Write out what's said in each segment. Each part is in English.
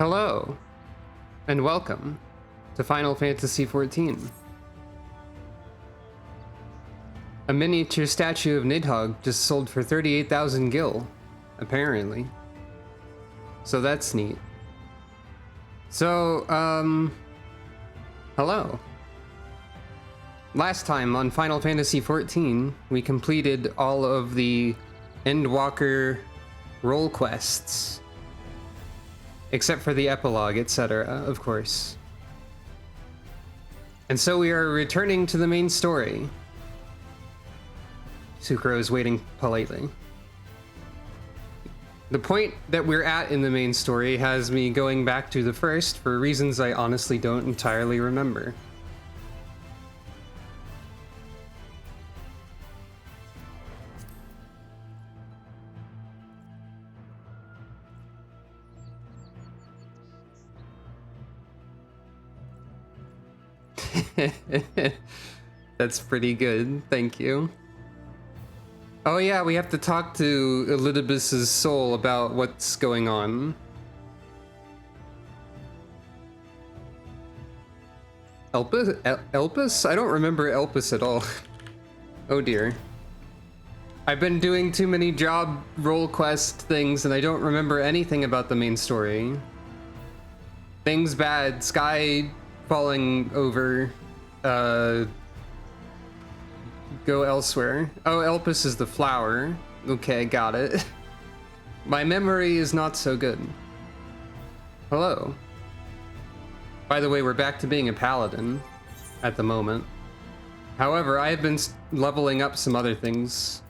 Hello, and welcome to Final Fantasy XIV. A miniature statue of Nidhogg just sold for 38,000 gil, apparently. So that's neat. So, hello. Last time on Final Fantasy XIV, we completed all of the Endwalker role quests. Except for the epilogue, etc., of course. And so we are returning to the main story. Sucro is waiting politely. The point that we're at in the main story has me going back to the first for reasons I honestly don't entirely remember. That's pretty good, thank you. Oh yeah, we have to talk to Elidibus's soul about what's going on. Elpis? I don't remember Elpis at all. Oh dear. I've been doing too many job role quest things and I don't remember anything about the main story. Things bad, sky falling over, go elsewhere. Oh, Elpis is the flower. Okay, got it. My memory is not so good. Hello. By the way, we're back to being a paladin at the moment. However, I have been leveling up some other things.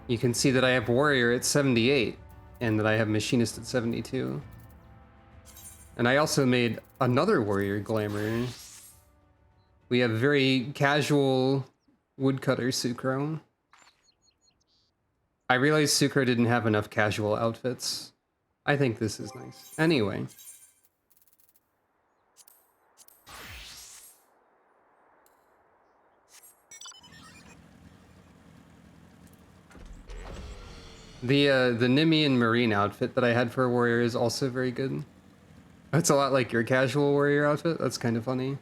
You can see that I have warrior at 78 and that I have machinist at 72. And I also made another warrior glamour. We have very casual woodcutter Sucro. I realized Sucro didn't have enough casual outfits. I think this is nice. Anyway. The Nimian Marine outfit that I had for a warrior is also very good. That's a lot like your casual warrior outfit. That's kind of funny.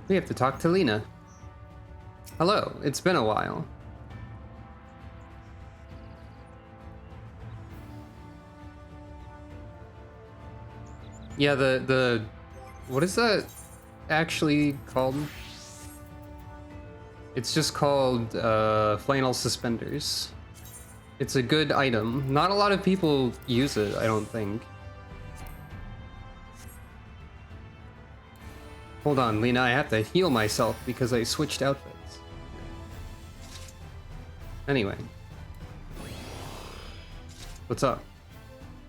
We have to talk to Lena. Hello, it's been a while. Yeah, the what is that actually called? It's just called flannel suspenders. It's a good item. Not a lot of people use it, I don't think. Hold on, Lena, I have to heal myself because I switched outfits. Anyway. What's up?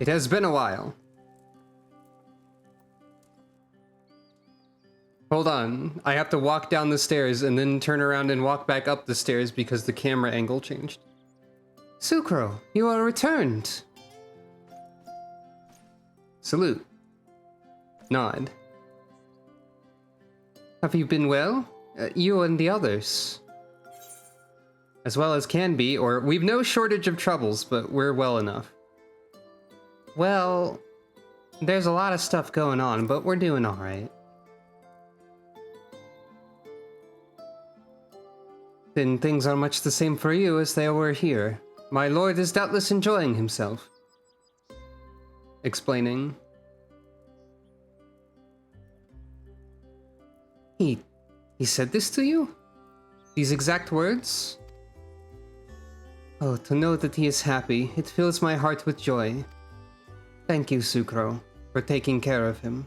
It has been a while. Hold on, I have to walk down the stairs and then turn around and walk back up the stairs because the camera angle changed. Sucro, you are returned. Salute. Nod. Have you been well? You and the others. As well as can be, or we've no shortage of troubles, but we're well enough. Well, there's a lot of stuff going on, but we're doing alright. Then things are much the same for you as they were here. My lord is doubtless enjoying himself. Explaining. He said this to you? These exact words? Oh, to know that he is happy, it fills my heart with joy. Thank you, Sucro, for taking care of him.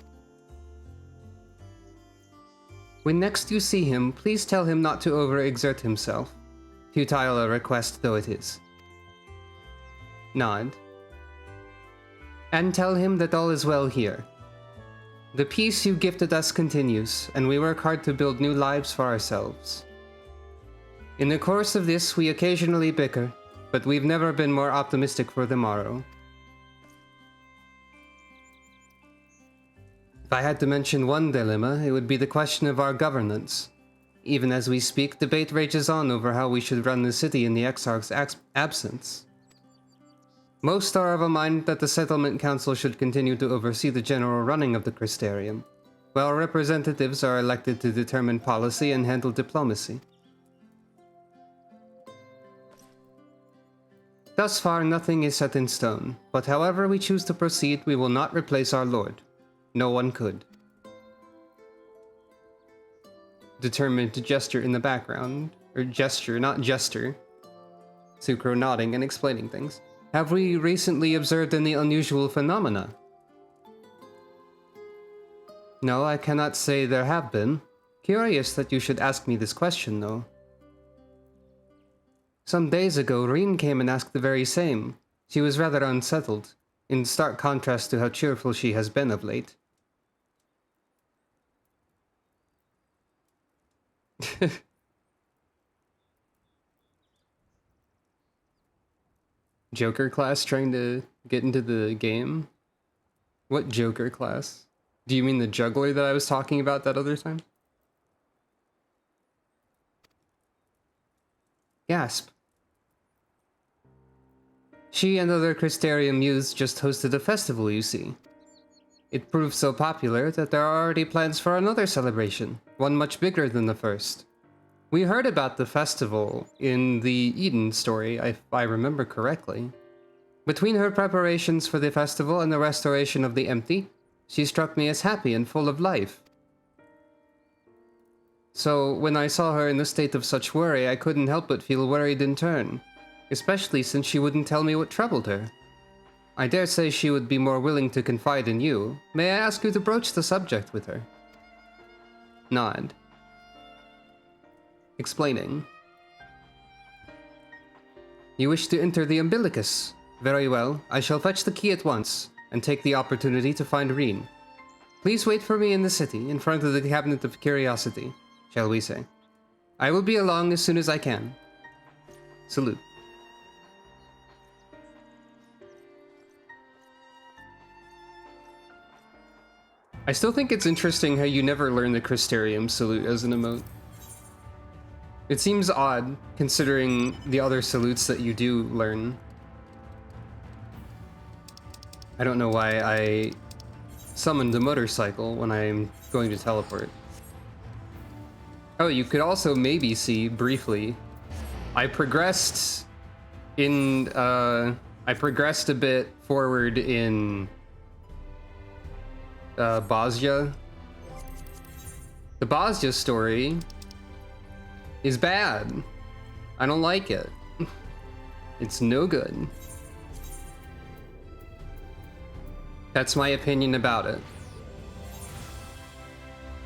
When next you see him, please tell him not to overexert himself. Futile a request though it is. Nod. And tell him that all is well here. The peace you gifted us continues, and we work hard to build new lives for ourselves. In the course of this, we occasionally bicker, but we've never been more optimistic for the morrow. If I had to mention one dilemma, it would be the question of our governance. Even as we speak, debate rages on over how we should run the city in the Exarch's absence. Most are of a mind that the Settlement Council should continue to oversee the general running of the Crystarium, while representatives are elected to determine policy and handle diplomacy. Thus far, nothing is set in stone, but however we choose to proceed, we will not replace our lord. No one could. Determined to gesture in the background. Or gesture, not jester. Sucro nodding and explaining things. Have we recently observed any unusual phenomena? No, I cannot say there have been. Curious that you should ask me this question, though. Some days ago, Reen came and asked the very same. She was rather unsettled, in stark contrast to how cheerful she has been of late. Joker class trying to get into the game? What Joker class? Do you mean the juggler that I was talking about that other time? Gasp. She and other Crystarium youths just hosted a festival, you see. It proved so popular that there are already plans for another celebration, one much bigger than the first. We heard about the festival in the Eden story, if I remember correctly. Between her preparations for the festival and the restoration of the empty, she struck me as happy and full of life. So, when I saw her in the state of such worry, I couldn't help but feel worried in turn, especially since she wouldn't tell me what troubled her. I dare say she would be more willing to confide in you. May I ask you to broach the subject with her? Nod. Explaining. You wish to enter the umbilicus? Very well, I shall fetch the key at once, and take the opportunity to find Reen. Please wait for me in the city, in front of the Cabinet of Curiosity, shall we say. I will be along as soon as I can. Salute. I still think it's interesting how you never learn the Crystarium salute as an emote. It seems odd, considering the other salutes that you do learn. I don't know why I summoned the motorcycle when I'm going to teleport. Oh, you could also maybe see, briefly, I progressed a bit forward in Bosnia. The Bosnia story is bad. I don't like it. It's no good. That's my opinion about it.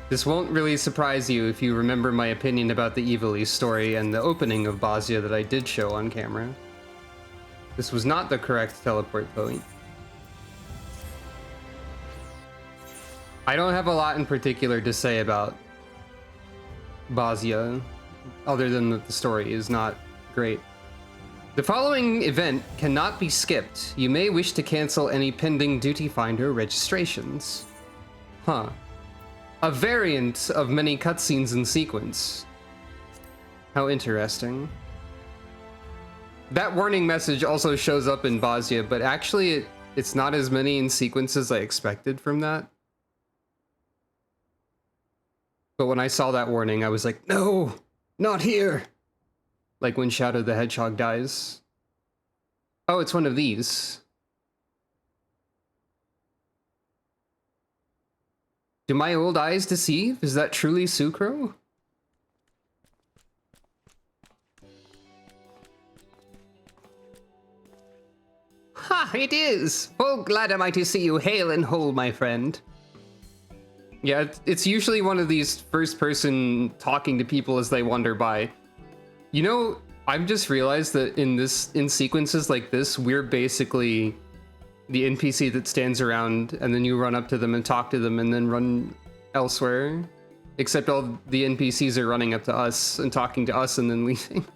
This won't really surprise you if you remember my opinion about the Evilly story and the opening of Bosnia that I did show on camera. This was not the correct teleport point. I don't have a lot in particular to say about Bosnia, other than that the story is not great. The following event cannot be skipped. You may wish to cancel any pending Duty Finder registrations. Huh. A variant of many cutscenes in sequence. How interesting. That warning message also shows up in Bosnia, but actually it's not as many in sequence as I expected from that. But when I saw that warning, I was like, no, not here. Like when Shadow the Hedgehog dies. Oh, it's one of these. Do my old eyes deceive? Is that truly Sucro? Ha, it is! Full glad am I to see you hale and whole, my friend. Yeah, it's usually one of these first-person talking to people as they wander by. You know, I've just realized that in sequences like this, we're basically the NPC that stands around, and then you run up to them and talk to them, and then run elsewhere. Except all the NPCs are running up to us and talking to us and then leaving.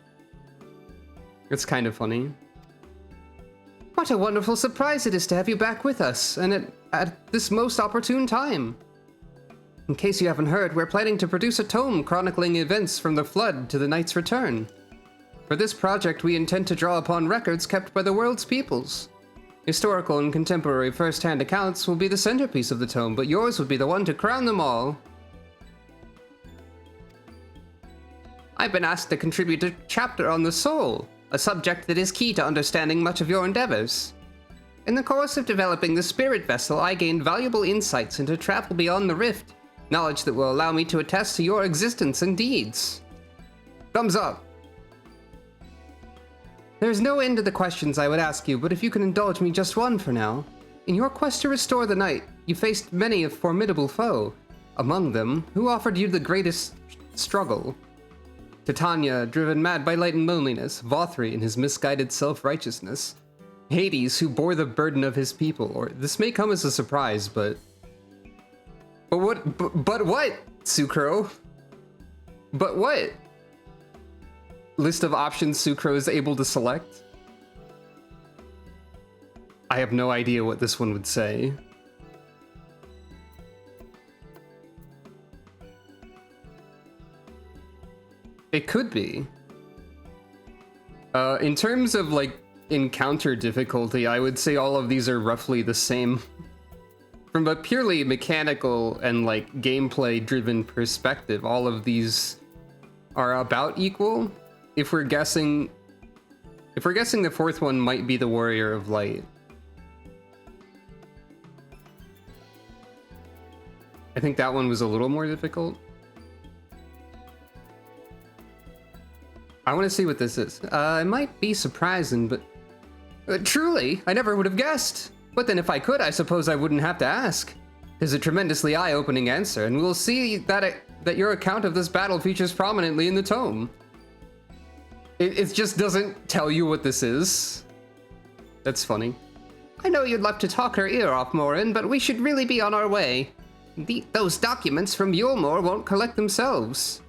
It's kind of funny. What a wonderful surprise it is to have you back with us, and at this most opportune time. In case you haven't heard, we're planning to produce a tome chronicling events from the Flood to the Knight's return. For this project, we intend to draw upon records kept by the world's peoples. Historical and contemporary first-hand accounts will be the centerpiece of the tome, but yours would be the one to crown them all. I've been asked to contribute a chapter on the soul, a subject that is key to understanding much of your endeavors. In the course of developing the spirit vessel, I gained valuable insights into travel beyond the rift, knowledge that will allow me to attest to your existence and deeds. Thumbs up. There's no end to the questions I would ask you, but if you can indulge me just one for now. In your quest to restore the Knight, you faced many a formidable foe. Among them, who offered you the greatest struggle? Titania, driven mad by light and loneliness, Vothri in his misguided self-righteousness, Hades, who bore the burden of his people, or this may come as a surprise, but what, Sucro? But what? List of options Sucro is able to select? I have no idea what this one would say. It could be. In terms of, like, encounter difficulty, I would say all of these are roughly the same. From a purely mechanical and, like, gameplay-driven perspective, all of these are about equal. If we're guessing the fourth one might be the Warrior of Light. I think that one was a little more difficult. I want to see what this is. It might be surprising, but truly, I never would have guessed. But then if I could, I suppose I wouldn't have to ask. It's a tremendously eye-opening answer, and we'll see that your account of this battle features prominently in the tome. It just doesn't tell you what this is. That's funny. I know you'd love to talk her ear off, Morin, but we should really be on our way. Those documents from Yulmore won't collect themselves.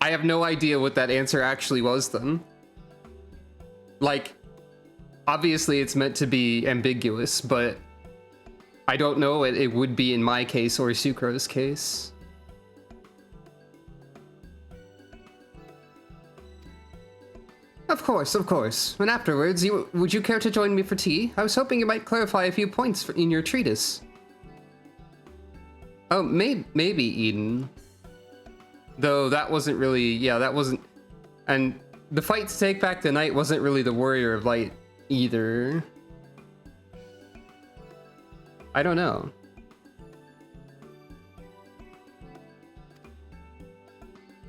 I have no idea what that answer actually was then. Like, obviously it's meant to be ambiguous, but I don't know what it would be in my case or Sucro's case. Of course. And afterwards, would you care to join me for tea? I was hoping you might clarify a few points in your treatise. Oh, maybe Eden. Though that wasn't really, that wasn't, and the fight to take back the Knight wasn't really the Warrior of Light either. I don't know.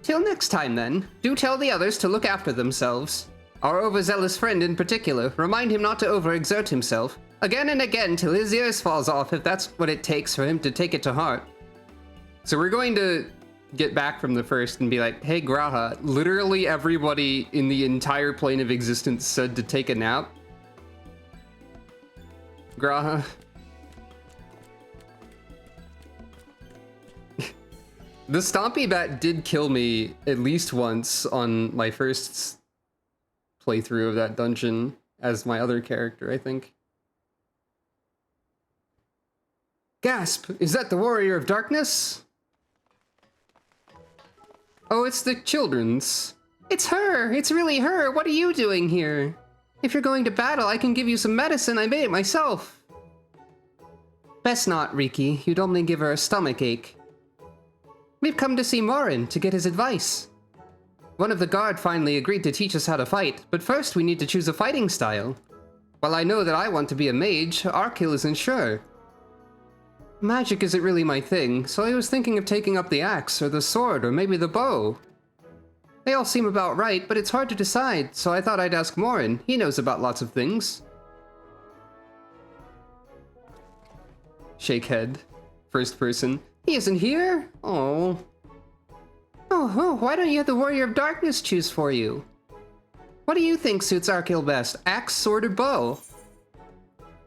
Till next time then, do tell the others to look after themselves. Our overzealous friend in particular, remind him not to overexert himself, again and again till his ears falls off if that's what it takes for him to take it to heart. So we're going to get back from the first and be like, hey Graha, literally everybody in the entire plane of existence said to take a nap. Graha. The Stompy Bat did kill me at least once on my first playthrough of that dungeon as my other character, I think. Gasp! Is that the Warrior of Darkness? Oh, it's the children's. It's her! It's really her! What are you doing here? If you're going to battle, I can give you some medicine. I made it myself. Best not, Riki. You'd only give her a stomach ache. We've come to see Morin to get his advice. One of the guard finally agreed to teach us how to fight, but first we need to choose a fighting style. While I know that I want to be a mage, Arkil isn't sure. Magic isn't really my thing, so I was thinking of taking up the axe, or the sword, or maybe the bow. They all seem about right, but it's hard to decide, so I thought I'd ask Morin. He knows about lots of things. Shake head. First person. He isn't here? Oh. Oh, why don't you have the Warrior of Darkness choose for you? What do you think suits Arkil best? Axe, sword, or bow?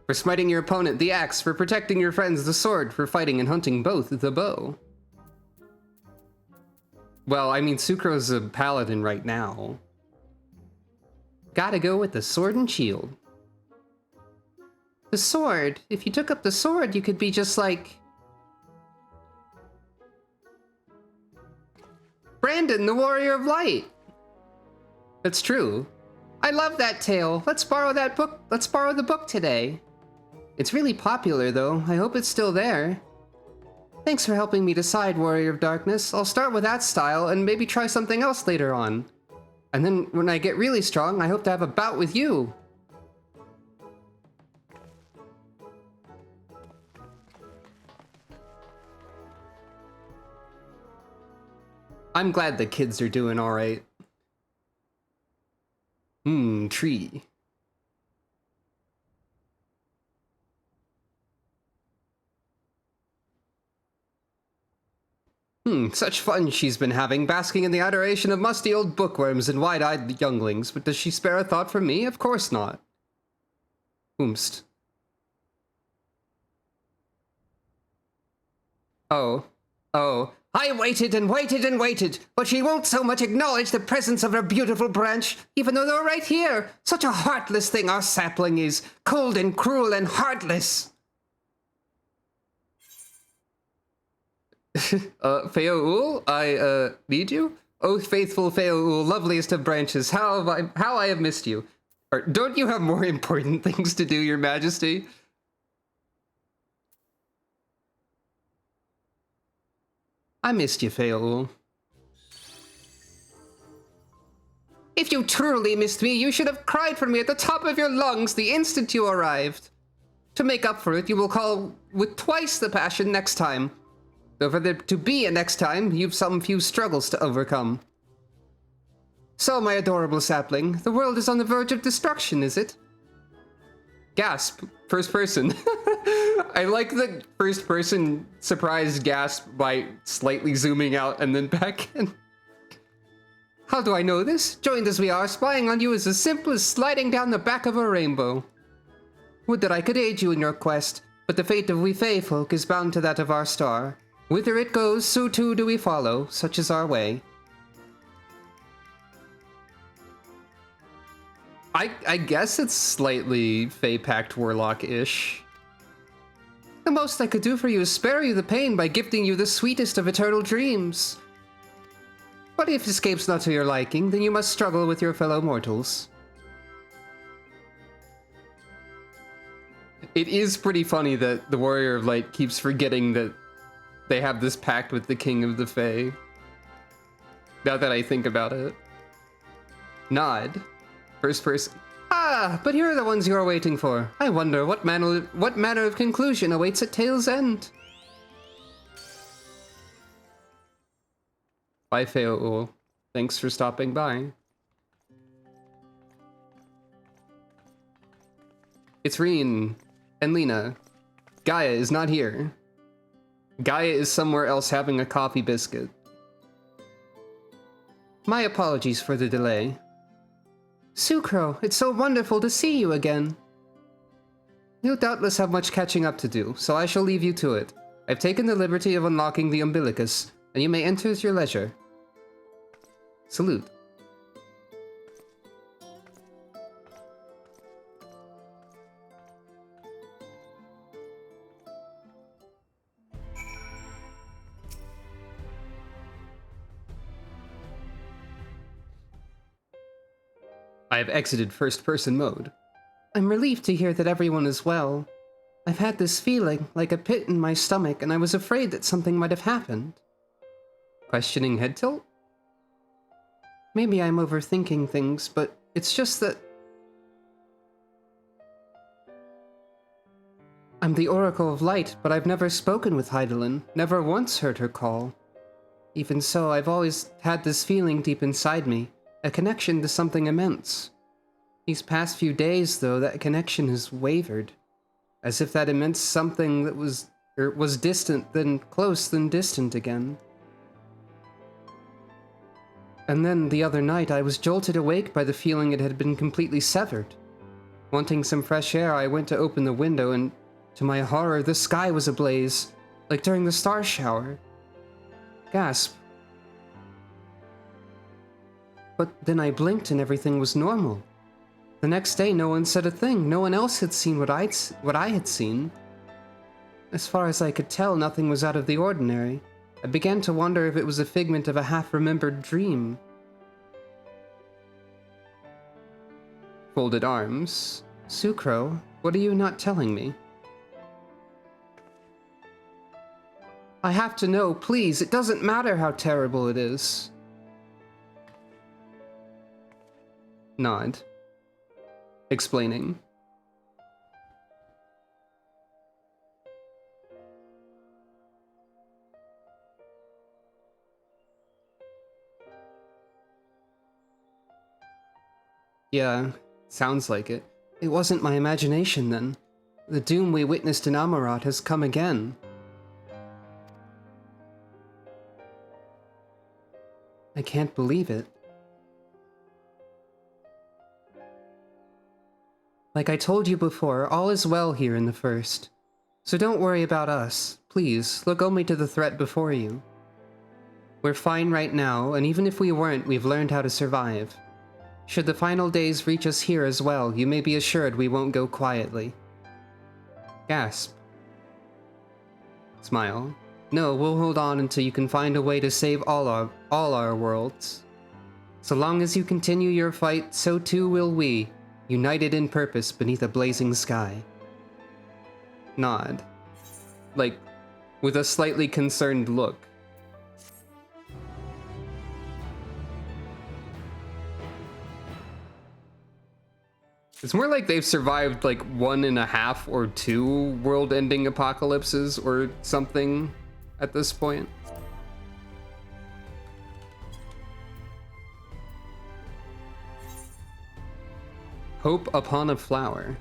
For smiting your opponent, the axe. For protecting your friends, the sword. For fighting and hunting both, the bow. Well, I mean, Sucro's a paladin right now. Gotta go with the sword and shield. The sword? If you took up the sword, you could be just like... Brandon, the Warrior of Light! That's true. I love that tale. Let's borrow that book. Let's borrow the book today. It's really popular, though. I hope it's still there. Thanks for helping me decide, Warrior of Darkness. I'll start with that style and maybe try something else later on. And then when I get really strong, I hope to have a bout with you. I'm glad the kids are doing all right. Tree. Such fun she's been having, basking in the adoration of musty old bookworms and wide-eyed younglings. But does she spare a thought for me? Of course not. Oomst. Oh. I waited and waited and waited, but she won't so much acknowledge the presence of her beautiful branch, even though they're right here. Such a heartless thing our sapling is. Cold and cruel and heartless. Feoul, I need you? Oh, faithful Feoul, loveliest of branches, how I have missed you. Or, don't you have more important things to do, your majesty? I missed you, Feoul. If you truly missed me, you should have cried for me at the top of your lungs the instant you arrived. To make up for it, you will call with twice the passion next time. Though for there to be a next time, you've some few struggles to overcome. So, my adorable sapling, the world is on the verge of destruction, is it? Gasp. First person. I like the first person surprised gasp by slightly zooming out and then back in. How do I know this? Joined as we are, spying on you is as simple as sliding down the back of a rainbow. Would that I could aid you in your quest, but the fate of we Fae folk is bound to that of our star. Whither it goes, so too do we follow, such is our way. I guess it's slightly Fae-packed Warlock-ish. The most I could do for you is spare you the pain by gifting you the sweetest of eternal dreams. But if escape's not to your liking, then you must struggle with your fellow mortals. It is pretty funny that the Warrior of Light keeps forgetting that they have this pact with the King of the Fae. Now that I think about it. Nod. First person. Ah, but here are the ones you are waiting for. I wonder what manner of conclusion awaits at Tale's End. Bye, Feoul. Thanks for stopping by. It's Reen and Lena. Gaia is not here. Gaia is somewhere else having a coffee biscuit. My apologies for the delay. Sucro, it's so wonderful to see you again. You'll doubtless have much catching up to do, so I shall leave you to it. I've taken the liberty of unlocking the umbilicus, and you may enter at your leisure. Salute. I have exited first-person mode. I'm relieved to hear that everyone is well. I've had this feeling, like a pit in my stomach, and I was afraid that something might have happened. Questioning head tilt? Maybe I'm overthinking things, but it's just that... I'm the Oracle of Light, but I've never spoken with Heidelin, never once heard her call. Even so, I've always had this feeling deep inside me, a connection to something immense. These past few days, though, that connection has wavered. As if that immense something that was distant, then close, then distant again. And then, the other night, I was jolted awake by the feeling it had been completely severed. Wanting some fresh air, I went to open the window, and to my horror, the sky was ablaze, like during the star shower. Gasp. But then I blinked and everything was normal. The next day, no one said a thing. No one else had seen what I had seen. As far as I could tell, nothing was out of the ordinary. I began to wonder if it was a figment of a half-remembered dream. Folded arms. Sucro, what are you not telling me? I have to know, please. It doesn't matter how terrible it is. Nod. Explaining. Yeah, sounds like it. It wasn't my imagination then. The doom we witnessed in Amarat has come again. I can't believe it. Like I told you before, all is well here in the First. So don't worry about us. Please, look only to the threat before you. We're fine right now, and even if we weren't, we've learned how to survive. Should the final days reach us here as well, you may be assured we won't go quietly. Gasp. Smile. No, we'll hold on until you can find a way to save all our worlds. So long as you continue your fight, so too will we, united in purpose beneath a blazing sky. Nod. Like, with a slightly concerned look. It's more like they've survived like 1.5 or 2 world-ending apocalypses or something at this point. Hope upon a flower.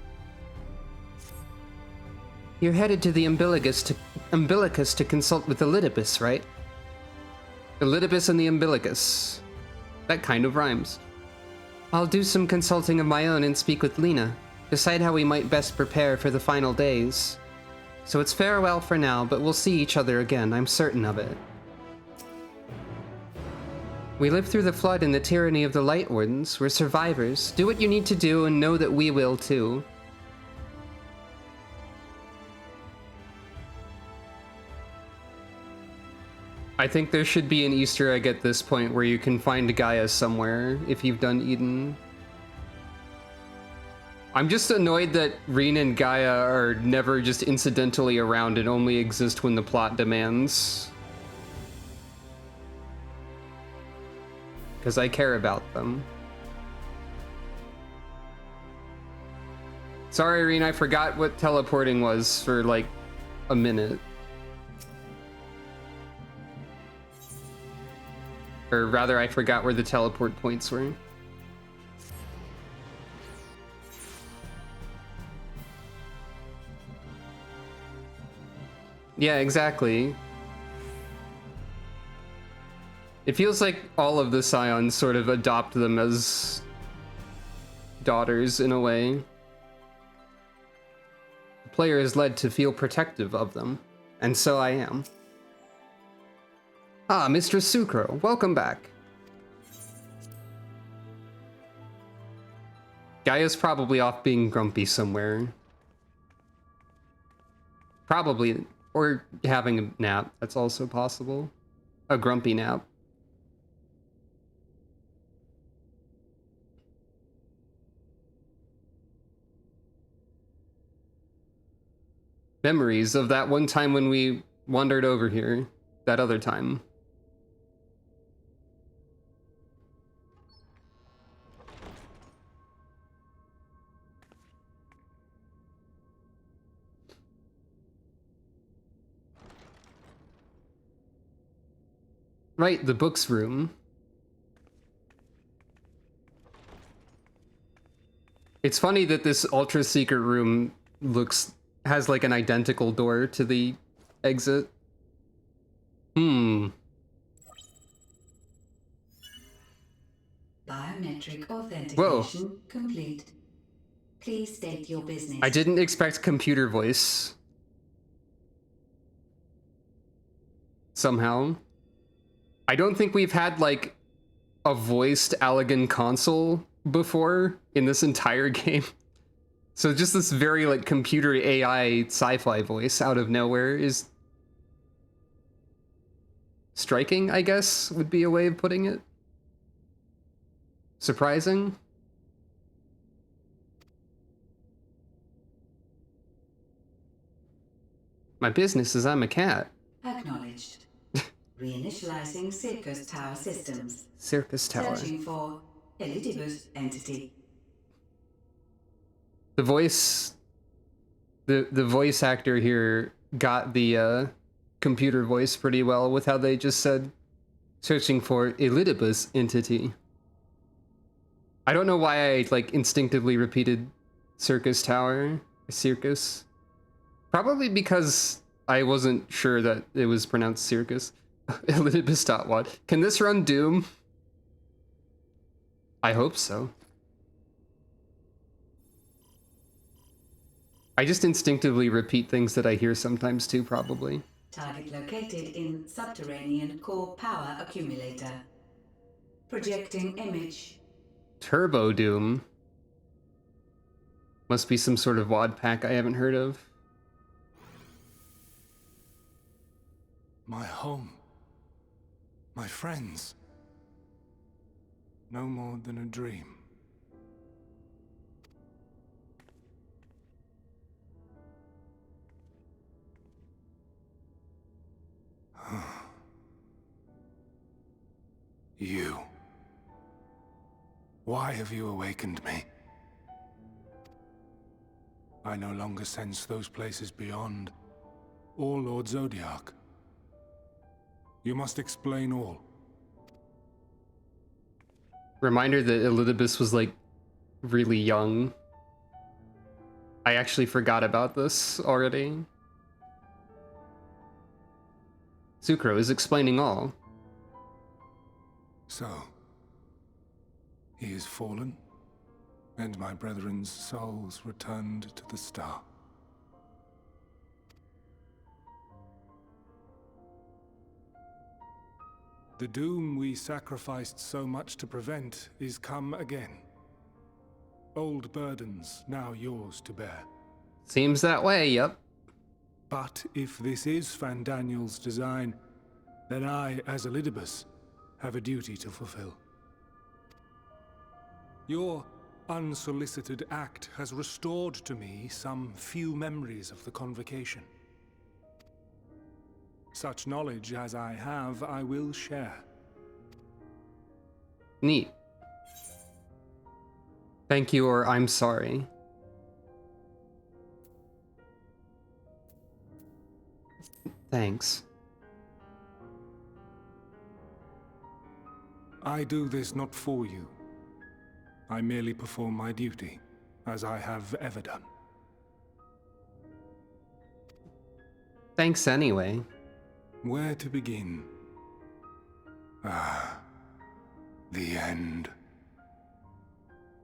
You're headed to the umbilicus to consult with Elidibus, right? Elidibus and the umbilicus. That kind of rhymes. I'll do some consulting of my own and speak with Lena. Decide how we might best prepare for the final days. So it's farewell for now, but we'll see each other again, I'm certain of it. We lived through the flood and the tyranny of the Light Wardens. We're survivors. Do what you need to do and know that we will too. I think there should be an Easter egg at this point where you can find Gaia somewhere if you've done Eden. I'm just annoyed that Reen and Gaia are never just incidentally around and only exist when the plot demands. Because I care about them. Sorry, Reen, I forgot what teleporting was for like a minute. Or rather, I forgot where the teleport points were. Yeah, exactly. It feels like all of the Scions sort of adopt them as daughters in a way. The player is led to feel protective of them, and so I am. Ah, Mr. Sucro, welcome back. Gaia's probably off being grumpy somewhere. Probably, or having a nap, that's also possible. A grumpy nap. Memories of that one time when we wandered over here, that other time. Right, the books room. It's funny that this ultra secret room has like an identical door to the exit. Biometric authentication complete. Please state your business. I didn't expect computer voice. Somehow. I don't think we've had like a voiced Allegan console before in this entire game. So just this very like computer AI sci-fi voice out of nowhere is striking, I guess, would be a way of putting it. Surprising. My business is I'm a cat. Acknowledged. Reinitializing Circus Tower systems. Circus Tower. Searching for Elidibus entity. The voice actor here got the computer voice pretty well with how they just said searching for Elidibus entity. I don't know why I like instinctively repeated Circus Tower, Circus. Probably because I wasn't sure that it was pronounced Circus. Elidibus.wat. Can this run Doom? I hope so. I just instinctively repeat things that I hear sometimes too, probably. Target located in subterranean core power accumulator. Projecting image. Turbo Doom. Must be some sort of WAD pack I haven't heard of. My home. My friends. No more than a dream. You. Why have you awakened me? I no longer sense those places beyond, or Lord Zodiac. You must explain all. Reminder that Elidibus was like really young. I actually forgot about this already. Sucro is explaining all. So, he is fallen, and my brethren's souls returned to the star. The doom we sacrificed so much to prevent is come again. Old burdens now yours to bear. Seems that way, yep. But if this is Fandaniel's design, then I, as Elidibus, have a duty to fulfill. Your unsolicited act has restored to me some few memories of the convocation. Such knowledge as I have, I will share. Neat. Thank you, or I'm sorry. Thanks. I do this not for you. I merely perform my duty, as I have ever done. Thanks anyway. Where to begin? Ah, the end.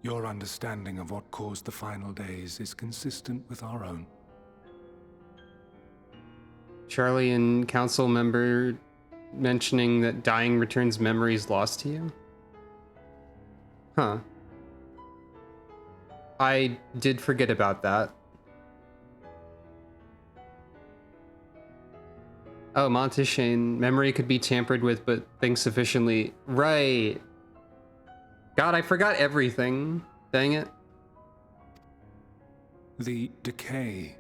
Your understanding of what caused the final days is consistent with our own. Charlie and council member mentioning that dying returns memories lost to you? Huh. I did forget about that. Oh, Monteshane. Memory could be tampered with, but things sufficiently... Right. God, I forgot everything. Dang it. The decay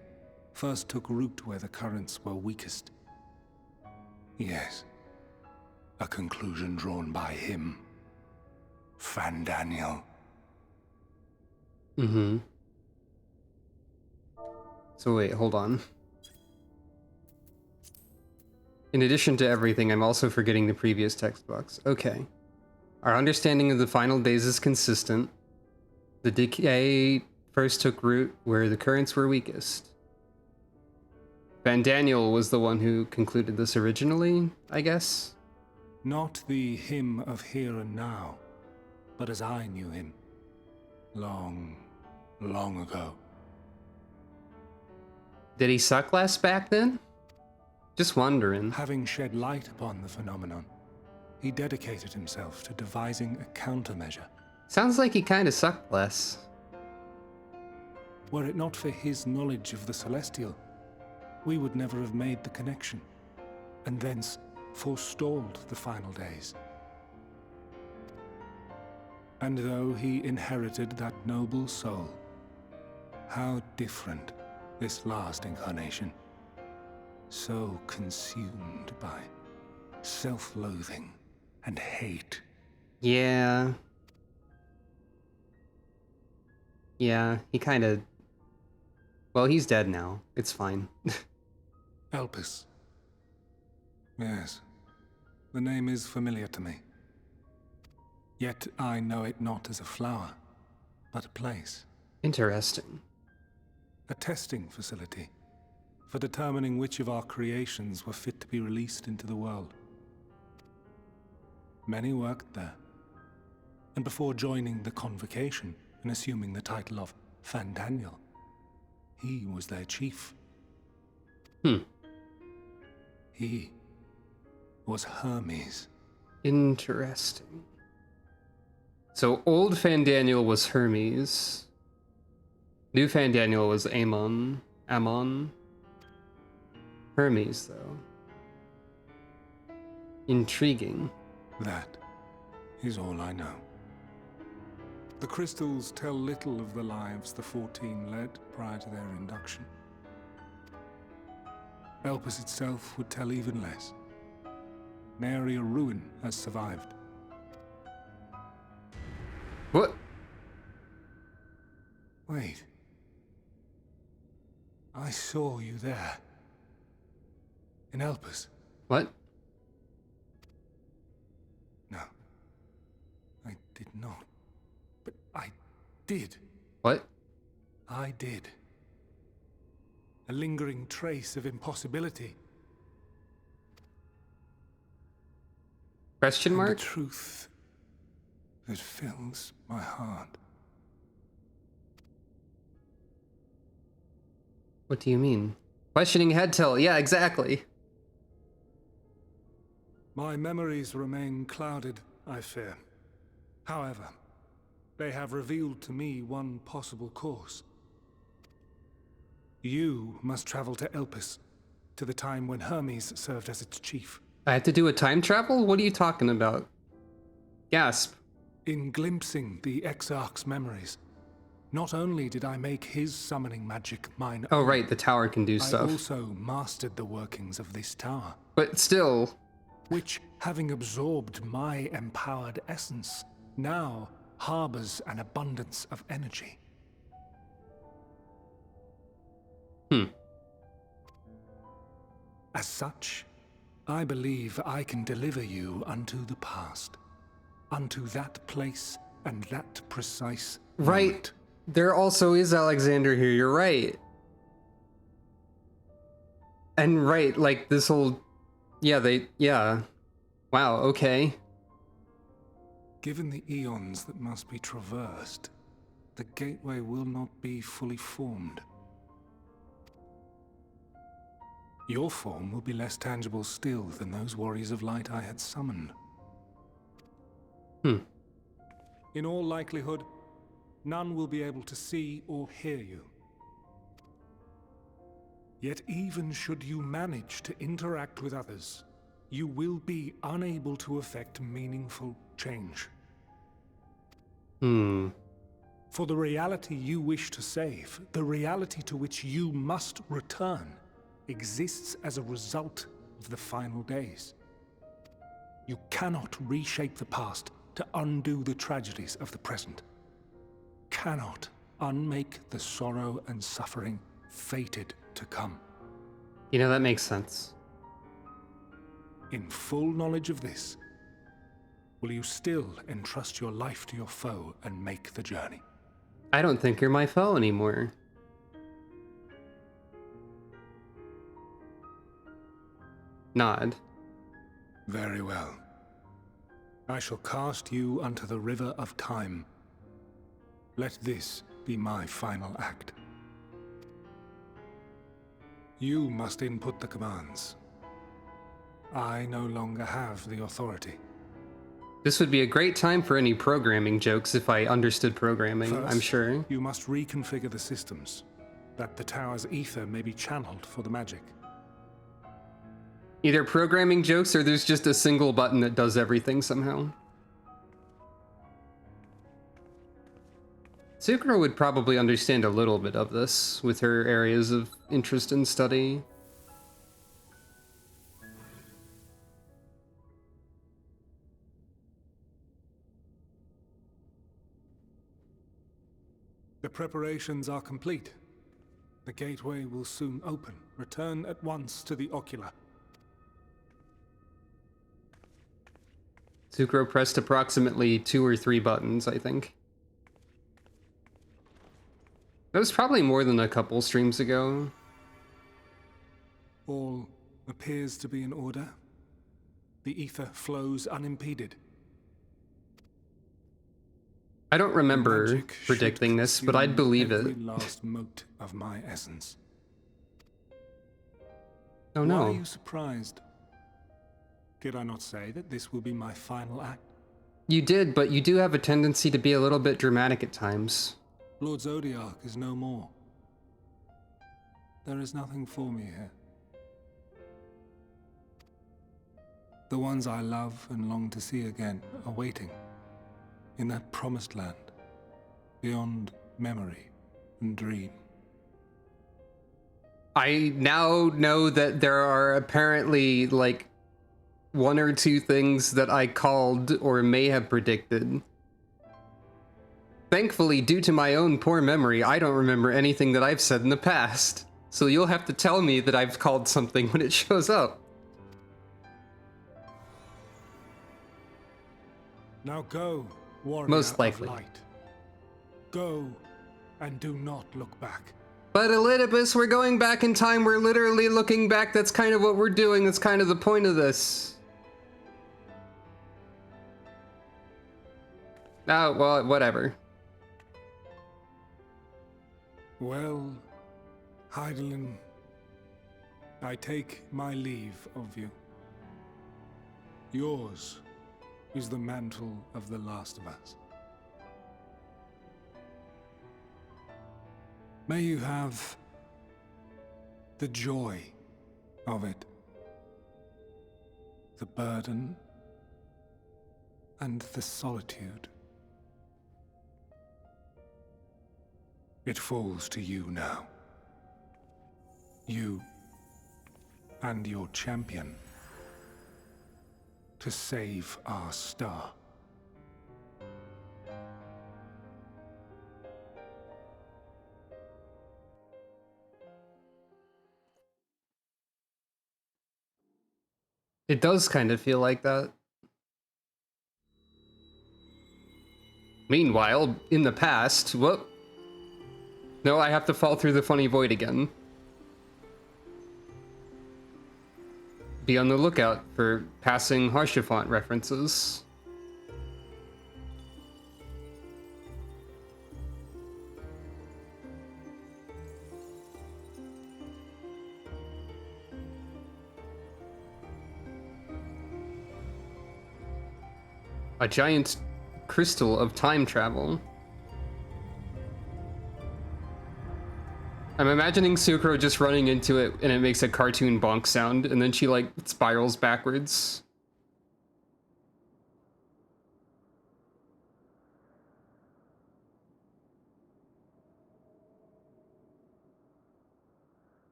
first took root where the currents were weakest. Yes. A conclusion drawn by him. Fandaniel. Mm-hmm. So wait, hold on. In addition to everything, I'm also forgetting the previous text box. Okay. Our understanding of the final days is consistent. The decay first took root where the currents were weakest. Fandaniel was the one who concluded this originally, I guess? Not the him of here and now, but as I knew him. Long, long ago. Did he suck less back then? Just wondering. Having shed light upon the phenomenon, he dedicated himself to devising a countermeasure. Sounds like he kind of sucked less. Were it not for his knowledge of the Celestial, we would never have made the connection, and thence forestalled the final days. And though he inherited that noble soul, how different this last incarnation. So consumed by self-loathing and hate. Yeah. Yeah, he kind of... Well, he's dead now. It's fine. Elpis. Yes, the name is familiar to me. Yet I know it not as a flower, but a place. Interesting. A testing facility for determining which of our creations were fit to be released into the world. Many worked there, and before joining the convocation and assuming the title of Fandaniel, he was their chief. He was Hermes. Interesting. So old Fandaniel was Hermes. New Fandaniel was Amon. Hermes, though. Intriguing. That is all I know. The crystals tell little of the lives the 14 led prior to their induction. Elpis itself would tell even less. Nary a ruin has survived. What? Wait. I saw you there. In Elpis. What? No. I did not. But I did. What? I did. A lingering trace of impossibility. Question And mark? the truth that fills my heart. What do you mean? Questioning head tilt. Yeah, exactly. My memories remain clouded, I fear. However, they have revealed to me one possible course. You must travel to Elpis, to the time when Hermes served as its chief. I have to do a time travel? What are you talking about? Gasp. In glimpsing the Exarch's memories, not only did I make his summoning magic mine Oh, own, right, the tower can do I stuff. also mastered the workings of this tower, But still. which, having absorbed my empowered essence, now harbors an abundance of energy. As such, I believe I can deliver you unto the past, unto that place and that precise Right. moment. There also is Alexander here, you're right. And right, like this whole... Yeah. Wow, okay. Given the eons that must be traversed, the gateway will not be fully formed. Your form will be less tangible still than those warriors of light I had summoned. In all likelihood, none will be able to see or hear you. Yet even should you manage to interact with others, you will be unable to effect meaningful change. For the reality you wish to save, the reality to which you must return, exists as a result of the final days. You cannot reshape the past to undo the tragedies of the present. Cannot unmake the sorrow and suffering fated to come. You know, that makes sense. In full knowledge of this, will you still entrust your life to your foe and make the journey? I don't think you're my foe anymore. Nod. Very well. I shall cast you unto the river of time. Let this be my final act. You must input the commands. I no longer have the authority. This would be a great time for any programming jokes if I understood programming, First, I'm sure. you must reconfigure the systems, that the tower's ether may be channeled for the magic. Either programming jokes or there's just a single button that does everything somehow. Sukro would probably understand a little bit of this with her areas of interest and study. The preparations are complete. The gateway will soon open. Return at once to the ocular. Sukro pressed approximately 2 or 3 buttons, I think. That was probably more than a couple streams ago. All appears to be in order. The ether flows unimpeded. I don't remember Magic predicting should this, but I'd consume believe every it. last mote of my essence. Oh Why no. are you surprised? Did I not say that this will be my final act? You did, but you do have a tendency to be a little bit dramatic at times. Lord Zodiac is no more. There is nothing for me here. The ones I love and long to see again are waiting in that promised land, beyond memory and dream. I now know that there are apparently like 1 or 2 things that I called or may have predicted. Thankfully, due to my own poor memory, I don't remember anything that I've said in the past. So you'll have to tell me that I've called something when it shows up. Now go, warrior Most likely. of light. Go, and do not look back. But Elidibus, we're going back in time. We're literally looking back. That's kind of what we're doing. That's kind of the point of this. Oh, well, whatever. Well, Heidelin, I take my leave of you. Yours is the mantle of the last of us. May you have the joy of it, the burden, and the solitude. It falls to you now. You and your champion to save our star. It does kind of feel like that. Meanwhile, in the past, whoop. No, I have to fall through the funny void again. Be on the lookout for passing Harshafont references. A giant crystal of time travel. I'm imagining Sukro just running into it and it makes a cartoon bonk sound and then she like spirals backwards.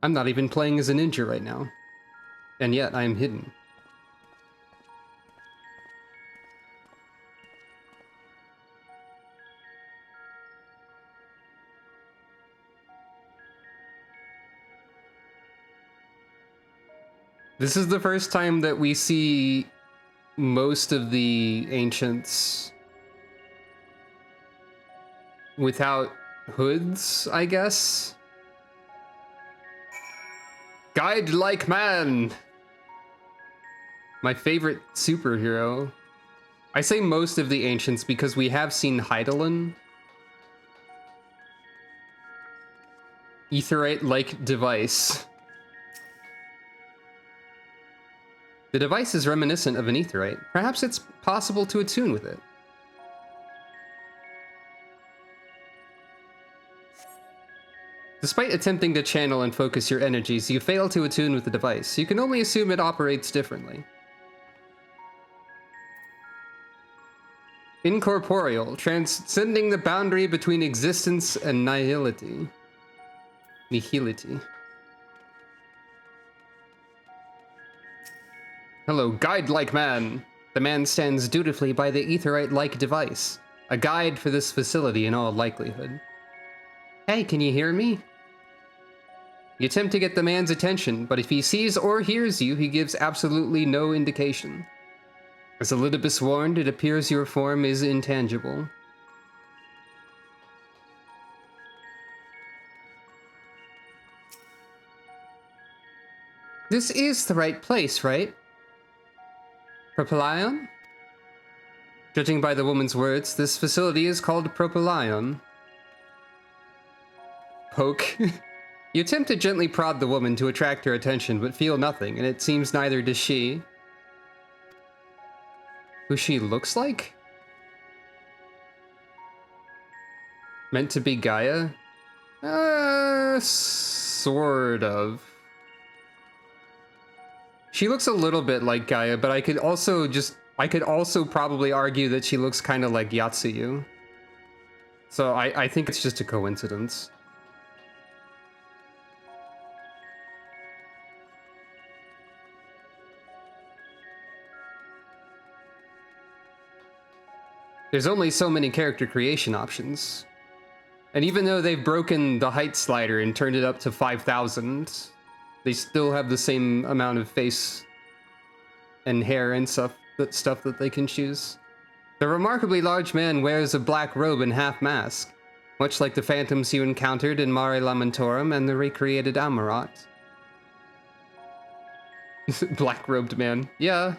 I'm not even playing as a ninja right now. And yet I am hidden. This is the first time that we see most of the ancients without hoods, I guess. Guide like man! My favorite superhero. I say most of the ancients because we have seen Heidelin. Aetherite-like device. The device is reminiscent of an aetheryte. Perhaps it's possible to attune with it. Despite attempting to channel and focus your energies, you fail to attune with the device. You can only assume it operates differently. Incorporeal, transcending the boundary between existence and nihility. Nihility. Hello, guide-like man. The man stands dutifully by the aetheryte-like device. A guide for this facility in all likelihood. Hey, can you hear me? You attempt to get the man's attention, but if he sees or hears you, he gives absolutely no indication. As Elidibus warned, it appears your form is intangible. This is the right place, right? Propylion? Judging by the woman's words, this facility is called Propylion. Poke. You attempt to gently prod the woman to attract her attention, but feel nothing, and it seems neither does she. Who she looks like? Meant to be Gaia? Sort of. She looks a little bit like Gaia, but I could also probably argue that she looks kind of like Yatsuyu. So I think it's just a coincidence. There's only so many character creation options. And even though they've broken the height slider and turned it up to 5,000, they still have the same amount of face and hair and stuff that they can choose. The remarkably large man wears a black robe and half mask, much like the phantoms you encountered in Mare Lamentorum and the recreated Amarat. Black-robed man. Yeah.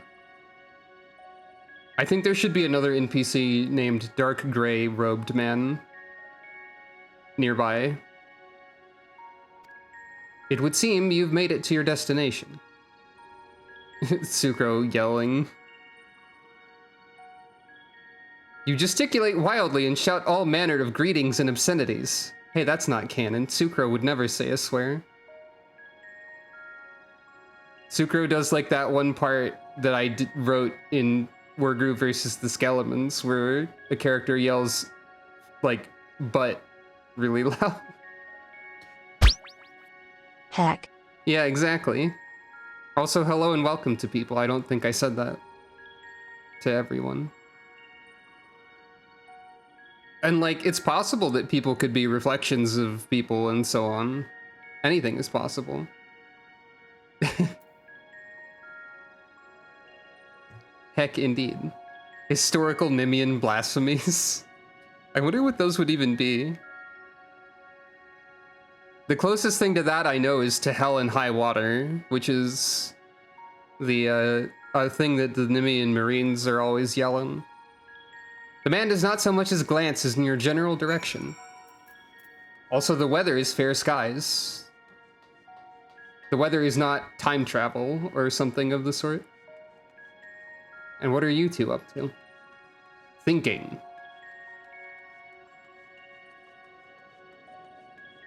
I think there should be another NPC named Dark Gray Robed Man nearby. It would seem you've made it to your destination. Tsukro yelling. You gesticulate wildly and shout all manner of greetings and obscenities. Hey, that's not canon. Tsukro would never say a swear. Tsukro does like that one part that I wrote in Wargroove versus the Skeletons, where a character yells, like, but really loud. Heck. Yeah, exactly. Also, hello and welcome to people. I don't think I said that to everyone. And, like, it's possible that people could be reflections of people and so on. Anything is possible. Heck, indeed. Historical Nimian blasphemies. I wonder what those would even be. The closest thing to that I know is To Hell and High Water, which is the thing that the Nimian Marines are always yelling. The man does not so much as glance in your general direction. Also, the weather is fair skies. The weather is not time travel or something of the sort. And what are you two up to? Thinking.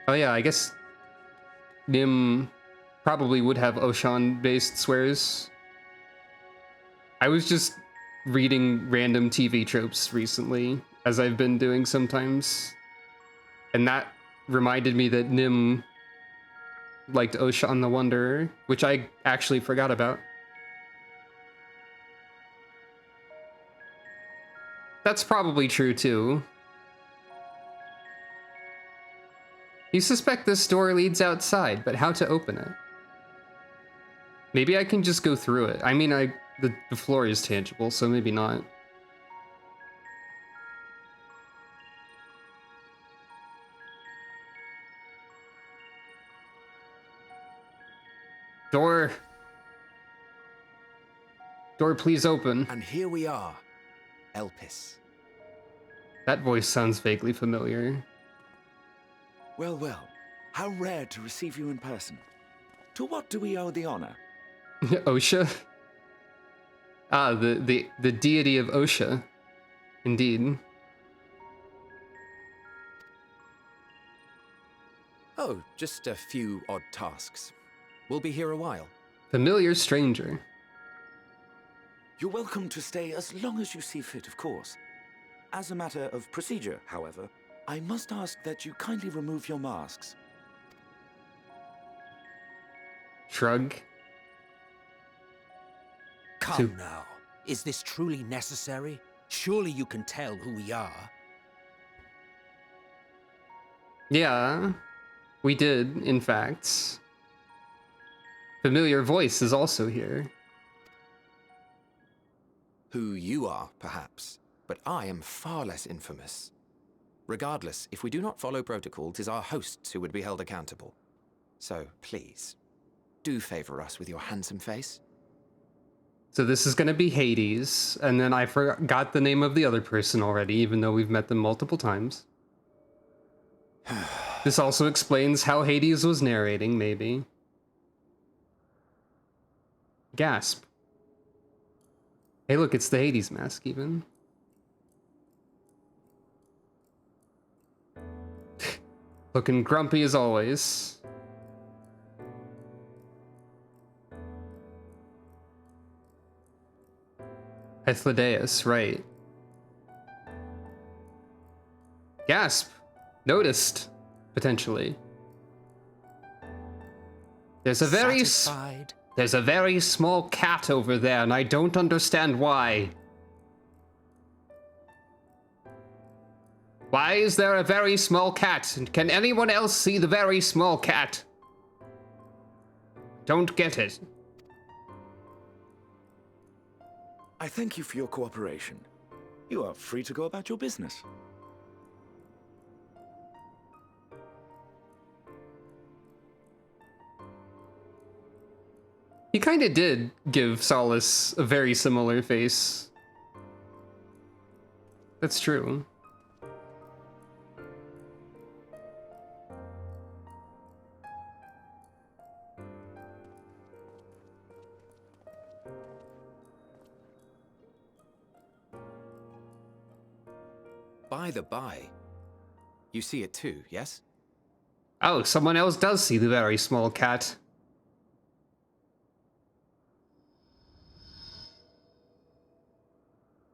Oh yeah, I guess Nim probably would have Oshan-based swears. I was just reading random TV tropes recently, as I've been doing sometimes. And that reminded me that Nim liked Oshan the Wanderer, which I actually forgot about. That's probably true, too. You suspect this door leads outside, but how to open it? Maybe I can just go through it. I mean, the floor is tangible, so maybe not. Door. Door, please open. And here we are, Elpis. That voice sounds vaguely familiar. Well, well, how rare to receive you in person. To what do we owe the honor? OSHA? Ah, the deity of Osha. Indeed. Oh, just a few odd tasks. We'll be here a while. Familiar stranger. You're welcome to stay as long as you see fit, of course. As a matter of procedure, however, I must ask that you kindly remove your masks. Shrug. Come now. Is this truly necessary? Surely you can tell who we are. Yeah, we did, in fact. Familiar voice is also here. Who you are, perhaps, but I am far less infamous. Regardless, if we do not follow protocol, 'tis our hosts who would be held accountable. So, please, do favor us with your handsome face. So this is gonna be Hades, and then I forgot the name of the other person already, even though we've met them multiple times. This also explains how Hades was narrating, maybe. Gasp. Hey look, it's the Hades mask, even. Looking grumpy as always. Hythlodaeus, right. Gasp! Noticed, potentially. There's a very small cat over there, and I don't understand why. Why is there a very small cat? And can anyone else see the very small cat? Don't get it. I thank you for your cooperation. You are free to go about your business. He kinda did give Solace a very similar face. That's true. By the by, you see it too, yes? Oh, someone else does see the very small cat.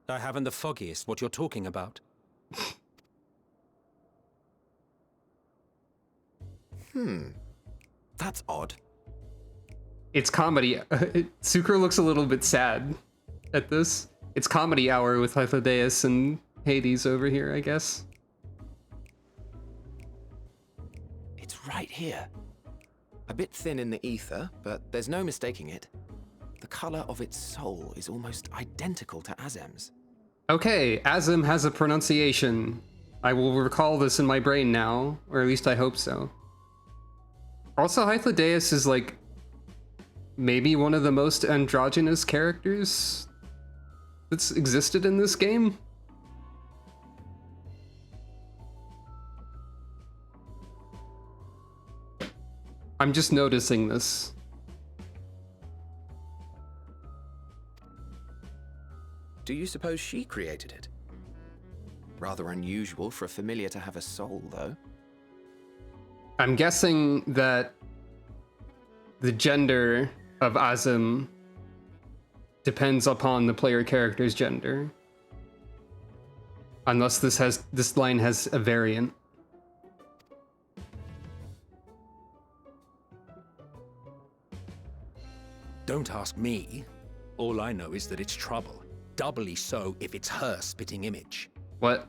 I haven't the foggiest what you're talking about. That's odd. It's comedy. Sucre looks a little bit sad at this. It's comedy hour with Hythlodaeus and Hades over here, I guess. It's right here. A bit thin in the ether, but there's no mistaking it. The color of its soul is almost identical to Azem's. Okay, Azem has a pronunciation. I will recall this in my brain now, or at least I hope so. Also, Hythlodaeus is like maybe one of the most androgynous characters that's existed in this game. I'm just noticing this. Do you suppose she created it? Rather unusual for a familiar to have a soul, though. I'm guessing that the gender of Azem depends upon the player character's gender. Unless this line has a variant. Don't ask me. All I know is that it's trouble. Doubly so if it's her spitting image. What?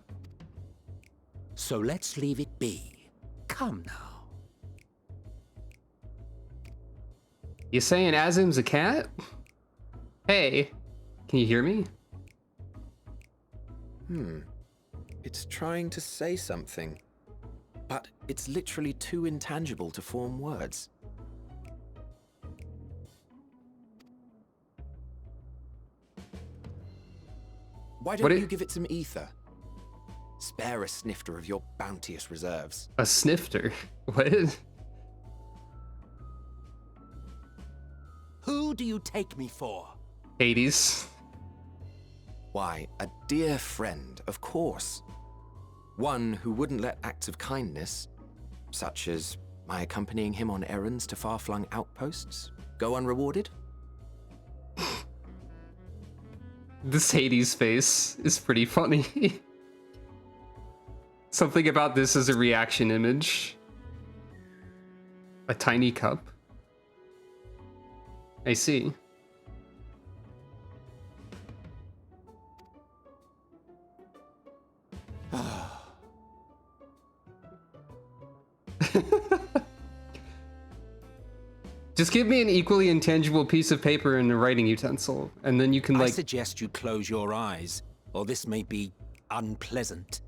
So let's leave it be. Come now. You saying Azem's a cat? Hey, can you hear me? It's trying to say something, but it's literally too intangible to form words. Why don't you give it some ether? Spare a snifter of your bounteous reserves. A snifter? What? Who do you take me for? Hades. Why, a dear friend, of course. One who wouldn't let acts of kindness, such as my accompanying him on errands to far-flung outposts, go unrewarded. This Hades face is pretty funny. Something about this is a reaction image. A tiny cup. I see. Just give me an equally intangible piece of paper and a writing utensil, and then you can, I like... suggest you close your eyes, or this may be unpleasant.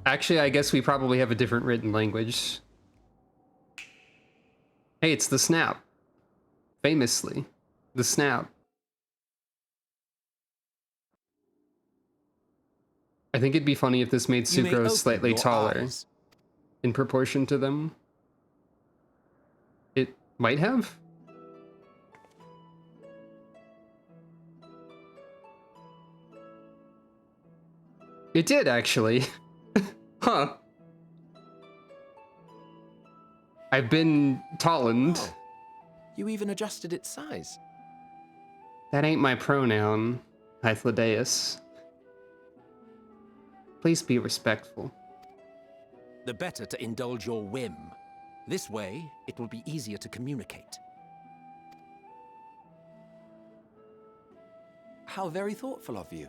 Actually, I guess we probably have a different written language. Hey, it's the snap. Famously. The snap. I think it'd be funny if this made You may Sucrose open slightly your taller eyes. in proportion to them. It might have? It did, actually. Huh. I've been tallened. Oh, you even adjusted its size. That ain't my pronoun, Hythlodeus. Please be respectful. The better to indulge your whim. This way, it will be easier to communicate. How very thoughtful of you.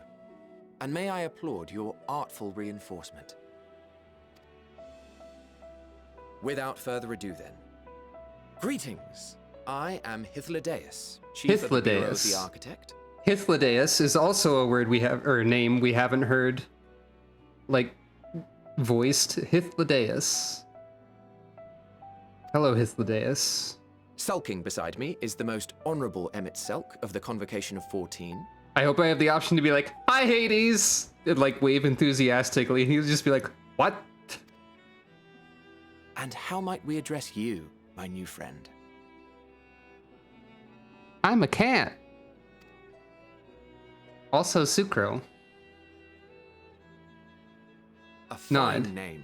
And may I applaud your artful reinforcement. Without further ado then. Greetings. I am Hythlodeus, chief of the Bureau of the Architect. Hythlodeus is also a word we have, or a name we haven't heard, like, voiced. Hythlodeus. Hello, Hythlodeus. Sulking beside me is the most honorable Emmett Selk of the Convocation of 14. I hope I have the option to be like, "Hi, Hades!" and, like, wave enthusiastically. He'll just be like, "What?" And how might we address you, my new friend? I'm a cat. Also Sucro. A fine Nod. name.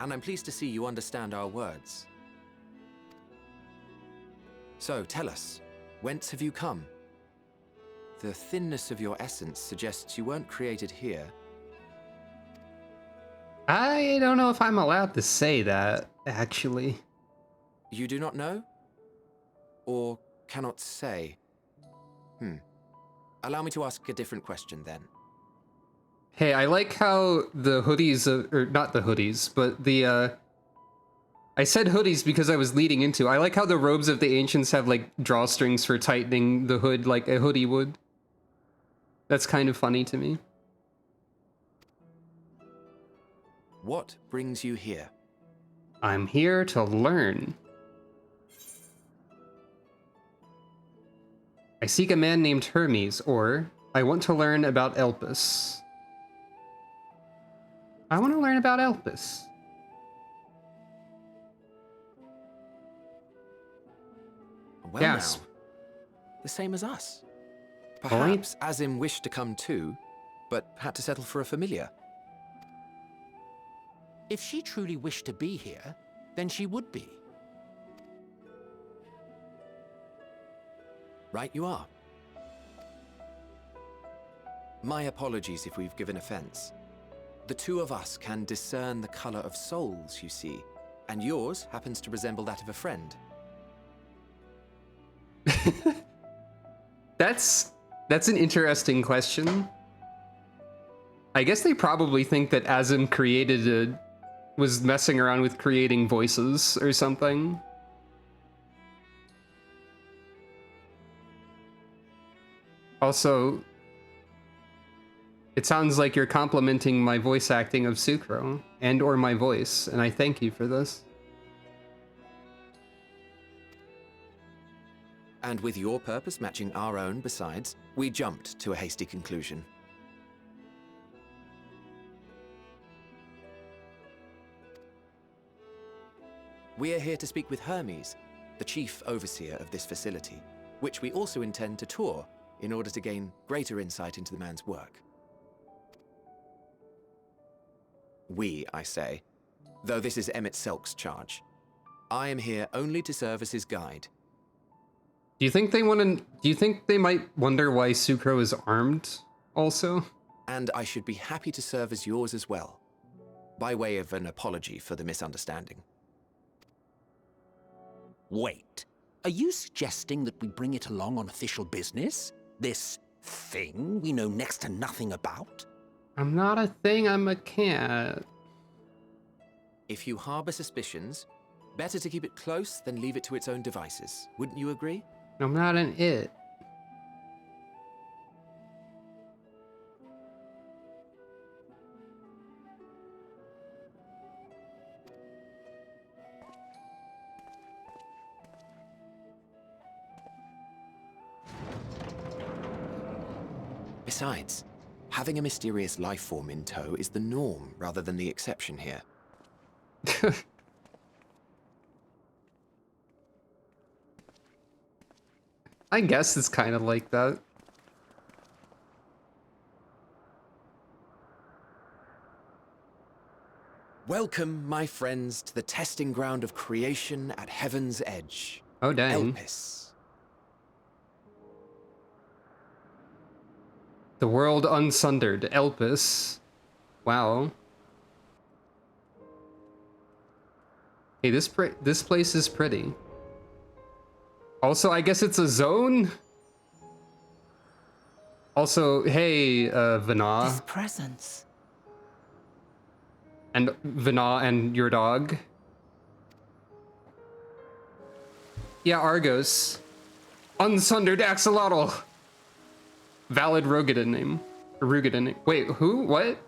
And I'm pleased to see you understand our words. So, tell us, whence have you come? The thinness of your essence suggests you weren't created here. I don't know if I'm allowed to say that, actually. You do not know? Or cannot say? Allow me to ask a different question then. Hey, I like how the hoodies, or not the hoodies, but the, I said hoodies because I was leading into. I like how the robes of the ancients have, like, drawstrings for tightening the hood like a hoodie would. That's kind of funny to me. What brings you here? I'm here to learn. I seek a man named Hermes, or I want to learn about Elpis. I want to learn about Elpis. Well Yes. now, the same as us. Point. Perhaps Azim wished to come too, but had to settle for a familiar. If she truly wished to be here, then she would be. Right you are. My apologies if we've given offense. The two of us can discern the color of souls, you see, and yours happens to resemble that of a friend. That's an interesting question. I guess they probably think that Azim was messing around with creating voices or something. Also, it sounds like you're complimenting my voice acting of Sucro and or my voice, and I thank you for this. And with your purpose matching our own besides, we jumped to a hasty conclusion. We are here to speak with Hermes, the chief overseer of this facility. which we also intend to tour in order to gain greater insight into the man's work. We, I say, though this is Emmett Selk's charge. I am here only to serve as his guide. Do you think they want to? Do you think they might wonder why Sucro is armed? Also, And I should be happy to serve as yours as well, by way of an apology for the misunderstanding. Wait, are you suggesting that we bring it along on official business? This thing we know next to nothing about? I'm not a thing. I'm a cat. If you harbor suspicions, better to keep it close than leave it to its own devices. Wouldn't you agree? I'm not an it. Besides, having a mysterious life form in tow is the norm rather than the exception here. I guess it's kind of like that. Welcome, my friends, to the testing ground of creation at Heaven's Edge. Oh, dang. Elpis. The world unsundered. Elpis. Wow. Hey, this place is pretty. Also, I guess it's a zone? Also, hey, Vana. This presence. And Vana and your dog. Yeah, Argos. Unsundered axolotl. Valid Rogadin name. Rugadin name. Wait, who? What?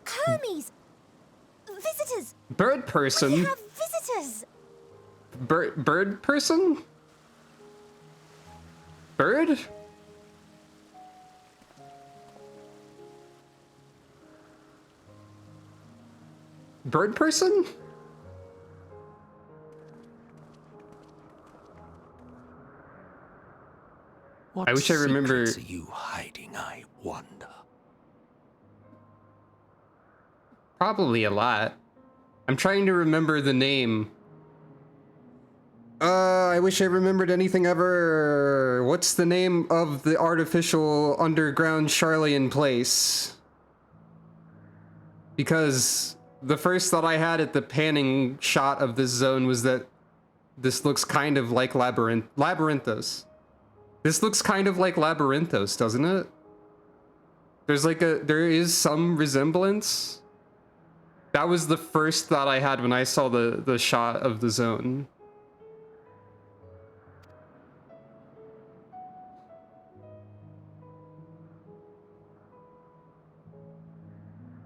Hermes! Visitors! Bird person? We have visitors! Bird person? Bird? Bird person? What I wish I remember. secrets are you hiding, I wonder? Probably a lot. I'm trying to remember the name. I wish I remembered anything ever. What's the name of the artificial underground Charlian place? Because the first thought I had at the panning shot of this zone was that this looks kind of like Labyrinthos. This looks kind of like Labyrinthos, doesn't it? There is some resemblance. That was the first thought I had when I saw the shot of the zone.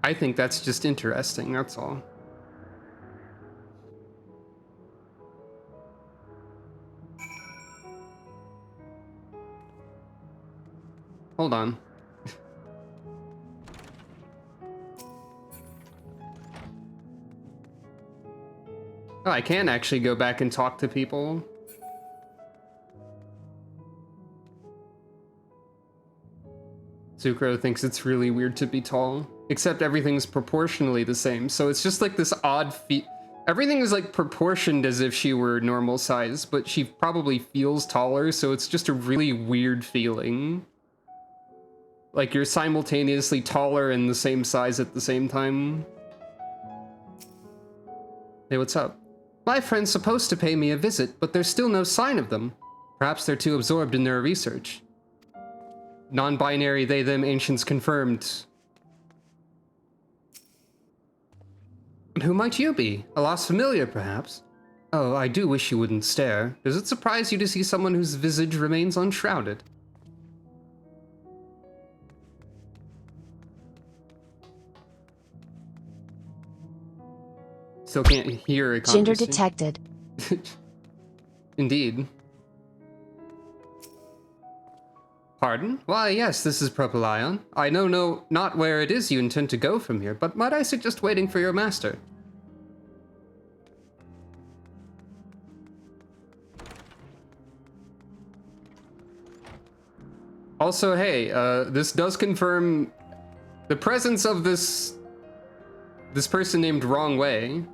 I think that's just interesting, that's all. Hold on. Oh, I can actually go back and talk to people. Sucro thinks it's really weird to be tall, except everything's proportionally the same. So it's just like this odd everything is like proportioned as if she were normal size, but she probably feels taller, so it's just a really weird feeling. Like you're simultaneously taller and the same size at the same time. Hey, what's up? My friend's supposed to pay me a visit, but there's still no sign of them. Perhaps they're too absorbed in their research. Non-binary they-them ancients confirmed. Who might you be? A lost familiar, perhaps? Oh, I do wish you wouldn't stare. Does it surprise you to see someone whose visage remains unshrouded? Still can't hear a conversation. Gender detected. Indeed. Pardon? Why, yes, this is Propylion. I know not where it is you intend to go from here, but might I suggest waiting for your master? Also, hey, this does confirm the presence of this person named Wrong Way,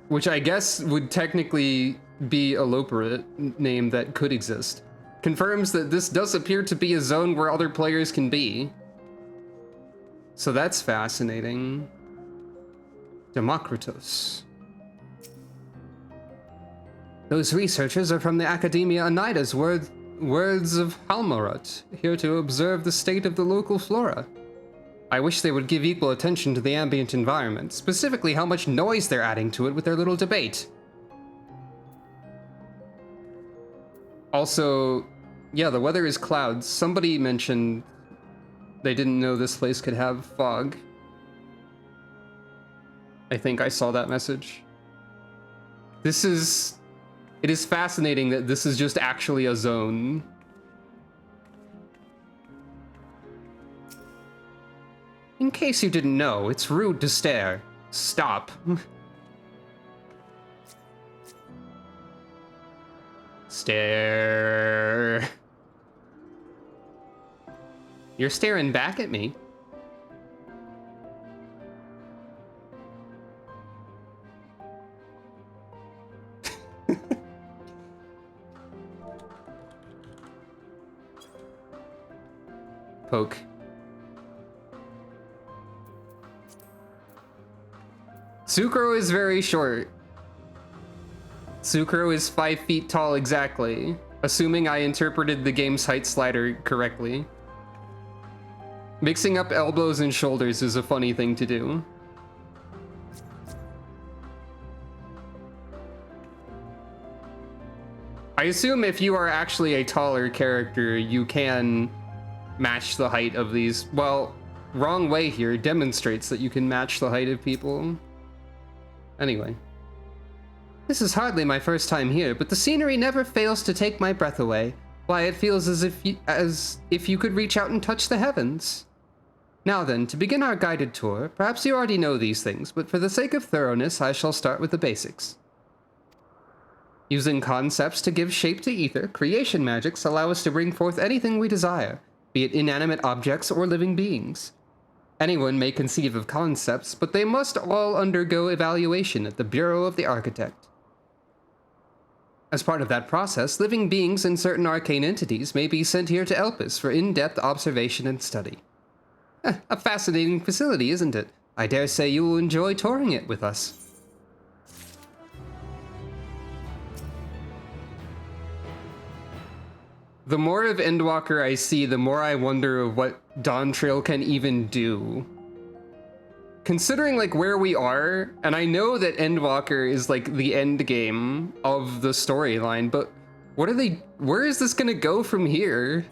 which I guess would technically be a Loperate name that could exist. Confirms that this does appear to be a zone where other players can be. So that's fascinating. Democritus. Those researchers are from the Academia Oneida's Words of Halmarut, here to observe the state of the local flora. I wish they would give equal attention to the ambient environment, specifically how much noise they're adding to it with their little debate. Also, yeah, the weather is clouds. Somebody mentioned they didn't know this place could have fog. I think I saw that message. It is fascinating that this is just actually a zone. In case you didn't know, it's rude to stare. Stop. Stare. You're staring back at me. Poke. Sucro is very short. Sucro is 5 feet tall exactly, assuming I interpreted the game's height slider correctly. Mixing up elbows and shoulders is a funny thing to do. I assume if you are actually a taller character, you can match the height of these. Well, Wrong Way here demonstrates that you can match the height of people. Anyway. This is hardly my first time here, but the scenery never fails to take my breath away. Why, it feels as if you could reach out and touch the heavens. Now then, to begin our guided tour, perhaps you already know these things, but for the sake of thoroughness, I shall start with the basics. Using concepts to give shape to ether, creation magics allow us to bring forth anything we desire, be it inanimate objects or living beings. Anyone may conceive of concepts, but they must all undergo evaluation at the Bureau of the Architect. As part of that process, living beings and certain arcane entities may be sent here to Elpis for in-depth observation and study. A fascinating facility, isn't it? I dare say you will enjoy touring it with us. The more of Endwalker I see, the more I wonder of what Dawntrail can even do. Considering like where we are, and I know that Endwalker is like the end game of the storyline, but where is this gonna go from here?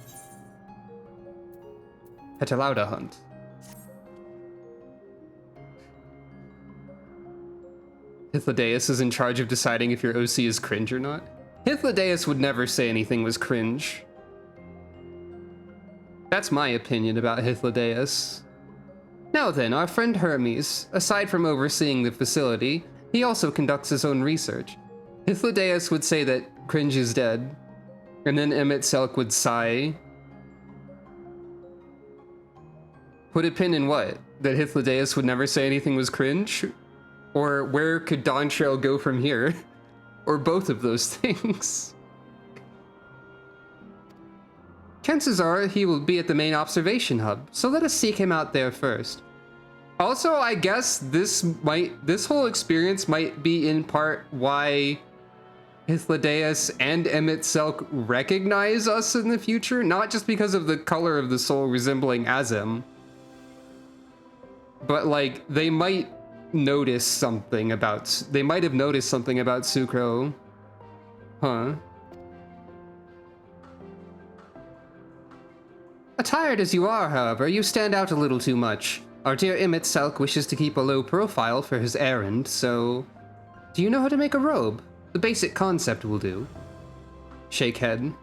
Petalauda hunt. Hythlodaeus is in charge of deciding if your OC is cringe or not. Hythlodaeus would never say anything was cringe. That's my opinion about Hythlodaeus. Now then, our friend Hermes, aside from overseeing the facility, he also conducts his own research. Hythlodaeus would say that cringe is dead, and then Emmett Selk would sigh. Put a pin in what? That Hythlodaeus would never say anything was cringe? Or where could Dawntrail go from here? Or both of those things. Chances are he will be at the main observation hub, so let us seek him out there first. Also, I guess this whole experience might be in part why Hythlodaeus and Emmett Selk recognize us in the future, not just because of the color of the soul resembling Azem, but like they might notice something about, they might have noticed something about Sucro. Huh. Attired as you are, however, you stand out a little too much. Our dear Emmett Selk wishes to keep a low profile for his errand, so... Do you know how to make a robe? The basic concept will do. Shake head.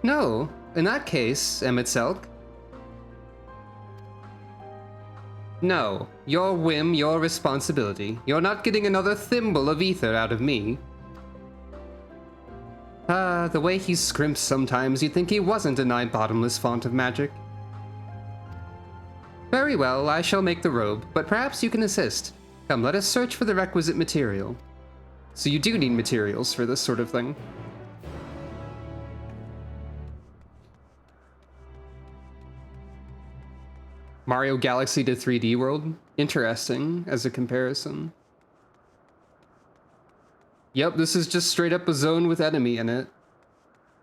No, in that case, Emmett Selk. No, your whim, your responsibility. You're not getting another thimble of ether out of me. The way he scrimps sometimes, you'd think he wasn't a nigh-bottomless font of magic. Very well, I shall make the robe, but perhaps you can assist. Come, let us search for the requisite material. So you do need materials for this sort of thing. Mario Galaxy to 3D World? Interesting as a comparison. Yep, this is just straight up a zone with enemy in it.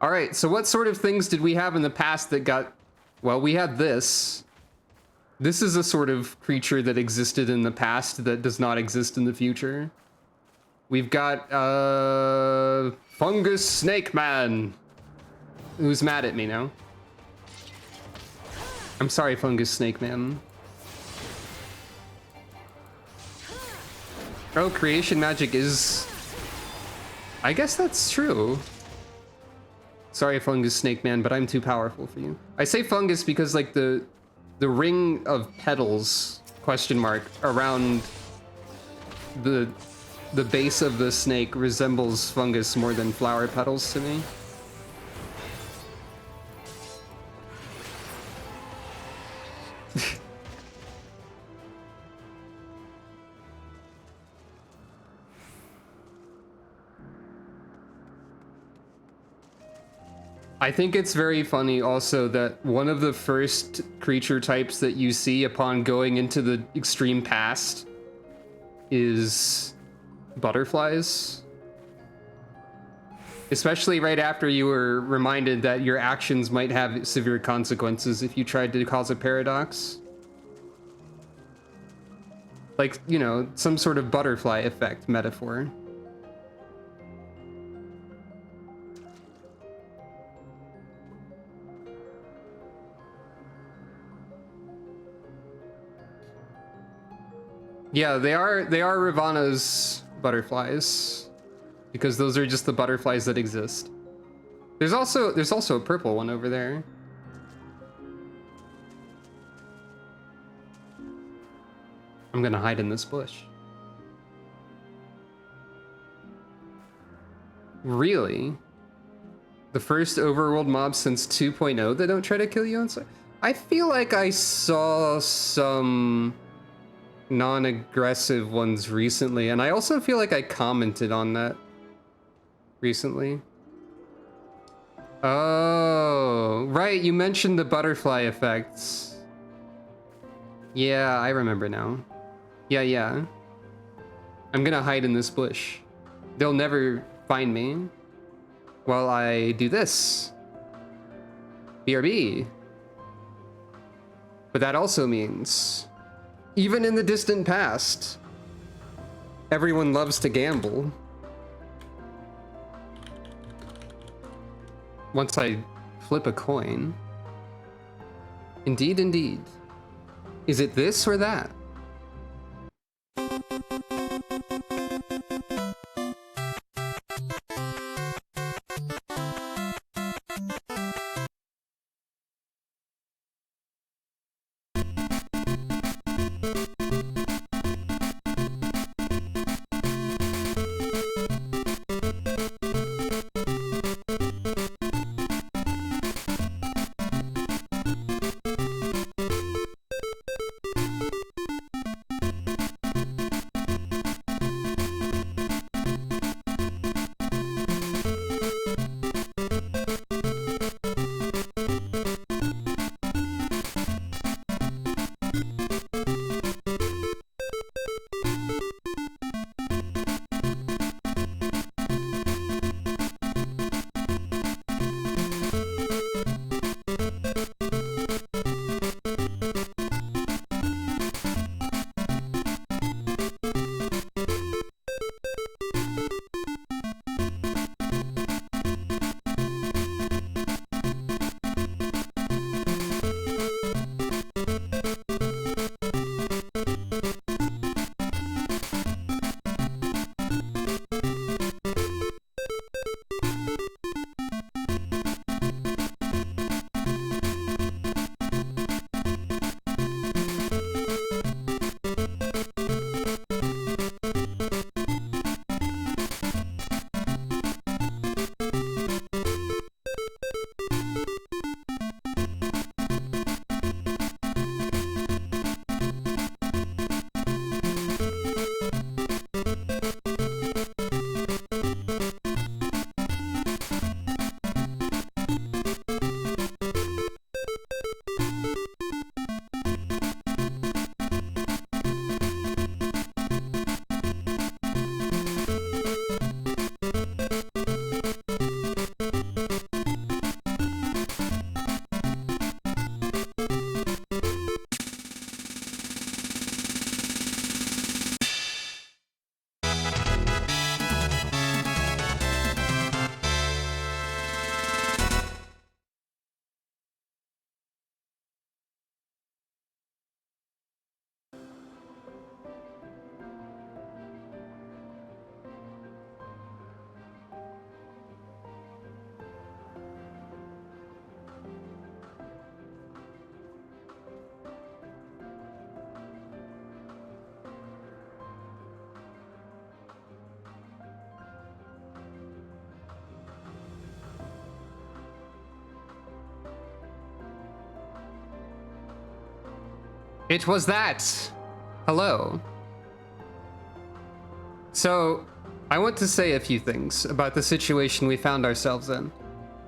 Alright, so what sort of things did we have in the past that got... Well, we had this. This is a sort of creature that existed in the past that does not exist in the future. We've got, Fungus Snake Man. Who's mad at me now? I'm sorry, Fungus Snake Man. Oh, creation magic is... I guess that's true. Sorry, Fungus Snake Man, but I'm too powerful for you. I say fungus because, like, the ring of petals, question mark, around the base of the snake resembles fungus more than flower petals to me. I think it's very funny also that one of the first creature types that you see upon going into the extreme past is butterflies. Especially right after you were reminded that your actions might have severe consequences if you tried to cause a paradox. Like, you know, some sort of butterfly effect metaphor. Yeah, they are Ravana's butterflies, because those are just the butterflies that exist. There's also a purple one over there. I'm gonna hide in this bush. Really? The first overworld mob since 2.0 that don't try to kill you inside? I feel like I saw some non-aggressive ones recently, and I also feel like I commented on that recently. Oh, right, you mentioned the butterfly effects. Yeah, I remember now. Yeah. I'm gonna hide in this bush. They'll never find me while I do this. BRB. But that also means, even in the distant past, everyone loves to gamble. Once I flip a coin. Indeed, indeed. Is it this or that? It was that. Hello. So, I want to say a few things about the situation we found ourselves in.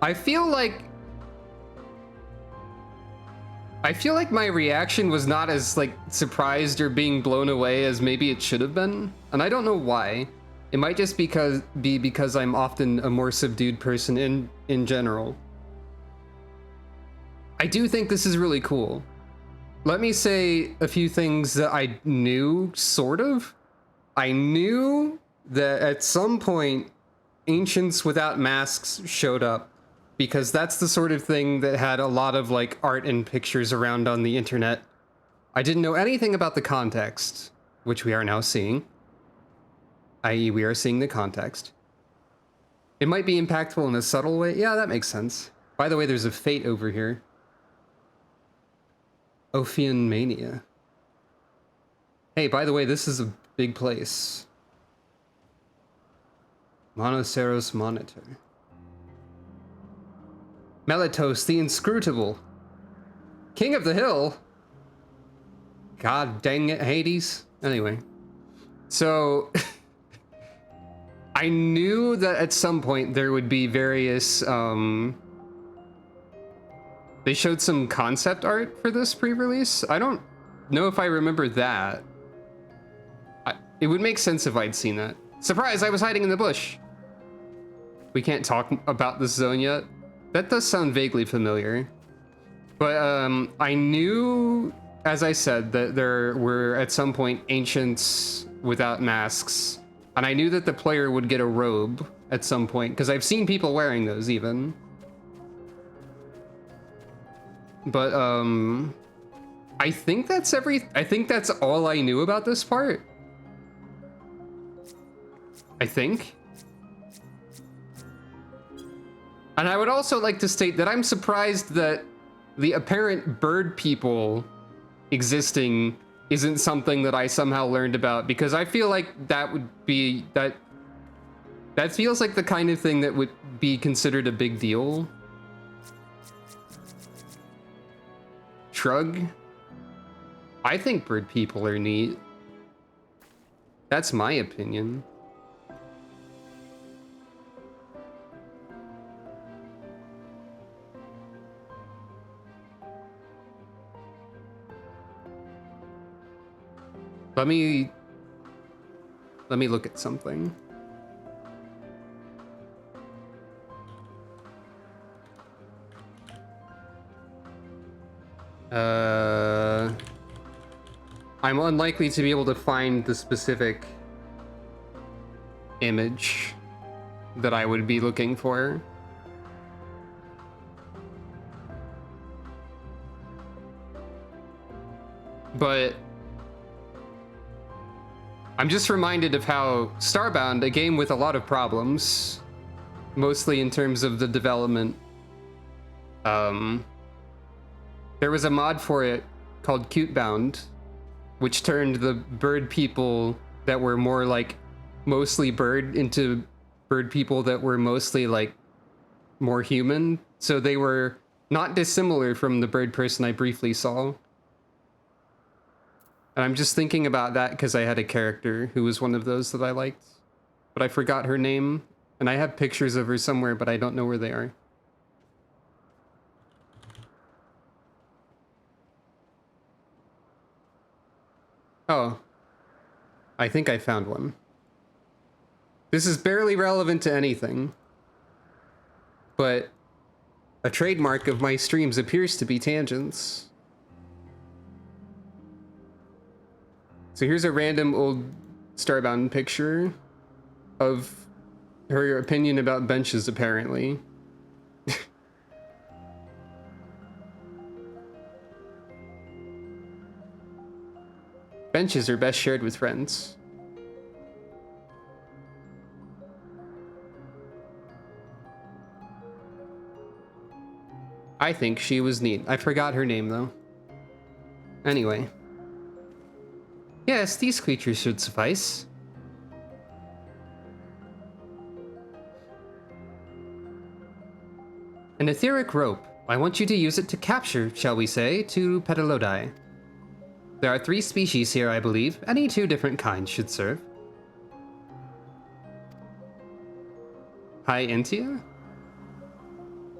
I feel like my reaction was not as like surprised or being blown away as maybe it should have been, and I don't know why. It might just be because I'm often a more subdued person in general. I do think this is really cool. Let me say a few things that I knew, sort of. I knew that at some point, Ancients Without Masks showed up, because that's the sort of thing that had a lot of like art and pictures around on the internet. I didn't know anything about the context, which we are now seeing. I.e., we are seeing the context. It might be impactful in a subtle way. Yeah, that makes sense. By the way, there's a fate over here. Ophian Mania. Hey, by the way, this is a big place. Monoceros Monitor. Melitos the Inscrutable. King of the Hill? God dang it, Hades. Anyway. So... I knew that at some point there would be various, they showed some concept art for this pre-release. I don't know if I remember that. It would make sense if I'd seen that. Surprise, I was hiding in the bush. We can't talk about this zone yet. That does sound vaguely familiar. But I knew, as I said, that there were at some point Ancients Without Masks. And I knew that the player would get a robe at some point, because I've seen people wearing those even. But, I think that's all I knew about this part. I think. And I would also like to state that I'm surprised that the apparent bird people existing isn't something that I somehow learned about, because I feel like that would be, that feels like the kind of thing that would be considered a big deal. Shrug. I think bird people are neat. That's my opinion. Let me look at something. I'm unlikely to be able to find the specific image that I would be looking for. But I'm just reminded of how Starbound, a game with a lot of problems, mostly in terms of the development, there was a mod for it called Cutebound, which turned the bird people that were more like mostly bird into bird people that were mostly like more human. So they were not dissimilar from the bird person I briefly saw. And I'm just thinking about that because I had a character who was one of those that I liked, but I forgot her name, and I have pictures of her somewhere, but I don't know where they are. Oh, I think I found one. This is barely relevant to anything, but a trademark of my streams appears to be tangents. So here's a random old Starbound picture of her opinion about benches, apparently. Benches are best shared with friends. I think she was neat. I forgot her name, though. Anyway. Yes, these creatures should suffice. An etheric rope. I want you to use it to capture, shall we say, two Petalodi. There are 3 species here, I believe. Any 2 different kinds should serve. Hi, Intia?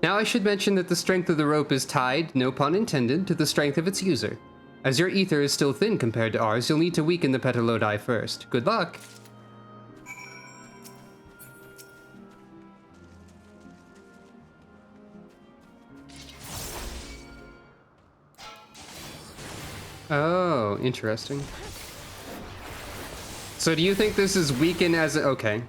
Now I should mention that the strength of the rope is tied, no pun intended, to the strength of its user. As your ether is still thin compared to ours, you'll need to weaken the Petalodi first. Good luck! Oh, interesting. So do you think this is weaken as... Okay.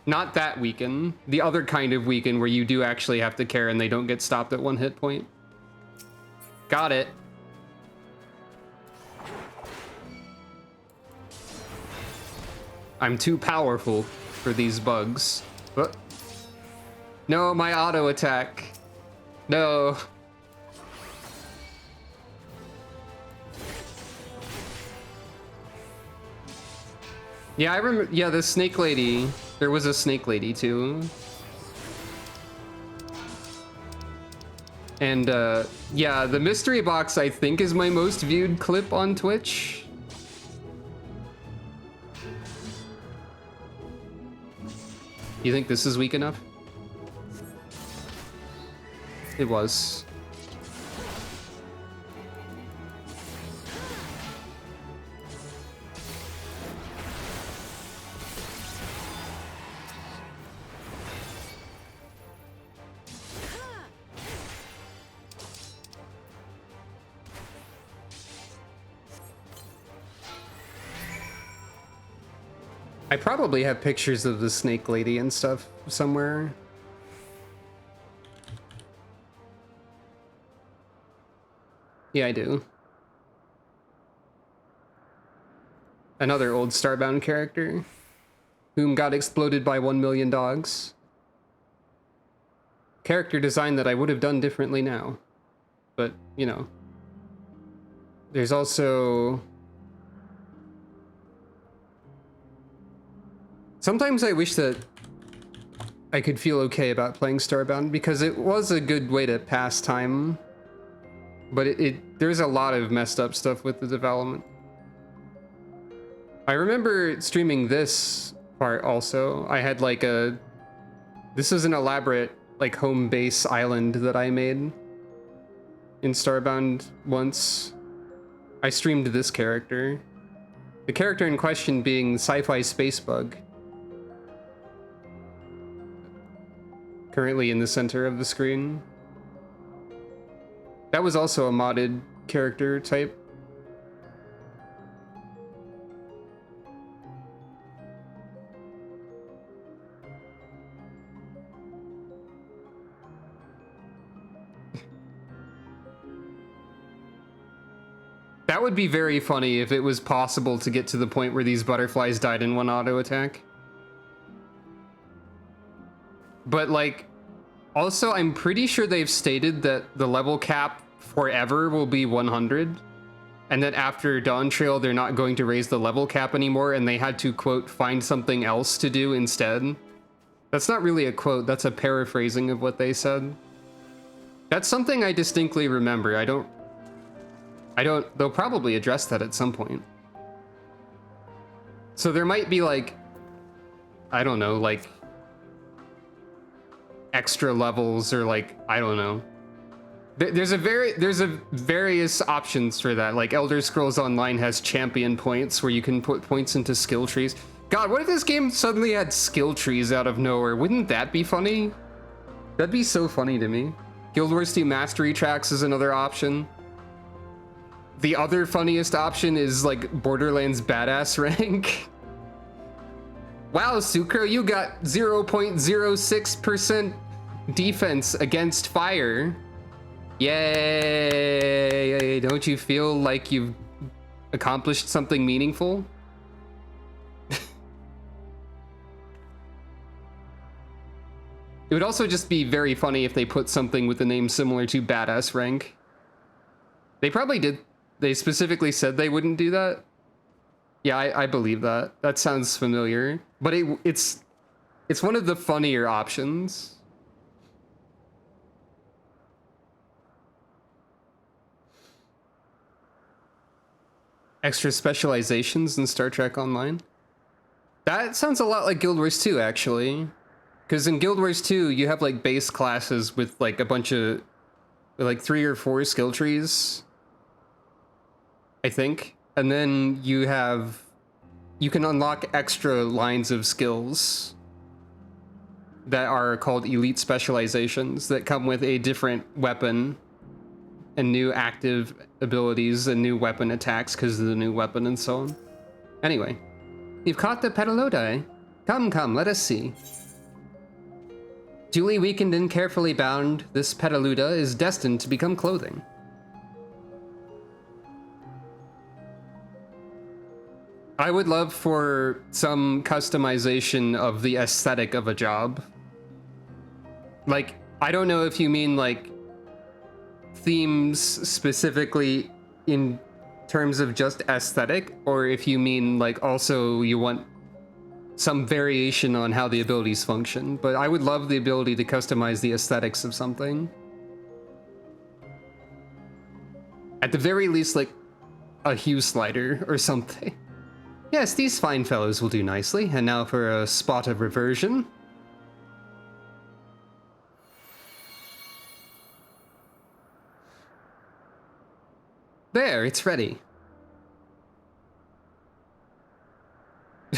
Not that weaken. The other kind of weaken where you do actually have to care and they don't get stopped at 1 hit point. Got it. I'm too powerful for these bugs. What? No, my auto attack. No. Yeah, I remember. Yeah, the snake lady. There was a snake lady too. And yeah, the mystery box I think is my most viewed clip on Twitch. You think this is weak enough? It was. I probably have pictures of the snake lady and stuff somewhere. Yeah, I do. Another old Starbound character, whom got exploded by 1 million dogs. Character design that I would have done differently now. But, you know. There's also... Sometimes I wish that I could feel okay about playing Starbound because it was a good way to pass time. But there's a lot of messed up stuff with the development. I remember streaming this part also. I had like this is an elaborate like home base island that I made in Starbound once. I streamed this character. The character in question being Sci-Fi Spacebug. Currently in the center of the screen. That was also a modded character type. That would be very funny if it was possible to get to the point where these butterflies died in 1 auto attack. But like, also I'm pretty sure they've stated that the level cap forever will be 100. And that after Dawn Trail, they're not going to raise the level cap anymore, and they had to, quote, find something else to do instead. That's not really a quote, that's a paraphrasing of what they said. That's something I distinctly remember. I don't, they'll probably address that at some point. So there might be like, I don't know, like extra levels or like, I don't know. There's a various options for that. Like Elder Scrolls Online has champion points where you can put points into skill trees. God, what if this game suddenly had skill trees out of nowhere? Wouldn't that be funny? That'd be so funny to me. Guild Wars 2 Mastery Tracks is another option. The other funniest option is like Borderlands Badass rank. Wow, Sucro, you got 0.06% defense against fire. Yay! Don't you feel like you've accomplished something meaningful? It would also just be very funny if they put something with the name similar to Badass rank. They probably did. They specifically said they wouldn't do that. Yeah, I believe that. That sounds familiar. But it's one of the funnier options. Extra specializations in Star Trek Online. That sounds a lot like Guild Wars 2, actually. Because in Guild Wars 2, you have like base classes with like a bunch of like 3 or 4 skill trees, I think. And then you can unlock extra lines of skills that are called elite specializations that come with a different weapon and new active abilities and new weapon attacks because of the new weapon and so on. Anyway, you've caught the Petalodai. Come, let us see. Duly weakened and carefully bound, this Petaluda is destined to become clothing. I would love for some customization of the aesthetic of a job. Like, I don't know if you mean like themes specifically in terms of just aesthetic, or if you mean like also you want some variation on how the abilities function, but I would love the ability to customize the aesthetics of something. At the very least, like a hue slider or something. Yes, these fine fellows will do nicely, and now for a spot of reversion. There, it's ready.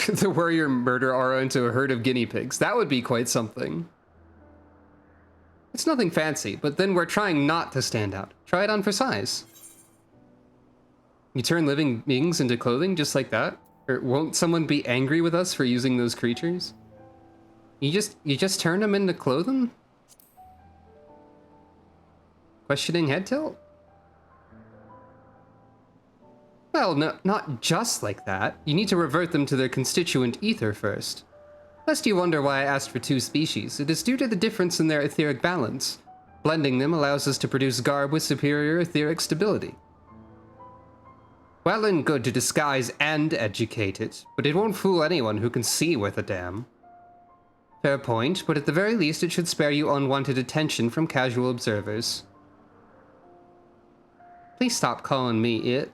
The warrior murder aura into a herd of guinea pigs. That would be quite something. It's nothing fancy, but then we're trying not to stand out. Try it on for size. You turn living beings into clothing just like that? Or won't someone be angry with us for using those creatures? You just turn them into clothing? Questioning head tilt? Well, no, not just like that. You need to revert them to their constituent ether first. Lest you wonder why I asked for 2 species, it is due to the difference in their etheric balance. Blending them allows us to produce garb with superior etheric stability. Well and good to disguise and educate it, but it won't fool anyone who can see worth a damn. Fair point, but at the very least it should spare you unwanted attention from casual observers. Please stop calling me it.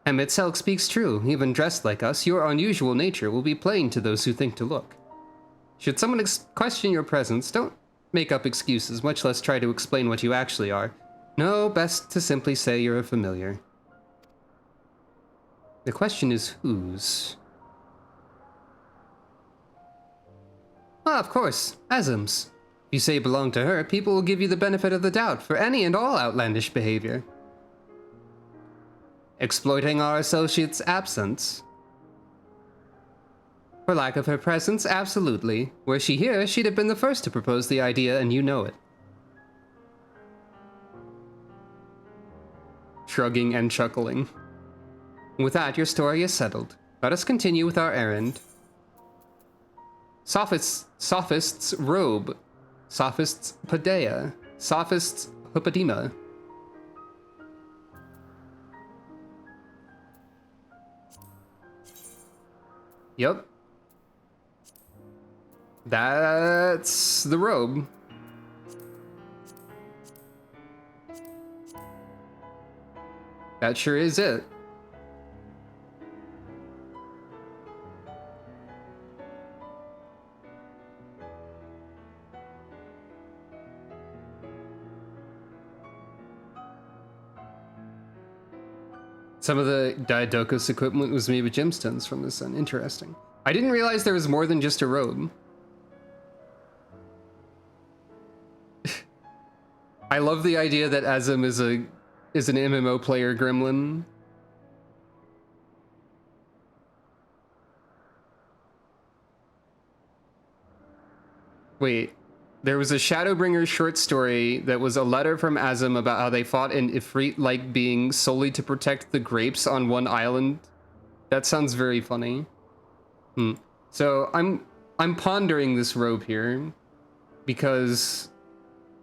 Emitselk speaks true. Even dressed like us, your unusual nature will be plain to those who think to look. Should someone question your presence, don't make up excuses, much less try to explain what you actually are. No, best to simply say you're a familiar. The question is whose? Ah, of course, Azim's. If you say belong to her, people will give you the benefit of the doubt for any and all outlandish behavior. Exploiting our associate's absence. For lack of her presence, absolutely. Were she here, she'd have been the first to propose the idea, and you know it. Shrugging and chuckling. With that, your story is settled. Let us continue with our errand. Sophist's robe. Sophist's padea. Sophist's hupedima. Yep. That's the robe. That sure is it. Some of the Diadokus equipment was made with gemstones from the sun. Interesting. I didn't realize there was more than just a robe. I love the idea that Azim is an MMO player gremlin. Wait. There was a Shadowbringer short story that was a letter from Azim about how they fought an Ifrit-like being solely to protect the grapes on one island. That sounds very funny. So I'm pondering this robe here because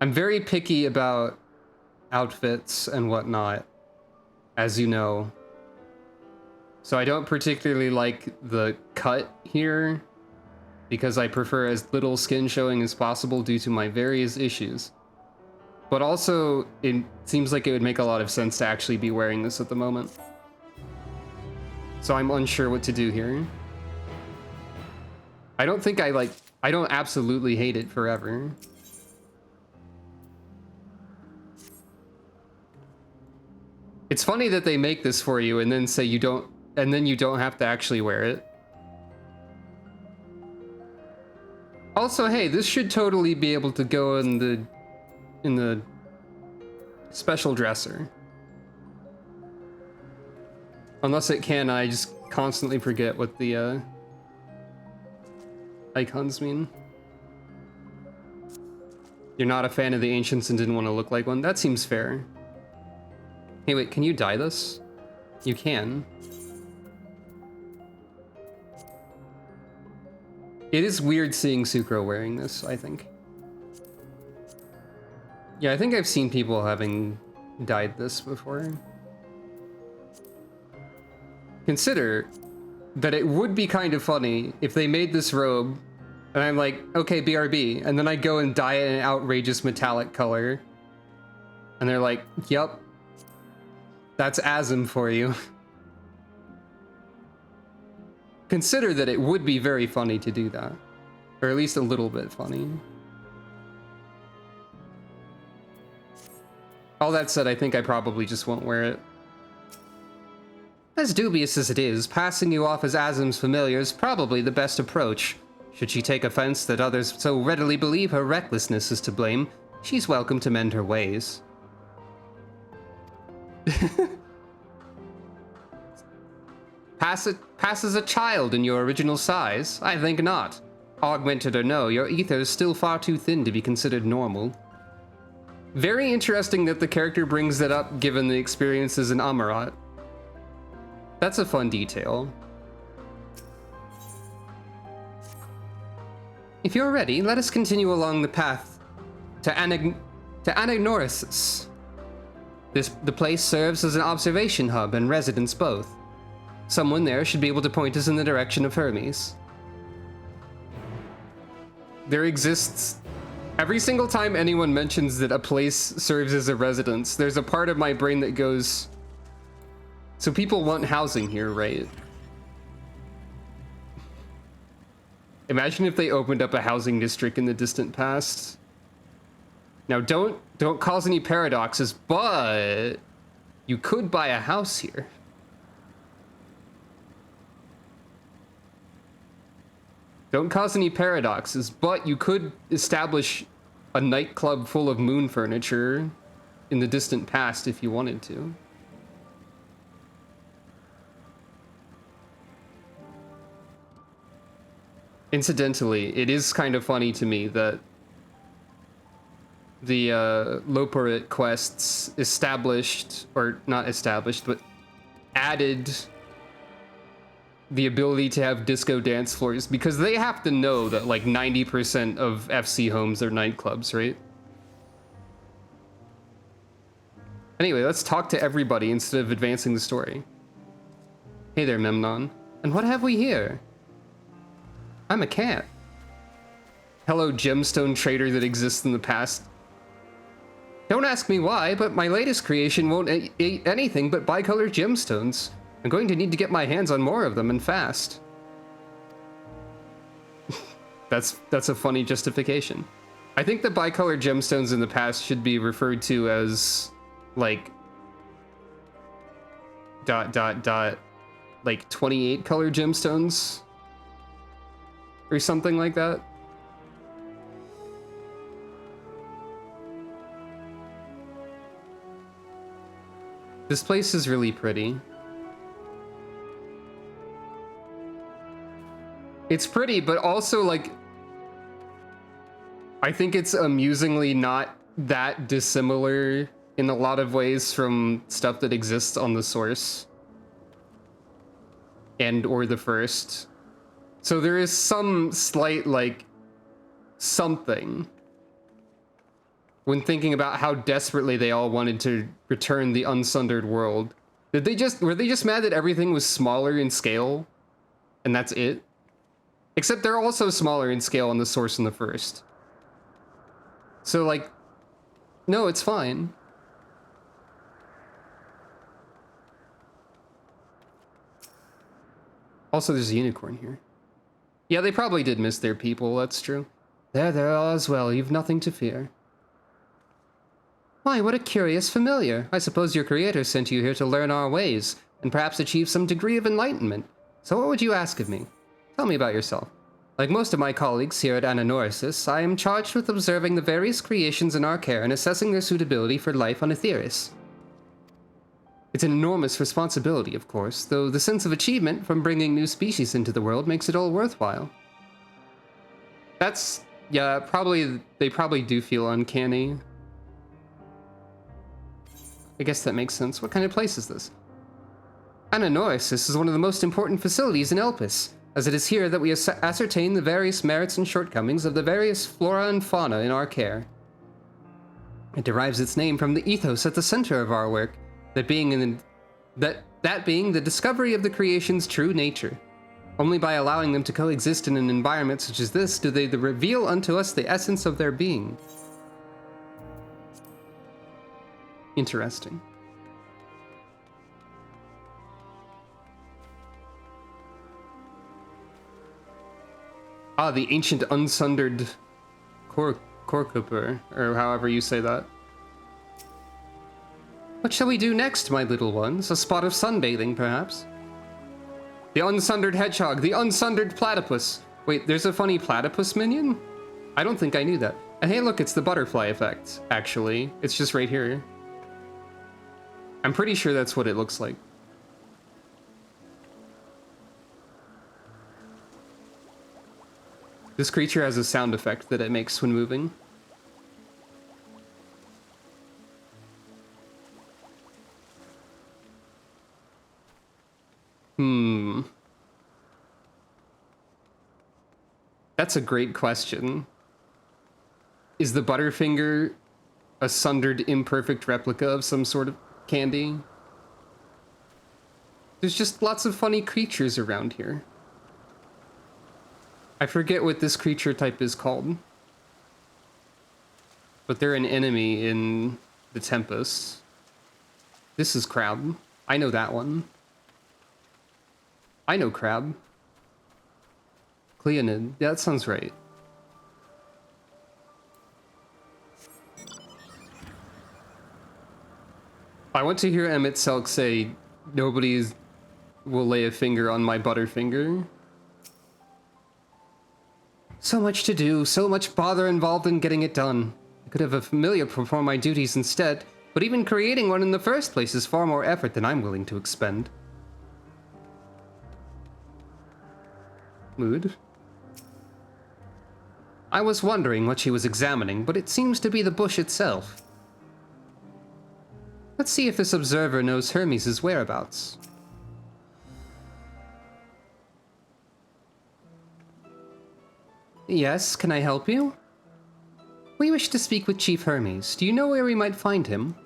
I'm very picky about outfits and whatnot, as you know. So I don't particularly like the cut here, because I prefer as little skin showing as possible due to my various issues. But also, it seems like it would make a lot of sense to actually be wearing this at the moment. So I'm unsure what to do here. I don't think I don't absolutely hate it forever. It's funny that they make this for you and then say you don't, and then you don't have to actually wear it. Also, hey, this should totally be able to go in the special dresser. Unless it can, I just constantly forget what the icons mean. You're not a fan of the ancients and didn't want to look like one? That seems fair. Hey, wait, can you dye this? You can. It is weird seeing Sucro wearing this, I think. Yeah, I think I've seen people having dyed this before. Consider that it would be kind of funny if they made this robe and I'm like, okay, BRB, and then I go and dye it an outrageous metallic color. And they're like, yup, that's Asm for you. Consider that it would be very funny to do that. Or at least a little bit funny. All that said, I think I probably just won't wear it. As dubious as it is, passing you off as Asm's familiar is probably the best approach. Should she take offense that others so readily believe her recklessness is to blame, she's welcome to mend her ways. Pass as a child in your original size? I think not. Augmented or no, your ether is still far too thin to be considered normal. Very interesting that the character brings that up given the experiences in Amarat. That's a fun detail. If you're ready, let us continue along the path to Anagnorisis. The place serves as an observation hub and residence both. Someone there should be able to point us in the direction of Hermes. There exists... Every single time anyone mentions that a place serves as a residence, there's a part of my brain that goes... So people want housing here, right? Imagine if they opened up a housing district in the distant past. Now don't cause any paradoxes, but you could buy a house here. Don't cause any paradoxes, but you could establish a nightclub full of moon furniture in the distant past if you wanted to. Incidentally, it is kind of funny to me that the Loporit quests established, or not established, but added the ability to have disco dance floors, because they have to know that like 90% of FC homes are nightclubs, right? Anyway, let's talk to everybody instead of advancing the story. Hey there, Memnon. And what have we here? I'm a cat. Hello, gemstone trader that exists in the past. Don't ask me why, but my latest creation won't eat anything but bicolored gemstones. I'm going to need to get my hands on more of them, and fast. That's a funny justification. I think the bicolored gemstones in the past should be referred to as, like, ... like 28 color gemstones? Or something like that. This place is really pretty. It's pretty, but also, like, I think it's amusingly not that dissimilar in a lot of ways from stuff that exists on the source. And or the first. So there is some slight, like, something when thinking about how desperately they all wanted to return the unsundered world. Were they just mad that everything was smaller in scale? And that's it? Except they're also smaller in scale on the source and the first. So, like, No, it's fine. Also, there's a unicorn here. Yeah, they probably did miss their people, that's true. They're all as well, you've nothing to fear. Why, what a curious familiar. I suppose your creator sent you here to learn our ways, and perhaps achieve some degree of enlightenment. So what would you ask of me? Tell me about yourself. Like most of my colleagues here at Ananorisis, I am charged with observing the various creations in our care and assessing their suitability for life on Aetheris. It's an enormous responsibility, of course, though the sense of achievement from bringing new species into the world makes it all worthwhile. That's... yeah, they probably do feel uncanny. I guess that makes sense. What kind of place is this? Ananorisis is one of the most important facilities in Elpis, as it is here that we ascertain the various merits and shortcomings of the various flora and fauna in our care. It derives its name from the ethos at the center of our work, that being the discovery of the creation's true nature. Only by allowing them to coexist in an environment such as this do they reveal unto us the essence of their being. Interesting. Ah, the ancient unsundered Corcuper, or however you say that. What shall we do next, my little ones? A spot of sunbathing, perhaps? The unsundered hedgehog, the unsundered platypus. Wait, there's a funny platypus minion? I don't think I knew that. And hey, look, it's the butterfly effect, actually. It's just right here. I'm pretty sure that's what it looks like. This creature has a sound effect that it makes when moving. That's a great question. Is the Butterfinger a sundered, imperfect replica of some sort of candy? There's just lots of funny creatures around here. I forget what this creature type is called. But they're an enemy in the Tempest. This is Crab. I know that one. I know Crab. Cleonid. Yeah, that sounds right. I want to hear Emmett Selk say, "Nobody will lay a finger on my Butterfinger." So much to do, so much bother involved in getting it done. I could have a familiar perform my duties instead, but even creating one in the first place is far more effort than I'm willing to expend. Mood. I was wondering what she was examining, but it seems to be the bush itself. Let's see if this observer knows Hermes' whereabouts. Yes, can I help you? We wish to speak with Chief Hermes. Do you know where we might find him?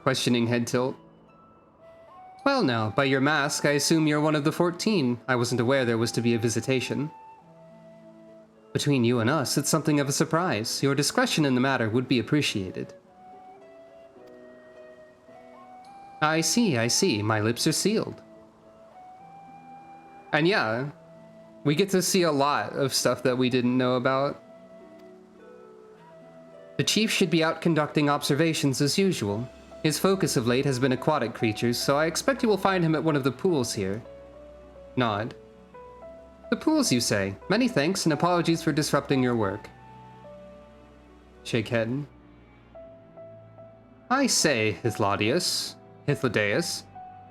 Questioning head tilt. Well now, by your mask, I assume you're one of the 14. I wasn't aware there was to be a visitation. Between you and us, it's something of a surprise. Your discretion in the matter would be appreciated. I see. My lips are sealed. And yeah, we get to see a lot of stuff that we didn't know about. The Chief should be out conducting observations as usual. His focus of late has been aquatic creatures, so I expect you will find him at one of the pools here. Nod. The pools, you say? Many thanks and apologies for disrupting your work. Shake head. I say, Hythlodaeus,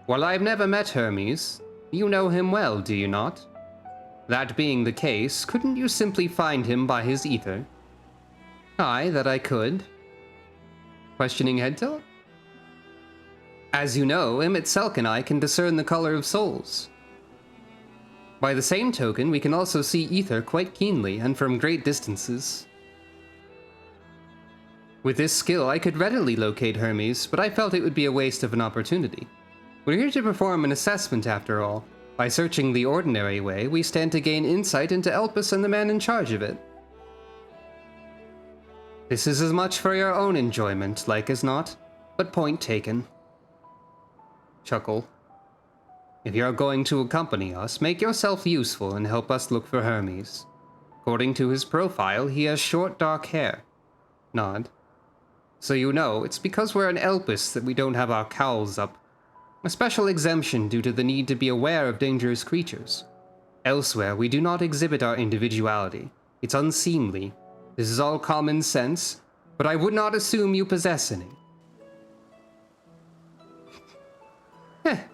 while I've never met Hermes, you know him well, do you not? That being the case, couldn't you simply find him by his ether? Aye, that I could. Questioning head tilt? As you know, Emmett Selk and I can discern the color of souls. By the same token, we can also see ether quite keenly and from great distances. With this skill, I could readily locate Hermes, but I felt it would be a waste of an opportunity. We're here to perform an assessment after all. By searching the ordinary way, we stand to gain insight into Elpis and the man in charge of it. This is as much for your own enjoyment, like as not, but point taken. Chuckle. If you're going to accompany us, make yourself useful and help us look for Hermes. According to his profile, he has short dark hair. Nod. So you know, it's because we're an Elpis that we don't have our cowls up. A special exemption due to the need to be aware of dangerous creatures. Elsewhere, we do not exhibit our individuality. It's unseemly. This is all common sense, but I would not assume you possess any.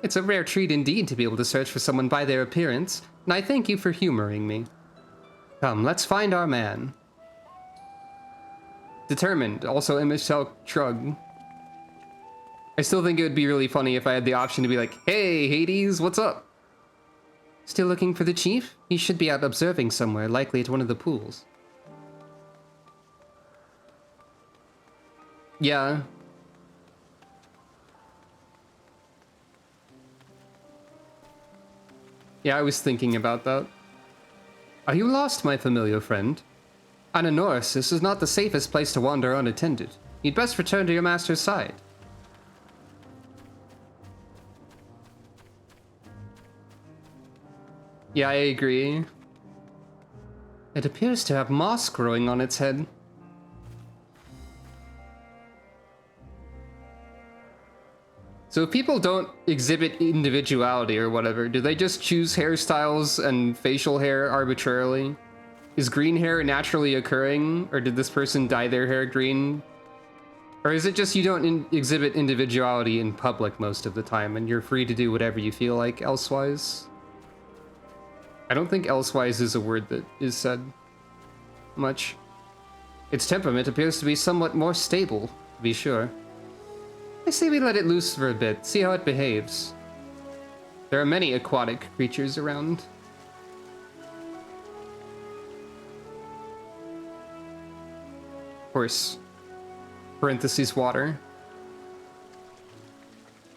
It's a rare treat indeed to be able to search for someone by their appearance, and I thank you for humoring me. Come, let's find our man. Determined, also image shrug. I still think it would be really funny if I had the option to be like, hey, Hades, what's up? Still looking for the chief? He should be out observing somewhere, likely at one of the pools. Yeah. Yeah, I was thinking about that. Are you lost, my familiar friend? Ananoris, this is not the safest place to wander unattended. You'd best return to your master's side. Yeah, I agree. It appears to have moss growing on its head. So if people don't exhibit individuality or whatever, do they just choose hairstyles and facial hair arbitrarily? Is green hair naturally occurring, or did this person dye their hair green? Or is it just you don't exhibit individuality in public most of the time, and you're free to do whatever you feel like elsewise? I don't think elsewise is a word that is said much. Its temperament appears to be somewhat more stable, to be sure. I say we let it loose for a bit, see how it behaves. There are many aquatic creatures around. Of course. Parentheses water.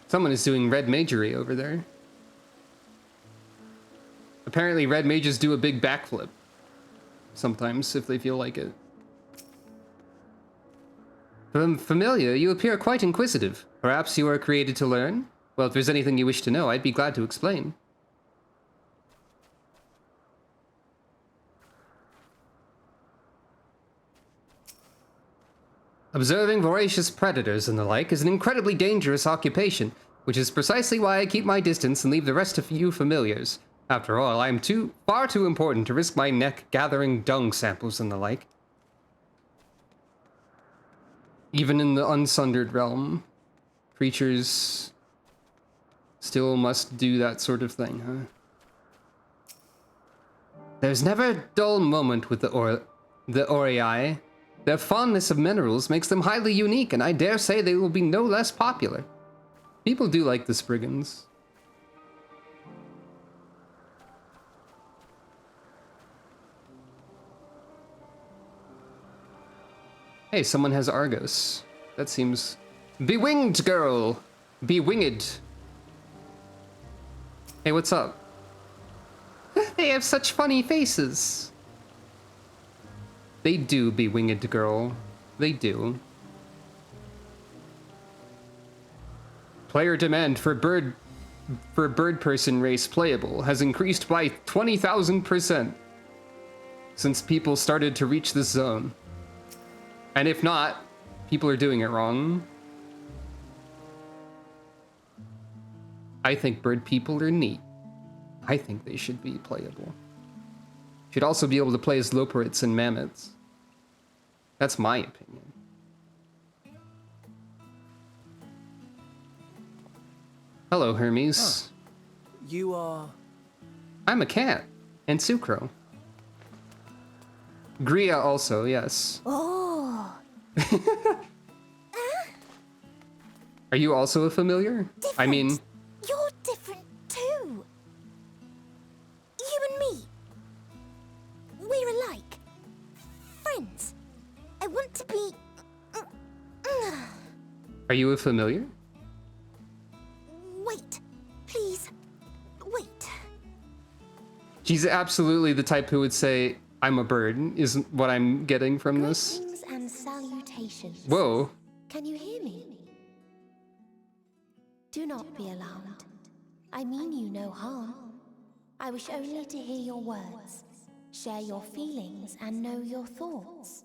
Someone is doing red magery over there. Apparently red mages do a big backflip. Sometimes, if they feel like it. Familiar, you appear quite inquisitive. Perhaps you are created to learn? Well, if there's anything you wish to know, I'd be glad to explain. Observing voracious predators and the like is an incredibly dangerous occupation, which is precisely why I keep my distance and leave the rest of you familiars. After all, I am far too important to risk my neck gathering dung samples and the like. Even in the unsundered realm, creatures still must do that sort of thing, huh? There's never a dull moment with the Orei. Their fondness of minerals makes them highly unique, and I dare say they will be no less popular. People do like the Spriggans. Hey, someone has Argos. That seems... Bewinged girl! Bewinged. Hey, what's up? They have such funny faces. They do, Bewinged girl. They do. Player demand for bird person race playable has increased by 20,000% since people started to reach this zone. And if not, people are doing it wrong. I think bird people are neat. I think they should be playable. Should also be able to play as loporits and mammoths. That's my opinion. Hello, Hermes. You are... I'm a cat. And Sucro. Gria also, yes. Oh. Are you also a familiar? Different. I mean... You're different too. You and me. We're alike. Friends. I want to be... Are you a familiar? Wait. Please. Wait. She's absolutely the type who would say, I'm a bird, is what I'm getting from this. Greetings and salutations. Whoa. Can you hear me? Do not be alarmed. I mean you no harm. I wish only to hear your words, share your feelings, and know your thoughts.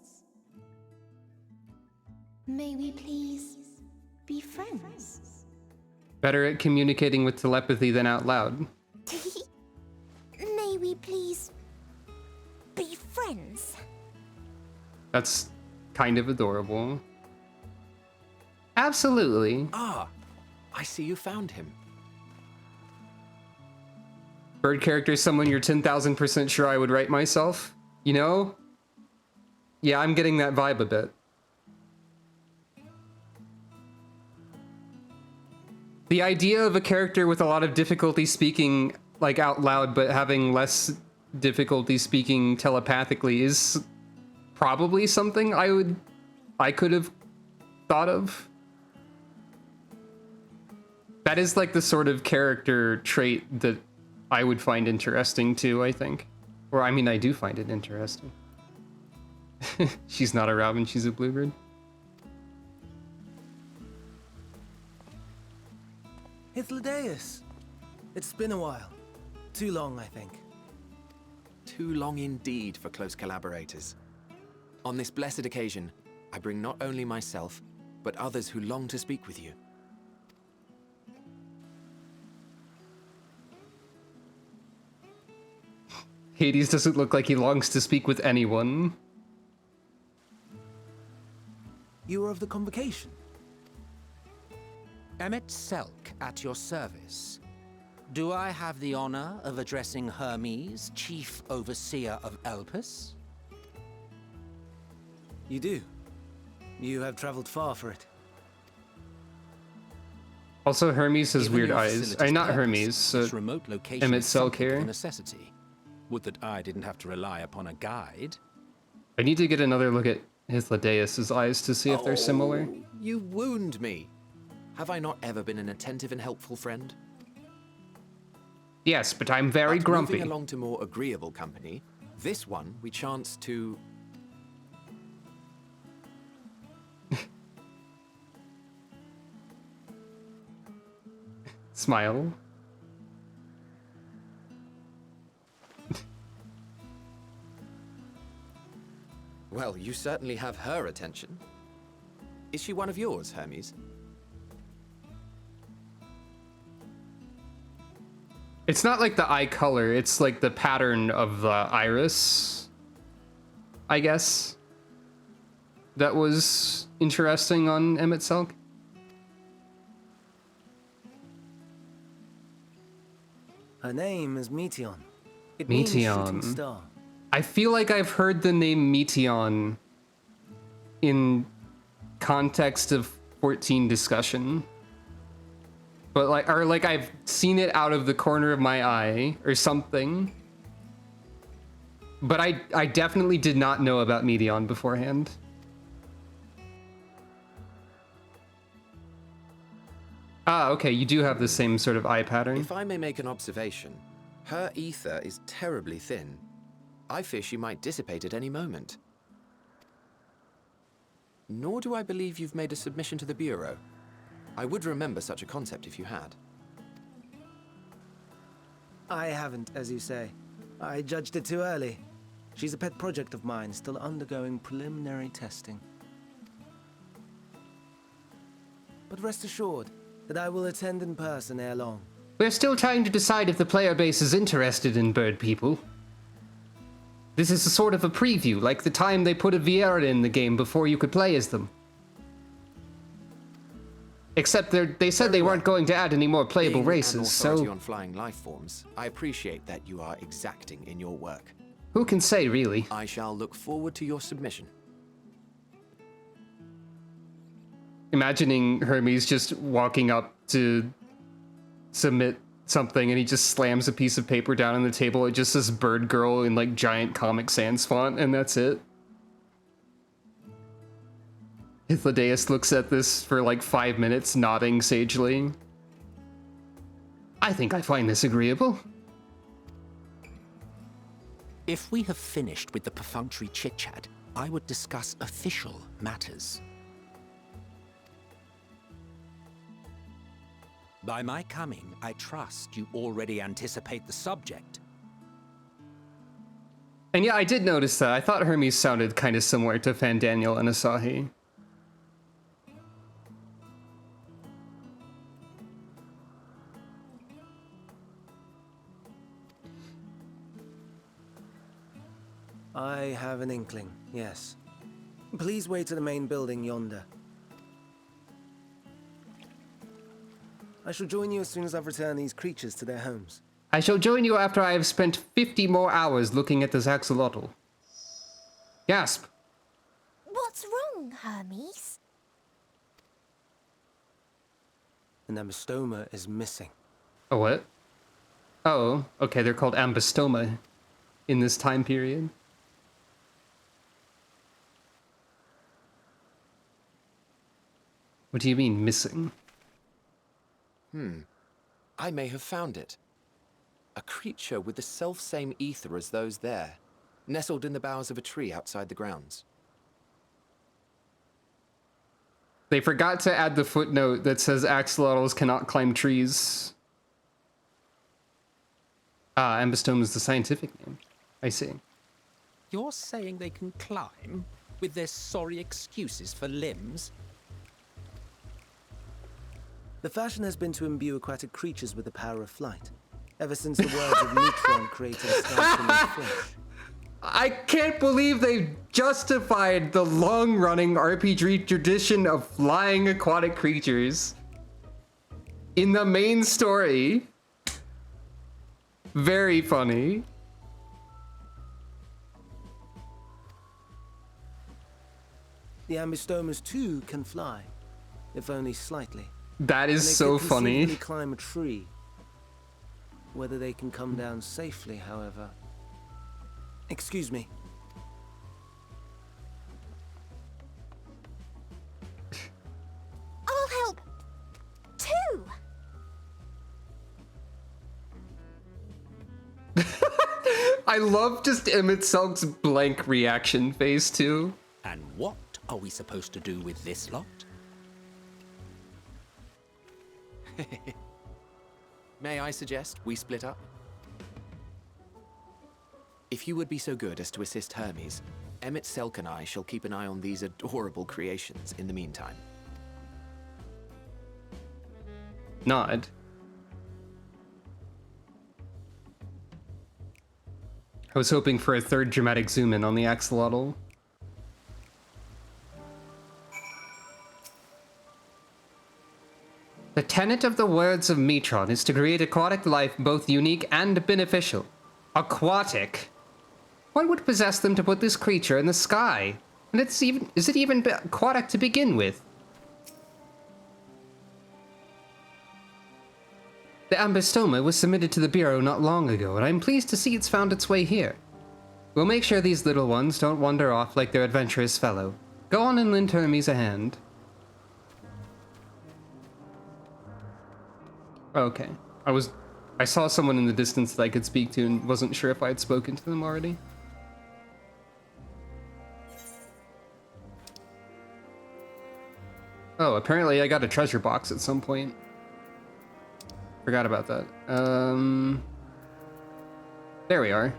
May we please be friends? Better at communicating with telepathy than out loud. May we please be friends? That's kind of adorable. Absolutely. Ah, I see you found him. Bird character is someone you're 10,000% sure I would write myself. You know? Yeah, I'm getting that vibe a bit. The idea of a character with a lot of difficulty speaking like out loud but having less difficulty speaking telepathically is probably something I could have thought of. That is like the sort of character trait that I would find interesting too, I think. Or I mean, I do find it interesting. She's not a robin, she's a bluebird. Hythlodaeus. It's been a while. Too long, I think. Too long indeed for close collaborators. On this blessed occasion, I bring not only myself, but others who long to speak with you. Hades doesn't look like he longs to speak with anyone. You were of the convocation. Emmett Selk at your service. Do I have the honor of addressing Hermes, Chief Overseer of Elpis? You do. You have traveled far for it. Also, Hermes has Given weird your eyes. facility's Not purpose, Hermes. this remote location Emmett is something Selk here. of a necessity. Would that I didn't have to rely upon a guide. I need to get another look at Hythlodaeus' eyes to see if they're similar. Oh, you wound me. Have I not ever been an attentive and helpful friend? Yes, but I'm very But grumpy. moving along to more agreeable company, this one we chance to... Smile. Well, you certainly have her attention. Is she one of yours, Hermes? It's not like the eye color, it's like the pattern of the iris, I guess. That was interesting on Emmett Selk. Her name is Meteon. It means Meteon. shooting star. I feel like I've heard the name Meteon in context of 14 discussion. But like I've seen it out of the corner of my eye or something. But I definitely did not know about Meteon beforehand. Ah, okay, you do have the same sort of eye pattern. If I may make an observation, her ether is terribly thin. I fear she might dissipate at any moment. Nor do I believe you've made a submission to the Bureau. I would remember such a concept if you had. I haven't, as you say. I judged it too early. She's a pet project of mine, still undergoing preliminary testing. But rest assured that I will attend in person ere long. We're still trying to decide if the player base is interested in bird people. This is a sort of a preview, like the time they put a Vieira in the game before you could play as them. Except they said they weren't going to add any more playable Being races, an authority so on flying life forms, I appreciate that you are exacting in your work. who can say, really? I shall look forward to your submission. Imagining Hermes just walking up to submit something and he just slams a piece of paper down on the table. It just says Bird Girl in like giant Comic Sans font, and that's it. Hythlodaeus looks at this for like 5 minutes, nodding sagely. I think I find this agreeable. If we have finished with the perfunctory chit-chat, I would discuss official matters. By my coming, I trust you already anticipate the subject. And yeah, I did notice that. I thought Hermes sounded kind of similar to Fandaniel and Asahi. I have an inkling, yes. Please wait to the main building yonder. I shall join you as soon as I've returned these creatures to their homes. I shall join you after I have spent 50 more hours looking at this axolotl. Gasp. What's wrong, Hermes? An ambystoma is missing. Oh, what? Oh, okay, they're called ambystoma in this time period. What do you mean, missing? I may have found it. A creature with the self-same ether as those there, nestled in the boughs of a tree outside the grounds. They forgot to add the footnote that says axolotls cannot climb trees. Ah, ambystoma is the scientific name. I see. You're saying they can climb with their sorry excuses for limbs? The fashion has been to imbue aquatic creatures with the power of flight, ever since the words of Neutron created a star fish. I can't believe they've justified the long-running RPG tradition of flying aquatic creatures in the main story. Very funny. The ambystomas too can fly, if only slightly. That is And they so could funny. conceivably climb a tree. Whether they can come down safely, however. Excuse me. I'll help too. I love just Emmett Selk's blank reaction face too. And what are we supposed to do with this lot? May I suggest we split up? If you would be so good as to assist Hermes, Emmett Selk and I shall keep an eye on these adorable creations in the meantime. Nod. I was hoping for a third dramatic zoom in on the axolotl. The tenet of the words of Metron is to create aquatic life both unique and beneficial. Aquatic? What would possess them to put this creature in the sky? And is it even aquatic to begin with? The ambystoma was submitted to the Bureau not long ago, and I'm pleased to see it's found its way here. We'll make sure these little ones don't wander off like their adventurous fellow. Go on and lend Hermes a hand. Okay. I saw someone in the distance that I could speak to and wasn't sure if I had spoken to them already. Oh, apparently I got a treasure box at some point. Forgot about that. There we are.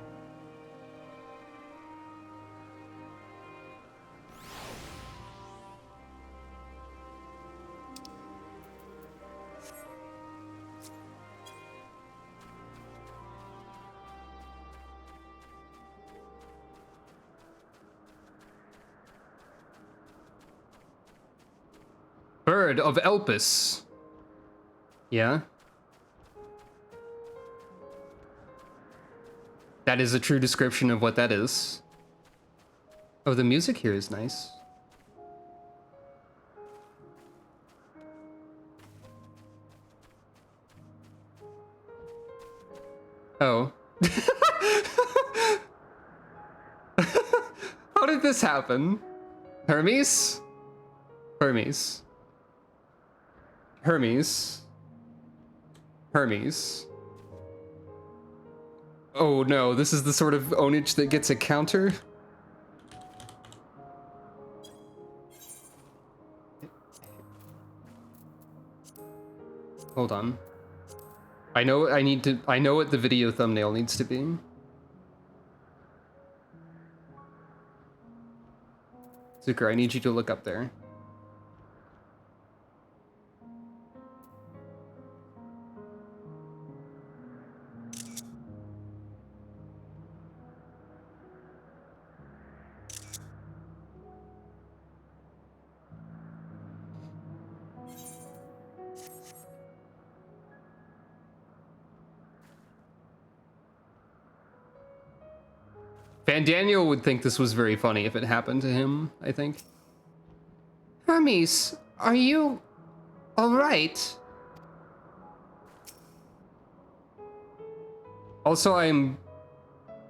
Bird of Elpis. Yeah. That is a true description of what that is. Oh, the music here is nice. Oh. How did this happen? Hermes? Hermes. Hermes. Hermes. Oh no, this is the sort of ownage that gets a counter? Hold on. I know what the video thumbnail needs to be. Zucker, I need you to look up there. Van Daniel would think this was very funny if it happened to him, I think. Hermes, are you alright? Also, I'm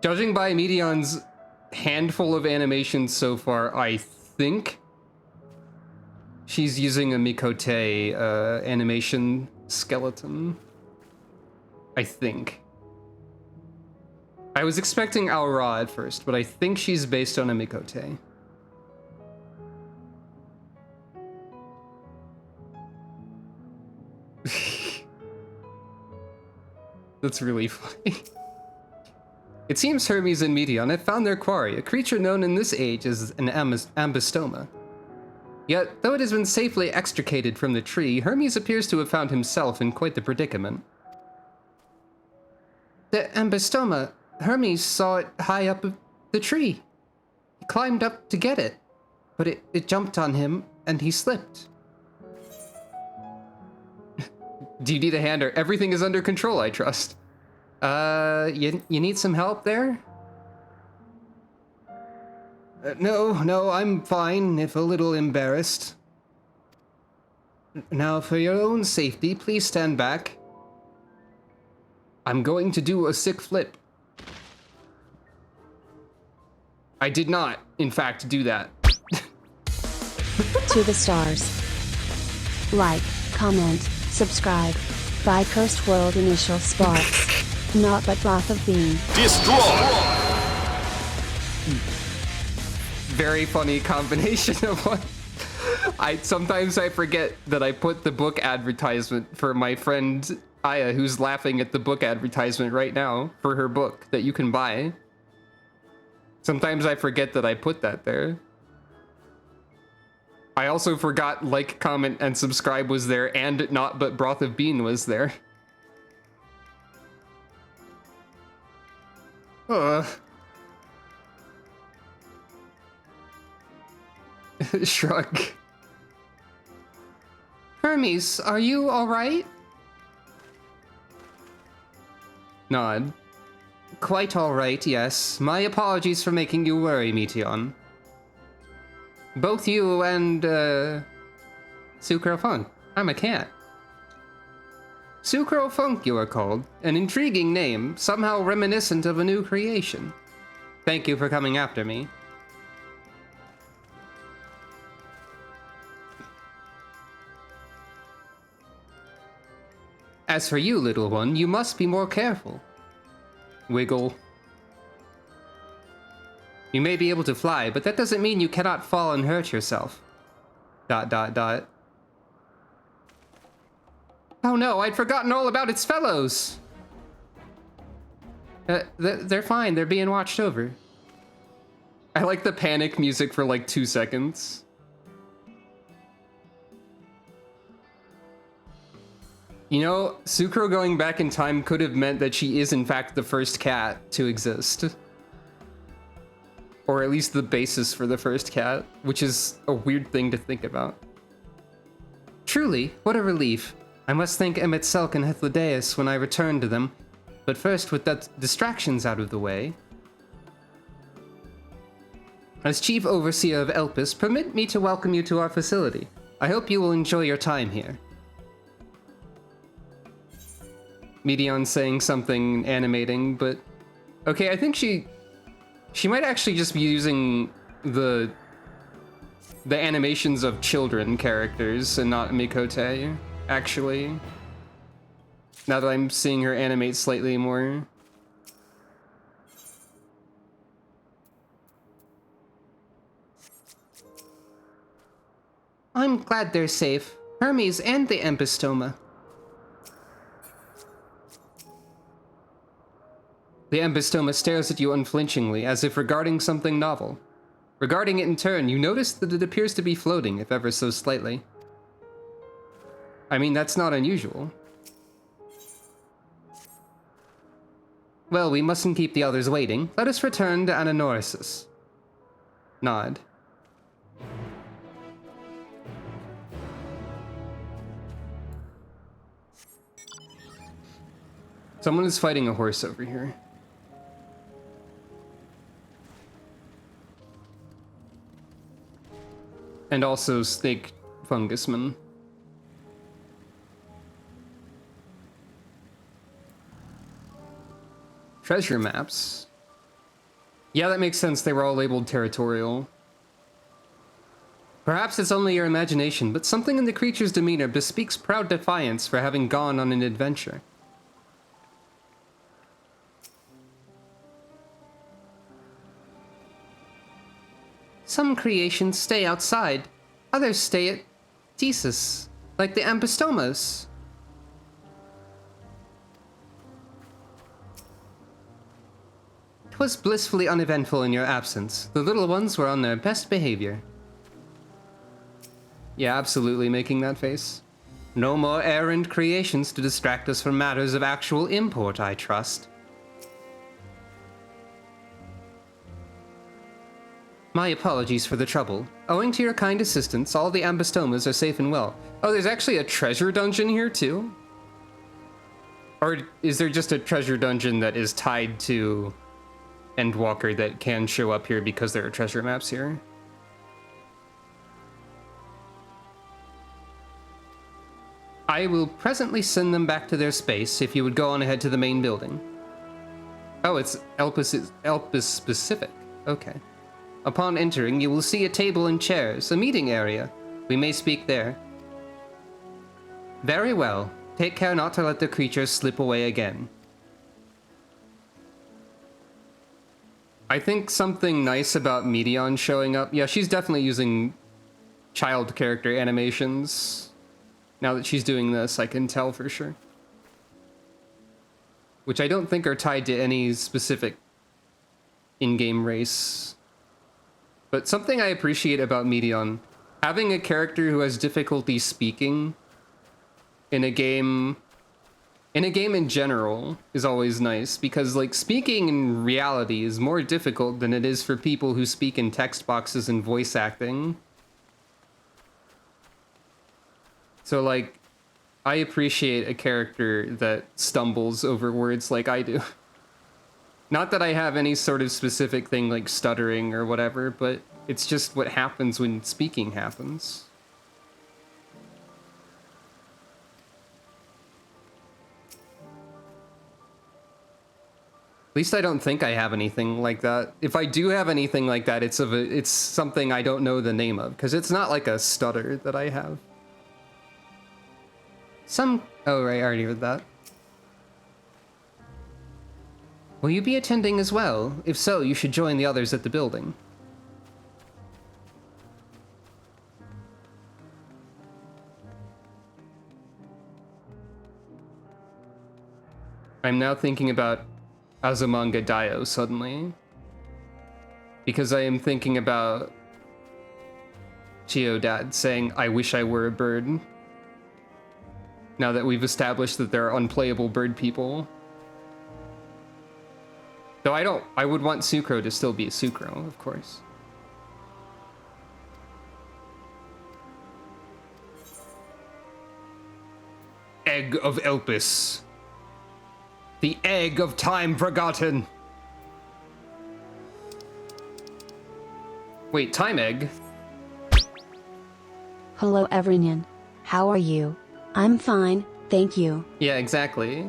judging by Medion's handful of animations so far, I think she's using a Mikote animation skeleton. I think. I was expecting Al-Ra at first, but I think she's based on a Mikote. That's really funny. It seems Hermes and Medion have found their quarry, a creature known in this age as an ambystoma. Yet, though it has been safely extricated from the tree, Hermes appears to have found himself in quite the predicament. The ambystoma, Hermes saw it high up the tree. He climbed up to get it, but it jumped on him and he slipped. Do you need a hand, or everything is under control, I trust? You need some help there? No, I'm fine, if a little embarrassed. Now, for your own safety, please stand back. I'm going to do a sick flip. I did not, in fact, do that. To the stars. Like, comment, subscribe. By Cursed World Initial Sparks. Not but Wrath of Being. Destroy! Very funny combination of what. Sometimes I forget that I put the book advertisement for my friend Aya, who's laughing at the book advertisement right now for her book that you can buy. Sometimes I forget that I put that there. I also forgot like, comment, and subscribe was there, and Not But Broth of Bean was there. Shrug. Hermes, are you alright? Nod. Quite alright, yes. My apologies for making you worry, Meteon. Both you and, Sucrofunk. I'm a cat. Sucrofunk, you are called. An intriguing name, somehow reminiscent of a new creation. Thank you for coming after me. As for you, little one, you must be more careful. Wiggle. You may be able to fly, but that doesn't mean you cannot fall and hurt yourself. ... Oh no, I'd forgotten all about its fellows! They're fine, they're being watched over. I like the panic music for like 2 seconds. You know, Sucro going back in time could have meant that she is in fact the first cat to exist. Or at least the basis for the first cat, which is a weird thing to think about. Truly, what a relief. I must thank Emmet Selk and Hethlodeus when I return to them. But first, with that distractions out of the way. As Chief Overseer of Elpis, permit me to welcome you to our facility. I hope you will enjoy your time here. Meteon saying something animating, but... Okay, I think she might actually just be using the animations of children characters and not Mikote, actually. Now that I'm seeing her animate slightly more. I'm glad they're safe. Hermes and the Embystoma. The Embystoma stares at you unflinchingly, as if regarding something novel. Regarding it in turn, you notice that it appears to be floating, if ever so slightly. I mean, that's not unusual. Well, we mustn't keep the others waiting. Let us return to Ananorisis. Nod. Someone is fighting a horse over here. And also snake fungusman. Treasure maps. Yeah, that makes sense. They were all labeled territorial. Perhaps it's only your imagination, but something in the creature's demeanor bespeaks proud defiance for having gone on an adventure. Some creations stay outside, others stay at Thesis, like the Ampistomas. It was blissfully uneventful in your absence. The little ones were on their best behavior. Yeah, absolutely making that face. No more errant creations to distract us from matters of actual import, I trust. My apologies for the trouble. Owing to your kind assistance, all the Ambistomas are safe and well. Oh, there's actually a treasure dungeon here too? Or is there just a treasure dungeon that is tied to Endwalker that can show up here because there are treasure maps here? I will presently send them back to their space if you would go on ahead to the main building. Oh, it's Elpis specific. Okay. Upon entering, you will see a table and chairs, a meeting area. We may speak there. Very well. Take care not to let the creatures slip away again. I think something nice about Meteon showing up. Yeah, she's definitely using child character animations. Now that she's doing this, I can tell for sure. Which I don't think are tied to any specific in-game race. But something I appreciate about Meteon, having a character who has difficulty speaking in a game in general is always nice, because like speaking in reality is more difficult than it is for people who speak in text boxes and voice acting. So like, I appreciate a character that stumbles over words like I do. Not that I have any sort of specific thing like stuttering or whatever, but it's just what happens when speaking happens. At least I don't think I have anything like that. If I do have anything like that, it's something I don't know the name of, because it's not like a stutter that I have. Oh right, I already heard that. Will you be attending as well? If so, you should join the others at the building. I'm now thinking about Azumanga Daioh suddenly. Because I am thinking about Chiodad saying, I wish I were a bird. Now that we've established that there are unplayable bird people. Though I would want Sucro to still be a Sucro, of course. Egg of Elpis. The egg of time forgotten. Wait, time egg? Hello everyone. How are you? I'm fine, thank you. Yeah, exactly.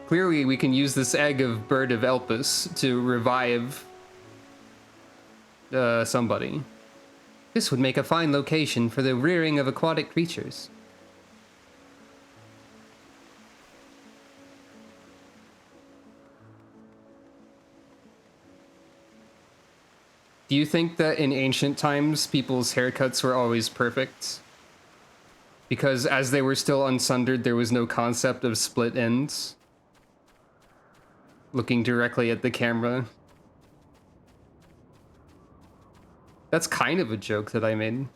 Clearly we can use this egg of bird of Elpis to revive somebody. This would make a fine location for the rearing of aquatic creatures. Do you think that in ancient times, people's haircuts were always perfect? Because as they were still unsundered, there was no concept of split ends. Looking directly at the camera. That's kind of a joke that I made.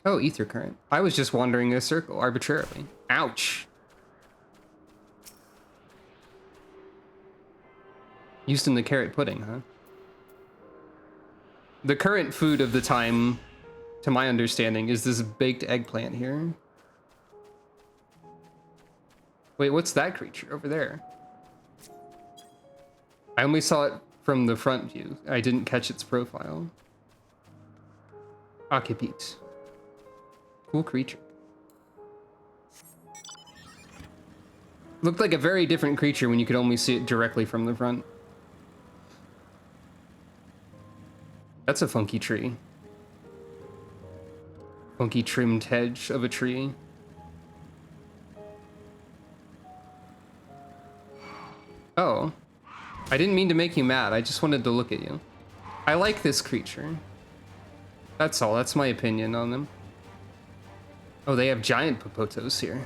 Oh, ether current. I was just wandering a circle arbitrarily. Ouch. Used in the carrot pudding, huh? The current food of the time, to my understanding, is this baked eggplant here. Wait, what's that creature over there? I only saw it from the front view. I didn't catch its profile. Occupite. Cool creature. Looked like a very different creature when you could only see it directly from the front. That's a funky tree. Funky trimmed hedge of a tree. Oh. I didn't mean to make you mad. I just wanted to look at you. I like this creature. That's all. That's my opinion on them. Oh, they have giant popotos here.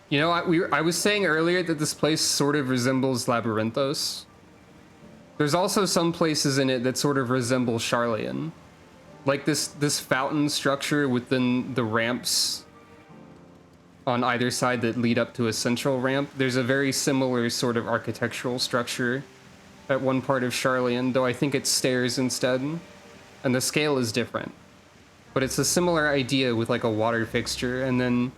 You know, I was saying earlier that this place sort of resembles Labyrinthos. There's also some places in it that sort of resemble Charlian. Like this fountain structure within the ramps on either side that lead up to a central ramp. There's a very similar sort of architectural structure at one part of Charlian, though I think it's stairs instead. And the scale is different. But it's a similar idea with like a water fixture and then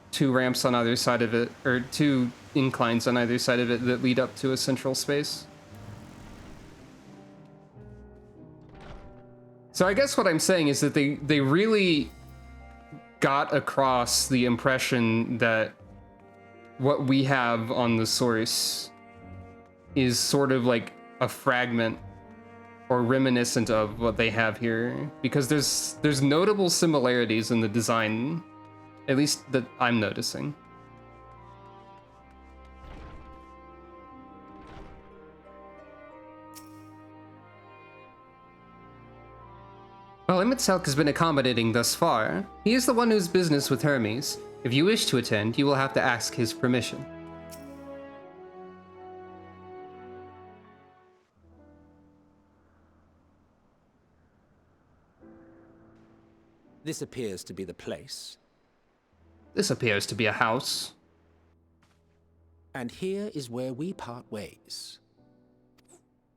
two ramps on either side of it, or two inclines on either side of it that lead up to a central space. So I guess what I'm saying is that they really got across the impression that what we have on the source is sort of like a fragment or reminiscent of what they have here, because there's notable similarities in the design, at least that I'm noticing. Well, Imitselk has been accommodating thus far. He is the one whose business with Hermes. If you wish to attend, you will have to ask his permission. This appears to be the place. This appears to be a house. And here is where we part ways.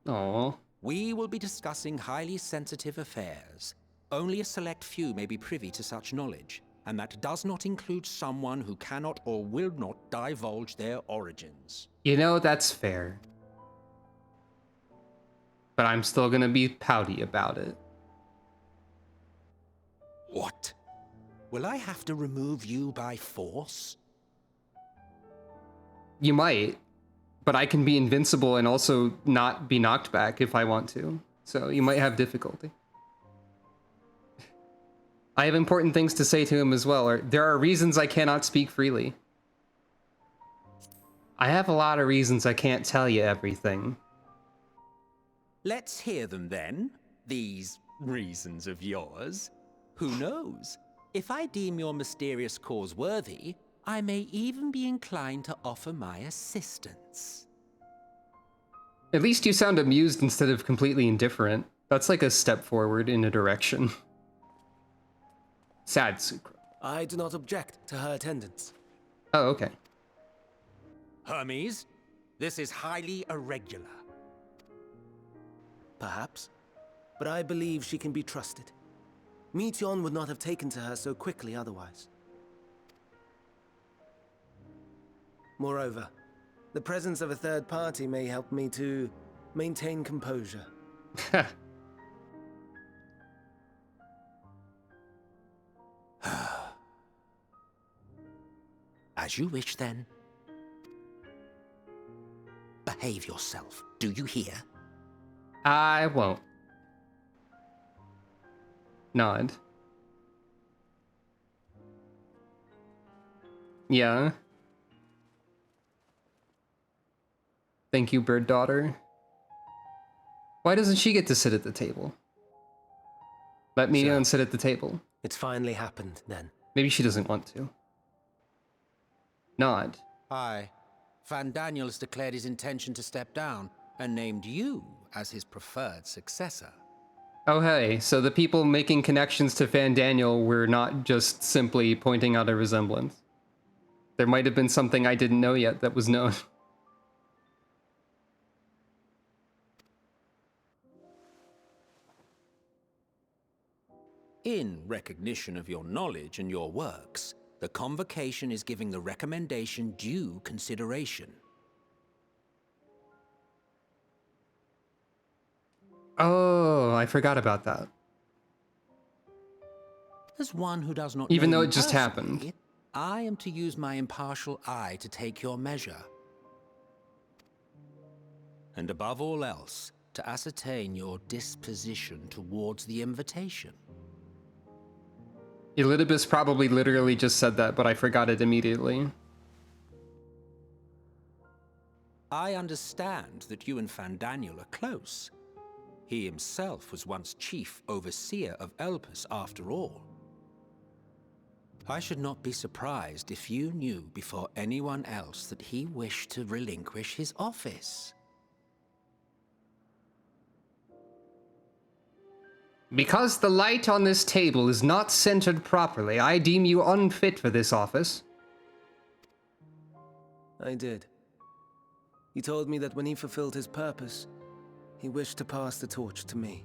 Oh. We will be discussing highly sensitive affairs. Only a select few may be privy to such knowledge, and that does not include someone who cannot or will not divulge their origins. You know, that's fair. But I'm still gonna be pouty about it. What? Will I have to remove you by force? You might, but I can be invincible and also not be knocked back if I want to. So you might have difficulty. I have important things to say to him as well, or there are reasons I cannot speak freely. I have a lot of reasons I can't tell you everything. Let's hear them then, these reasons of yours. Who knows? If I deem your mysterious cause worthy, I may even be inclined to offer my assistance. At least you sound amused instead of completely indifferent. That's like a step forward in a direction. Sad Sucro. I do not object to her attendance. Oh, okay. Hermes, this is highly irregular. Perhaps, but I believe she can be trusted. Meteion would not have taken to her so quickly otherwise. Moreover, the presence of a third party may help me to maintain composure. As you wish, then. Behave yourself, do you hear? I won't. Nod. Yeah. Thank you, bird daughter. Why doesn't she get to sit at the table? Let me So, sit at the table. It's finally happened, then. Maybe she doesn't want to. Nod. Aye. Van Daniels declared his intention to step down and named you as his preferred successor. Oh hey, so the people making connections to Van Daniel were not just simply pointing out a resemblance. There might have been something I didn't know yet that was known. In recognition of your knowledge and your works, the Convocation is giving the recommendation due consideration. Oh, I forgot about that. As one who does not Even know though you it just personally, happened. I am to use my impartial eye to take your measure. And above all else, to ascertain your disposition towards the invitation. Elidibus probably literally just said that, but I forgot it immediately. I understand that you and Van Daniel are close. He himself was once chief overseer of Elpis after all. I should not be surprised if you knew before anyone else that he wished to relinquish his office. Because the light on this table is not centered properly, I deem you unfit for this office. I did. He told me that when he fulfilled his purpose, he wished to pass the torch to me.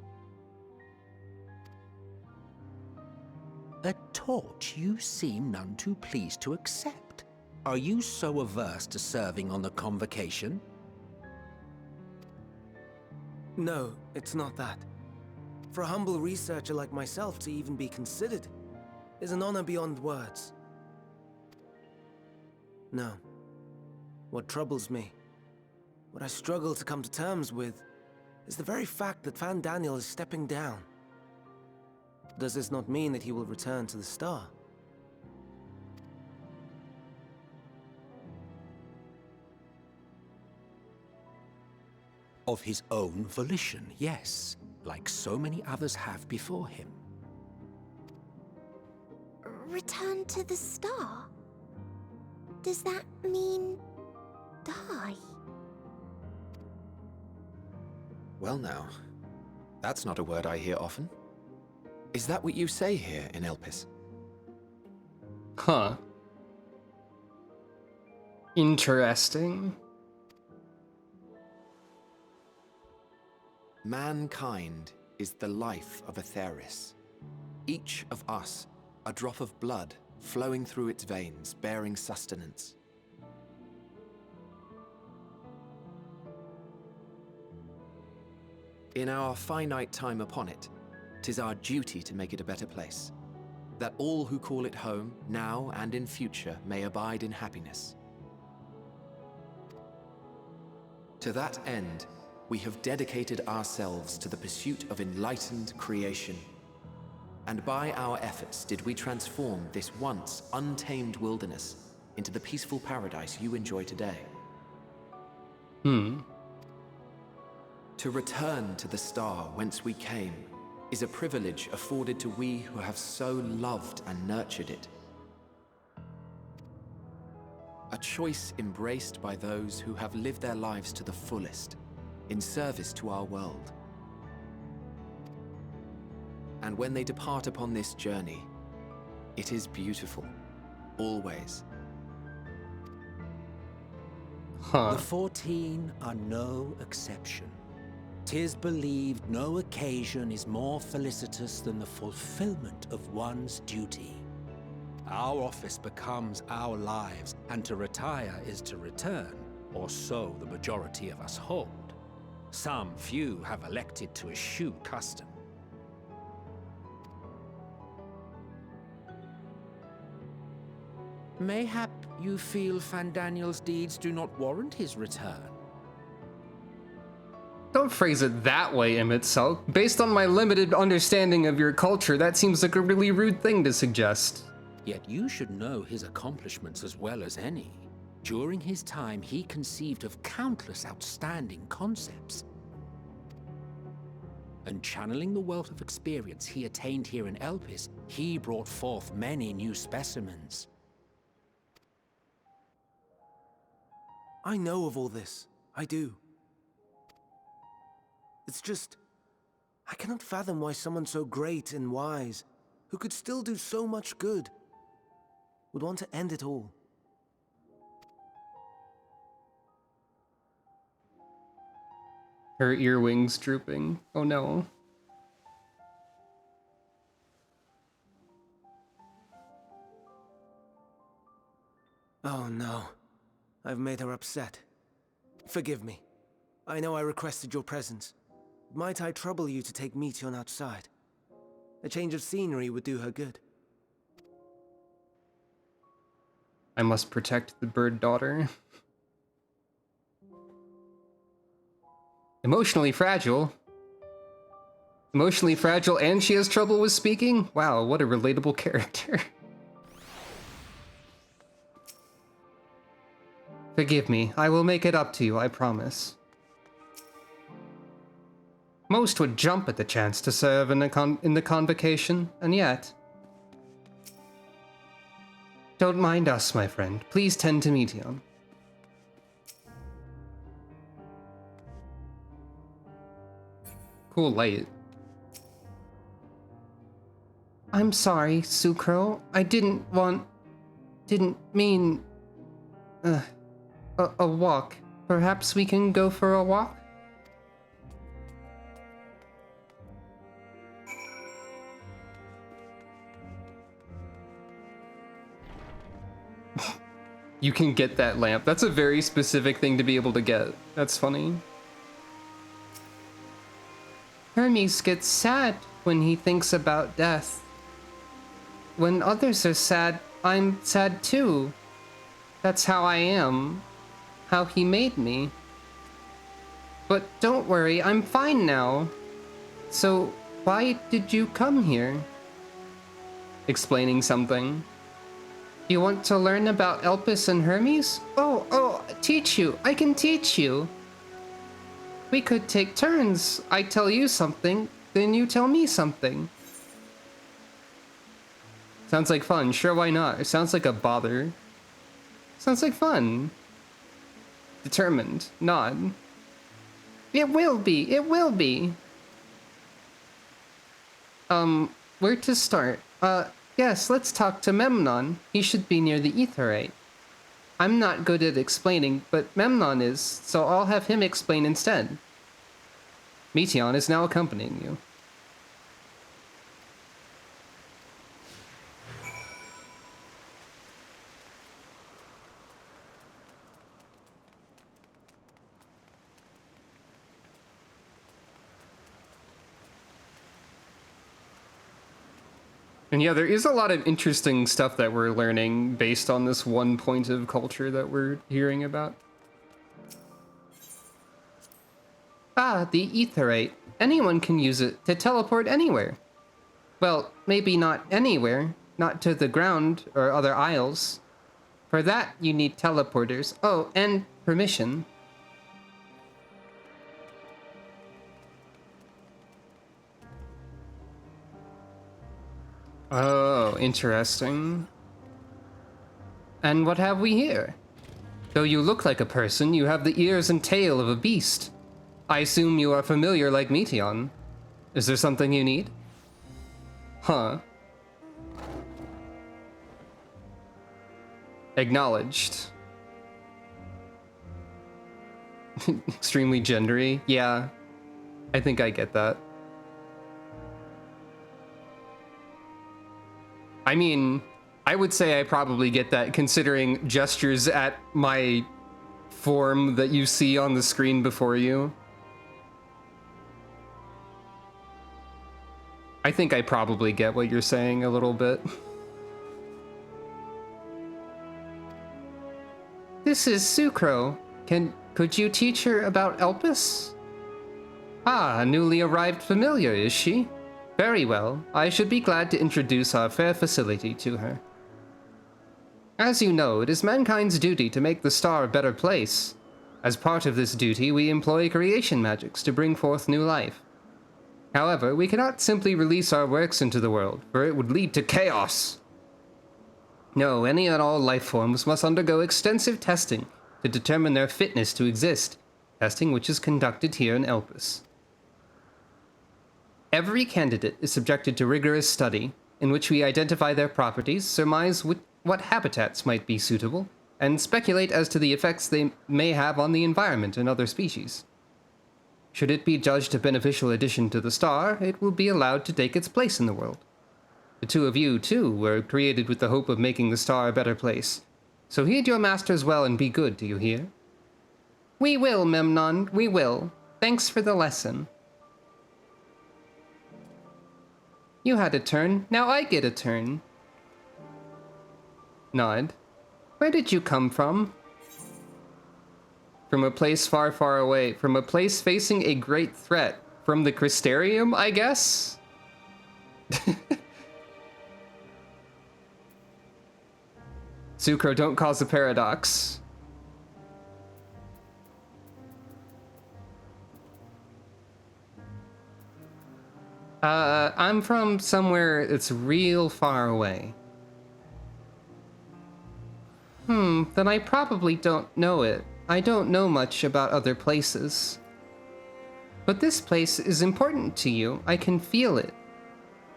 A torch you seem none too pleased to accept. Are you so averse to serving on the Convocation? No, it's not that. For a humble researcher like myself to even be considered is an honor beyond words. No. What troubles me, what I struggle to come to terms with, is the very fact that Van Daniel is stepping down. Does this not mean that he will return to the Star? Of his own volition, yes, like so many others have before him. Return to the Star? Does that mean die? Well now, that's not a word I hear often. Is that what you say here in Elpis? Huh. Interesting. Mankind is the life of Atheris. Each of us, a drop of blood flowing through its veins, bearing sustenance. In our finite time upon it, 'tis our duty to make it a better place, that all who call it home, now and in future, may abide in happiness. To that end, we have dedicated ourselves to the pursuit of enlightened creation. And by our efforts did we transform this once untamed wilderness into the peaceful paradise you enjoy today. To return to the star whence we came is a privilege afforded to we who have so loved and nurtured it. A choice embraced by those who have lived their lives to the fullest, in service to our world. And when they depart upon this journey, it is beautiful, always. Huh. The 14 are no exception. 'Tis believed no occasion is more felicitous than the fulfillment of one's duty. Our office becomes our lives, and to retire is to return, or so the majority of us hold. Some few have elected to eschew custom. Mayhap you feel Van Daniel's deeds do not warrant his return. Don't phrase it that way, Emmett Sulk. Based on my limited understanding of your culture, that seems like a really rude thing to suggest. Yet you should know his accomplishments as well as any. During his time, he conceived of countless outstanding concepts. And channeling the wealth of experience he attained here in Elpis, he brought forth many new specimens. I know of all this. I do. It's just, I cannot fathom why someone so great and wise, who could still do so much good, would want to end it all. Her earwings drooping. Oh no. Oh no. I've made her upset. Forgive me. I know I requested your presence. Might I trouble you to take Meteon outside? A change of scenery would do her good. I must protect the bird daughter. Emotionally fragile. Emotionally fragile and she has trouble with speaking? Wow, what a relatable character. Forgive me, I will make it up to you, I promise. Most would jump at the chance to serve in the convocation, and yet... Don't mind us, my friend. Please tend to Meteon. Cool light. I'm sorry, Sucro. I didn't mean... a walk. Perhaps we can go for a walk? You can get that lamp. That's a very specific thing to be able to get. That's funny. Hermes gets sad when he thinks about death. When others are sad, I'm sad too. That's how I am. How he made me. But don't worry, I'm fine now. So, why did you come here? Explaining something. You want to learn about Elpis and Hermes? Oh, teach you. I can teach you. We could take turns. I tell you something, then you tell me something. Sounds like fun. Sure, why not? It sounds like a bother. Sounds like fun. Determined. Nod. It will be. It will be. Where to start? Yes, let's talk to Memnon. He should be near the Aetheryte. I'm not good at explaining, but Memnon is, so I'll have him explain instead. Meteon is now accompanying you. And yeah, there is a lot of interesting stuff that we're learning based on this one point of culture that we're hearing about. Ah, the Aetheryte. Anyone can use it to teleport anywhere. Well, maybe not anywhere, not to the ground or other isles. For that, you need teleporters. Oh, and permission. Oh, interesting. And what have we here? Though you look like a person, you have the ears and tail of a beast. I assume you are familiar like Meteon. Is there something you need? Huh. Acknowledged. Extremely gendery. Yeah, I think I get that. I mean, I would say I probably get that considering gestures at my form that you see on the screen before you. I think I probably get what you're saying a little bit. This is Sucro. Could you teach her about Elpis? Ah, a newly arrived familiar, is she? Very well. I should be glad to introduce our fair facility to her. As you know, it is mankind's duty to make the star a better place. As part of this duty, we employ creation magics to bring forth new life. However, we cannot simply release our works into the world, for it would lead to chaos. No, any and all life forms must undergo extensive testing to determine their fitness to exist, testing which is conducted here in Elpis. Every candidate is subjected to rigorous study, in which we identify their properties, surmise what habitats might be suitable, and speculate as to the effects they may have on the environment and other species. Should it be judged a beneficial addition to the star, it will be allowed to take its place in the world. The two of you, too, were created with the hope of making the star a better place. So heed your masters well and be good, do you hear? We will, Memnon, we will. Thanks for the lesson. You had a turn, now I get a turn. Nod. Where did you come from? From a place far, far away. From a place facing a great threat. From the Crystarium, I guess? Sucro, don't cause a paradox. I'm from somewhere that's real far away. Then I probably don't know it. I don't know much about other places. But this place is important to you. I can feel it.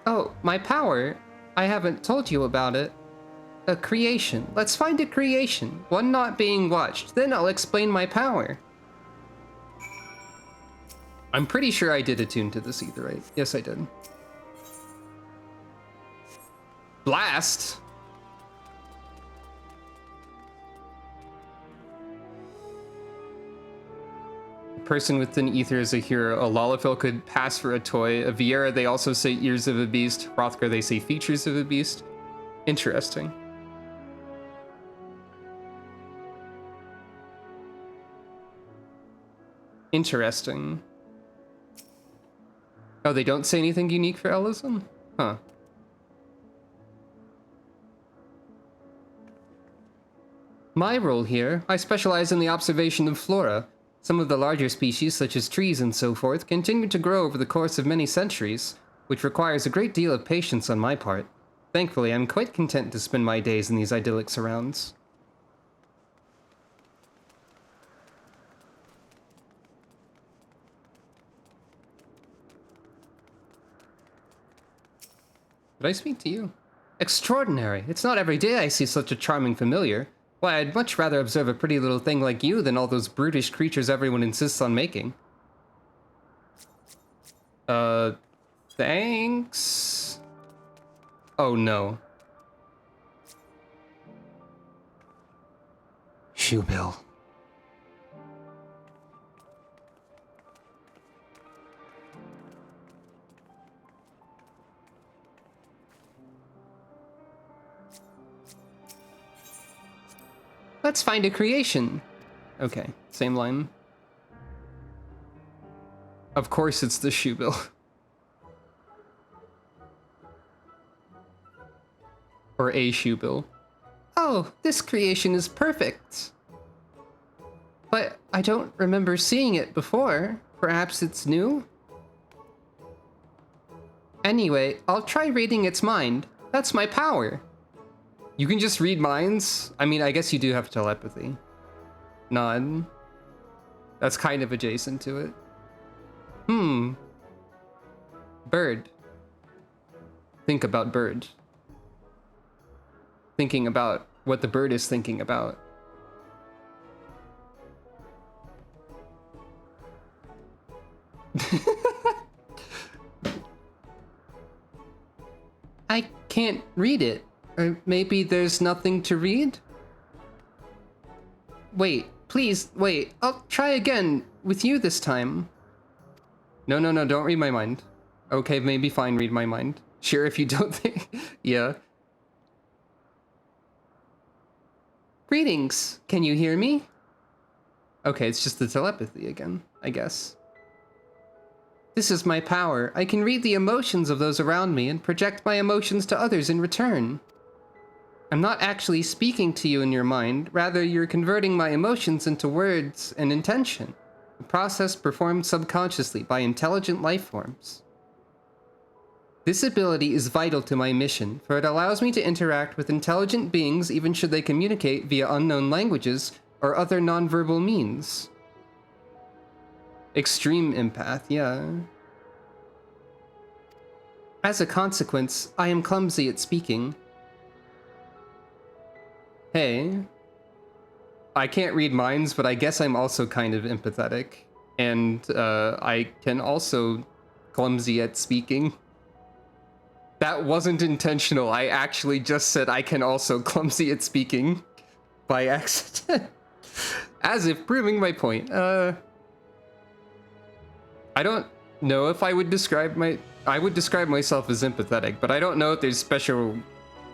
Oh, my power. I haven't told you about it. A creation. Let's find a creation. One not being watched. Then I'll explain my power. I'm pretty sure I did attune to this etherite. Yes, I did. Blast! Person within ether is a hero. A Lalafell could pass for a toy. A Viera, they also say ears of a beast. Hrothgar, they say features of a beast. Interesting. Interesting. Oh, they don't say anything unique for Ellison? Huh. My role here, I specialize in the observation of flora. Some of the larger species, such as trees and so forth, continue to grow over the course of many centuries, which requires a great deal of patience on my part. Thankfully, I'm quite content to spend my days in these idyllic surrounds. Did I speak to you? Extraordinary. It's not every day I see such a charming familiar. Why, I'd much rather observe a pretty little thing like you than all those brutish creatures everyone insists on making. Thanks? Oh no. Shoebill. Let's find a creation. Okay, same line. Of course it's the Shoebill. Or a Shoebill. Oh, this creation is perfect. But I don't remember seeing it before. Perhaps it's new? Anyway, I'll try reading its mind. That's my power. You can just read minds? I mean, I guess you do have telepathy. None. That's kind of adjacent to it. Bird. Think about bird. Thinking about what the bird is thinking about. I can't read it. Or maybe there's nothing to read? Wait, please, wait. I'll try again with you this time. No, don't read my mind. Okay, maybe fine, read my mind. Sure, if you don't think... Yeah. Greetings. Can you hear me? Okay, it's just the telepathy again, I guess. This is my power. I can read the emotions of those around me and project my emotions to others in return. I'm not actually speaking to you in your mind, rather you're converting my emotions into words and intention, a process performed subconsciously by intelligent life forms. This ability is vital to my mission, for it allows me to interact with intelligent beings even should they communicate via unknown languages or other nonverbal means. Extreme empath, yeah. As a consequence, I am clumsy at speaking. Hey. I can't read minds, but I guess I'm also kind of empathetic. And I can also clumsy at speaking. That wasn't intentional. I actually just said I can also clumsy at speaking by accident. As if proving my point. I don't know if I would describe myself as empathetic, but I don't know if there's special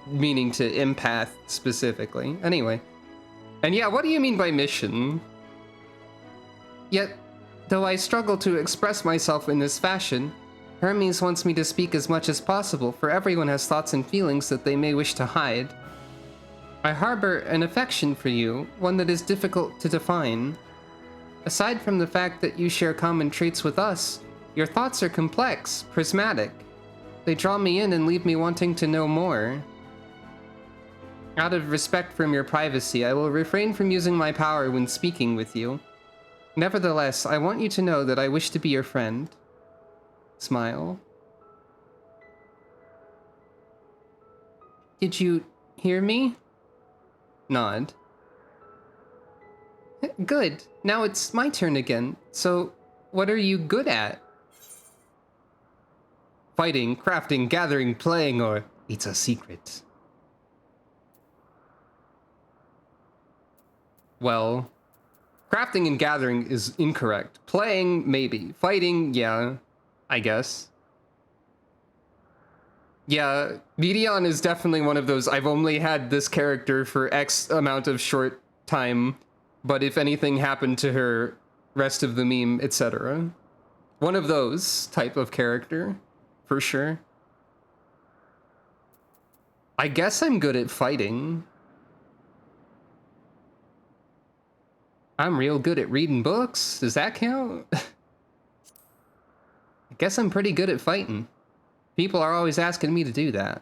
meaning to empath specifically. Anyway. And yeah, what do you mean by mission? Yet, though I struggle to express myself in this fashion, Hermes wants me to speak as much as possible, for everyone has thoughts and feelings that they may wish to hide. I harbor an affection for you, one that is difficult to define. Aside from the fact that you share common traits with us, your thoughts are complex, prismatic. They draw me in and leave me wanting to know more. Out of respect for your privacy, I will refrain from using my power when speaking with you. Nevertheless, I want you to know that I wish to be your friend. Smile. Did you hear me? Nod. Good. Now it's my turn again. So, what are you good at? Fighting, crafting, gathering, playing, or it's a secret. Well, crafting and gathering is incorrect. Playing, maybe. Fighting, yeah, I guess. Yeah, Medion is definitely one of those, I've only had this character for X amount of short time, but if anything happened to her, rest of the meme, etc. One of those type of character, for sure. I guess I'm good at fighting. I'm real good at reading books. Does that count? I guess I'm pretty good at fighting. People are always asking me to do that.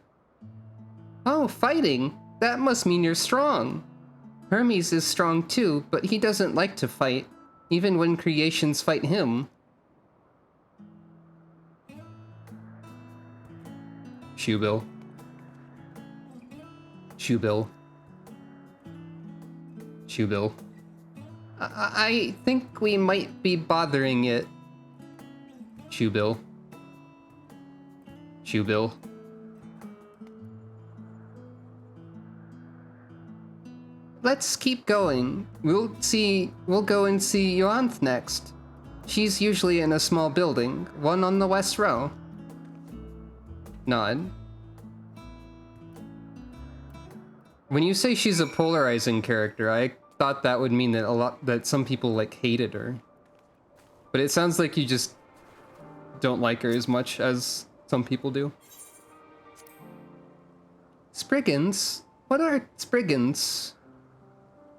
Oh, fighting? That must mean you're strong. Hermes is strong too, but he doesn't like to fight, even when creations fight him. Shoebill. Shoebill. Shoebill. I think we might be bothering it. Shoebill. Shoebill. Let's keep going. We'll go and see Yoanth next. She's usually in a small building, one on the west row. Nod. When you say she's a polarizing character, I thought that would mean that some people like hated her. But it sounds like you just don't like her as much as some people do. Spriggans? What are Spriggans?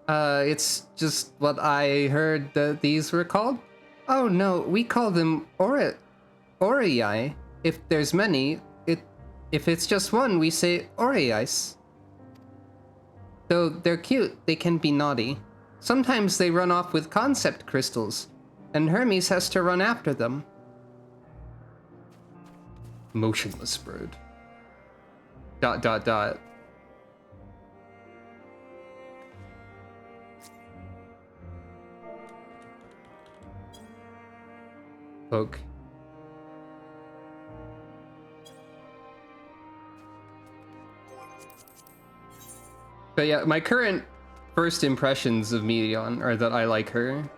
It's just what I heard that these were called. Oh no, we call them Orei. If there's many, if it's just one, we say Oreiais. Though they're cute, they can be naughty. Sometimes they run off with concept crystals, and Hermes has to run after them. Motionless bird. ... Poke. But yeah, my current first impressions of Medion are that I like her.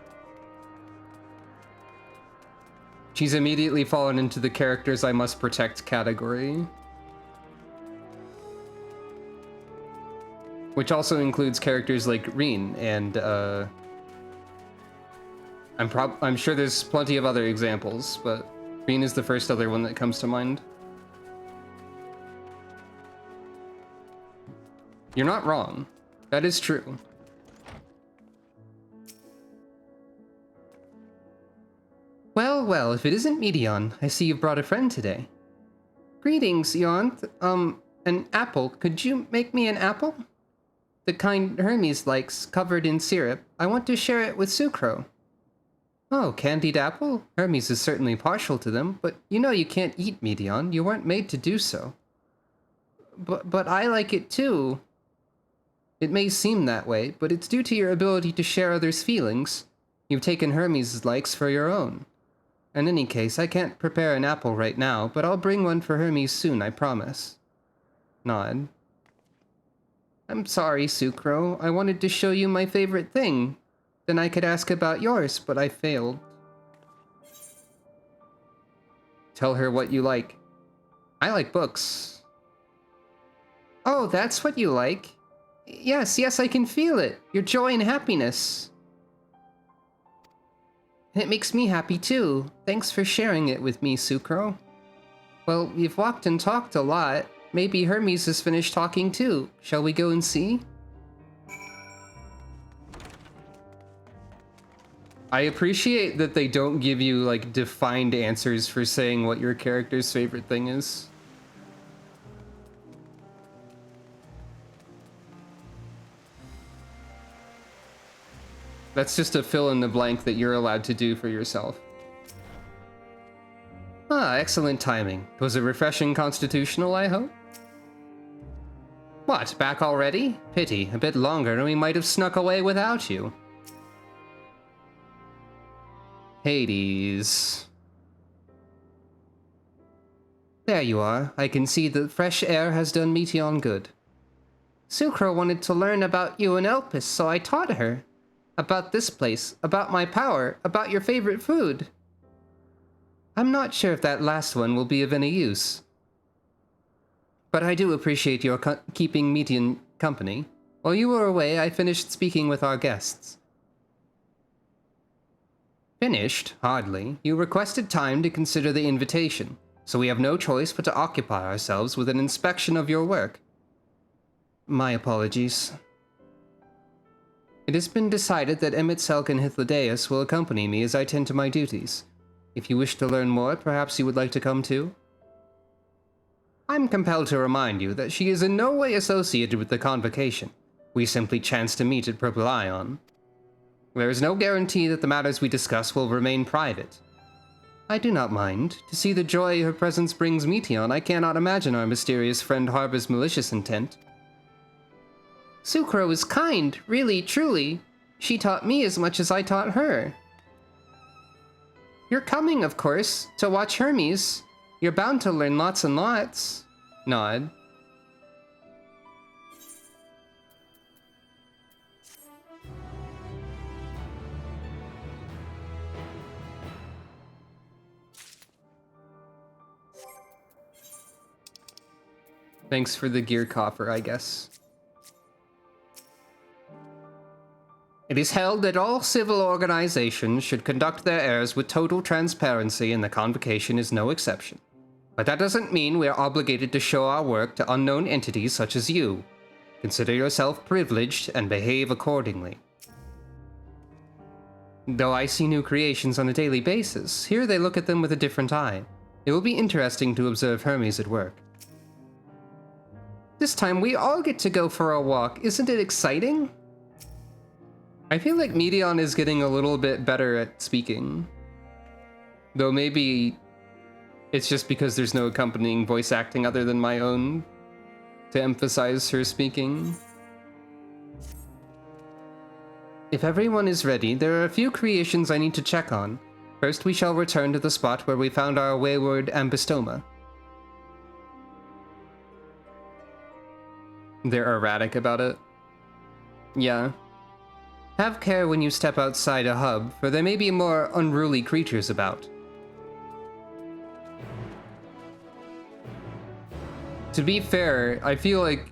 She's immediately fallen into the characters I must protect category. Which also includes characters like Reen and I'm sure there's plenty of other examples, but Green is the first other one that comes to mind. You're not wrong. That is true. Well, well, if it isn't Medion, I see you've brought a friend today. Greetings, Yonth. An apple. Could you make me an apple? The kind Hermes likes, covered in syrup. I want to share it with Sucro. Oh, candied apple? Hermes is certainly partial to them, but you know you can't eat Medion. You weren't made to do so. But I like it too. It may seem that way, but it's due to your ability to share others' feelings. You've taken Hermes' likes for your own. In any case, I can't prepare an apple right now, but I'll bring one for Hermes soon, I promise. Nod. I'm sorry, Sucro. I wanted to show you my favorite thing. Then I could ask about yours, but I failed. Tell her what you like. I like books. Oh, that's what you like? Yes, I can feel it. Your joy and happiness. It makes me happy too. Thanks for sharing it with me, Sucro. Well, we've walked and talked a lot. Maybe Hermes has finished talking too. Shall we go and see? I appreciate that they don't give you, like, defined answers for saying what your character's favorite thing is. That's just a fill in the blank that you're allowed to do for yourself. Ah, excellent timing. Was it refreshing constitutional, I hope? What, back already? Pity, a bit longer and we might have snuck away without you. Hades. There you are. I can see that fresh air has done Meteon good. Sucro wanted to learn about you and Elpis, so I taught her. About this place, about my power, about your favorite food. I'm not sure if that last one will be of any use. But I do appreciate your keeping Meteon company. While you were away, I finished speaking with our guests. Finished? Hardly. You requested time to consider the invitation, so we have no choice but to occupy ourselves with an inspection of your work. My apologies. It has been decided that Emitselk and Hythlodaeus will accompany me as I tend to my duties. If you wish to learn more, perhaps you would like to come too? I'm compelled to remind you that she is in no way associated with the convocation. We simply chanced to meet at Purple Ion. There is no guarantee that the matters we discuss will remain private. I do not mind. To see the joy her presence brings Meteon, I cannot imagine our mysterious friend harbors malicious intent. Sucro is kind, really, truly. She taught me as much as I taught her. You're coming, of course, to watch Hermes. You're bound to learn lots and lots. Nod. Thanks for the gear coffer, I guess. It is held that all civil organizations should conduct their heirs with total transparency, and the convocation is no exception. But that doesn't mean we are obligated to show our work to unknown entities such as you. Consider yourself privileged and behave accordingly. Though I see new creations on a daily basis, here they look at them with a different eye. It will be interesting to observe Hermes at work. This time we all get to go for a walk. Isn't it exciting? I feel like Meteon is getting a little bit better at speaking. Though maybe it's just because there's no accompanying voice acting other than my own to emphasize her speaking. If everyone is ready, there are a few creations I need to check on. First, we shall return to the spot where we found our wayward Ambystoma. They're erratic about it. Yeah. Have care when you step outside a hub, for there may be more unruly creatures about. To be fair, I feel like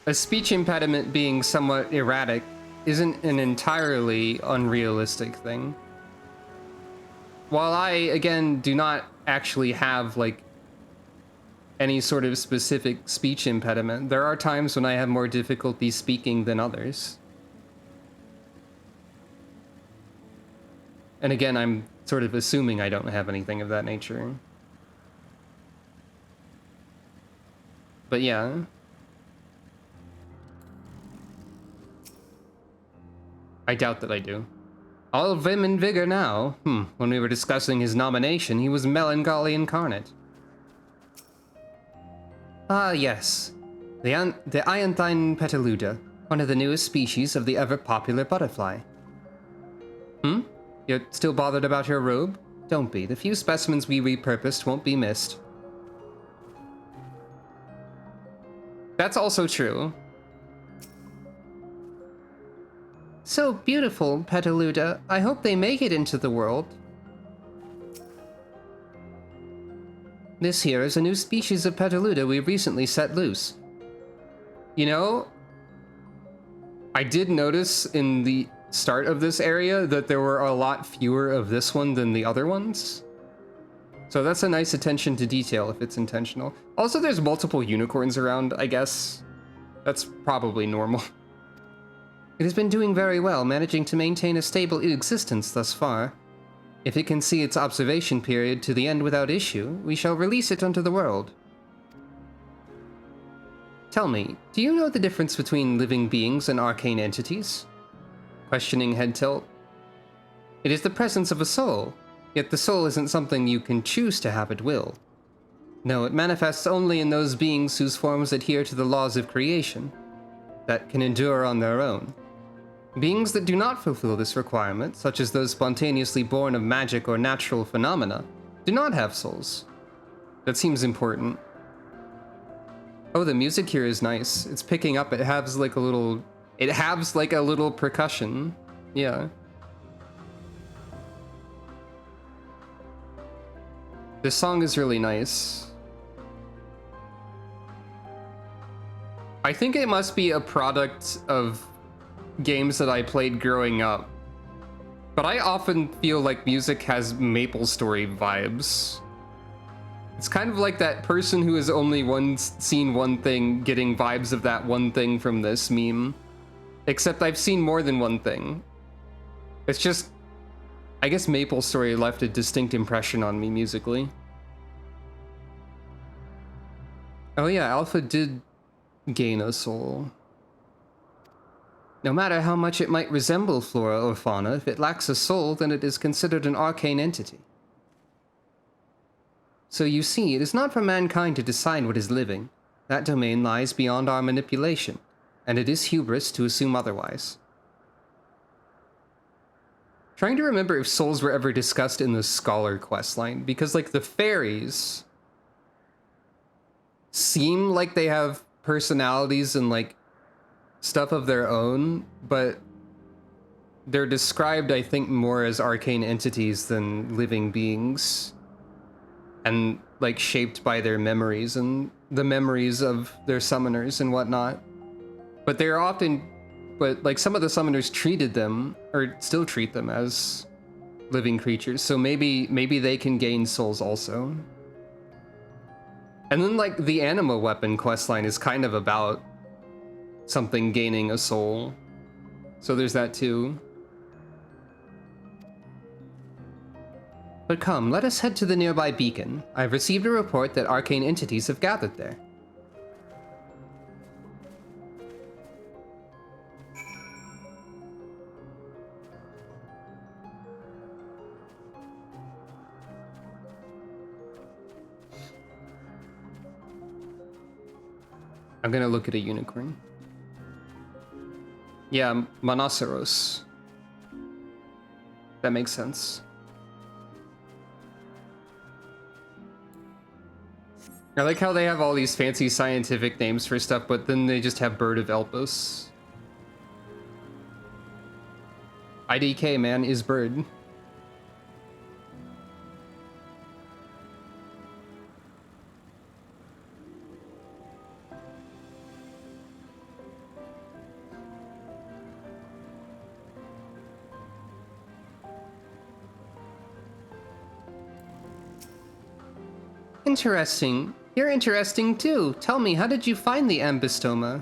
a speech impediment being somewhat erratic isn't an entirely unrealistic thing. while I, again, do not actually have, like, any sort of specific speech impediment, there are times when I have more difficulty speaking than others. And again, I'm sort of assuming I don't have anything of that nature. But yeah. I doubt that I do. All vim and vigor now. When we were discussing his nomination, he was melancholy incarnate. Ah, yes. The Ianthine Petaluda, one of the newest species of the ever-popular butterfly. You're still bothered about your robe? Don't be. The few specimens we repurposed won't be missed. That's also true. So beautiful, Petaluda. I hope they make it into the world. This here is a new species of Petaluda we recently set loose. You know, I did notice in the start of this area that there were a lot fewer of this one than the other ones. So that's a nice attention to detail if it's intentional. Also, there's multiple unicorns around, I guess. That's probably normal. It has been doing very well, managing to maintain a stable existence thus far. If it can see its observation period to the end without issue, we shall release it unto the world. Tell me, do you know the difference between living beings and arcane entities? Questioning head tilt. It is the presence of a soul, yet the soul isn't something you can choose to have at will. No, it manifests only in those beings whose forms adhere to the laws of creation, that can endure on their own. Beings that do not fulfill this requirement, such as those spontaneously born of magic or natural phenomena, do not have souls. That seems important. Oh, the music here is nice. It's picking up. It has like a little percussion. Yeah. This song is really nice. I think it must be a product of games that I played growing up, but I often feel like music has MapleStory vibes. It's kind of like that person who has only seen one thing getting vibes of that one thing from this meme, except I've seen more than one thing. It's just, I guess MapleStory left a distinct impression on me musically. Oh yeah, Alpha did gain a soul. No matter how much it might resemble flora or fauna, if it lacks a soul, then it is considered an arcane entity. So you see, it is not for mankind to decide what is living. That domain lies beyond our manipulation, and it is hubris to assume otherwise. Trying to remember if souls were ever discussed in the Scholar questline, because like the fairies seem like they have personalities and like stuff of their own, but they're described, I think, more as arcane entities than living beings, and like shaped by their memories and the memories of their summoners and whatnot. But they're often, but like some of the summoners treated them, or still treat them, as living creatures, so maybe they can gain souls also. And then like the Anima Weapon questline is kind of about something gaining a soul, so there's that too. But come, let us head to the nearby beacon. I've received a report that arcane entities have gathered there. I'm gonna look at a unicorn. Yeah, Monoceros. That makes sense. I like how they have all these fancy scientific names for stuff, but then they just have Bird of Elpis. IDK, man, is bird. Interesting. You're interesting too. Tell me, how did you find the ambystoma?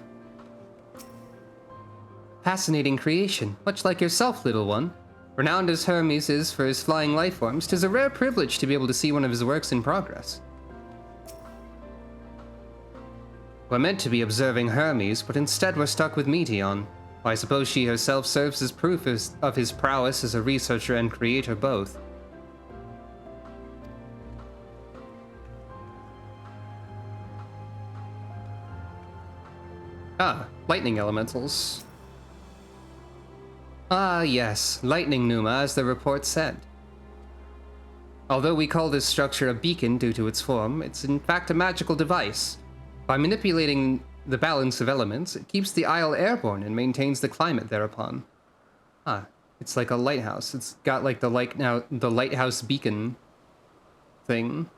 Fascinating creation, much like yourself, little one. Renowned as Hermes is for his flying life forms, 'tis a rare privilege to be able to see one of his works in progress. We're meant to be observing Hermes, but instead we're stuck with Meteon. I suppose she herself serves as proof of his prowess as a researcher and creator both. Ah, lightning elementals. Ah, yes, lightning pneuma, as the report said. Although we call this structure a beacon due to its form, it's in fact a magical device. By manipulating the balance of elements, it keeps the isle airborne and maintains the climate thereupon. Ah, it's like a lighthouse. It's got like the lighthouse beacon thing.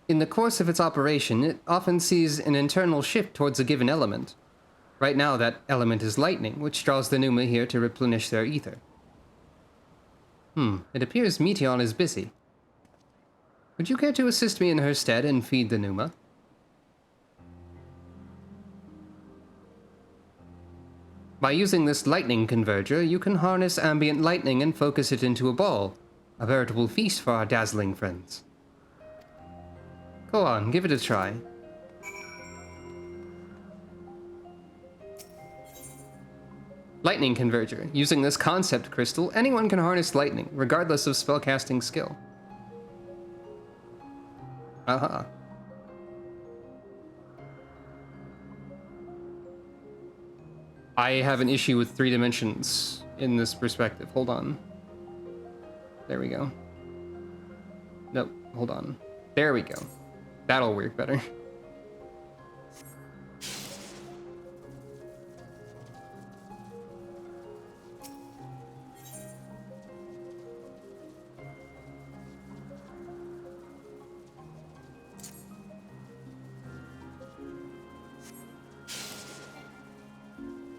In the course of its operation, it often sees an internal shift towards a given element. Right now, that element is lightning, which draws the pneuma here to replenish their ether. It appears Meteon is busy. Would you care to assist me in her stead and feed the pneuma? By using this lightning converger, you can harness ambient lightning and focus it into a ball. A veritable feast for our dazzling friends. Go on, give it a try. Lightning Converger. Using this concept crystal, anyone can harness lightning, regardless of spellcasting skill. Uh-huh. I have an issue with 3 dimensions in this perspective. Hold on. There we go. Nope, hold on. There we go. That'll work better.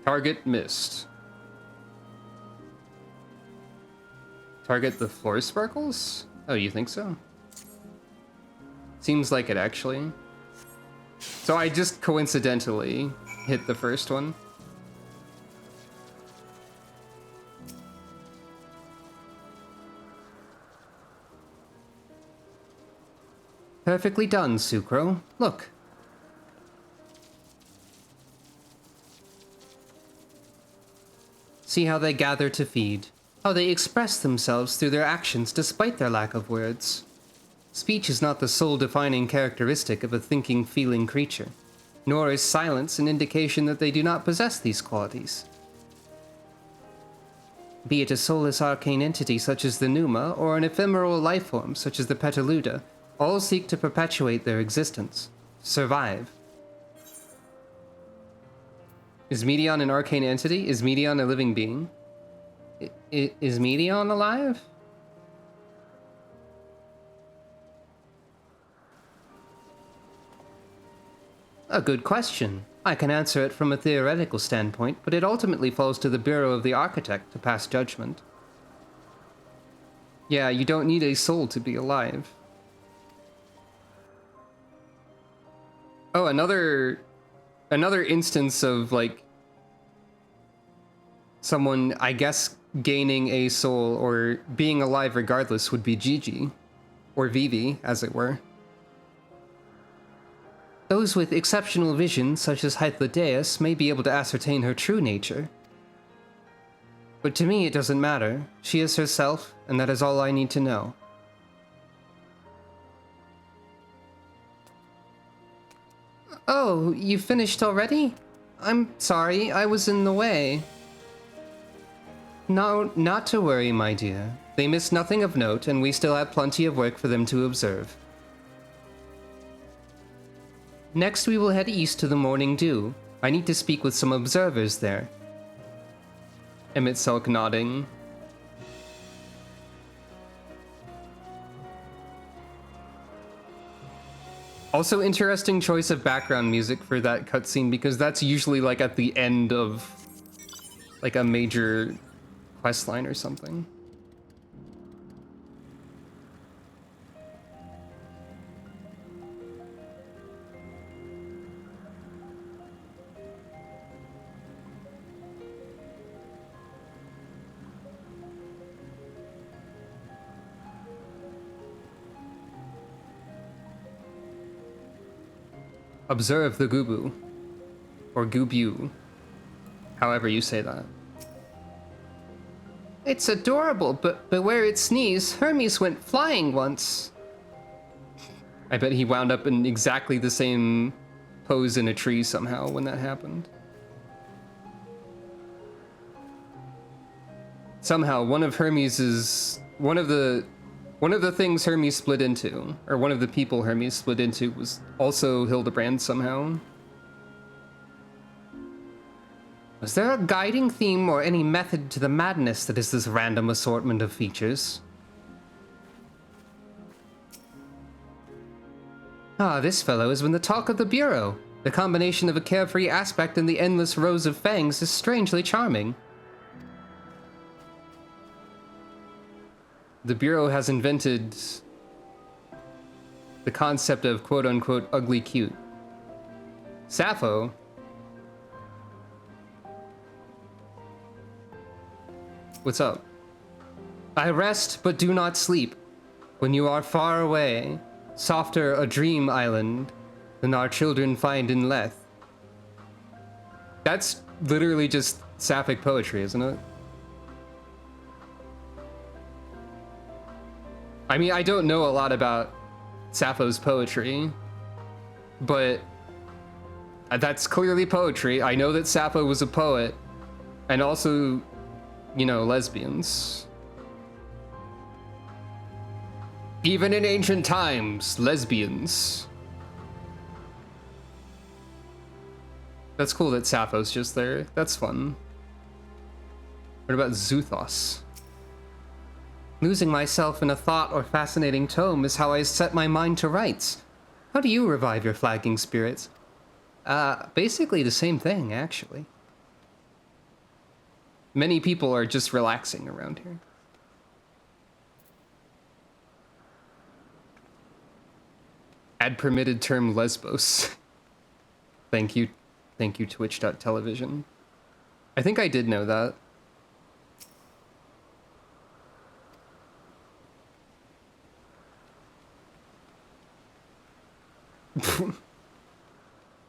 Target missed. Target the floor sparkles? Oh, you think so? Seems like it, actually. So I just coincidentally hit the first one. Perfectly done, Sucro. Look. See how they gather to feed, how they express themselves through their actions despite their lack of words. Speech is not the sole defining characteristic of a thinking, feeling creature, nor is silence an indication that they do not possess these qualities. Be it a soulless arcane entity such as the Pneuma, or an ephemeral life form such as the Petaluda, all seek to perpetuate their existence, survive. Is Meteon an arcane entity? Is Meteon a living being? Is Meteon alive? A good question. I can answer it from a theoretical standpoint, but it ultimately falls to the Bureau of the Architect to pass judgment. Yeah, you don't need a soul to be alive. Oh, another instance of, like, someone, I guess, gaining a soul or being alive regardless would be Gigi. Or Vivi, as it were. Those with exceptional vision, such as Hythlodaeus, may be able to ascertain her true nature. But to me, it doesn't matter. She is herself, and that is all I need to know. Oh, you finished already? I'm sorry, I was in the way. No, not to worry, my dear. They missed nothing of note, and we still have plenty of work for them to observe. Next, we will head east to the Morning Dew. I need to speak with some observers there. Emmett Selk nodding. Also, interesting choice of background music for that cutscene, because that's usually like at the end of like a major quest line or something. Observe the Gubu. Or Gubu. However you say that. It's adorable, but beware its sneeze. Hermes went flying once. I bet he wound up in exactly the same pose in a tree somehow when that happened. Somehow, one of the things Hermes split into, or one of the people Hermes split into, was also Hildebrand somehow. Was there a guiding theme or any method to the madness that is this random assortment of features? Ah, this fellow has been the talk of the Bureau. The combination of a carefree aspect and the endless rows of fangs is strangely charming. The Bureau has invented the concept of quote-unquote ugly cute. Sappho. What's up? I rest but do not sleep. When you are far away, softer a dream island than our children find in Leth. That's literally just sapphic poetry, isn't it? I mean, I don't know a lot about Sappho's poetry, but that's clearly poetry. I know that Sappho was a poet, and also, you know, lesbians. Even in ancient times, lesbians. That's cool that Sappho's just there. That's fun. What about Xuthos? Losing myself in a thought or fascinating tome is how I set my mind to rights. How do you revive your flagging spirits? Basically the same thing, actually. Many people are just relaxing around here. Add permitted term Lesbos. Thank you, Twitch.television. I think I did know that.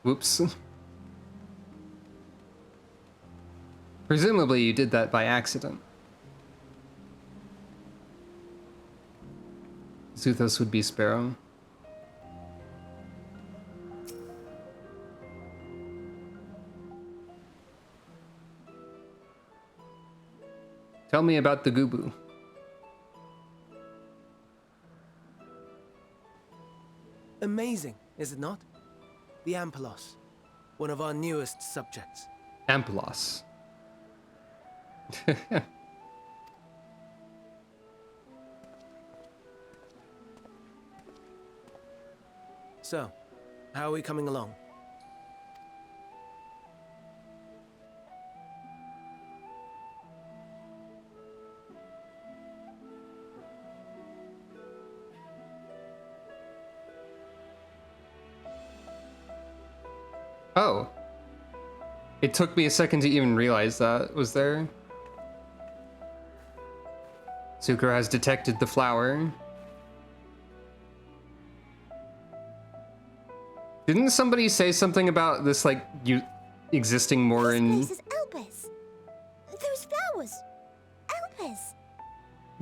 Whoops. Presumably you did that by accident. Xuthos would be Sparrow. Tell me about the Gubu. Amazing, is it not? The Ampelos, one of our newest subjects. Ampelos. So, how are we coming along? Oh. It took me a second to even realize that was there. Zuko has detected the flower. Didn't somebody say something about this, like, you existing more in... This place is Elpis. Those flowers. Elpis.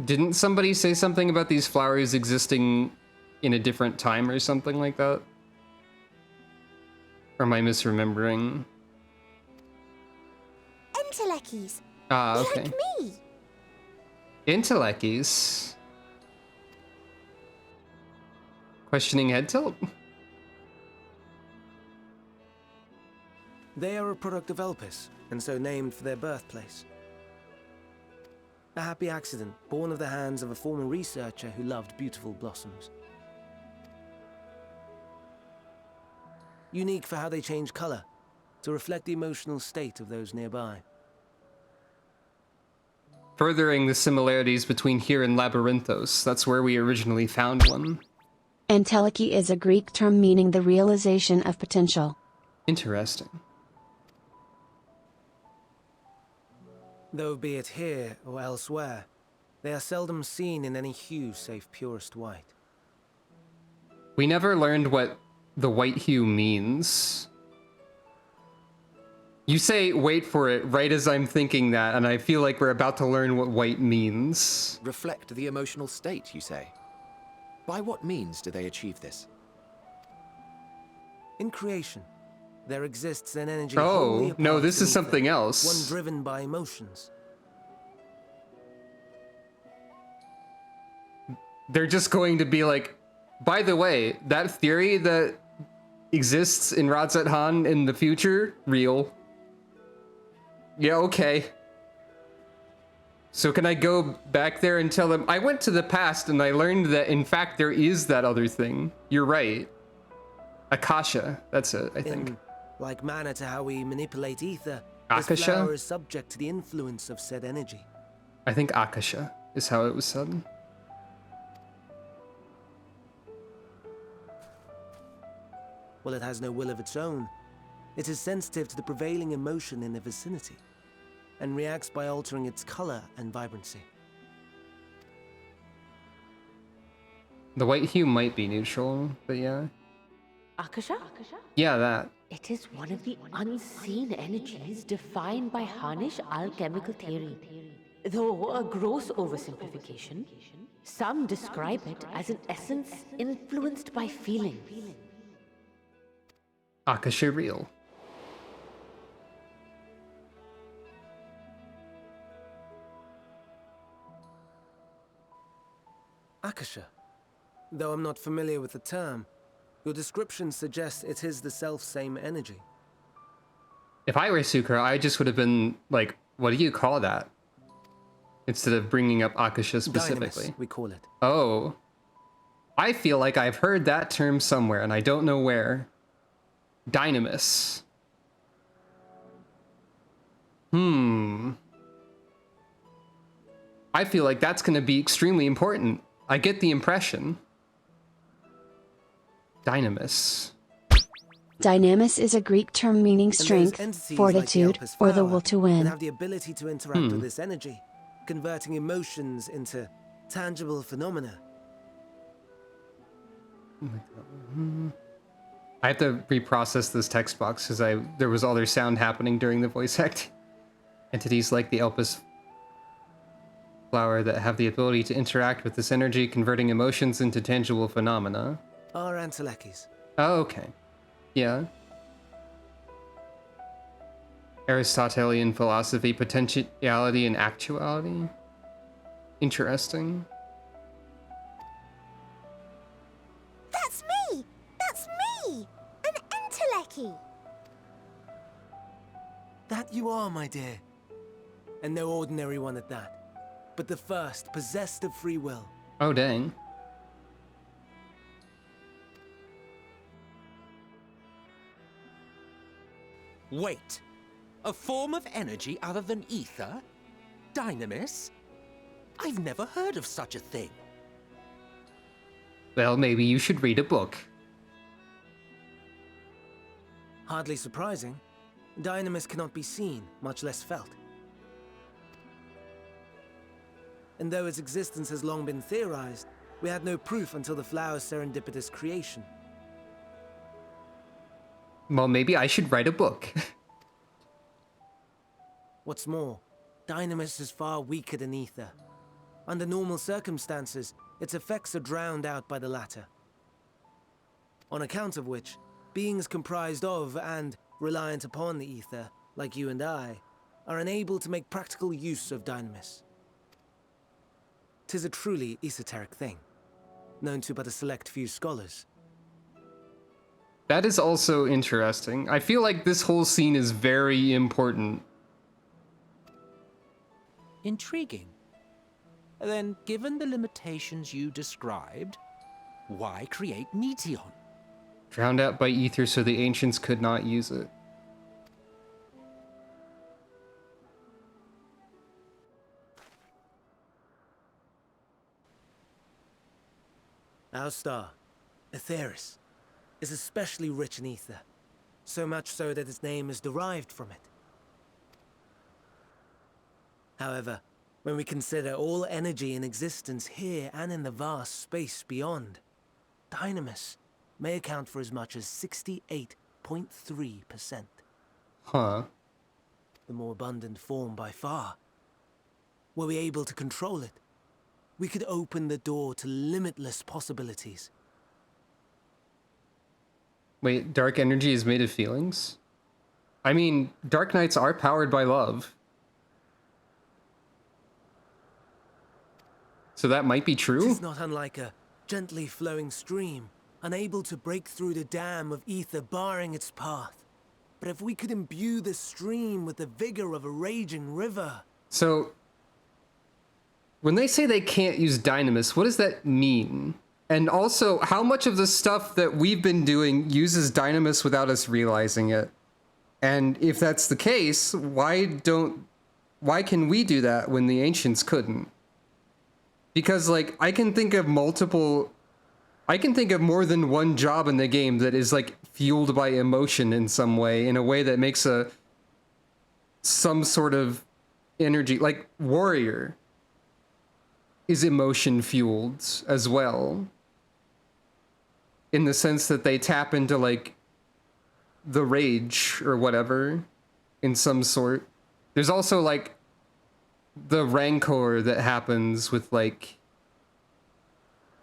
Didn't somebody say something about these flowers existing in a different time or something like that? Or am I misremembering? Entelekis. Ah, okay. Like me. Intelekis. Questioning head tilt? They are a product of Elpis, and so named for their birthplace. A happy accident, born of the hands of a former researcher who loved beautiful blossoms. Unique for how they change color, to reflect the emotional state of those nearby. Furthering the similarities between here and Labyrinthos. That's where we originally found one. Enteleki is a Greek term meaning the realization of potential. Interesting. Though be it here or elsewhere, they are seldom seen in any hue save purest white. We never learned what the white hue means. You say, wait for it, right as I'm thinking that, and I feel like we're about to learn what white means. Reflect the emotional state, you say? By what means do they achieve this? In creation, there exists an energy Oh, wholly no, apart this from is something ether, else. one driven by emotions. They're just going to be like, by the way, that theory that exists in Radzat Han in the future, real. Yeah, okay. So can I go back there and tell them, I went to the past and I learned that in fact there is that other thing. You're right. Akasha, that's it, I think. In like manner to how we manipulate ether, Akasha? this flower is subject to the influence of said energy. I think Akasha is how it was said. While it has no will of its own, it is sensitive to the prevailing emotion in the vicinity, and reacts by altering its color and vibrancy. The white hue might be neutral, but yeah. Akasha? Yeah, that. It is one of the unseen energies defined by Hanish alchemical theory. Though a gross oversimplification, some describe it as an essence influenced by feeling. Akasha real. Akasha. Though I'm not familiar with the term, your description suggests it is the self-same energy. If I were Sukra, I just would have been like, what do you call that? Instead of bringing up Akasha specifically. Dynamis, we call it. Oh. I feel like I've heard that term somewhere, and I don't know where. Dynamis. I feel like that's going to be extremely important. I get the impression. Dynamis. Dynamis is a Greek term meaning And those strength, entities fortitude, like the Elpis or the flower will to that win. have the ability to interact with this energy, converting emotions into tangible phenomena. I have to reprocess this text box because there was other sound happening during the voice act. Entities like the Elpis flower that have the ability to interact with this energy, converting emotions into tangible phenomena. Are Antelekis. Oh, okay. Yeah. Aristotelian philosophy, potentiality and actuality. Interesting. That's me! That's me! An Enteleki! That you are, my dear. And no ordinary one at that, but the first possessed of free will. Oh, dang. Wait. A form of energy other than ether? Dynamis? I've never heard of such a thing. Well, maybe you should read a book. Hardly surprising. Dynamis cannot be seen, much less felt. And though its existence has long been theorized, we had no proof until the flower's serendipitous creation. Well, maybe I should write a book. What's more, Dynamis is far weaker than ether. Under normal circumstances, its effects are drowned out by the latter. On account of which, beings comprised of and reliant upon the ether, like you and I, are unable to make practical use of Dynamis. 'Tis a truly esoteric thing, known to but a select few scholars. That is also interesting. I feel like this whole scene is very important. Intriguing. Then, given the limitations you described, why create Meteon? Drowned out by ether so the ancients could not use it. Our star, Aetheris, is especially rich in ether, so much so that its name is derived from it. However, when we consider all energy in existence here and in the vast space beyond, Dynamis may account for as much as 68.3%. Huh. The more abundant form by far. Were we able to control it, we could open the door to limitless possibilities. Wait, dark energy is made of feelings? I mean, dark nights are powered by love. So that might be true? It's not unlike a gently flowing stream, unable to break through the dam of ether barring its path. But if we could imbue the stream with the vigor of a raging river... So, when they say they can't use Dynamis, what does that mean? And also, how much of the stuff that we've been doing uses Dynamis without us realizing it? And if that's the case, why can we do that when the ancients couldn't? Because, like, I can think of more than one job in the game that is, like, fueled by emotion in some way, in a way that makes some sort of energy. Like, warrior is emotion fueled as well, in the sense that they tap into, like, the rage or whatever in some sort. There's also, like, the rancor that happens with, like,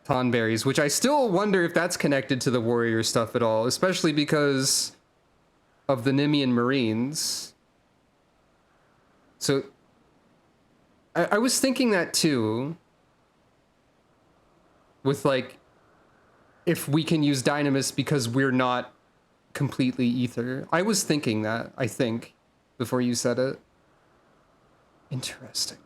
Tonberries, which I still wonder if that's connected to the warrior stuff at all, especially because of the Nemean Marines. So I was thinking that too, with, like, if we can use Dynamis because we're not completely ether. I was thinking that, I think, before you said it. Interesting.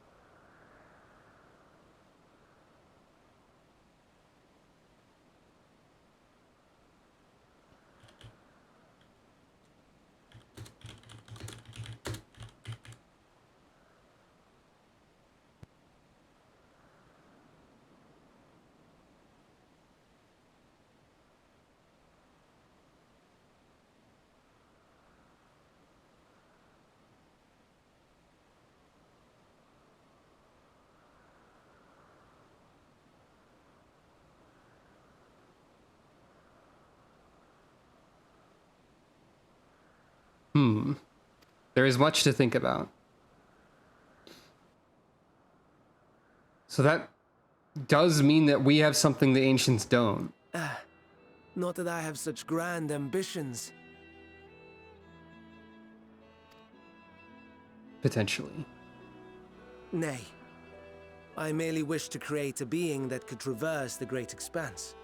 There is much to think about. So that does mean that we have something the ancients don't. Not that I have such grand ambitions. Potentially. Nay. I merely wish to create a being that could traverse the great expanse.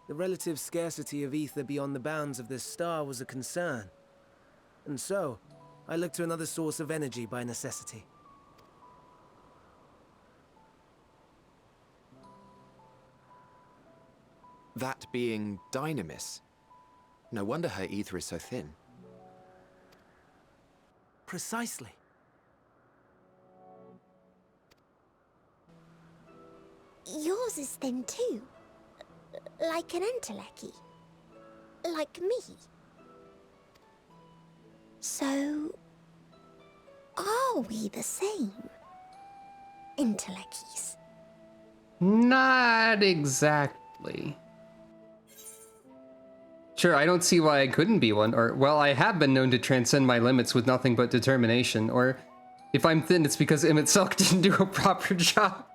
The relative scarcity of ether beyond the bounds of this star was a concern. And so, I looked to another source of energy by necessity. That being Dynamis. No wonder her ether is so thin. Precisely. Yours is thin too. Like an Enteleki. Like me. So... are we the same? Entelekis? Not exactly. Sure, I don't see why I couldn't be one, or, well, I have been known to transcend my limits with nothing but determination, or if I'm thin, it's because Emmett Silk didn't do a proper job.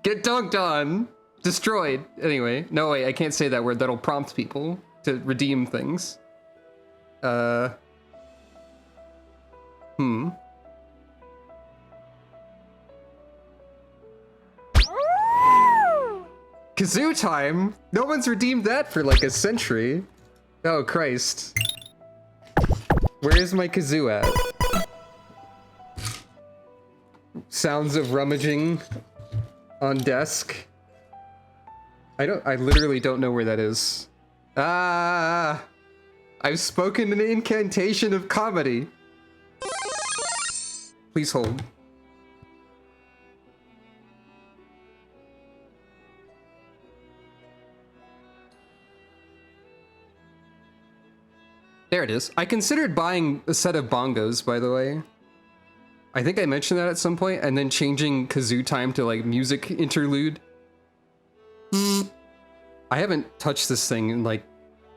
Get dunked on. Destroyed. Anyway, no, wait, I can't say that word. That'll prompt people to redeem things. Kazoo time? No one's redeemed that for like a century. Oh, Christ. Where is my kazoo at? Sounds of rummaging on desk. I literally don't know where that is. Ah! I've spoken an incantation of comedy. Please hold. There it is. I considered buying a set of bongos, by the way. I think I mentioned that at some point, and then changing kazoo time to like music interlude. I haven't touched this thing in like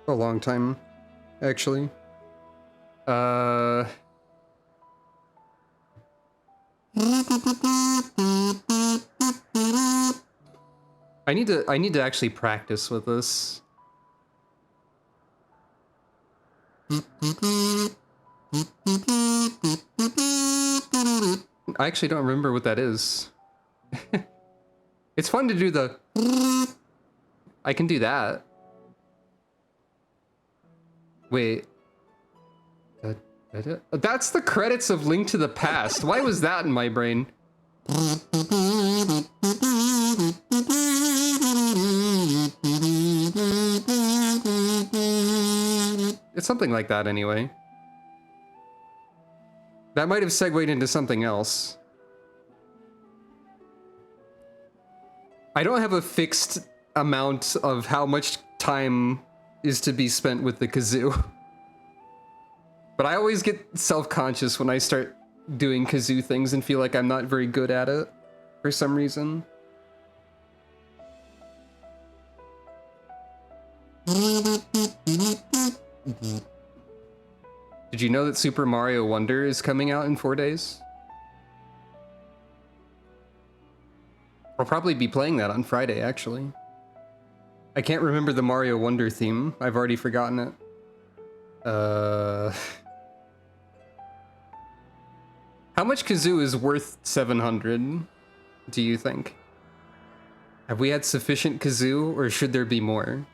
a long time, actually. I need to actually practice with this. I actually don't remember what that is. It's fun to do the... I can do that. Wait. That's the credits of Link to the Past. Why was that in my brain? It's something like that anyway. That might have segued into something else. I don't have a fixed amount of how much time is to be spent with the kazoo. But I always get self-conscious when I start doing kazoo things and feel like I'm not very good at it for some reason. Did you know that Super Mario Wonder is coming out in 4 days? I'll probably be playing that on Friday, actually. I can't remember the Mario Wonder theme. I've already forgotten it. How much kazoo is worth 700, do you think? Have we had sufficient kazoo, or should there be more?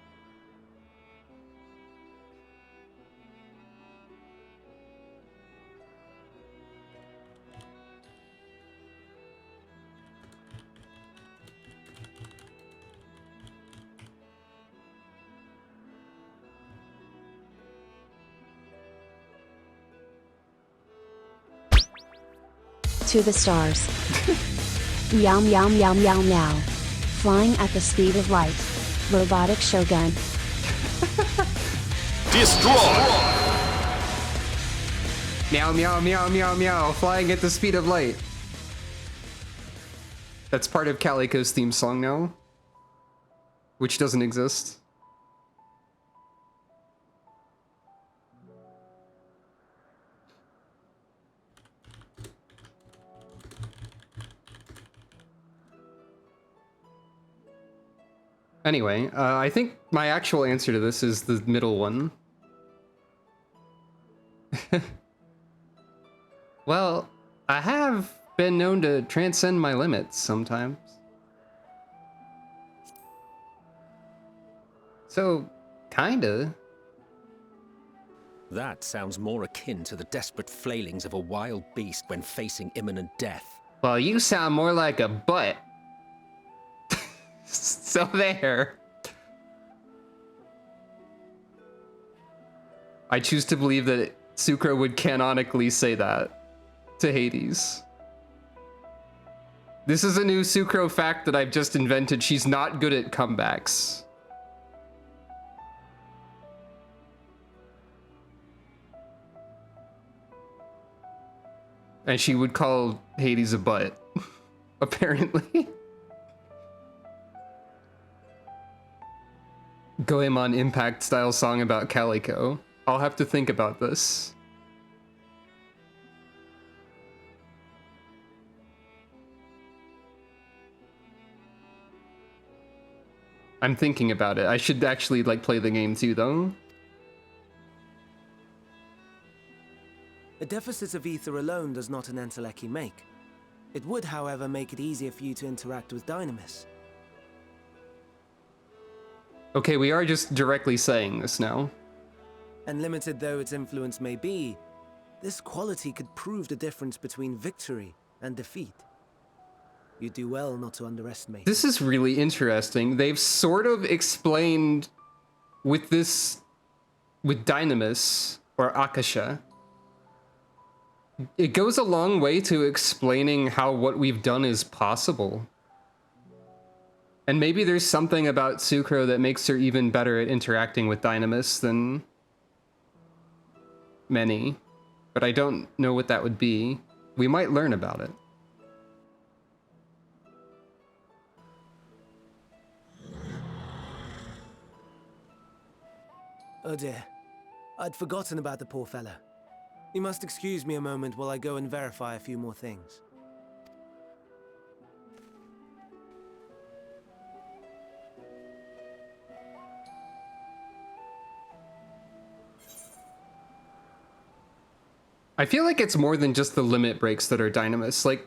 To the stars. Meow meow meow meow meow. Flying at the speed of light. Robotic Shogun. Destroy! Meow meow meow meow meow. Flying at the speed of light. That's part of Calico's theme song now. Which doesn't exist. Anyway, I think my actual answer to this is the middle one. Well, I have been known to transcend my limits sometimes. So, kinda. That sounds more akin to the desperate flailings of a wild beast when facing imminent death. Well, you sound more like a butt. So there. I choose to believe that Sucro would canonically say that to Hades. This is a new Sucro fact that I've just invented. She's not good at comebacks. And she would call Hades a butt, apparently. Goemon Impact style song about Calico. I'll have to think about this. I'm thinking about it. I should actually like play the game too, though. A deficit of ether alone does not an Entelechy make. It would, however, make it easier for you to interact with Dynamis. Okay, we are just directly saying this now. And limited though its influence may be, this quality could prove the difference between victory and defeat. You do well not to underestimate. This is really interesting. They've sort of explained with this, with Dynamis, or Akasha. It goes a long way to explaining how what we've done is possible. And maybe there's something about Sucro that makes her even better at interacting with Dynamis than many. But I don't know what that would be. we might learn about it. Oh dear. I'd forgotten about the poor fella. You must excuse me a moment while I go and verify a few more things. I feel like it's more than just the limit breaks that are dynamis. Like,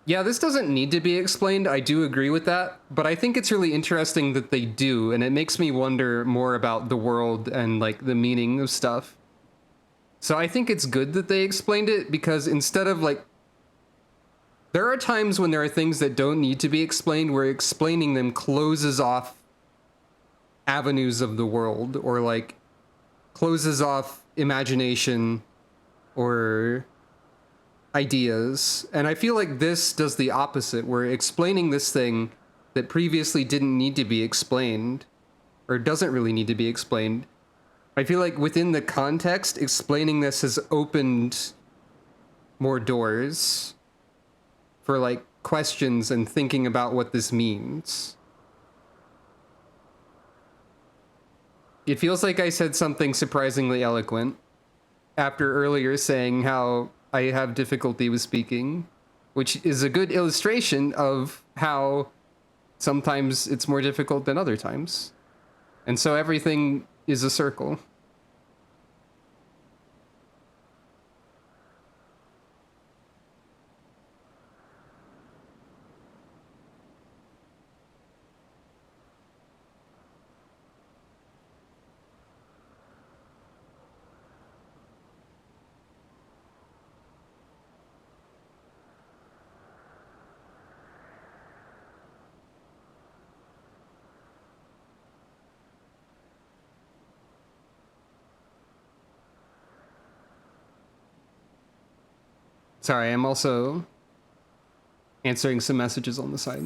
yeah, this doesn't need to be explained. I do agree with that, but I think it's really interesting that they do, and it makes me wonder more about the world and like the meaning of stuff. So I think it's good that they explained it, because instead of like, there are times when there are things that don't need to be explained where explaining them closes off avenues of the world, or like closes off imagination or ideas. And I feel like this does the opposite, where explaining this thing that previously didn't need to be explained, or doesn't really need to be explained, I feel like within the context, explaining this has opened more doors for like questions and thinking about what this means. It feels like I said something surprisingly eloquent after earlier saying how I have difficulty with speaking, which is a good illustration of how sometimes it's more difficult than other times. And so everything is a circle. Sorry, I'm also answering some messages on the side.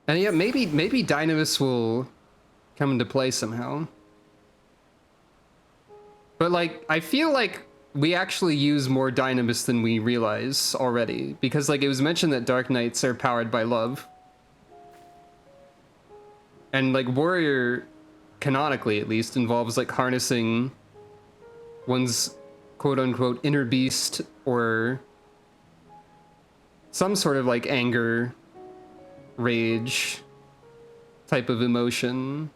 And yeah, maybe Dynamis will come into play somehow. But like, I feel like we actually use more Dynamis than we realize already, because like it was mentioned that Dark Knights are powered by love. And like Warrior, canonically at least, involves like harnessing one's quote unquote inner beast, or some sort of like anger, rage type of emotion.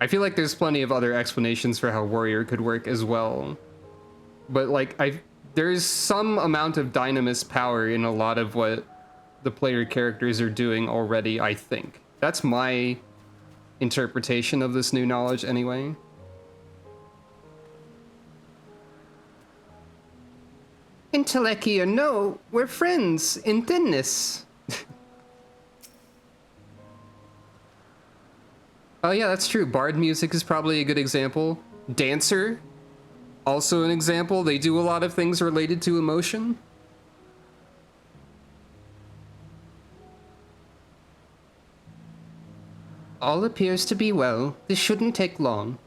I feel like there's plenty of other explanations for how Warrior could work as well. But like there's some amount of Dynamis power in a lot of what the player characters are doing already, I think. That's my interpretation of this new knowledge anyway. Intellecti or no, we're friends in thinness. Oh yeah, that's true. Bard music is probably a good example. Dancer, also an example. They do a lot of things related to emotion. All appears to be well. This shouldn't take long.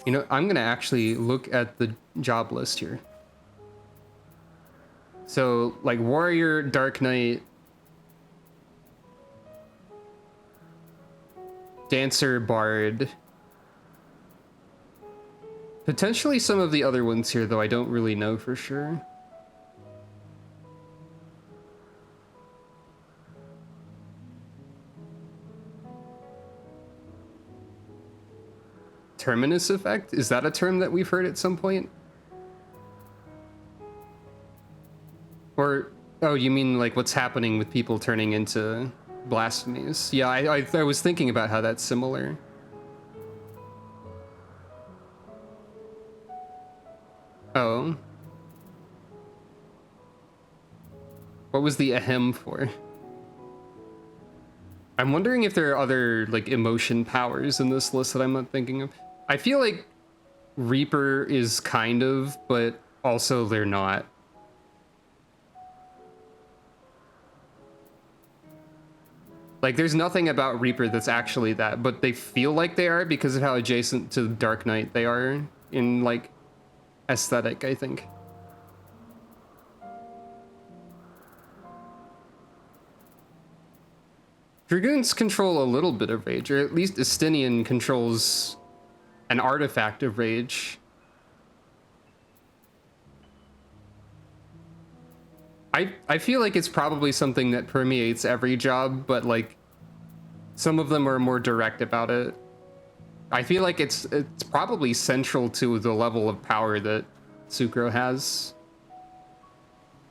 You know, I'm gonna actually look at the job list here. So, like, Warrior, Dark Knight, Dancer, Bard. Potentially some of the other ones here, though I don't really know for sure. Terminus effect? Is that a term that we've heard at some point? Or, oh, you mean like what's happening with people turning into blasphemies? Yeah, I was thinking about how that's similar. Oh. What was the ahem for? I'm wondering if there are other like emotion powers in this list that I'm not thinking of. I feel like Reaper is kind of, but also they're not. Like, there's nothing about Reaper that's actually that, but they feel like they are because of how adjacent to Dark Knight they are in, like, aesthetic, I think. Dragoons control a little bit of rage, or at least Estinian controls an artifact of rage. I feel like it's probably something that permeates every job, but like some of them are more direct about it. I feel like it's probably central to the level of power that Sucro has,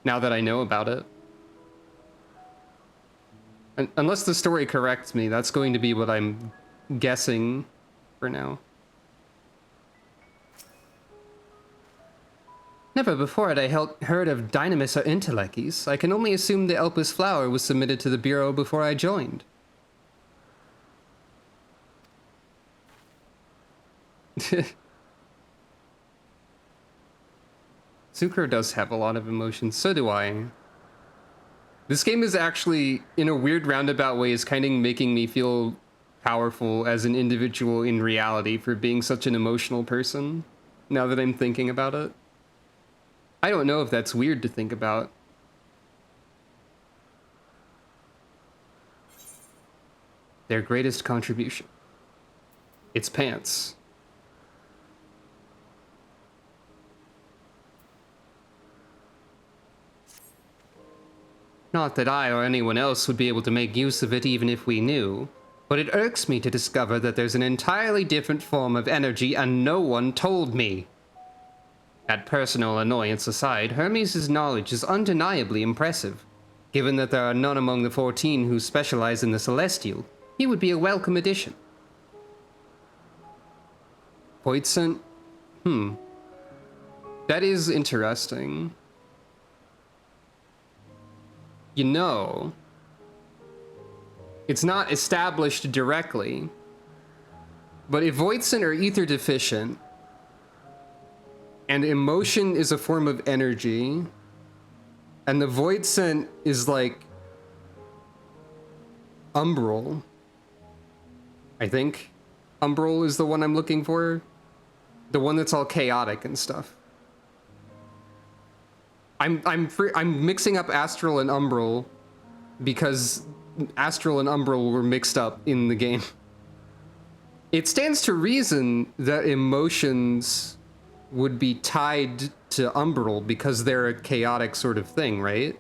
now that I know about it. Unless the story corrects me, that's going to be what I'm guessing for now. Never before had I heard of Dynamis or Intelekis. I can only assume the Elpis flower was submitted to the Bureau before I joined. Sucro does have a lot of emotions, so do I. This game is actually, in a weird roundabout way, is kind of making me feel powerful as an individual in reality for being such an emotional person, now that I'm thinking about it. I don't know if that's weird to think about. Their greatest contribution. It's pants. Not that I or anyone else would be able to make use of it even if we knew, but it irks me to discover that there's an entirely different form of energy and no one told me. That personal annoyance aside, Hermes' knowledge is undeniably impressive. Given that there are none among the 14 who specialize in the Celestial, he would be a welcome addition. Poitzent? That is interesting. You know, it's not established directly, but if Voitzen are ether deficient, and emotion is a form of energy, and the Voidsent is like umbral, I think. Umbral is the one I'm looking for. The one that's all chaotic and stuff. I'm mixing up Astral and Umbral because Astral and Umbral were mixed up in the game. It stands to reason that emotions would be tied to Umbral because they're a chaotic sort of thing, right?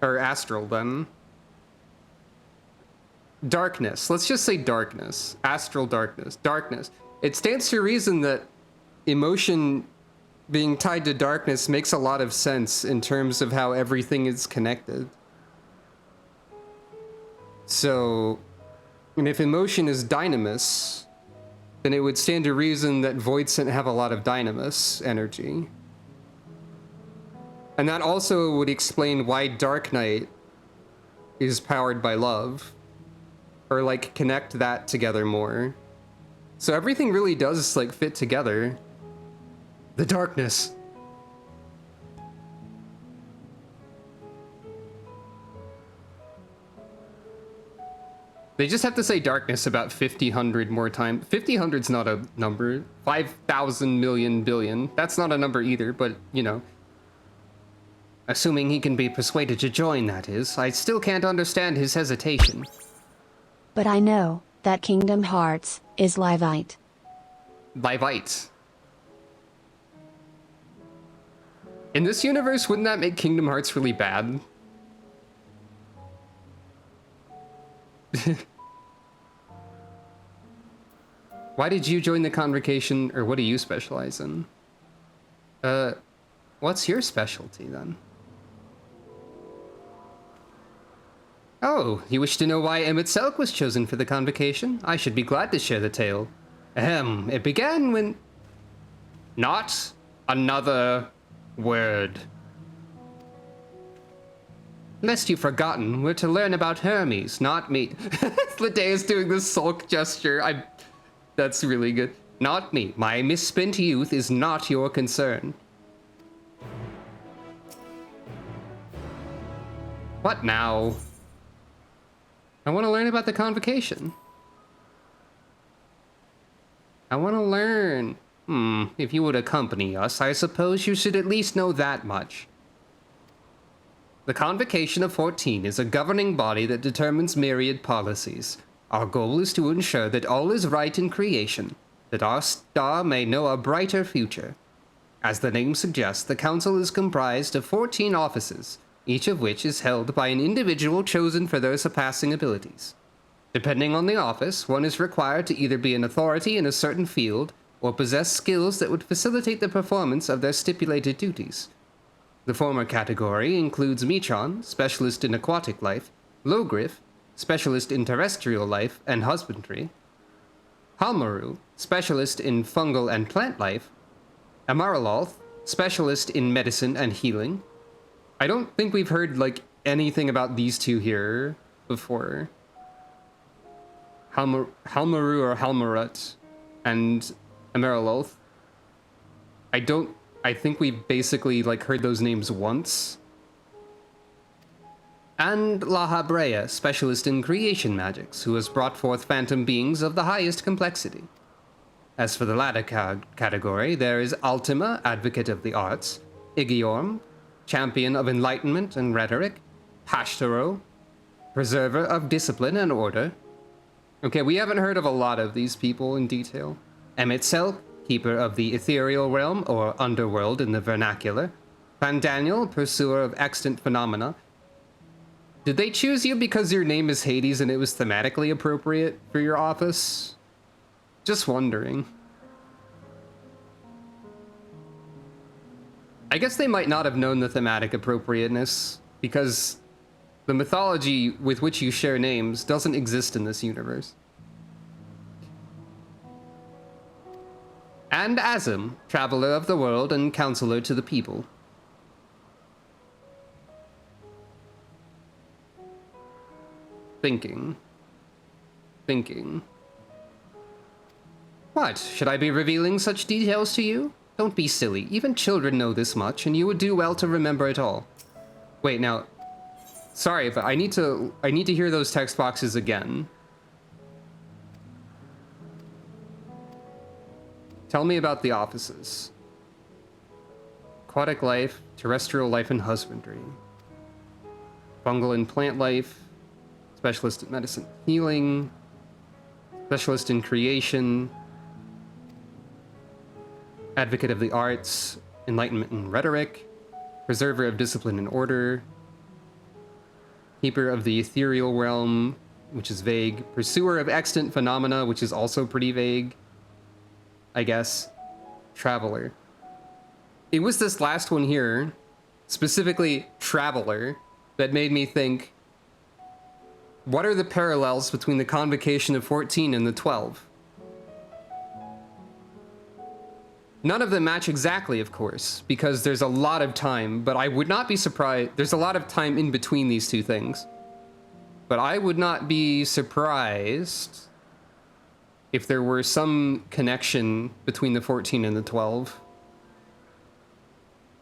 Or Astral, then. Darkness. Let's just say darkness. Astral darkness. Darkness. It stands to reason that emotion being tied to darkness makes a lot of sense in terms of how everything is connected. So, and if emotion is dynamis, then it would stand to reason that Voidsent have a lot of dynamis energy. And that also would explain why Dark Knight is powered by love. Or like connect that together more. So everything really does like fit together. The darkness. They just have to say darkness about 50,000 more times. 50,000's not a number. 5,000 million billion. That's not a number either, but you know. Assuming he can be persuaded to join, that is. I still can't understand his hesitation. But I know that Kingdom Hearts is Livite. Livite. In this universe, wouldn't that make Kingdom Hearts really bad? Why did you join the convocation, or what do you specialize in? What's your specialty then? Oh, you wish to know why Emmett Selk was chosen for the convocation? I should be glad to share the tale. It began when... Not another word. Lest you've forgotten, we're to learn about Hermes, not me. Lidea's doing this sulk gesture. That's really good. Not me. My misspent youth is not your concern. What now? I want to learn about the convocation. I want to learn. If you would accompany us, I suppose you should at least know that much. The Convocation of 14 is a governing body that determines myriad policies. Our goal is to ensure that all is right in creation, that our star may know a brighter future. As the name suggests, the Council is comprised of 14 offices, each of which is held by an individual chosen for their surpassing abilities. Depending on the office, one is required to either be an authority in a certain field or possess skills that would facilitate the performance of their stipulated duties. The former category includes Mechon, specialist in aquatic life, Logriff, specialist in terrestrial life and husbandry, Halmaru, specialist in fungal and plant life, Amaraloth, specialist in medicine and healing. I don't think we've heard, like, anything about these two here before. Halmaru or Halmarut and Amaraloth. I think we've basically, like, heard those names once. And La Habrea, specialist in creation magics, who has brought forth phantom beings of the highest complexity. As for the latter category, there is Ultima, advocate of the arts, Igiorm, champion of enlightenment and rhetoric, Hashtaro, preserver of discipline and order. Okay, we haven't heard of a lot of these people in detail. Emitzel, keeper of the ethereal realm, or underworld in the vernacular. Pandaniel, pursuer of extant phenomena. Did they choose you because your name is Hades and it was thematically appropriate for your office? Just wondering. I guess they might not have known the thematic appropriateness, because the mythology with which you share names doesn't exist in this universe. And Azim, traveler of the world and counselor to the people. Thinking. What? Should I be revealing such details to you? Don't be silly. Even children know this much, and you would do well to remember it all. Wait, now... Sorry, but I need to hear those text boxes again. Tell me about the offices. Aquatic life, terrestrial life and husbandry. Fungal and plant life. Specialist in medicine healing. Specialist in creation. Advocate of the arts. Enlightenment and rhetoric. Preserver of discipline and order. Keeper of the ethereal realm, which is vague. Pursuer of extant phenomena, which is also pretty vague. I guess. Traveler. It was this last one here, specifically Traveler, that made me think, what are the parallels between the Convocation of 14 and the 12? None of them match exactly, of course, because there's a lot of time, but I would not be surprised. There's a lot of time in between these two things. But I would not be surprised if there were some connection between the 14 and the 12.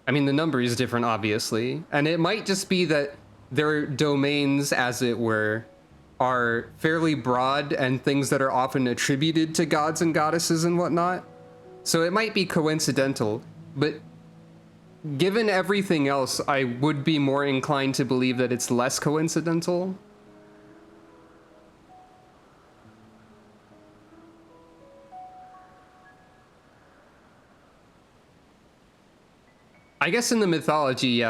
I mean, the number is different, obviously, and it might just be that their domains, as it were, are fairly broad and things that are often attributed to gods and goddesses and whatnot. So it might be coincidental, but given everything else, I would be more inclined to believe that it's less coincidental. I guess in the mythology,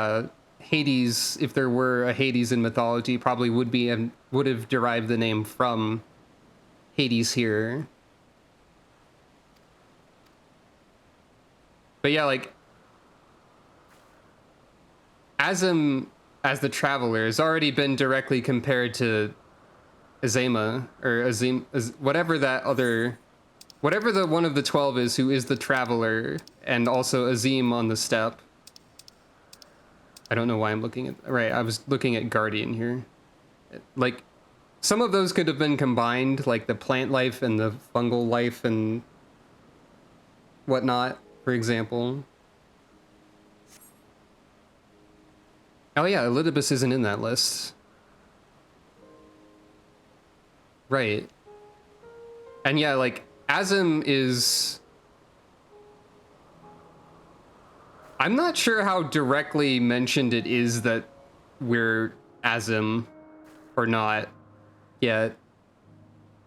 Hades, if there were a Hades in mythology, probably would be and would have derived the name from Hades here. But yeah, like, Azim as the Traveler has already been directly compared to Azema, or Azim, whatever the one of the 12 is, who is the Traveler, and also Azim on the step. I don't know why I'm looking at... Right, I was looking at Guardian here. Like, some of those could have been combined, like the plant life and the fungal life and whatnot, for example. Oh yeah, Elidibus isn't in that list. Right. And yeah, like, Asm is... I'm not sure how directly mentioned it is that we're Asm or not yet.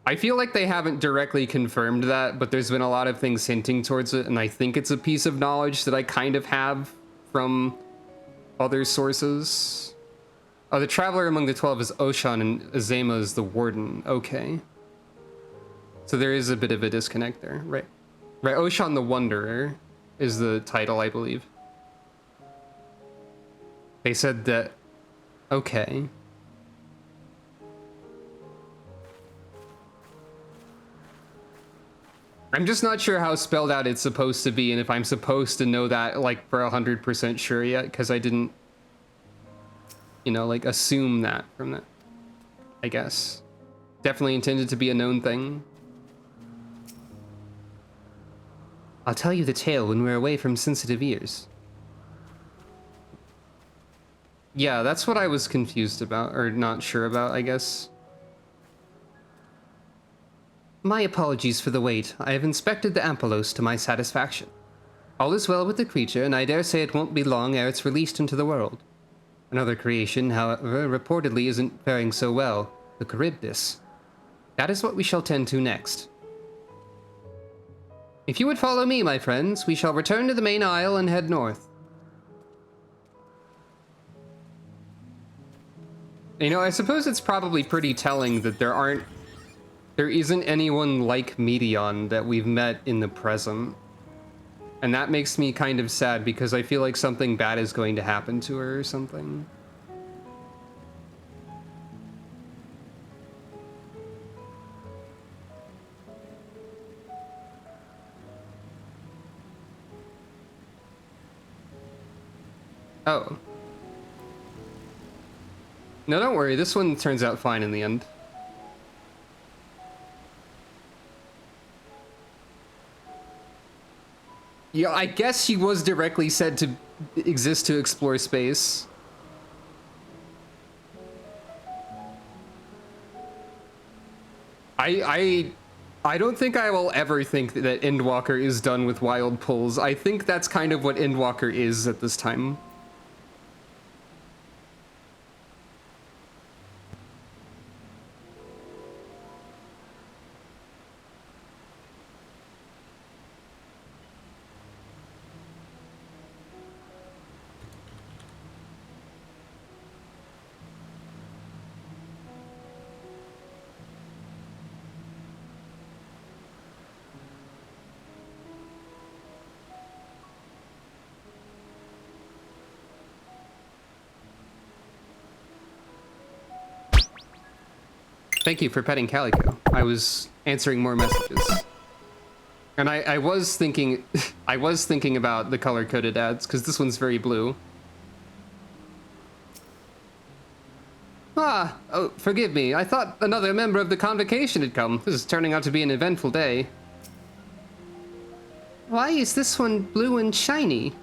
I feel like they haven't directly confirmed that, but there's been a lot of things hinting towards it, and I think it's a piece of knowledge that I kind of have from other sources. Oh, the Traveler among the 12 is Oshan, and Azema is the Warden. Okay. So there is a bit of a disconnect there, right? Right, Oshan the Wanderer is the title, I believe. They said that... Okay. I'm just not sure how spelled out it's supposed to be, and if I'm supposed to know that, like, for 100% sure yet, because I didn't, you know, like, assume that from that, I guess. Definitely intended to be a known thing. I'll tell you the tale when we're away from sensitive ears. Yeah, that's what I was confused about, or not sure about, I guess. My apologies for the wait. I have inspected the Ampelos to my satisfaction. All is well with the creature, and I dare say it won't be long ere it's released into the world. Another creation, however, reportedly isn't faring so well, the Charybdis. That is what we shall tend to next. If you would follow me, my friends, we shall return to the main aisle and head north. You know, I suppose it's probably pretty telling that there isn't anyone like Medion that we've met in the present. And that makes me kind of sad because I feel like something bad is going to happen to her or something. Oh. No, don't worry. This one turns out fine in the end. Yeah, I guess she was directly said to exist to explore space. I don't think I will ever think that Endwalker is done with wild pulls. I think that's kind of what Endwalker is at this time. Thank you for petting Calico. I was answering more messages. And I was thinking I was thinking about the color-coded ads, because this one's very blue. Ah, oh, forgive me. I thought another member of the convocation had come. This is turning out to be an eventful day. Why is this one blue and shiny?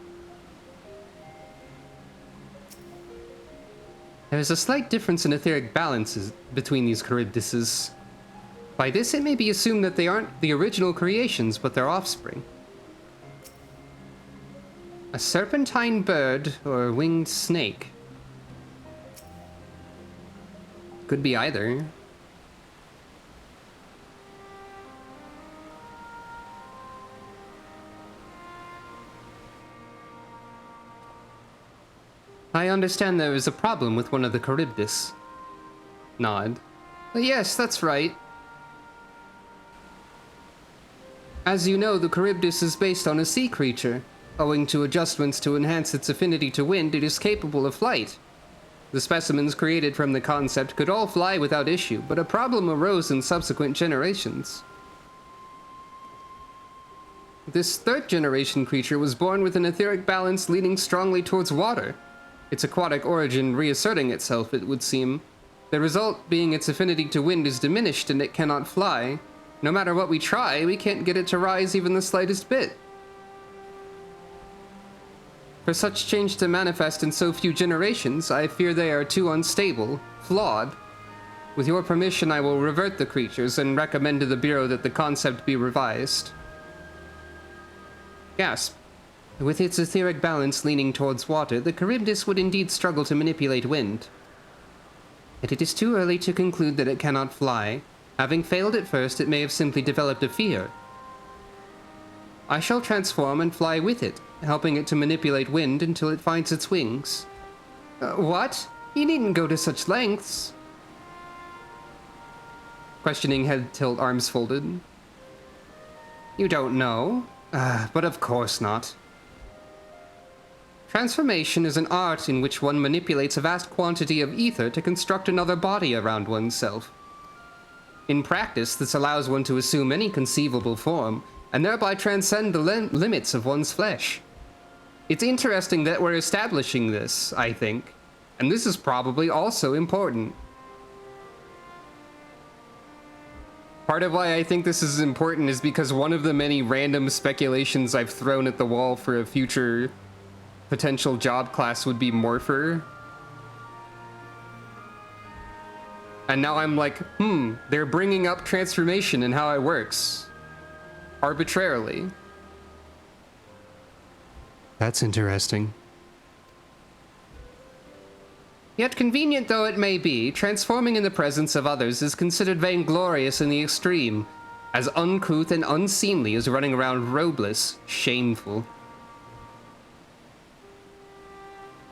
There is a slight difference in etheric balances between these Charybdises. By this, it may be assumed that they aren't the original creations, but their offspring. A serpentine bird or a winged snake. Could be either. I understand there is a problem with one of the Charybdis. Nod. Yes, that's right. As you know, the Charybdis is based on a sea creature. Owing to adjustments to enhance its affinity to wind, it is capable of flight. The specimens created from the concept could all fly without issue, but a problem arose in subsequent generations. This third-generation creature was born with an etheric balance leaning strongly towards water. Its aquatic origin reasserting itself, it would seem. The result being its affinity to wind is diminished and it cannot fly. No matter what we try, we can't get it to rise even the slightest bit. For such change to manifest in so few generations, I fear they are too unstable, flawed. With your permission, I will revert the creatures and recommend to the Bureau that the concept be revised. Gasp. With its etheric balance leaning towards water, the Charybdis would indeed struggle to manipulate wind. Yet it is too early to conclude that it cannot fly. Having failed at first, it may have simply developed a fear. I shall transform and fly with it, helping it to manipulate wind until it finds its wings. What? You needn't go to such lengths. Questioning head tilt, arms folded. You don't know? But of course not. Transformation is an art in which one manipulates a vast quantity of ether to construct another body around oneself. In practice, this allows one to assume any conceivable form, and thereby transcend the limits of one's flesh. It's interesting that we're establishing this, I think, and this is probably also important. Part of why I think this is important is because one of the many random speculations I've thrown at the wall for a future potential job class would be Morpher. And now I'm like, they're bringing up transformation and how it works. Arbitrarily. That's interesting. Yet convenient though it may be, transforming in the presence of others is considered vainglorious in the extreme, as uncouth and unseemly as running around robeless, shameful.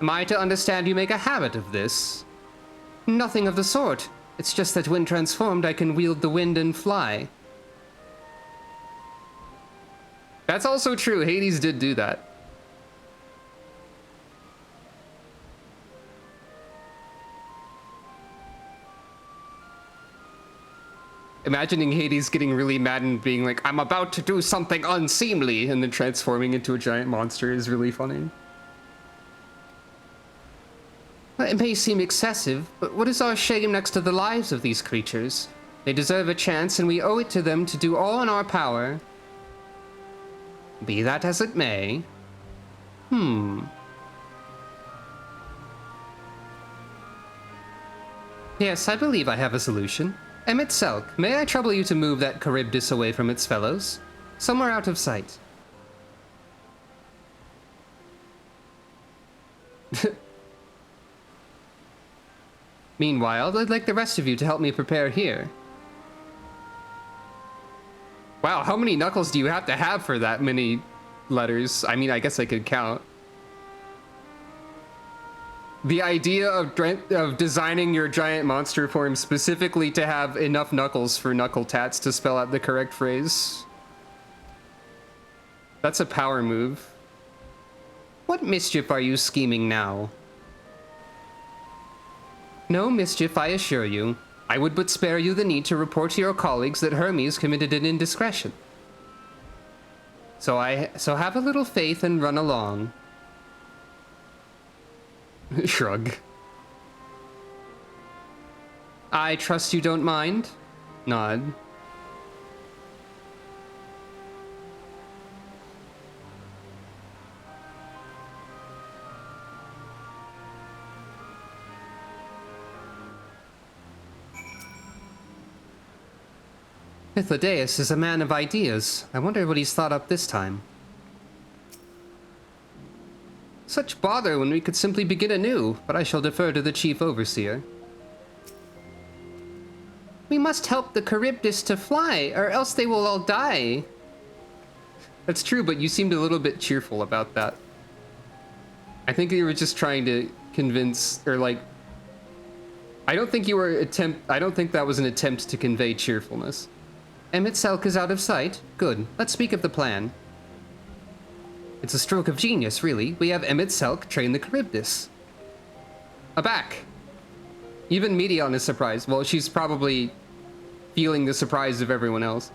Am I to understand you make a habit of this? Nothing of the sort. It's just that when transformed, I can wield the wind and fly. That's also true. Hades did do that. Imagining Hades getting really mad and being like, I'm about to do something unseemly, and then transforming into a giant monster is really funny. It may seem excessive, but what is our shame next to the lives of these creatures? They deserve a chance, and we owe it to them to do all in our power. Be that as it may. Yes, I believe I have a solution. Emmett Selk, may I trouble you to move that Charybdis away from its fellows? Somewhere out of sight. Meanwhile, I'd like the rest of you to help me prepare here. Wow, how many knuckles do you have to have for that many letters? I mean, I guess I could count. The idea of designing your giant monster form specifically to have enough knuckles for knuckle tats to spell out the correct phrase. That's a power move. What mischief are you scheming now? No mischief, I assure you. I would but spare you the need to report to your colleagues that Hermes committed an indiscretion. So have a little faith and run along. Shrug. I trust you don't mind? Nod. Pythodeus is a man of ideas. I wonder what he's thought up this time. Such bother when we could simply begin anew, but I shall defer to the chief overseer. We must help the Charybdis to fly, or else they will all die. That's true, but you seemed a little bit cheerful about that. I think you were just trying to convince, or like, I don't think that was an attempt to convey cheerfulness. Emmett Selk is out of sight? Good. Let's speak of the plan. It's a stroke of genius, really. We have Emmett Selk train the Charybdis. Aback. Even Medion is surprised. Well, she's probably feeling the surprise of everyone else.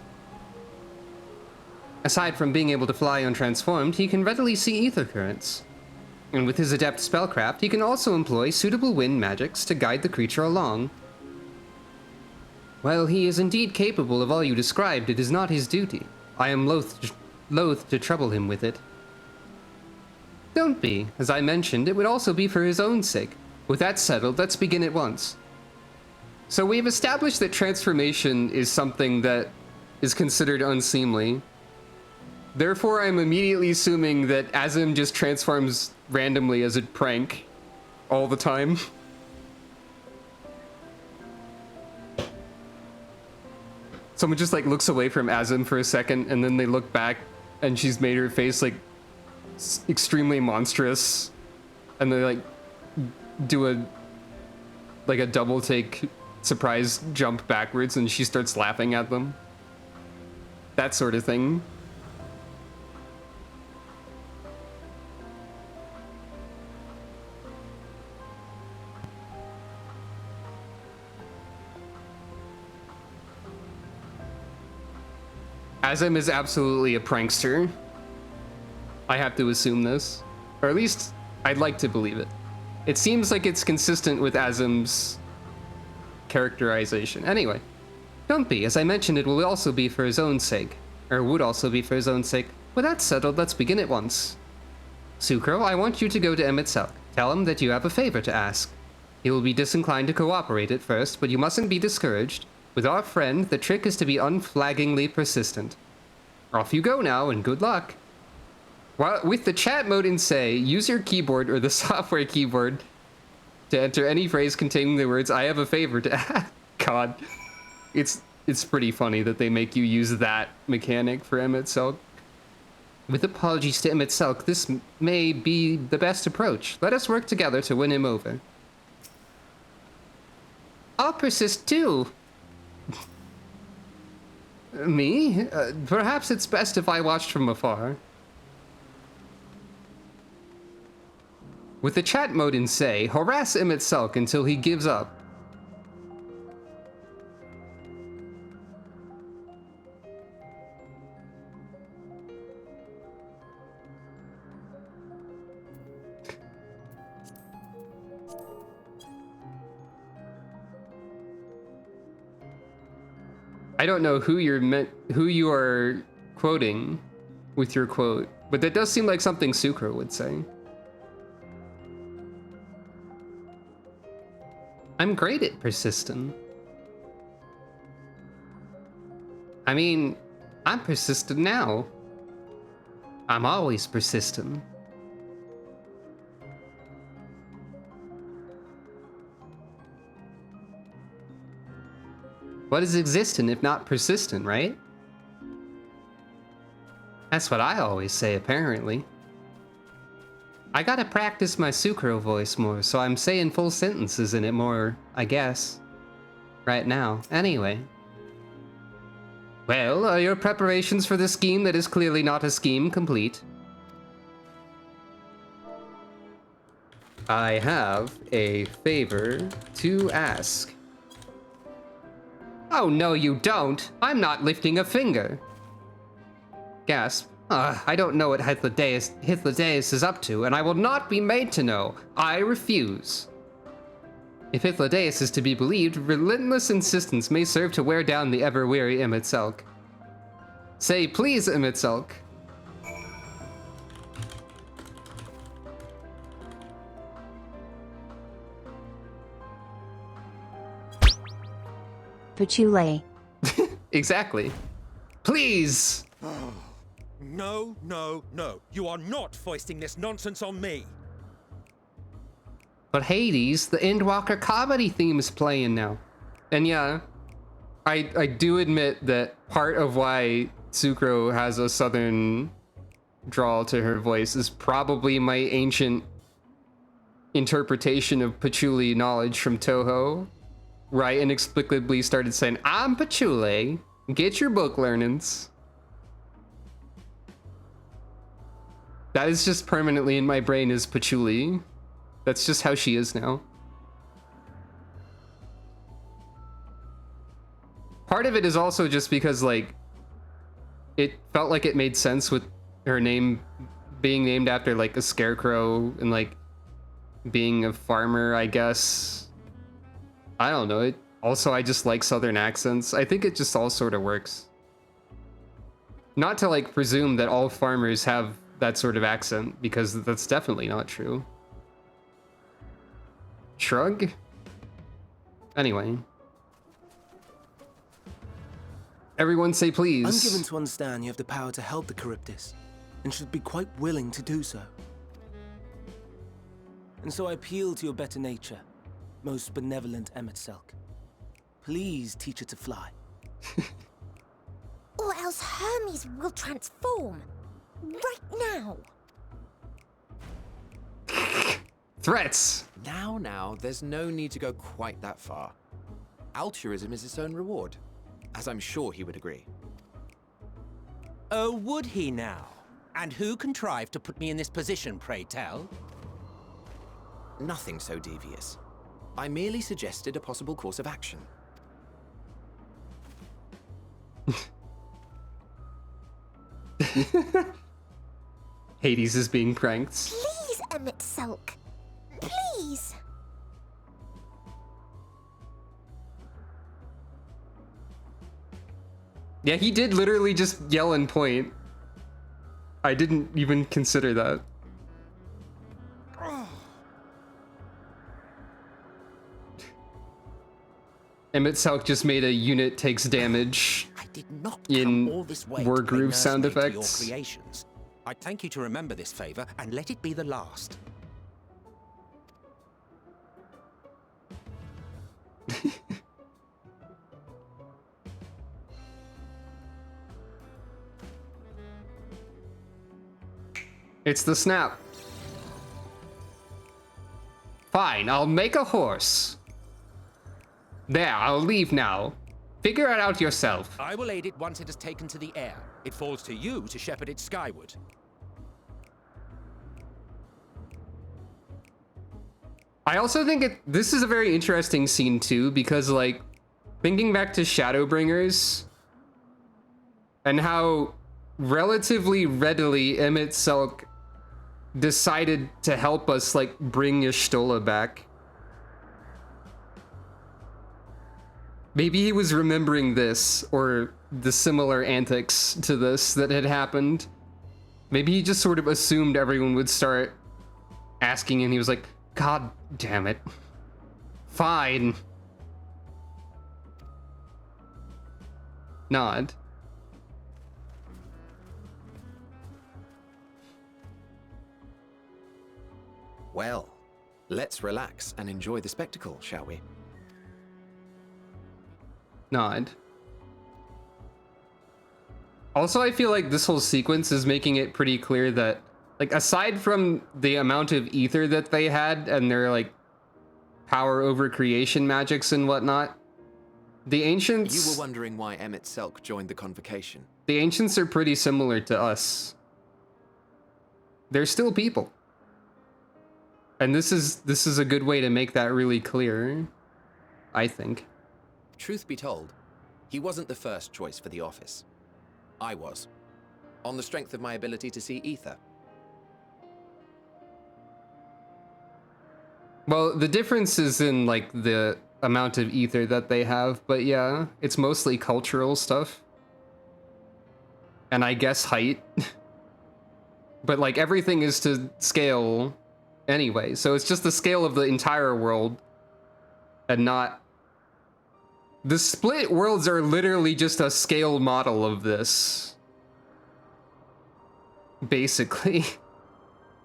Aside from being able to fly untransformed, he can readily see ether currents. And with his adept spellcraft, he can also employ suitable wind magics to guide the creature along. While he is indeed capable of all you described, it is not his duty. I am loath to trouble him with it. Don't be. As I mentioned, it would also be for his own sake. With that settled, let's begin at once. So we've established that transformation is something that is considered unseemly. Therefore, I'm immediately assuming that Azim just transforms randomly as a prank all the time. Someone just like looks away from Azim for a second and then they look back and she's made her face like extremely monstrous and they like do a double take surprise jump backwards and she starts laughing at them. That sort of thing. Azim is absolutely a prankster. I have to assume this. Or at least, I'd like to believe it. It seems like it's consistent with Azim's characterization. Anyway, don't be. As I mentioned, it will also be for his own sake. Or would also be for his own sake. With that settled, let's begin at once. Sucro, I want you to go to Emet-Selch. Tell him that you have a favor to ask. He will be disinclined to cooperate at first, but you mustn't be discouraged. With our friend, the trick is to be unflaggingly persistent. Off you go now, and good luck. While with the chat mode in Say, use your keyboard or the software keyboard to enter any phrase containing the words, I have a favor to ask. God. It's pretty funny that they make you use that mechanic for Emet-Selch. With apologies to Emet-Selch, this may be the best approach. Let us work together to win him over. I'll persist too. Me? Perhaps it's best if I watched from afar. With the chat mode in Say, harass Emet-Selch until he gives up. I don't know who you are quoting with your quote, but that does seem like something Sucro would say. I'm great at persistent. I mean, I'm persistent now. I'm always persistent. What is existent if not persistent, right? That's what I always say, apparently. I gotta practice my Sucro voice more, so I'm saying full sentences in it more, I guess. Right now. Anyway. Well, are your preparations for the scheme that is clearly not a scheme complete? I have a favor to ask. Oh, no, you don't. I'm not lifting a finger. Gasp. I don't know what Hythlodaeus is up to, and I will not be made to know. I refuse. If Hythlodaeus is to be believed, relentless insistence may serve to wear down the ever-weary Emet-Selch. Say, please, Emet-Selch. Patchouli. Exactly. Please! No, no, no. You are not foisting this nonsense on me. But Hades, the Endwalker comedy theme is playing now. And yeah, I do admit that part of why Sucro has a southern drawl to her voice is probably my ancient interpretation of patchouli knowledge from Toho, where I inexplicably started saying, I'm patchouli, get your book learnings. That is just permanently in my brain as patchouli. That's just how she is now. Part of it is also just because, like, it felt like it made sense with her name being named after, like, a scarecrow and, like, being a farmer, I guess. I don't know. Also, I just like southern accents. I think it just all sort of works. Not to, like, presume that all farmers have that sort of accent, because that's definitely not true. Shrug? Anyway. Everyone say please. I'm given to understand you have the power to help the Charybdis, and should be quite willing to do so. And so I appeal to your better nature, most benevolent Emet-Selch. Please teach it to fly. Or else Hermes will transform. Right now. Threats. Now, there's no need to go quite that far. Altruism is its own reward, as I'm sure he would agree. Oh, would he now? And who contrived to put me in this position, pray tell? Nothing so devious. I merely suggested a possible course of action. Hades is being pranked. Please, Emet-Selch. Please. Yeah, he did literally just yell and point. I didn't even consider that. Emet-Selch just made a unit takes damage I did not in come all this way War to play Groove sound nursemaid to effects. Your creations. I'd thank you to remember this favor and let it be the last. It's the snap. Fine, I'll make a horse. There, I'll leave now. Figure it out yourself. I will aid it once it has taken to the air. It falls to you to shepherd it skyward. I also think this is a very interesting scene too, because like, thinking back to Shadowbringers and how relatively readily Emet-Selch decided to help us like bring Y'shtola back. Maybe he was remembering this or the similar antics to this that had happened. Maybe he just sort of assumed everyone would start asking and he was like, God damn it. Fine. Nod. Well, let's relax and enjoy the spectacle, shall we? Nod. Also, I feel like this whole sequence is making it pretty clear that, like, aside from the amount of ether that they had and their, like, power over creation magics and whatnot, the ancients... You were wondering why Emet-Selch joined the convocation. The ancients are pretty similar to us. They're still people. And this is a good way to make that really clear, I think. Truth be told, he wasn't the first choice for the office. I was, on the strength of my ability to see ether. Well, the difference is in, like, the amount of ether that they have, but yeah, it's mostly cultural stuff. And I guess height. But, like, everything is to scale anyway, so it's just the scale of the entire world and not... The split worlds are literally just a scale model of this. Basically.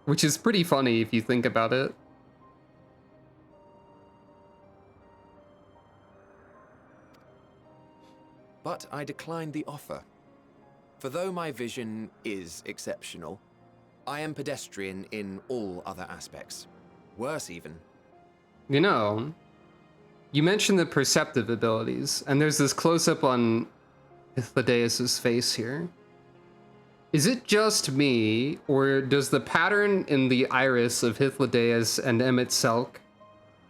Which is pretty funny if you think about it. But I declined the offer. For though my vision is exceptional, I am pedestrian in all other aspects. Worse even. You know, you mentioned the perceptive abilities, and there's this close-up on Hythlodaeus' face here. Is it just me, or does the pattern in the iris of Hythlodaeus and Emet-Selch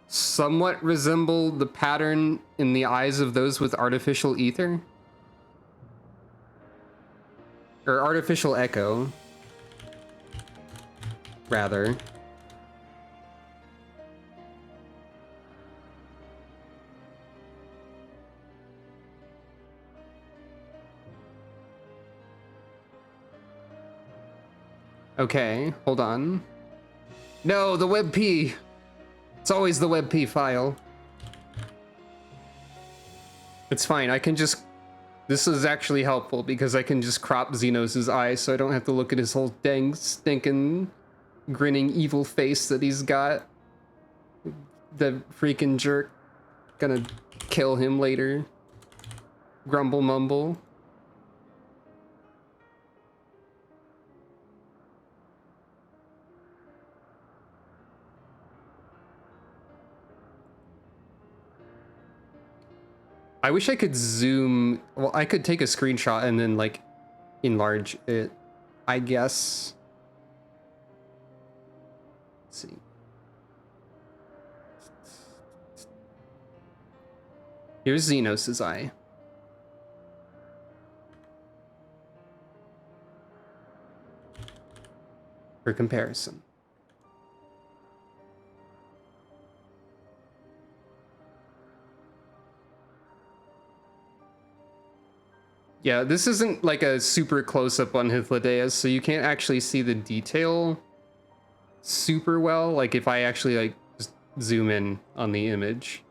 somewhat resemble the pattern in the eyes of those with artificial ether? Or artificial echo, rather. Okay, hold on. No, the WebP! It's always the WebP file. It's fine, I can just This is actually helpful because I can just crop Xenos' eyes so I don't have to look at his whole dang stinking grinning evil face that he's got. The freaking jerk. Gonna kill him later. Grumble mumble. I wish I could zoom. Well, I could take a screenshot and then like enlarge it, I guess. Let's see. Here's Xenos' eye. For comparison. Yeah, this isn't like a super close-up on Hythlodaeus, so you can't actually see the detail super well, like if I actually like just zoom in on the image.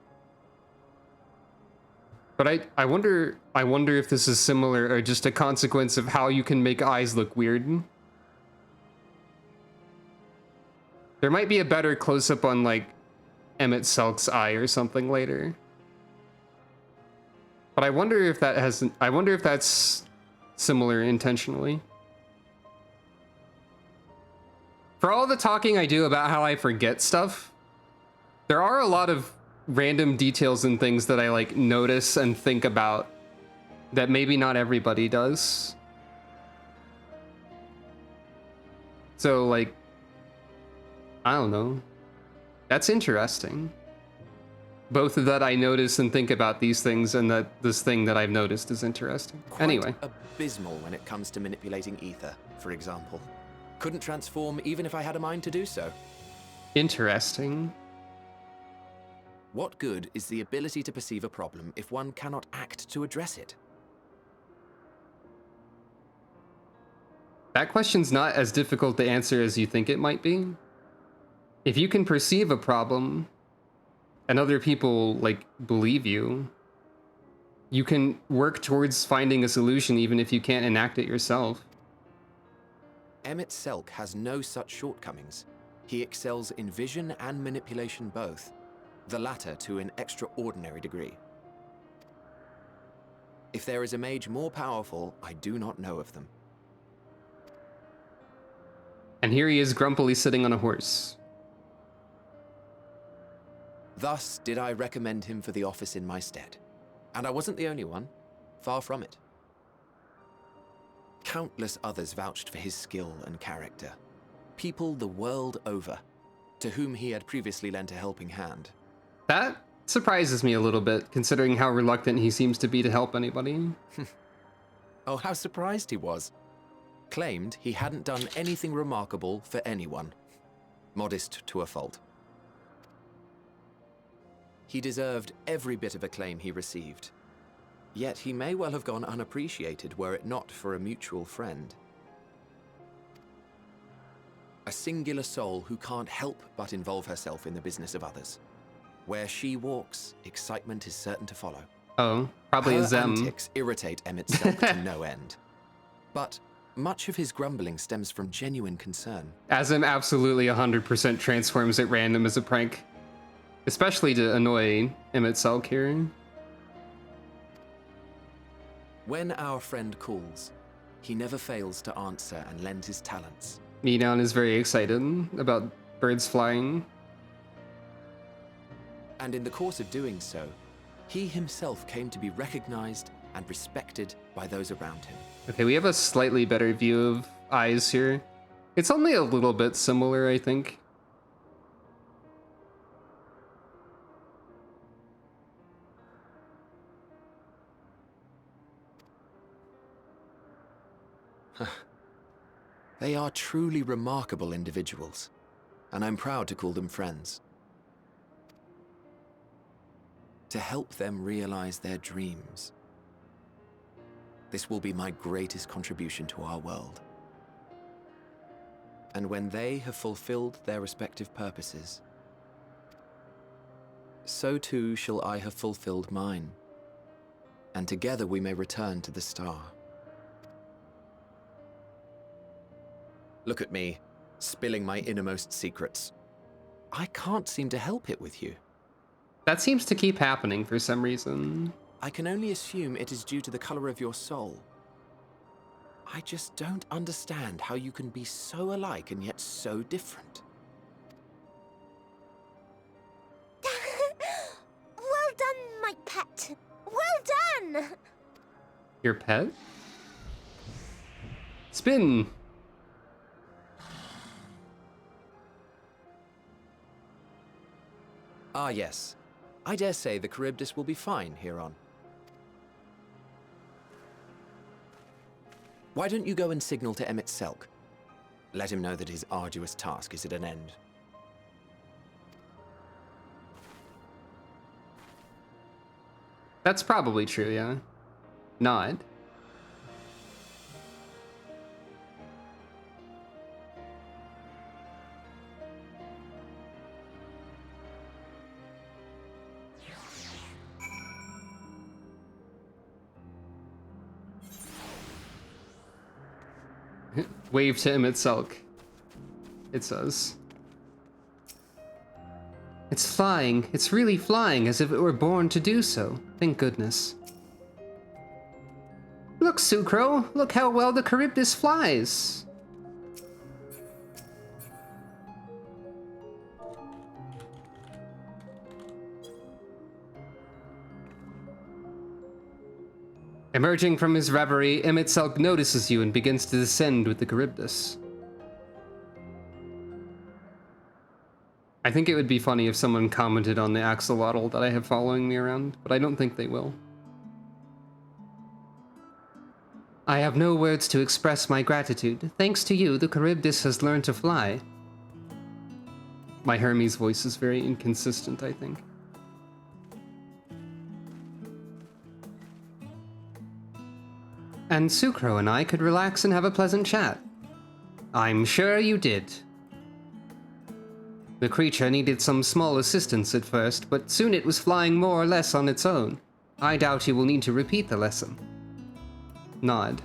But I wonder if this is similar or just a consequence of how you can make eyes look weird. There might be a better close-up on like Emmett Selk's eye or something later. But I wonder if that's similar intentionally. For all the talking I do about how I forget stuff, there are a lot of random details and things that I like notice and think about that maybe not everybody does. So like, I don't know. That's interesting. Both that I notice and think about these things, and that this thing that I've noticed is interesting. Quite anyway. Abysmal when it comes to manipulating ether, for example. Couldn't transform even if I had a mind to do so. Interesting. What good is the ability to perceive a problem if one cannot act to address it? That question's not as difficult to answer as you think it might be. If you can perceive a problem, and other people like believe you, you can work towards finding a solution even if you can't enact it yourself. Emmett Selk has no such shortcomings. He excels in vision and manipulation both, the latter to an extraordinary degree. If there is a mage more powerful, I do not know of them. And here he is grumpily sitting on a horse. Thus did I recommend him for the office in my stead. And I wasn't the only one. Far from it. Countless others vouched for his skill and character. People the world over, to whom he had previously lent a helping hand. That surprises me a little bit, considering how reluctant he seems to be to help anybody. Oh, how surprised he was. Claimed he hadn't done anything remarkable for anyone. Modest to a fault. He deserved every bit of acclaim he received. Yet he may well have gone unappreciated were it not for a mutual friend. A singular soul who can't help but involve herself in the business of others. Where she walks, excitement is certain to follow. Oh, probably Her a Zem. antics irritate Emmett Selk to no end. But much of his grumbling stems from genuine concern. Azem absolutely 100% transforms at random as a prank. Especially to annoy Emmett Selk here. When our friend calls, he never fails to answer and lend his talents. Medown is very excited about birds flying. And in the course of doing so, he himself came to be recognized and respected by those around him. Okay, we have a slightly better view of eyes here. It's only a little bit similar, I think. They are truly remarkable individuals, and I'm proud to call them friends. To help them realize their dreams. This will be my greatest contribution to our world. And when they have fulfilled their respective purposes, so too shall I have fulfilled mine. and together we may return to the star. Look at me, spilling my innermost secrets. I can't seem to help it with you. That seems to keep happening for some reason. I can only assume it is due to the color of your soul. I just don't understand how you can be so alike and yet so different. Well done, my pet. Well done! Your pet? Spin! Ah, yes. I dare say the Charybdis will be fine here on. Why don't you go and signal to Emmett Selk? Let him know that his arduous task is at an end. That's probably true, yeah. Nod. Wave to Emmett Selk. It says. It's flying. It's really flying as if it were born to do so. Thank goodness. Look, Sucro. Look how well the Charybdis flies. Emerging from his reverie, Emmett Selk notices you and begins to descend with the Charybdis. I think it would be funny if someone commented on the axolotl that I have following me around, but I don't think they will. I have no words to express my gratitude. Thanks to you, the Charybdis has learned to fly. My Hermes voice is very inconsistent, I think. And Sucro and I could relax and have a pleasant chat. I'm sure you did. The creature needed some small assistance at first, but soon it was flying more or less on its own. I doubt you will need to repeat the lesson. Nod.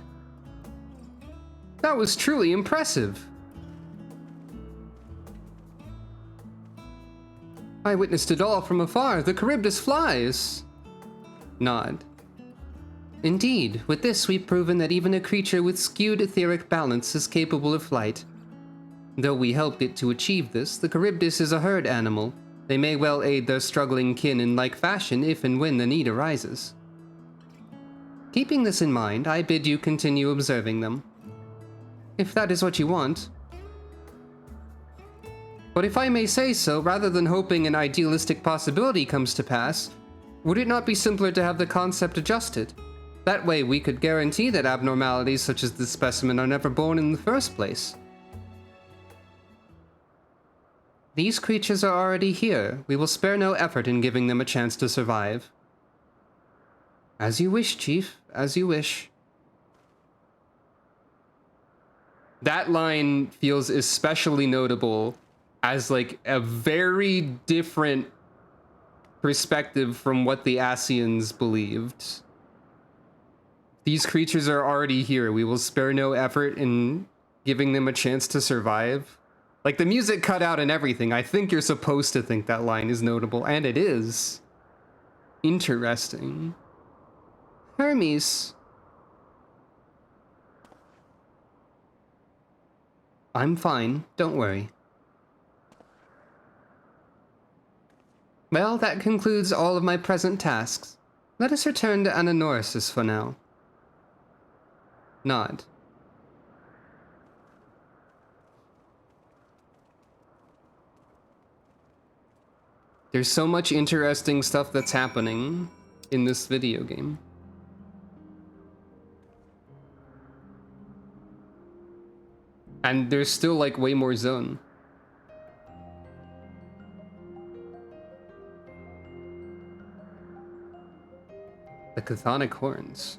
That was truly impressive. I witnessed it all from afar. The Charybdis flies. Nod. Indeed, with this we've proven that even a creature with skewed etheric balance is capable of flight. Though we helped it to achieve this, the Charybdis is a herd animal. They may well aid their struggling kin in like fashion if and when the need arises. Keeping this in mind, I bid you continue observing them. If that is what you want. But if I may say so, rather than hoping an idealistic possibility comes to pass, would it not be simpler to have the concept adjusted? That way we could guarantee that abnormalities such as this specimen are never born in the first place. These creatures are already here. We will spare no effort in giving them a chance to survive. As you wish, Chief. As you wish. That line feels especially notable as like a very different perspective from what the Asians believed. These creatures are already here. We will spare no effort in giving them a chance to survive. Like, the music cut out and everything. I think you're supposed to think that line is notable, and it is. Interesting. Hermes. I'm fine. Don't worry. Well, that concludes all of my present tasks. Let us return to Ananorisis for now. Nod. There's so much interesting stuff that's happening in this video game. And there's still like way more zone. The chthonic horns.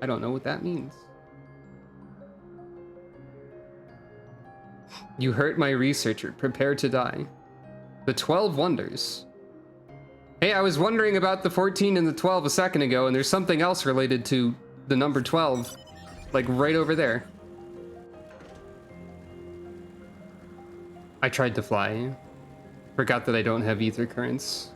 I don't know what that means. You hurt my researcher. Prepare to die. The 12 Wonders. Hey, I was wondering about the 14 and the 12 a second ago, and there's something else related to the number 12. Like, right over there. I tried to fly. Forgot that I don't have ether currents.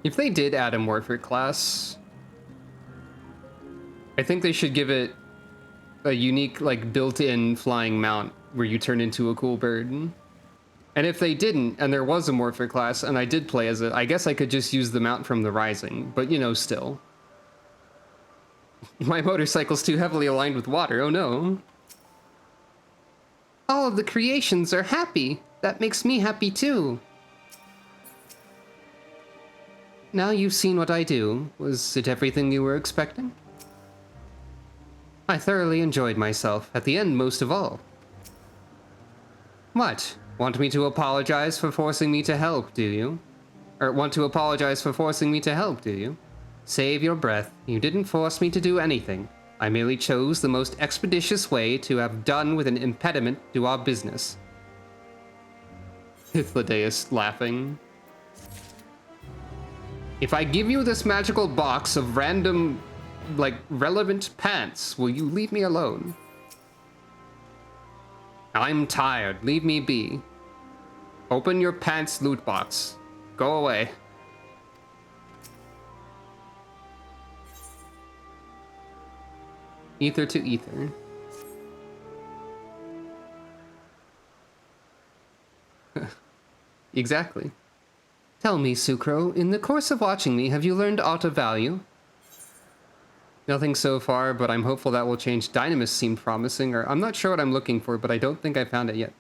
If they did add a Morphic class, I think they should give it a unique, like, built-in flying mount where you turn into a cool bird. And if they didn't, and there was a Morphic class, and I did play as it, I guess I could just use the mount from the Rising, but you know, still. My motorcycle's too heavily aligned with water, oh no. All of the creations are happy. That makes me happy too. Now you've seen what I do. Was it everything you were expecting? I thoroughly enjoyed myself, at the end most of all. What? Want me to apologize for forcing me to help, do you? Or want to apologize for forcing me to help, do you? Save your breath. You didn't force me to do anything. I merely chose the most expeditious way to have done with an impediment to our business. Hythlodaeus laughing. If I give you this magical box of random, like, relevant pants, will you leave me alone? I'm tired. Leave me be. Open your pants loot box. Go away. Ether to ether. Exactly. Tell me, Sucro, in the course of watching me, have you learned aught of value? Nothing so far, but I'm hopeful that will change. Dynamis seemed promising, or I'm not sure what I'm looking for, but I don't think I found it yet.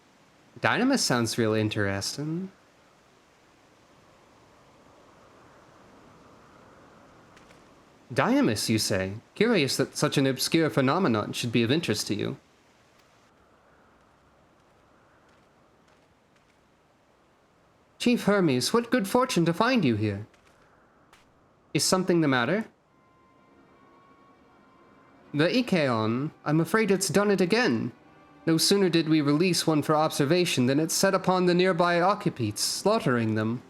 Dynamis sounds really interesting. Dynamis, you say? Curious that such an obscure phenomenon should be of interest to you. Chief Hermes, what good fortune to find you here. Is something the matter? The Ikeon, I'm afraid it's done it again. No sooner did we release one for observation than it set upon the nearby occupants, slaughtering them.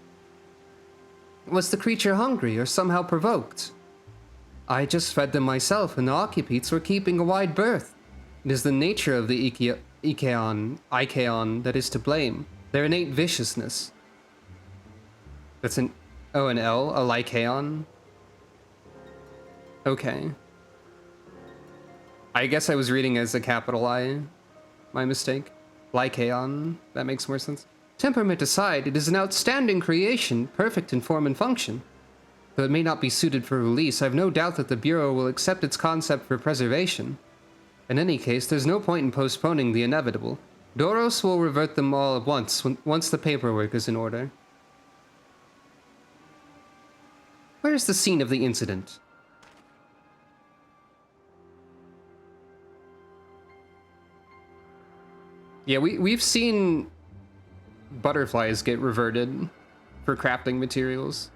Was the creature hungry or somehow provoked? I just fed them myself, and the occupants were keeping a wide berth. It is the nature of the Ikeon that is to blame, their innate viciousness. That's an O and L, a Lycaon? Okay. I guess I was reading as a capital I. My mistake. Lycaon. That makes more sense. Temperament aside, it is an outstanding creation, perfect in form and function. Though it may not be suited for release, I have no doubt that the Bureau will accept its concept for preservation. In any case, there's no point in postponing the inevitable. Doros will revert them all at once, once the paperwork is in order. Where is the scene of the incident? Yeah, we've seen butterflies get reverted for crafting materials.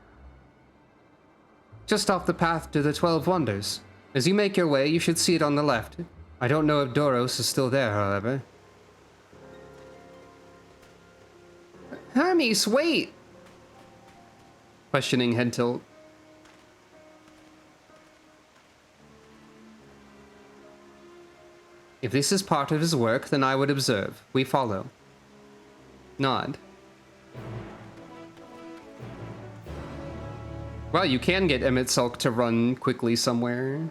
Just off the path to the 12 Wonders. As you make your way, you should see it on the left. I don't know if Doros is still there, however. Hermes, wait! Questioning head tilt. If this is part of his work, then I would observe. We follow. Nod. Well, you can get Emmett Sulk to run quickly somewhere.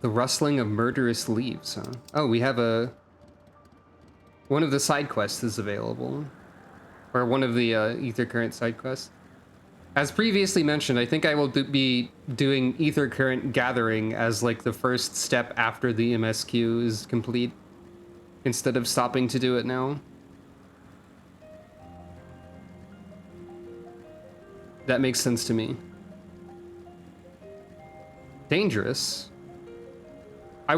The rustling of murderous leaves, huh? Oh, we have a... One of the side quests is available. Or one of the Ether Current side quests. As previously mentioned, I think I will be doing Ether Current Gathering as like the first step after the MSQ is complete, instead of stopping to do it now. That makes sense to me. Dangerous. I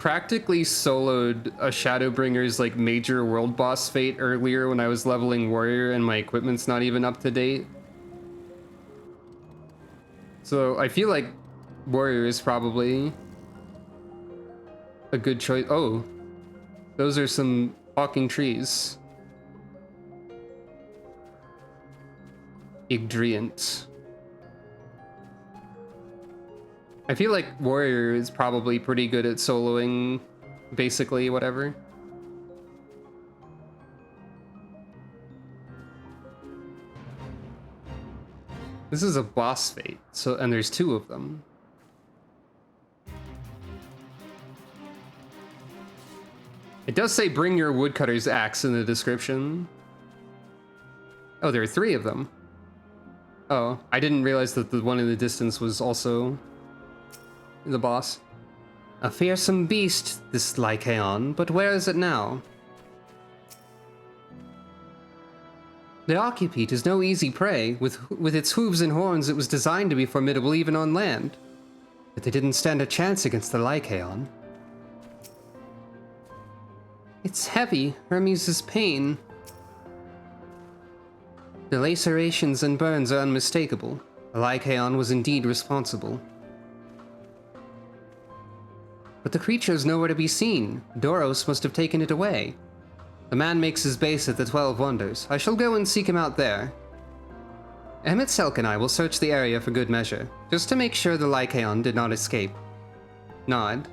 practically soloed a Shadowbringer's like major world boss fate earlier when I was leveling warrior and my equipment's not even up to date. So I feel like warrior is probably a good choice. Oh, those are some walking trees. Igdriant. I feel like warrior is probably pretty good at soloing basically whatever. This is a boss fate, so and there's 2 of them. It does say bring your woodcutter's axe in the description. Oh, there are 3 of them. Oh, I didn't realize that the one in the distance was also the boss. A fearsome beast, this Lycaon, but where is it now? The Occupite is no easy prey. With its hooves and horns, it was designed to be formidable even on land. But they didn't stand a chance against the Lycaon. It's heavy, Hermes' pain. The lacerations and burns are unmistakable. The Lycaon was indeed responsible. But the creature is nowhere to be seen. Doros must have taken it away. The man makes his base at the 12 Wonders. I shall go and seek him out there. Emmett Selk and I will search the area for good measure, just to make sure the Lycaon did not escape. Nod.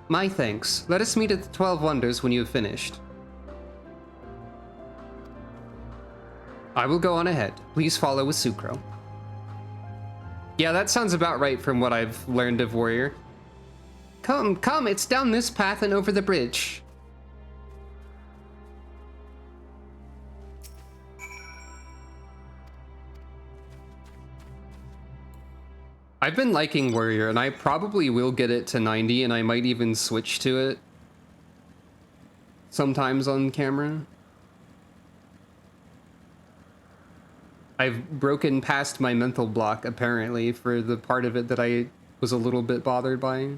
My thanks. Let us meet at the 12 Wonders when you have finished. I will go on ahead. Please follow with Sucro. Yeah, that sounds about right from what I've learned of Warrior. Come, come, it's down this path and over the bridge. I've been liking Warrior, and I probably will get it to 90, and I might even switch to it sometimes on camera. I've broken past my mental block, apparently, for the part of it that I was a little bit bothered by.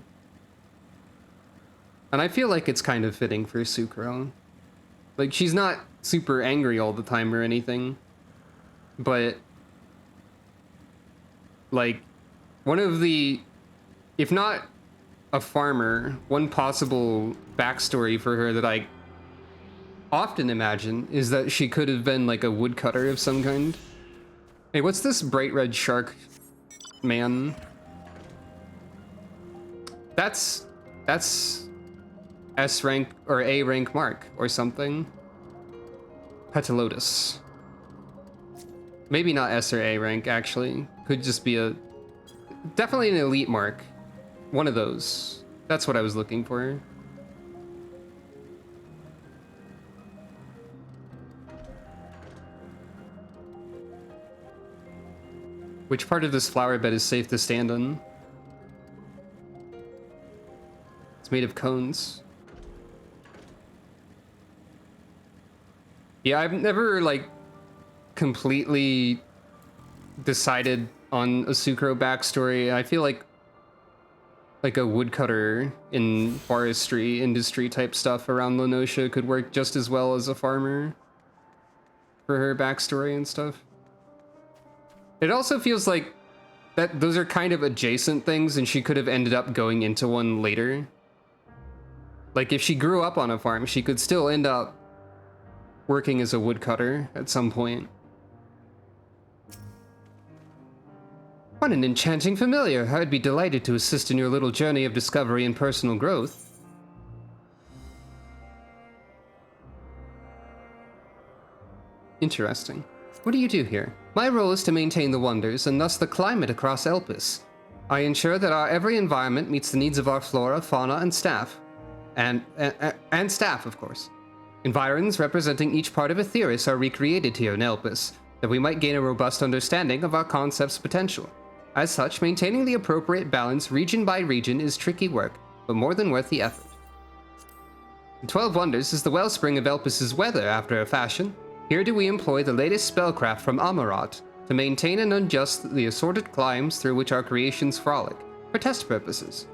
And I feel like it's kind of fitting for Sucro. Like, she's not super angry all the time or anything, but, like, one of the, if not a farmer, one possible backstory for her that I often imagine is that she could have been like a woodcutter of some kind. Hey, what's this bright red shark man? That's S rank or A rank mark or something. Petalotus. Maybe not S or A rank, actually. Could just be a... Definitely an elite mark. One of those. That's what I was looking for. Which part of this flower bed is safe to stand on? It's made of cones. Yeah, I've never, like, completely decided on a Sucro backstory. I feel like a woodcutter in forestry industry type stuff around Lenosha could work just as well as a farmer for her backstory and stuff. It also feels like that those are kind of adjacent things, and she could have ended up going into one later. Like, if she grew up on a farm, she could still end up working as a woodcutter at some point. What an enchanting familiar. I'd be delighted to assist in your little journey of discovery and personal growth. Interesting. What do you do here? My role is to maintain the wonders, and thus the climate across Elpis. I ensure that our every environment meets the needs of our flora, fauna, and staff. And staff, of course. Environs representing each part of Aetheris are recreated here in Elpis, that we might gain a robust understanding of our concept's potential. As such, maintaining the appropriate balance region by region is tricky work, but more than worth the effort. The 12 Wonders is the wellspring of Elpis' weather after a fashion. Here do we employ the latest spellcraft from Amarat to maintain and adjust the assorted climes through which our creations frolic, for test purposes.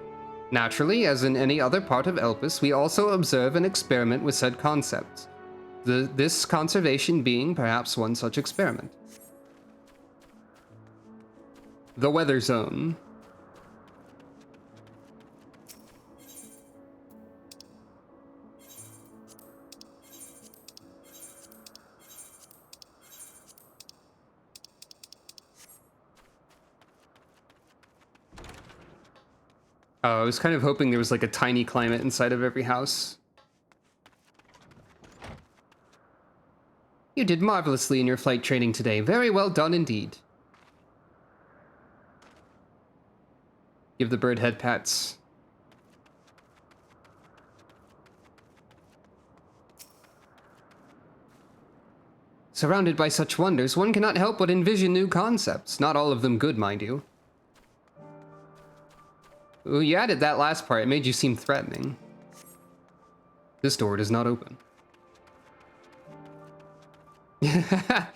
Naturally, as in any other part of Elpis, we also observe and experiment with said concepts. This conservation being perhaps one such experiment. The weather zone. I was kind of hoping there was like a tiny climate inside of every house. You did marvelously in your flight training today. Very well done indeed. Give the bird head pats. Surrounded by such wonders, one cannot help but envision new concepts. Not all of them good, mind you. Ooh, you added that last part. It made you seem threatening. This door does not open. The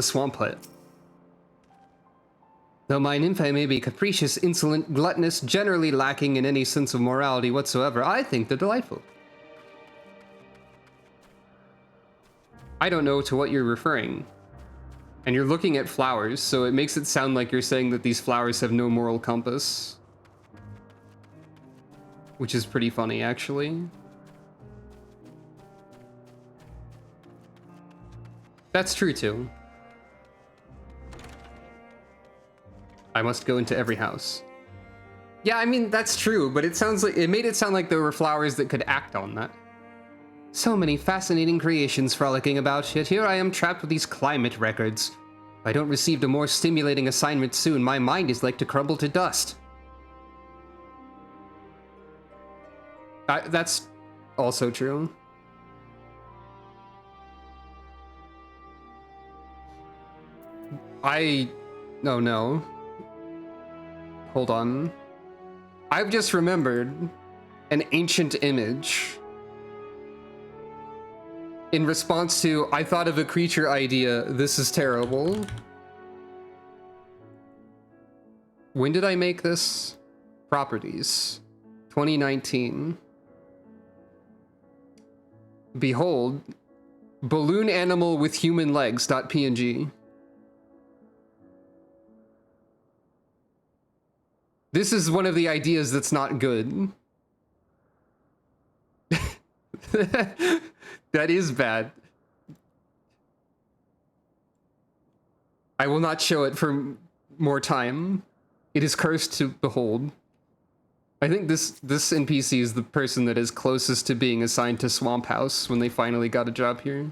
swamp hut. Though my nymphae may be capricious, insolent, gluttonous, generally lacking in any sense of morality whatsoever, I think they're delightful. I don't know to what you're referring. And you're looking at flowers, so it makes it sound like you're saying that these flowers have no moral compass. Which is pretty funny, actually. That's true, too. I must go into every house. Yeah, I mean, that's true, but it sounds like it made it sound like there were flowers that could act on that. So many fascinating creations frolicking about, yet here I am trapped with these climate records. If I don't receive a more stimulating assignment soon, my mind is like to crumble to dust. That's also true. Oh no. Hold on. I've just remembered an ancient image. In response to, I thought of a creature idea, this is terrible. When did I make this? Properties. 2019. Behold, balloon animal with human legs.png. This is one of the ideas that's not good. That is bad. I will not show it for more time. It is cursed to behold. I think this NPC is the person that is closest to being assigned to Swamp House when they finally got a job here.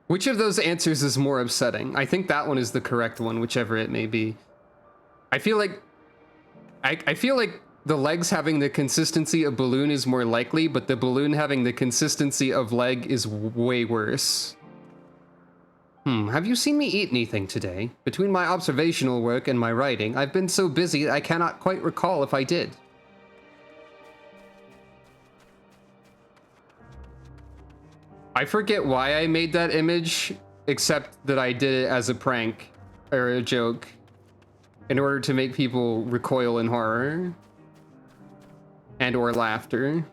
Which of those answers is more upsetting? I think that one is the correct one, whichever it may be. I feel like the legs having the consistency of balloon is more likely, but the balloon having the consistency of leg is way worse. Have you seen me eat anything today? Between my observational work and my writing, I've been so busy I cannot quite recall if I did. I forget why I made that image, except that I did it as a prank, or a joke, in order to make people recoil in horror, and or laughter.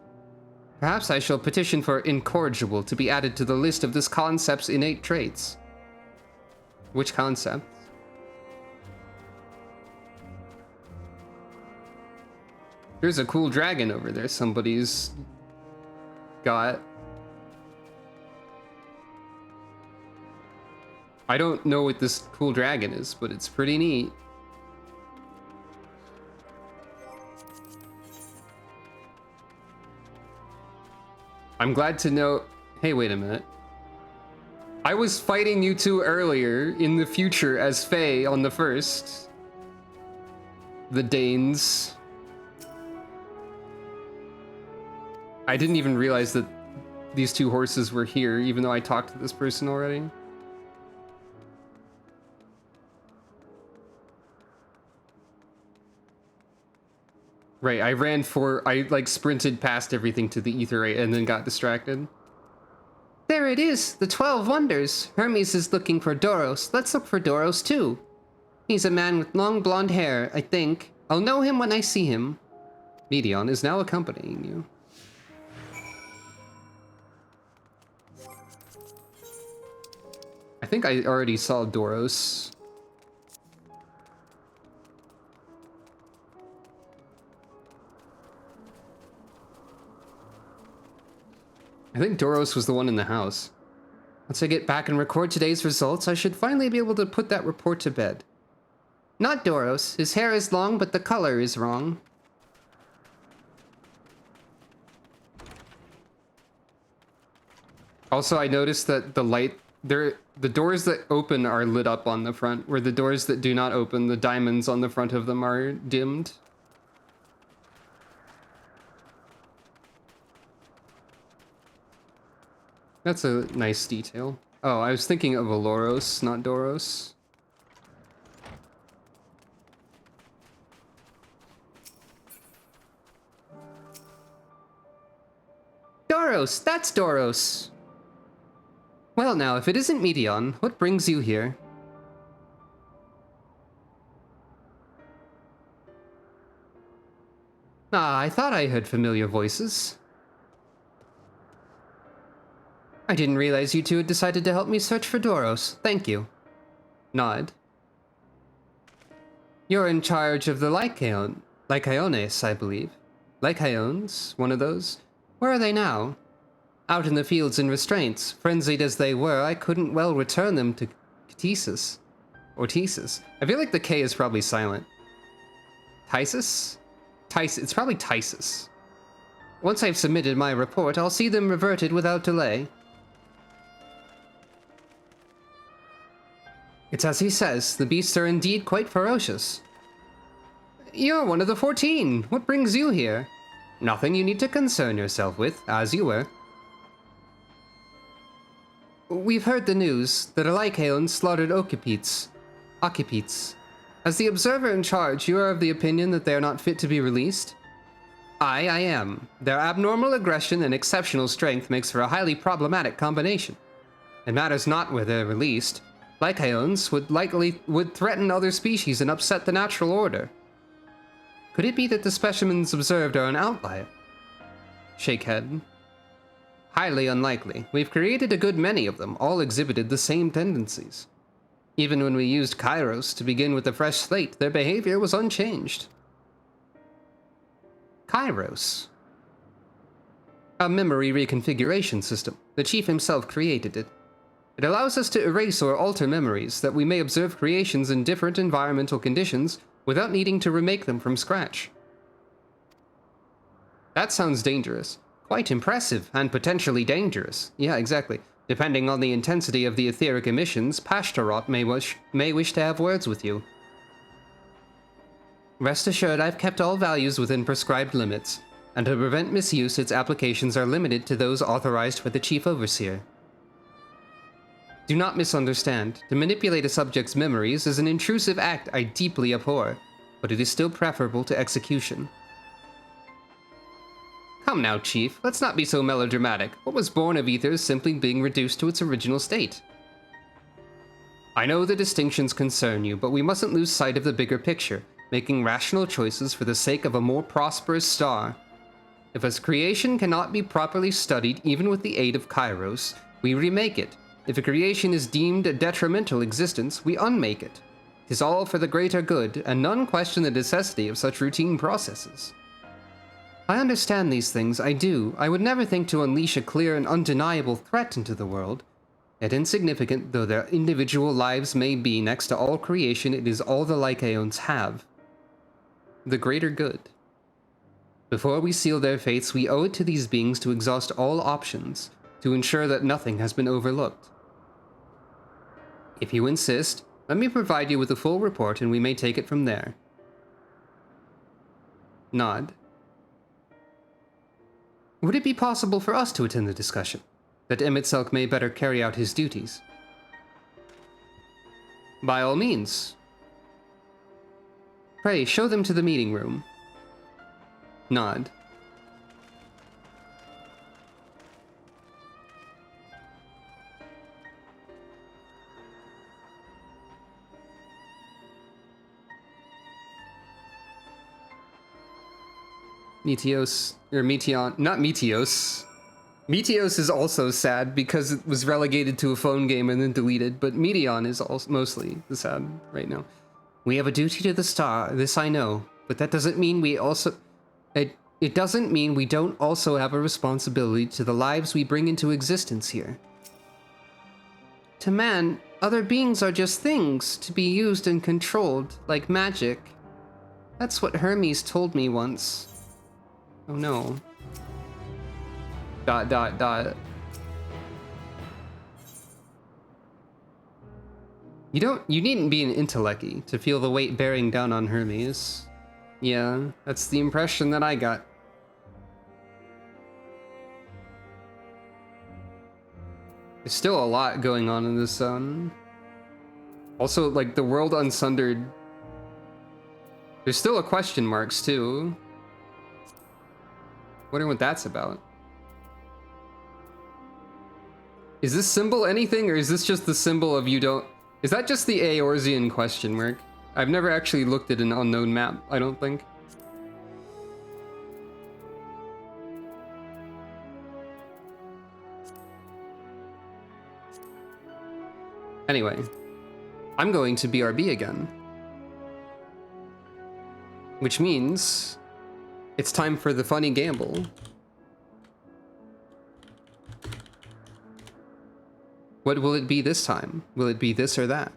Perhaps I shall petition for incorrigible to be added to the list of this concept's innate traits. Which concept? There's a cool dragon over there somebody's got. I don't know what this cool dragon is, but it's pretty neat. I'm glad to know. Hey, wait a minute. I was fighting you two earlier in the future as Fae on the first. The Danes. I didn't even realize that these two horses were here, even though I talked to this person already. Right, I like sprinted past everything to the Aetheryte and then got distracted. There it is, the 12 Wonders. Hermes is looking for Doros. Let's look for Doros too. He's a man with long blonde hair, I think. I'll know him when I see him. Medion is now accompanying you. I think I already saw Doros. I think Doros was the one in the house. Once I get back and record today's results, I should finally be able to put that report to bed. Not Doros. His hair is long, but the color is wrong. Also, I noticed that the doors that open are lit up on the front, where the doors that do not open, the diamonds on the front of them are dimmed. That's a nice detail. Oh, I was thinking of Aloros, not Doros. Doros! That's Doros! Well now, if it isn't Medion, what brings you here? Ah, I thought I heard familiar voices. I didn't realize you two had decided to help me search for Doros. Thank you. Nod. You're in charge of the Lycaones, I believe. Lycaones? One of those? Where are they now? Out in the fields in restraints. Frenzied as they were, I couldn't well return them to Ktesis. Or Tesis. I feel like the K is probably silent. Tysis? It's probably Tysis. Once I've submitted my report, I'll see them reverted without delay. It's as he says, the beasts are indeed quite ferocious. You're one of the 14. What brings you here? Nothing you need to concern yourself with, as you were. We've heard the news that a Lycaon slaughtered Occupites. As the observer in charge, you are of the opinion that they are not fit to be released? I am. Their abnormal aggression and exceptional strength makes for a highly problematic combination. It matters not where they're released. Lycaons would threaten other species and upset the natural order. Could it be that the specimens observed are an outlier? Shake head. Highly unlikely. We've created a good many of them, all exhibited the same tendencies. Even when we used Kairos to begin with a fresh slate, their behavior was unchanged. Kairos. A memory reconfiguration system. The chief himself created it. It allows us to erase or alter memories that we may observe creations in different environmental conditions without needing to remake them from scratch. That sounds dangerous. Quite impressive, and potentially dangerous. Yeah, exactly. Depending on the intensity of the etheric emissions, Pashtarot may wish to have words with you. Rest assured, I've kept all values within prescribed limits, and to prevent misuse, its applications are limited to those authorized by the Chief Overseer. Do not misunderstand. To manipulate a subject's memories is an intrusive act I deeply abhor, but it is still preferable to execution. Come now, Chief. Let's not be so melodramatic. What was born of ether is simply being reduced to its original state. I know the distinctions concern you, but we mustn't lose sight of the bigger picture, making rational choices for the sake of a more prosperous star. If a creation cannot be properly studied even with the aid of Kairos, we remake it. If a creation is deemed a detrimental existence, we unmake it. 'Tis all for the greater good, and none question the necessity of such routine processes. I understand these things, I do. I would never think to unleash a clear and undeniable threat into the world. Yet insignificant though their individual lives may be next to all creation, it is all the Lycaons have. The greater good. Before we seal their fates, we owe it to these beings to exhaust all options, to ensure that nothing has been overlooked. If you insist, let me provide you with a full report and we may take it from there. Nod. Would it be possible for us to attend the discussion, that Emitselk may better carry out his duties? By all means. Pray, show them to the meeting room. Nod. Meteos, or Meteon, not Meteos. Meteos is also sad because it was relegated to a phone game and then deleted, but Meteon is also mostly the sad right now. We have a duty to the star, this I know, but that doesn't mean we also... It doesn't mean we don't also have a responsibility to the lives we bring into existence here. To man, other beings are just things to be used and controlled, like magic. That's what Hermes told me once. Oh no. ... You needn't be an intellecty to feel the weight bearing down on Hermes. Yeah, that's the impression that I got. There's still a lot going on in this zone. Also, like, the world unsundered. There's still a question marks, too. Wondering what that's about. Is this symbol anything, or is this just the symbol of you don't... Is that just the Eorzean question mark? I've never actually looked at an unknown map, I don't think. Anyway, I'm going to BRB again. Which means it's time for the funny gamble. What will it be this time? Will it be this or that?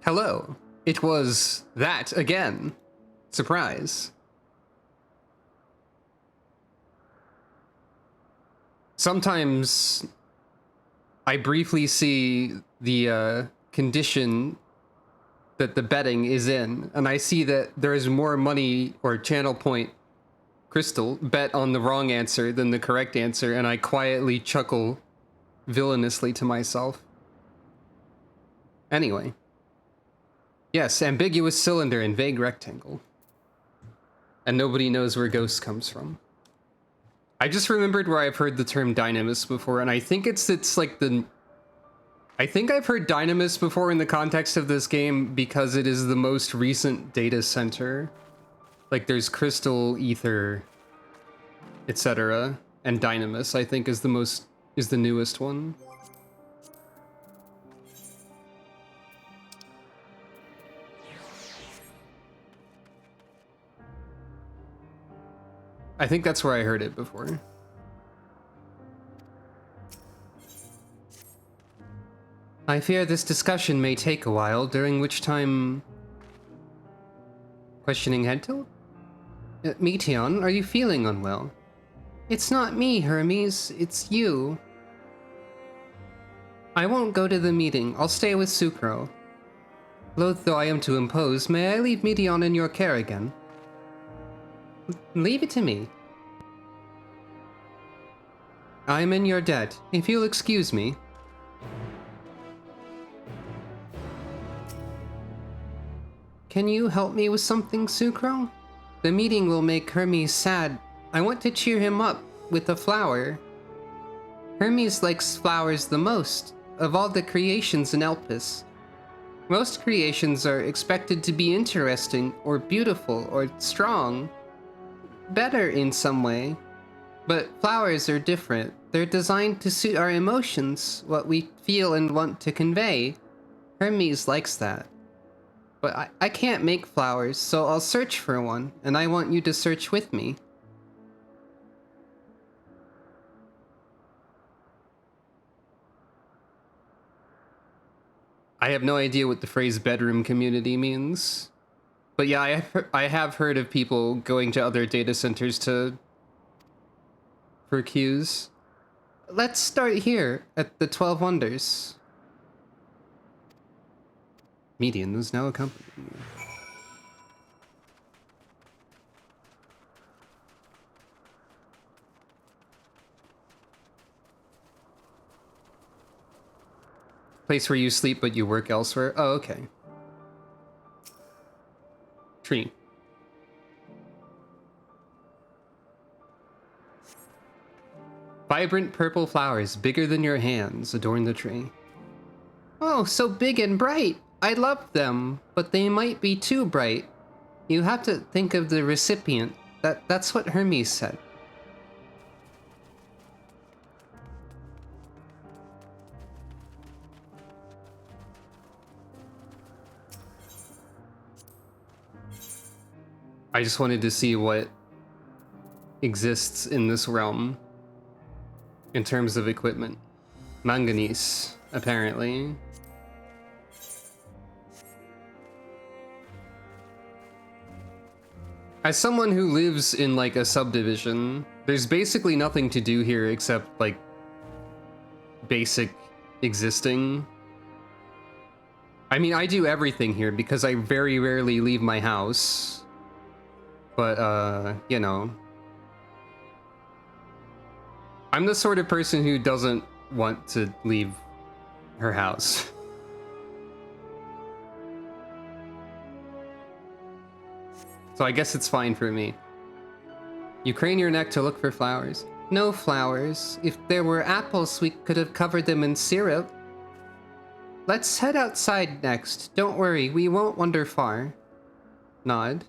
Hello. It was that again. Surprise. Sometimes I briefly see the condition that the betting is in, and I see that there is more money or channel point crystal bet on the wrong answer than the correct answer, and I quietly chuckle villainously to myself. Anyway. Yes, ambiguous cylinder and vague rectangle. And nobody knows where ghost comes from. I just remembered where I've heard the term dynamis before, and I think it's like the... I think I've heard dynamis before in the context of this game because it is the most recent data center. Like there's crystal, ether, etc. And dynamis, I think, is the newest one. I think that's where I heard it before. I fear this discussion may take a while, during which time... Questioning head tilt? Meteon, are you feeling unwell? It's not me, Hermes, it's you. I won't go to the meeting, I'll stay with Sucro. Loath though I am to impose, may I leave Meteon in your care again? Leave it to me. I'm in your debt, if you'll excuse me. Can you help me with something, Sucro? The meeting will make Hermes sad. I want to cheer him up with a flower. Hermes likes flowers the most, of all the creations in Elpis. Most creations are expected to be interesting, or beautiful, or strong. Better in some way. But flowers are different. They're designed to suit our emotions, what we feel and want to convey. Hermes likes that. But I can't make flowers, so I'll search for one, and I want you to search with me. I have no idea what the phrase bedroom community means. But yeah, I have heard of people going to other data centers for cues. Let's start here at the 12 Wonders. Median was now accompanying you. Place where you sleep but you work elsewhere? Oh, okay. Tree. Vibrant purple flowers, bigger than your hands, adorn the tree. Oh, so big and bright! I love them, but they might be too bright. You have to think of the recipient. That's what Hermes said. I just wanted to see what exists in this realm in terms of equipment. Manganese, apparently. As someone who lives in like a subdivision, there's basically nothing to do here except like basic existing. I mean, I do everything here because I very rarely leave my house. But, you know. I'm the sort of person who doesn't want to leave her house. So I guess it's fine for me. You crane your neck to look for flowers. No flowers. If there were apples, we could have covered them in syrup. Let's head outside next. Don't worry, we won't wander far. Nod.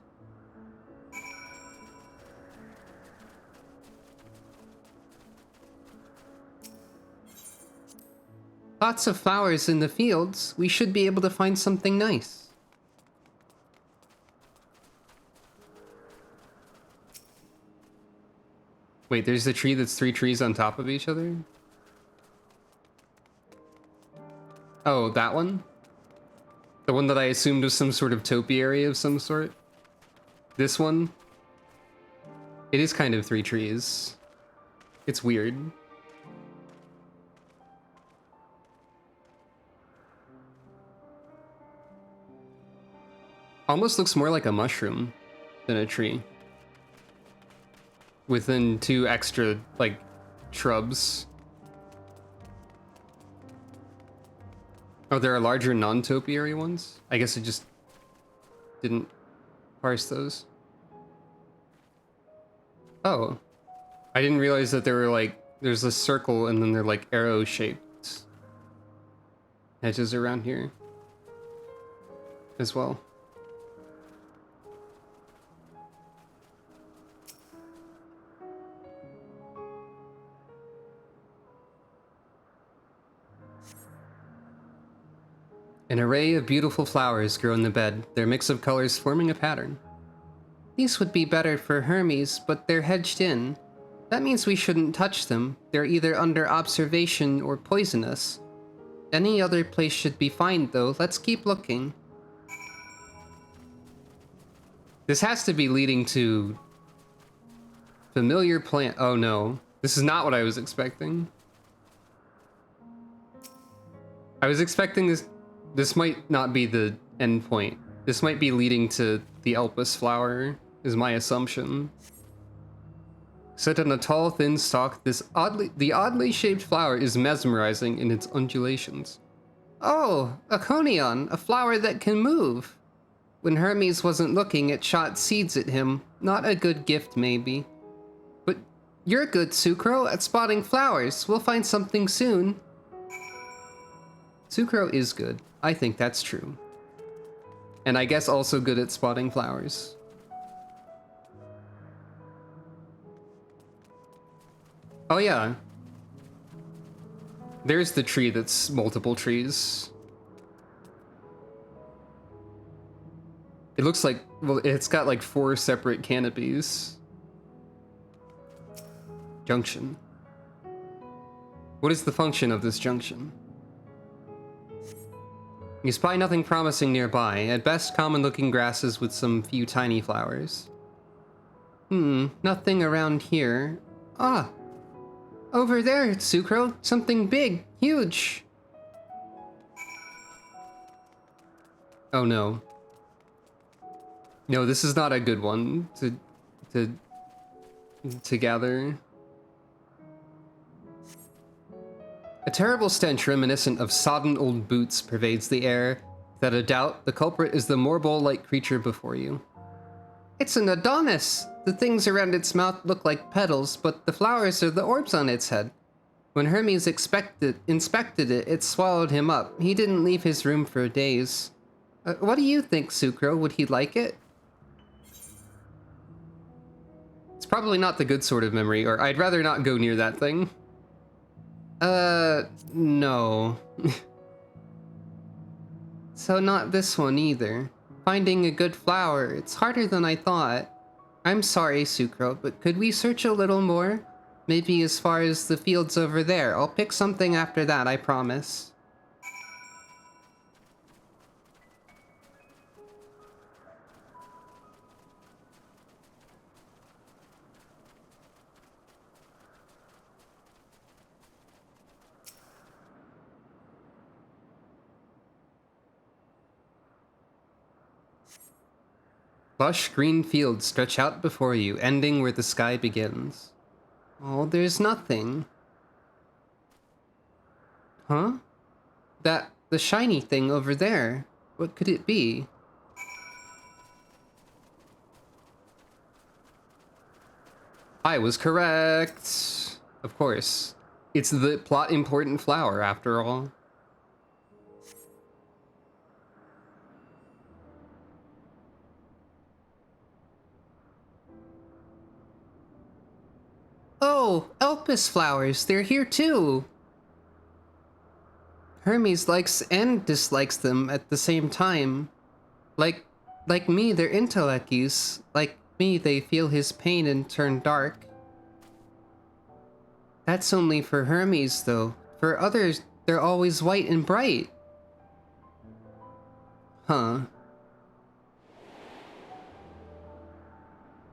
Lots of flowers in the fields. We should be able to find something nice. Wait, there's a tree that's 3 trees on top of each other? Oh, that one? The one that I assumed was some sort of topiary of some sort. This one. It is kind of 3 trees. It's weird. Almost looks more like a mushroom than a tree. Within 2 extra, like, shrubs. Oh, there are larger non-topiary ones? I guess I just didn't parse those. Oh. I didn't realize that there were, like, there's a circle and then they're, like, arrow-shaped edges around here as well. An array of beautiful flowers grow in the bed, their mix of colors forming a pattern. These would be better for Hermes, but they're hedged in. That means we shouldn't touch them. They're either under observation or poisonous. Any other place should be fine, though. Let's keep looking. This has to be leading to familiar plant. Oh no, this is not what I was expecting. I was expecting this. This might not be the end point. This might be leading to the Elpis flower, is my assumption. Set on a tall, thin stalk, the oddly shaped flower is mesmerizing in its undulations. Oh, a conion, a flower that can move. When Hermes wasn't looking, it shot seeds at him. Not a good gift, maybe. But you're good, Sucro, at spotting flowers. We'll find something soon. Sucro is good. I think that's true. And I guess also good at spotting flowers. Oh yeah. There's the tree that's multiple trees. It looks like, well, it's got like 4 separate canopies. Junction. What is the function of this junction? You spy nothing promising nearby, at best common-looking grasses with some few tiny flowers. Nothing around here. Ah! Over there, Sucro, something big, huge! Oh no. No, this is not a good one to gather. A terrible stench reminiscent of sodden old boots pervades the air. Without a doubt, the culprit is the morbol-like creature before you. It's an Adonis! The things around its mouth look like petals, but the flowers are the orbs on its head. When Hermes inspected it, it swallowed him up. He didn't leave his room for days. What do you think, Sucro? Would he like it? It's probably not the good sort of memory, or I'd rather not go near that thing. No. So not this one either. Finding a good flower, it's harder than I thought. I'm sorry, Sucro, but could we search a little more? Maybe as far as the fields over there. I'll pick something after that, I promise. Lush green fields stretch out before you, ending where the sky begins. Oh, there's nothing. Huh? The shiny thing over there. What could it be? I was correct. Of course. It's the plot important flower, after all. Oh, Elpis flowers, they're here too! Hermes likes and dislikes them at the same time. Like me, they're intellecties. Like me, they feel his pain and turn dark. That's only for Hermes, though. For others, they're always white and bright. Huh.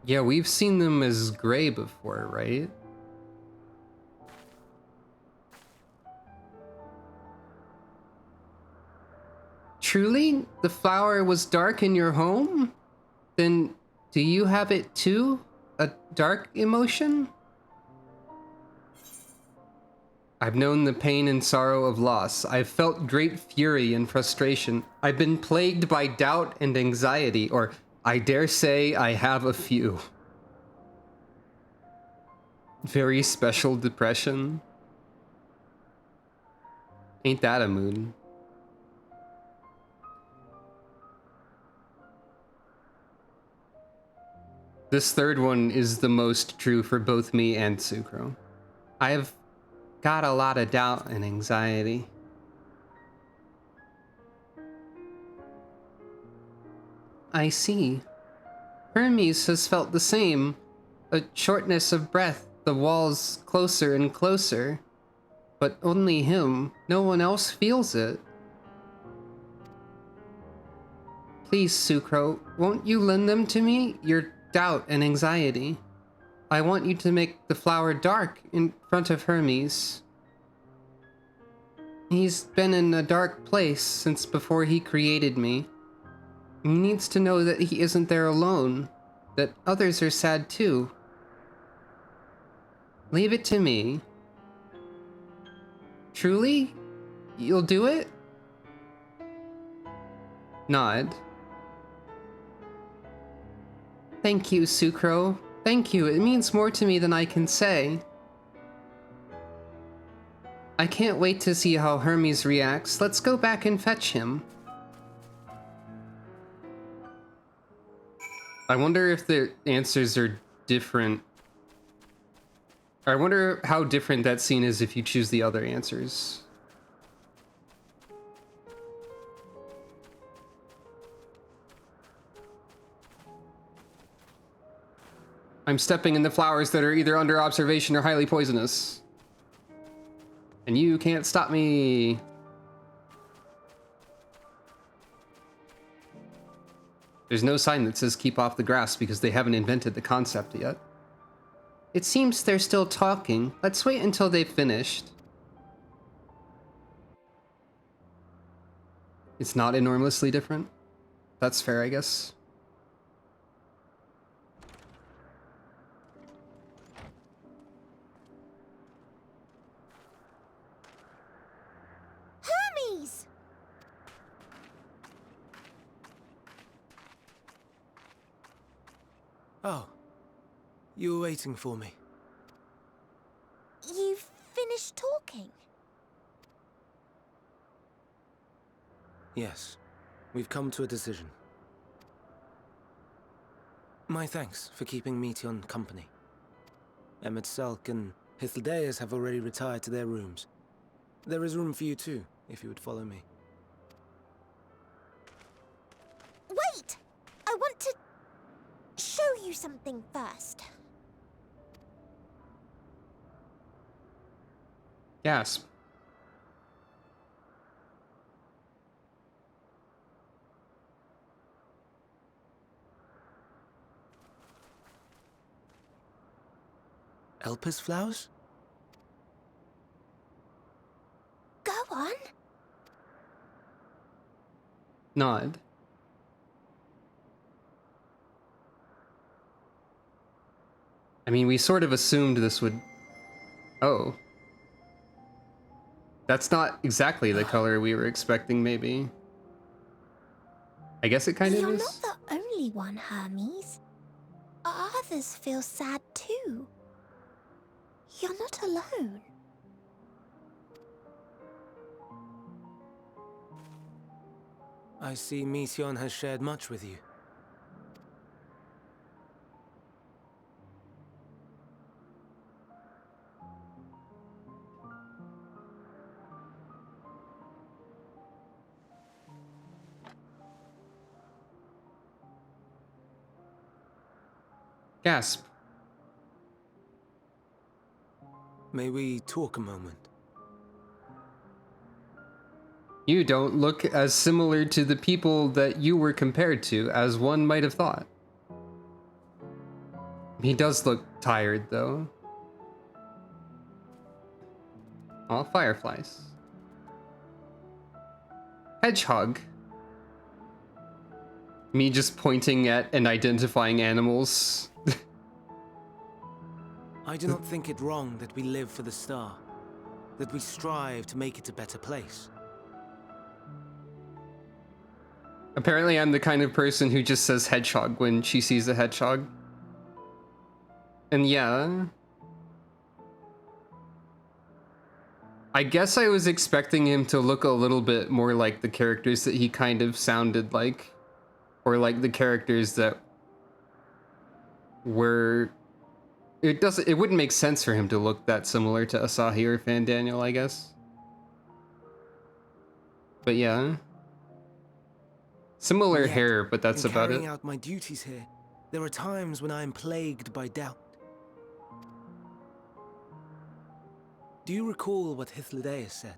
Yeah, we've seen them as gray before, right? Truly? The flower was dark in your home? Then do you have it too? A dark emotion? I've known the pain and sorrow of loss. I've felt great fury and frustration. I've been plagued by doubt and anxiety, or I dare say I have a few. Very special depression. Ain't that a mood? This third one is the most true for both me and Sucro. I've got a lot of doubt and anxiety. I see. Hermes has felt the same. A shortness of breath, the walls closer and closer. But only him. No one else feels it. Please, Sucro, won't you lend them to me? Your doubt and anxiety. I want you to make the flower dark in front of Hermes. He's been in a dark place since before he created me. He needs to know that he isn't there alone, that others are sad too. Leave it to me. Truly? You'll do it? Nod. Thank you, Sucro. Thank you. It means more to me than I can say. I can't wait to see how Hermes reacts. Let's go back and fetch him. I wonder if the answers are different. I wonder how different that scene is if you choose the other answers. I'm stepping in the flowers that are either under observation or highly poisonous. And you can't stop me. There's no sign that says keep off the grass because they haven't invented the concept yet. It seems they're still talking. Let's wait until they've finished. It's not enormously different. That's fair, I guess. Hermes! Oh, you were waiting for me. You've finished talking? Yes, we've come to a decision. My thanks for keeping Meteon company. Emmett Selk and Hythlodaeus have already retired to their rooms. There is room for you too, if you would follow me. Wait! I want to show you something first. Gasp. Elpis flowers? Go on. Nod. I mean, we sort of assumed this would... Oh. That's not exactly the color we were expecting, maybe. I guess it kind of You're is. not the only one, Hermes. Others feel sad too. You're not alone. I see Meteon has shared much with you. Gasp. May we talk a moment? You don't look as similar to the people that you were compared to as one might have thought. He does look tired, though. Oh, fireflies. Hedgehog. Me just pointing at and identifying animals. I do not think it wrong that we live for the star, that we strive to make it a better place. Apparently I'm the kind of person who just says hedgehog when she sees a hedgehog. And yeah. I guess I was expecting him to look a little bit more like the characters that he kind of sounded like. Or like the characters that were... It wouldn't make sense for him to look that similar to Asahi or Fandaniel, I guess. But yeah. Similar hair, but that's about it. Carrying out my duties here, there are times when I am plagued by doubt. Do you recall what Hythlodaeus said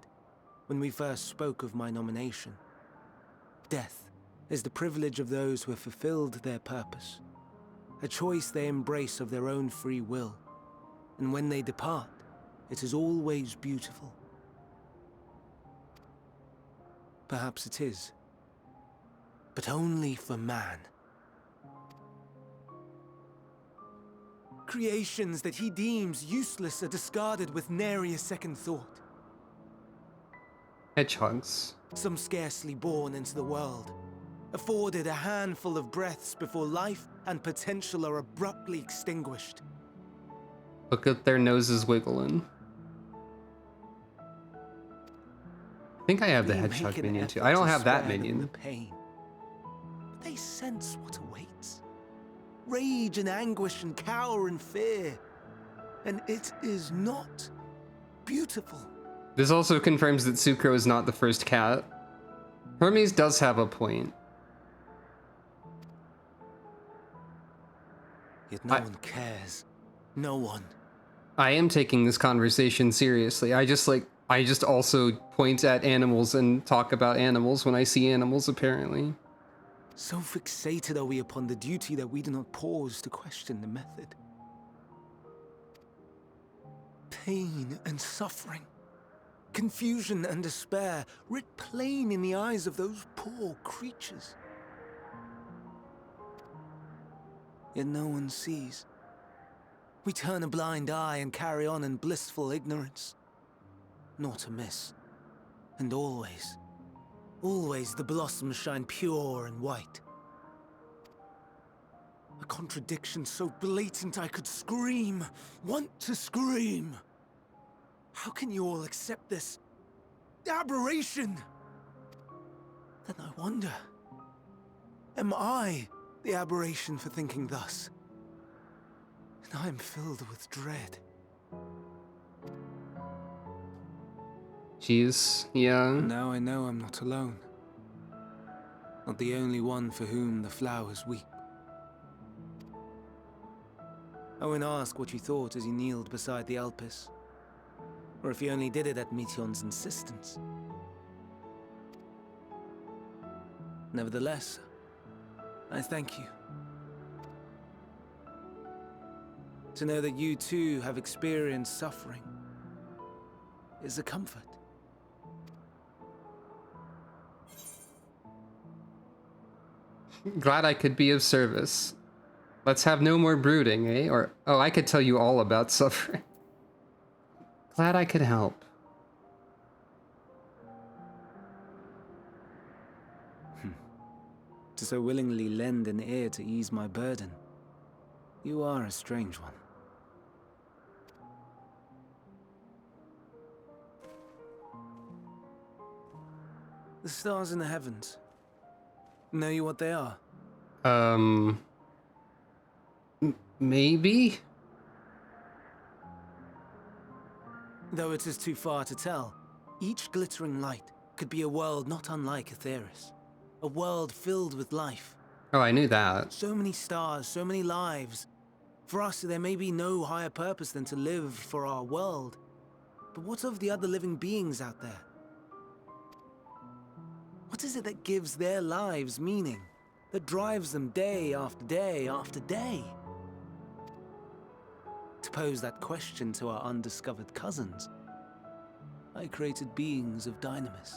when we first spoke of my nomination? Death is the privilege of those who have fulfilled their purpose, a choice they embrace of their own free will, and when they depart, it is always beautiful. Perhaps it is, but only for man. Creations that he deems useless are discarded with nary a second thought. Hedgehogs. Some scarcely born into the world, afforded a handful of breaths before life and potential are abruptly extinguished. Look at their noses wiggling. I think I have the hedgehog minion too. I don't have that minion. The pain. But they sense what awaits. Rage and anguish and cower and fear. And it is not beautiful. This also confirms that Sucro is not the first cat. Hermes does have a point. Yet no one cares. No one. I am taking this conversation seriously. I just also point at animals and talk about animals when I see animals, apparently. So fixated are we upon the duty that we do not pause to question the method. Pain and suffering, confusion and despair, writ plain in the eyes of those poor creatures. Yet no one sees. We turn a blind eye and carry on in blissful ignorance. Not amiss. And always, always the blossoms shine pure and white. A contradiction so blatant I could scream, want to scream. How can you all accept this aberration? Then I wonder, am I the aberration for thinking thus? And I am filled with dread. Jeez, yeah. Now I know I'm not alone. Not the only one for whom the flowers weep. Owen asked what you thought as you kneeled beside the Elpis, or if you only did it at Meteon's insistence. Nevertheless, I thank you. To know that you too have experienced suffering is a comfort. Glad I could be of service. Let's have no more brooding, eh? Or, oh, I could tell you all about suffering. Glad I could help. To so willingly lend an ear to ease my burden. You are a strange one. The stars in the heavens. Know you what they are? Maybe? Though it is too far to tell, each glittering light could be a world not unlike Aetheris. A world filled with life. Oh, I knew that. So many stars, so many lives. For us, there may be no higher purpose than to live for our world. But what of the other living beings out there? What is it that gives their lives meaning? That drives them day after day after day? To pose that question to our undiscovered cousins, I created beings of dynamis,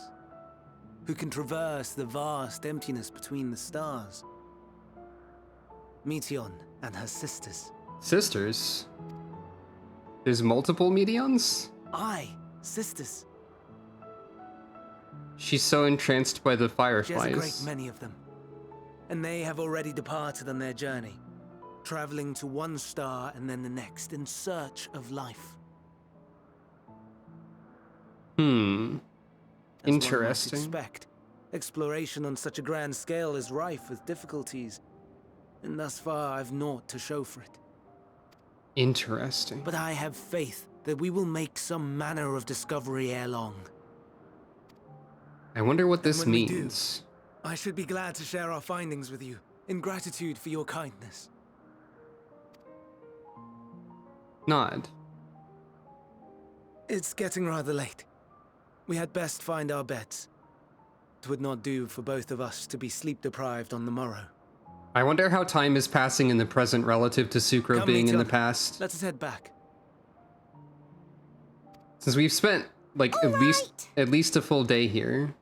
who can traverse the vast emptiness between the stars. Meteon and her sisters. Sisters? There's multiple Meteons? Aye, sisters. She's so entranced by the She fireflies. has a great many of them, and they have already departed on their journey, traveling to one star and then the next in search of life. Hmm. As one might Interesting. expect, exploration on such a grand scale is rife with difficulties, and thus far I've naught to show for it. Interesting. But I have faith that we will make some manner of discovery ere long. I wonder what this when we do, means. I should be glad to share our findings with you, in gratitude for your kindness. Nod. It's getting rather late. We had best find our beds. It would not do for both of us to be sleep-deprived on the morrow. I wonder how time is passing in the present relative to Sucro Come, being in the Meteon. past. Let us head back. Since we've spent like at least a full day here.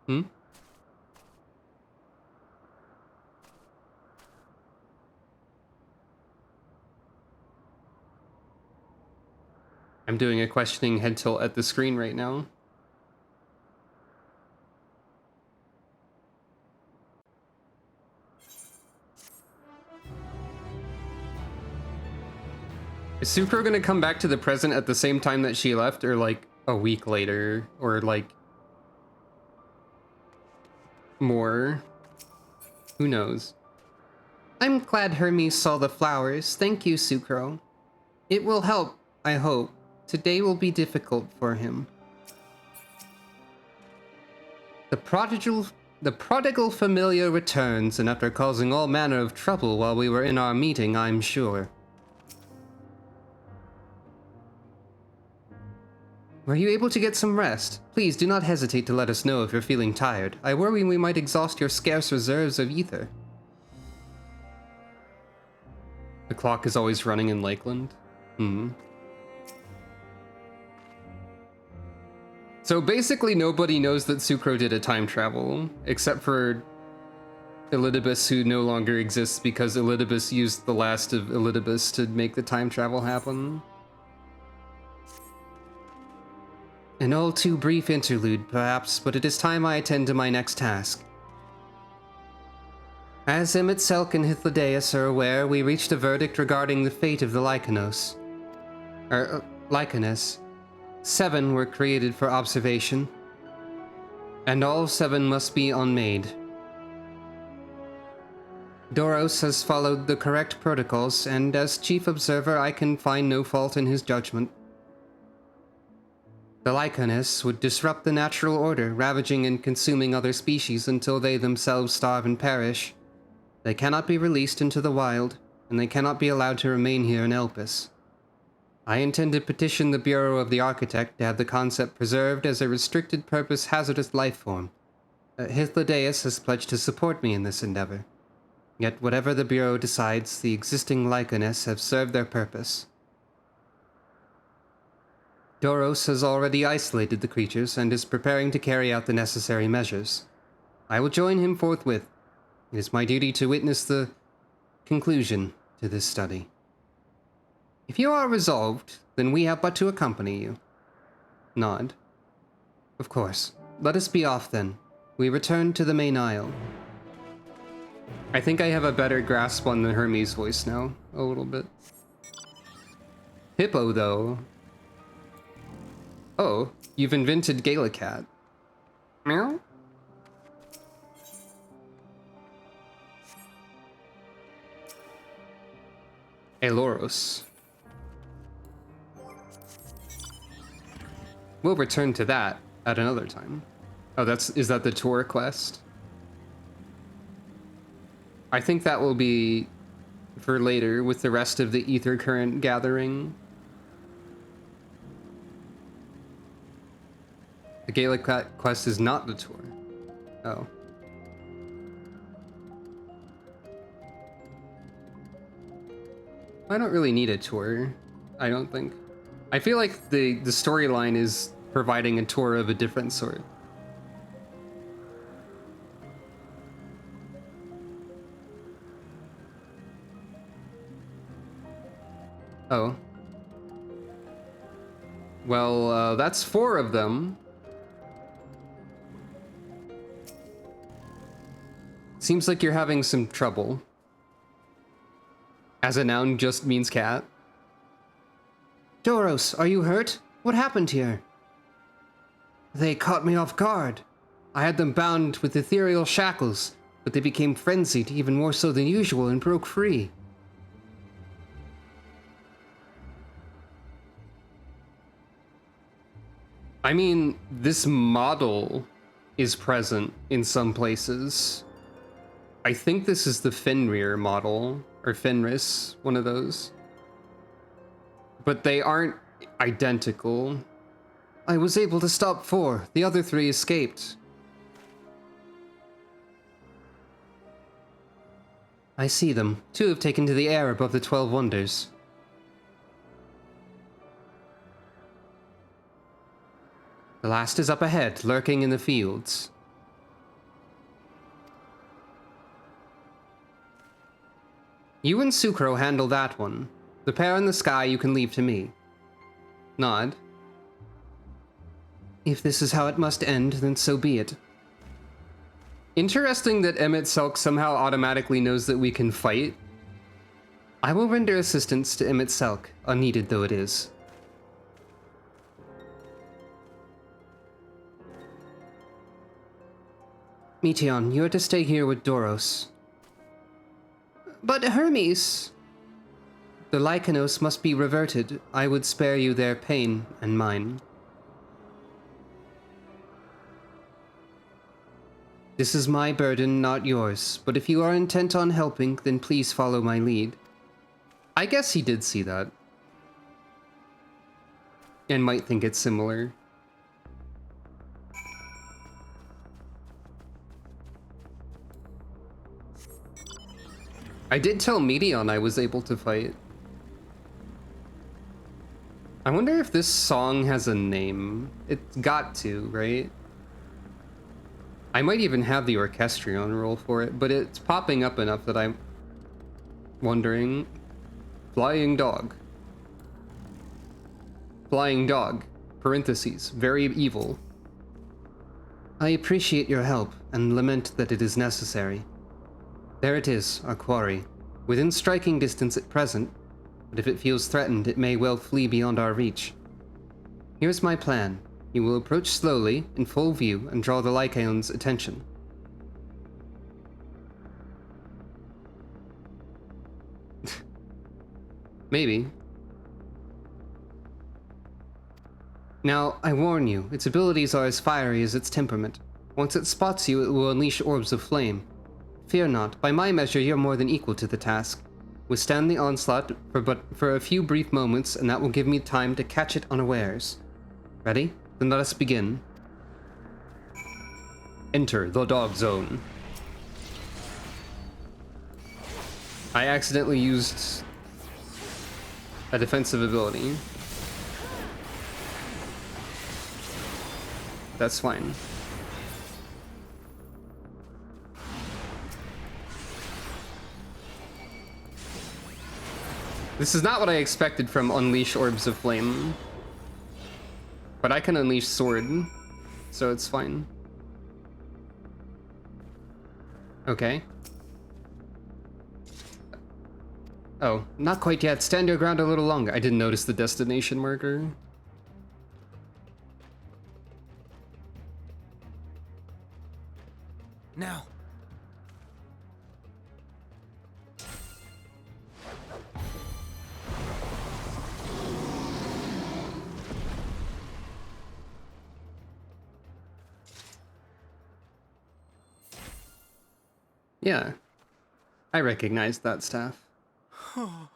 Hmm? I'm doing a questioning head tilt at the screen right now. Is Sucro gonna come back to the present at the same time that she left, or like a week later, or like more? Who knows? I'm glad Hermes saw the flowers. Thank you, Sucro. It will help, I hope. Today will be difficult for him. The prodigal familiar returns, and after causing all manner of trouble while we were in our meeting, I'm sure. Were you able to get some rest? Please do not hesitate to let us know if you're feeling tired. I worry we might exhaust your scarce reserves of ether. The clock is always running in Lakeland. So basically nobody knows that Sucro did a time travel, except for Elidibus, who no longer exists because Elidibus used the last of Elidibus to make the time travel happen. An all too brief interlude, perhaps, but it is time I attend to my next task. As Emmett Selk and Hythlodaeus are aware, we reached a verdict regarding the fate of the Lycanos. Lycanus. 7 were created for observation, and all 7 must be unmade. Doros has followed the correct protocols, and as chief observer I can find no fault in his judgment. The Lycanus would disrupt the natural order, ravaging and consuming other species until they themselves starve and perish. They cannot be released into the wild, and they cannot be allowed to remain here in Elpis. I intend to petition the Bureau of the Architect to have the concept preserved as a restricted purpose hazardous life form. Hythlodaeus has pledged to support me in this endeavor. Yet whatever the Bureau decides, the existing Lycanus have served their purpose. Doros has already isolated the creatures and is preparing to carry out the necessary measures. I will join him forthwith. It is my duty to witness the conclusion to this study. If you are resolved, then we have but to accompany you. Nod. Of course. Let us be off then. We return to the main aisle. I think I have a better grasp on the Hermes voice now, a little bit. Hippo, though. Oh, you've invented Galacat. Meow? Eloros. We'll return to that at another time. Oh, is that the tour quest? I think that will be for later with the rest of the ether current gathering. The Gaelic quest is not the tour. Oh. I don't really need a tour, I don't think. I feel like the storyline is providing a tour of a different sort. Oh. Well, that's 4 of them. Seems like you're having some trouble. As a noun just means cat. Doros, are you hurt? What happened here? They caught me off guard. I had them bound with ethereal shackles, but they became frenzied even more so than usual and broke free. I mean, this model is present in some places. I think this is the Fenrir model, or Fenris, one of those. But they aren't identical. I was able to stop 4. The other 3 escaped. I see them. 2 have taken to the air above the 12 Wonders. The last is up ahead, lurking in the fields. You and Sucro handle that one. The pair in the sky you can leave to me. Nod. If this is how it must end, then so be it. Interesting that Emmett Selk somehow automatically knows that we can fight. I will render assistance to Emmett Selk, unneeded though it is. Meteon, you are to stay here with Doros. But Hermes... The Lycanos must be reverted. I would spare you their pain and mine. This is my burden, not yours, but if you are intent on helping, then please follow my lead. I guess he did see that. And might think it's similar. I did tell Meteon I was able to fight. I wonder if this song has a name. It's got to, right? I might even have the orchestrion roll for it, but it's popping up enough that I'm wondering. Flying dog. Flying dog. Parentheses. Very evil. I appreciate your help and lament that it is necessary. There it is, our quarry. Within striking distance at present, but if it feels threatened, it may well flee beyond our reach. Here's my plan. You will approach slowly, in full view, and draw the Lycaon's attention. Maybe. Now, I warn you, its abilities are as fiery as its temperament. Once it spots you, it will unleash orbs of flame. Fear not, by my measure you're more than equal to the task. Withstand the onslaught for a few brief moments, and that will give me time to catch it unawares. Ready? Then let us begin. Enter the dog zone. I accidentally used a defensive ability. That's fine. This is not what I expected from Unleash Orbs of Flame. But I can unleash Sword, so it's fine. Okay. Oh, not quite yet. Stand your ground a little longer. I didn't notice the destination marker. Now. Yeah. I recognize that staff. Oh.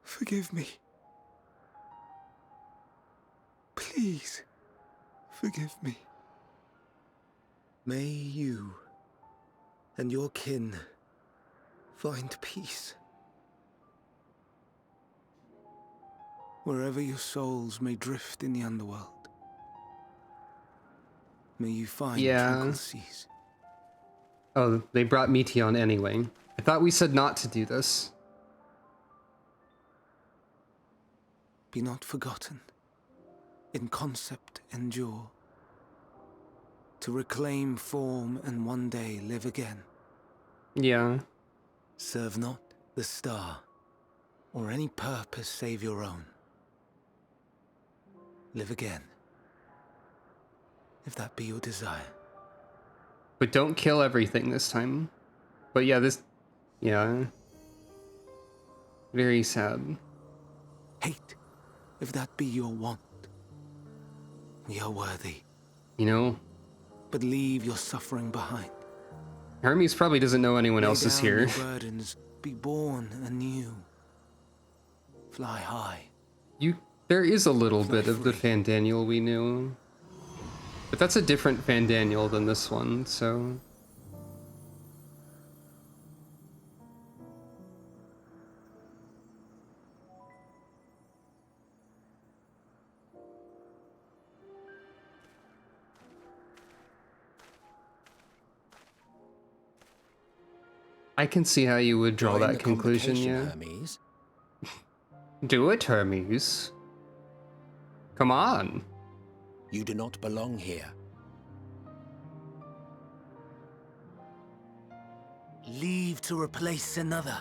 Forgive me. Please, forgive me. May you and your kin find peace. Wherever your souls may drift in the underworld, may you find tranquil seas. Oh, they brought Meteon anyway. I thought we said not to do this. Be not forgotten. In concept endure. To reclaim form and one day live again. Yeah. Serve not the star, or any purpose save your own. Live again, if that be your desire. But don't kill everything this time. But yeah, yeah. Very sad. Hate, if that be your want. We are worthy. You know? But leave your suffering behind. Hermes probably doesn't know anyone else is here. Lay down your burdens, be born anew. Fly high. There is a little bit of the Fandaniel we knew. But that's a different Fandaniel than this one, so... I can see how you would draw that conclusion, yeah. Hermes. Do it, Hermes. Come on. You do not belong here. Leave to replace another.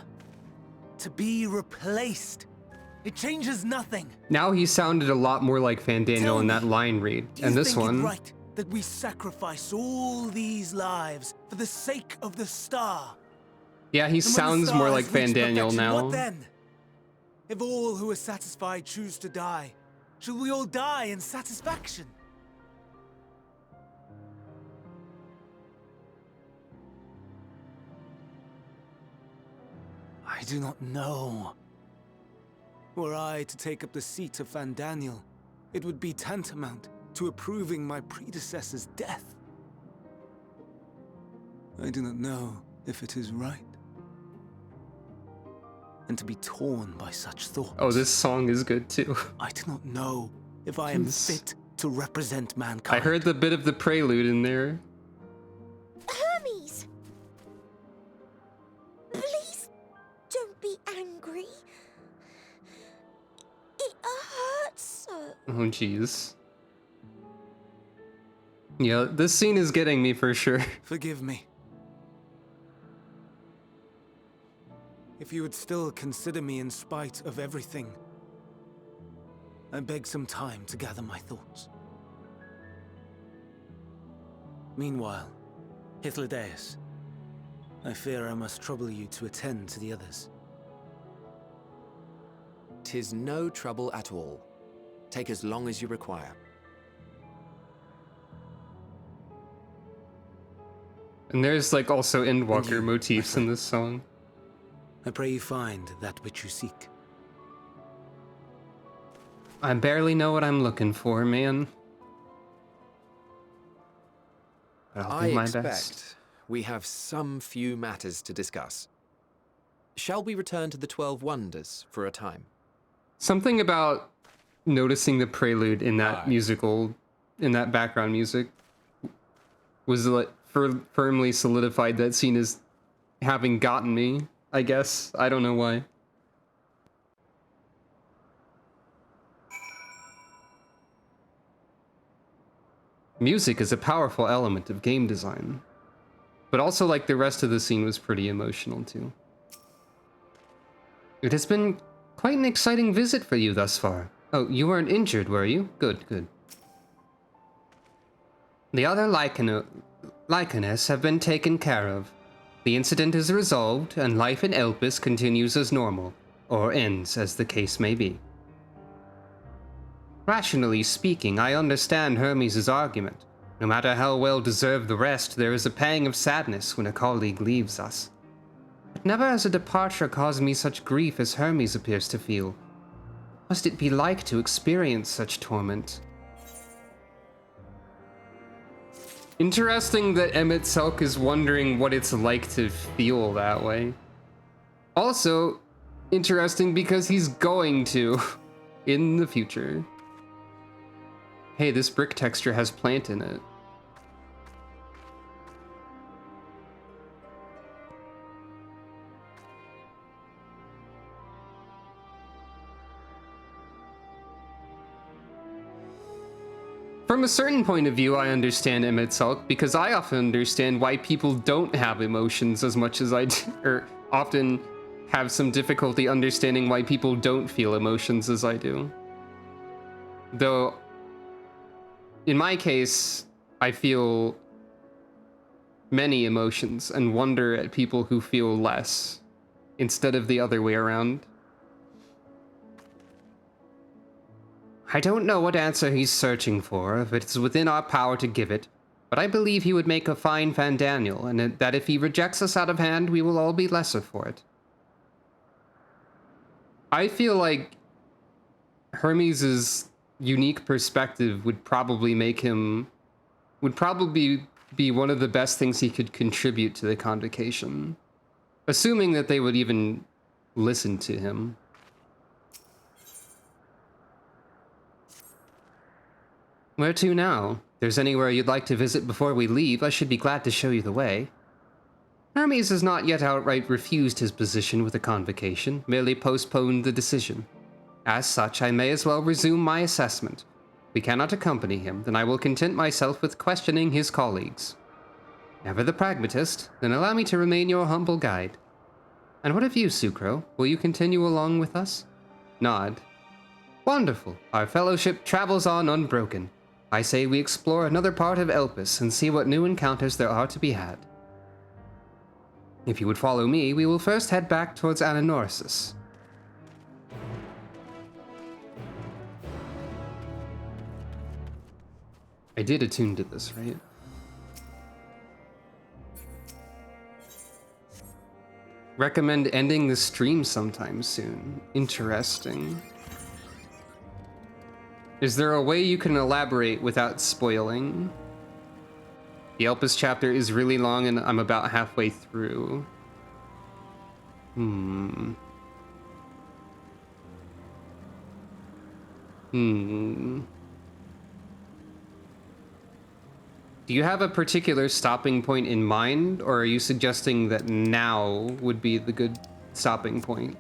To be replaced. It changes nothing. Now he sounded a lot more like Fandaniel in that line read. And this one... Do you think it right that we sacrifice all these lives for the sake of the star? Yeah, he sounds more like Fandaniel now. What then? If all who are satisfied choose to die, shall we all die in satisfaction? I do not know. Were I to take up the seat of Fandaniel, it would be tantamount to approving my predecessor's death. I do not know if it is right. And to be torn by such thoughts. Oh, this song is good too. I do not know if I am fit to represent mankind. I heard the bit of the prelude in there. Hermes! Please don't be angry. It hurts so. Oh, jeez. Yeah, this scene is getting me for sure. Forgive me. If you would still consider me in spite of everything, I beg some time to gather my thoughts. Meanwhile, Hythlodaeus, I fear I must trouble you to attend to the others. 'Tis no trouble at all. Take as long as you require. And there's like also Endwalker motifs in this song. I pray you find that which you seek. I barely know what I'm looking for, man. But I'll do my best. We have some few matters to discuss. Shall we return to the 12 Wonders for a time? Something about noticing the prelude in that musical, in that background music, was like firmly solidified that scene as having gotten me, I guess. I don't know why. Music is a powerful element of game design, but also like the rest of the scene was pretty emotional too. It has been quite an exciting visit for you thus far. Oh, you weren't injured, were you? Good, good. The other Lycanus have been taken care of. The incident is resolved, and life in Elpis continues as normal, or ends as the case may be. Rationally speaking, I understand Hermes' argument. No matter how well deserved the rest, there is a pang of sadness when a colleague leaves us. But never has a departure caused me such grief as Hermes appears to feel. What must it be like to experience such torment? Interesting that Emmett Selk is wondering what it's like to feel that way. Also, interesting because he's going to in the future. Hey, this brick texture has plant in it. From a certain point of view, I understand Emmett Sulk, because I often understand why people don't have emotions as much as I do, or often have some difficulty understanding why people don't feel emotions as I do. Though, in my case, I feel many emotions and wonder at people who feel less, instead of the other way around. I don't know what answer he's searching for, if it's within our power to give it, but I believe he would make a fine Fandaniel, and that if he rejects us out of hand, we will all be lesser for it. I feel like Hermes' unique perspective would probably be one of the best things he could contribute to the convocation, assuming that they would even listen to him. Where to now? If there's anywhere you'd like to visit before we leave, I should be glad to show you the way. Hermes has not yet outright refused his position with the convocation, merely postponed the decision. As such, I may as well resume my assessment. If we cannot accompany him, then I will content myself with questioning his colleagues. Ever the pragmatist, then allow me to remain your humble guide. And what of you, Sucro? Will you continue along with us? Nod. Wonderful. Our fellowship travels on unbroken. I say we explore another part of Elpis and see what new encounters there are to be had. If you would follow me, we will first head back towards Ananorsis. I did attune to this, right? Recommend ending the stream sometime soon. Interesting. Is there a way you can elaborate without spoiling? The Elpis chapter is really long and I'm about halfway through. Do you have a particular stopping point in mind, or are you suggesting that now would be the good stopping point?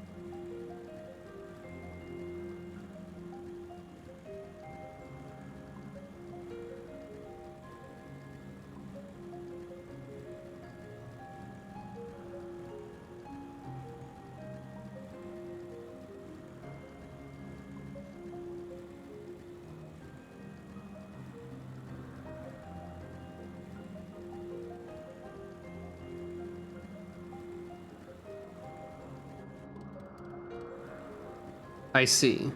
I see.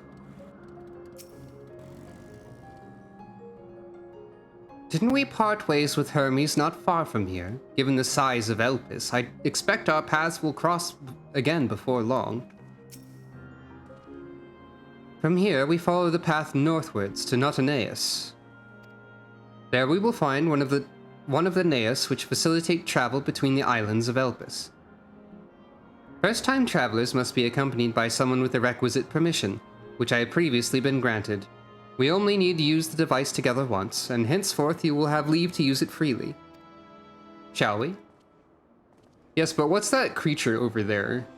Didn't we part ways with Hermes not far from here? Given the size of Elpis, I expect our paths will cross again before long. From here, we follow the path northwards to Notaneus. There we will find one of the Naeus which facilitate travel between the islands of Elpis. First-time travelers must be accompanied by someone with the requisite permission, which I have previously been granted. We only need to use the device together once, and henceforth you will have leave to use it freely. Shall we? Yes, but what's that creature over there?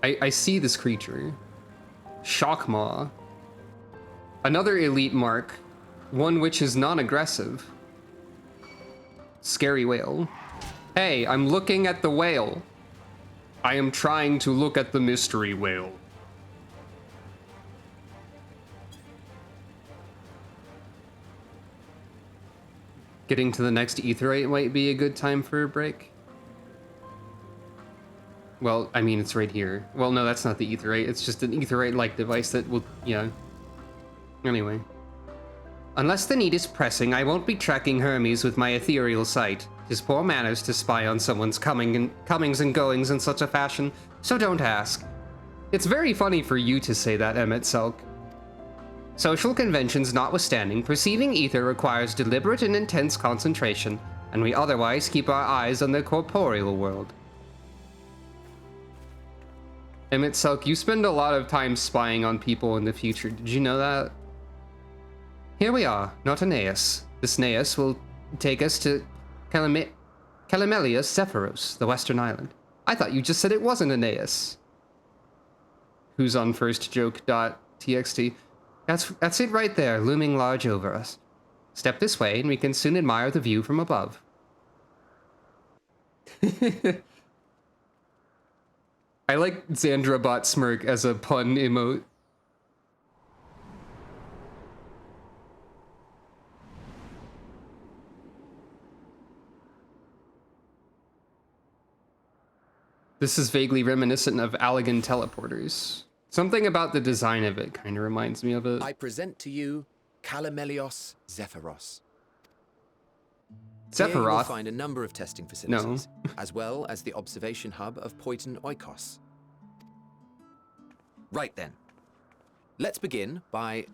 I see this creature. Shockmaw. Another elite mark, one which is non-aggressive. Scary whale. Hey, I'm looking at the whale. I am trying to look at the mystery whale. Getting to the next aetheryte might be a good time for a break. Well, I mean, it's right here. Well, no, that's not the aetheryte. It's just an aetheryte-like device that will, yeah. Anyway. Unless the need is pressing, I won't be tracking Hermes with my ethereal sight. 'Tis poor manners to spy on someone's comings and goings in such a fashion, so don't ask. It's very funny for you to say that, Emmett Selk. Social conventions notwithstanding, perceiving ether requires deliberate and intense concentration, and we otherwise keep our eyes on the corporeal world. Emmett Selk, you spend a lot of time spying on people in the future. Did you know that? Here we are, not Aeneas. This Aeneas will take us to Calamelius Zephyros, the western island. I thought you just said it wasn't Aeneas. Who's on first joke.txt. That's it right there, looming large over us. Step this way and we can soon admire the view from above. I like Zandrabot smirk as a pun emote. This is vaguely reminiscent of Allegan teleporters. Something about the design of it kind of reminds me of it. I present to you Calamelios Zephyros. Here you will Sephiroth? find a number of testing facilities, as well as the observation hub of Poiton Oikos. Right then. Let's begin by...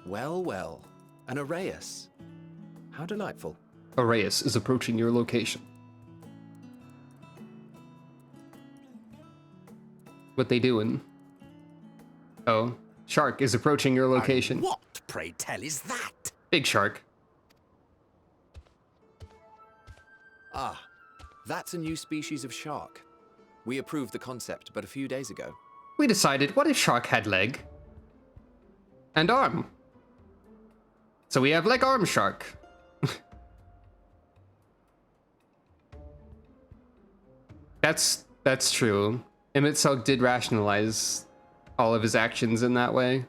Well, well. An Arraius. How delightful. Arraius is approaching your location. What they doing? Oh, Shark is approaching your location. And what, pray tell, is that? Big Shark. Ah, that's a new species of shark. We approved the concept but a few days ago. We decided, what if Shark had leg? And arm? So we have leg arm Shark. That's true. Emmett Selk did rationalize all of his actions in that way.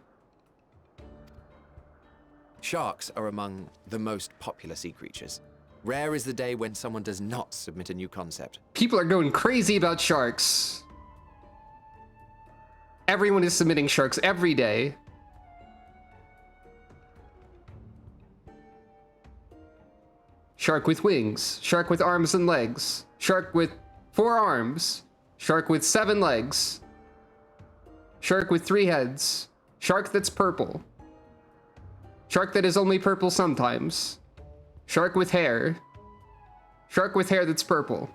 Sharks are among the most popular sea creatures. Rare is the day when someone does not submit a new concept. People are going crazy about sharks. Everyone is submitting sharks every day. Shark with wings, shark with arms and legs, shark with 4 arms, shark with 7 legs, shark with 3 heads, shark that's purple, shark that is only purple sometimes, shark with hair that's purple.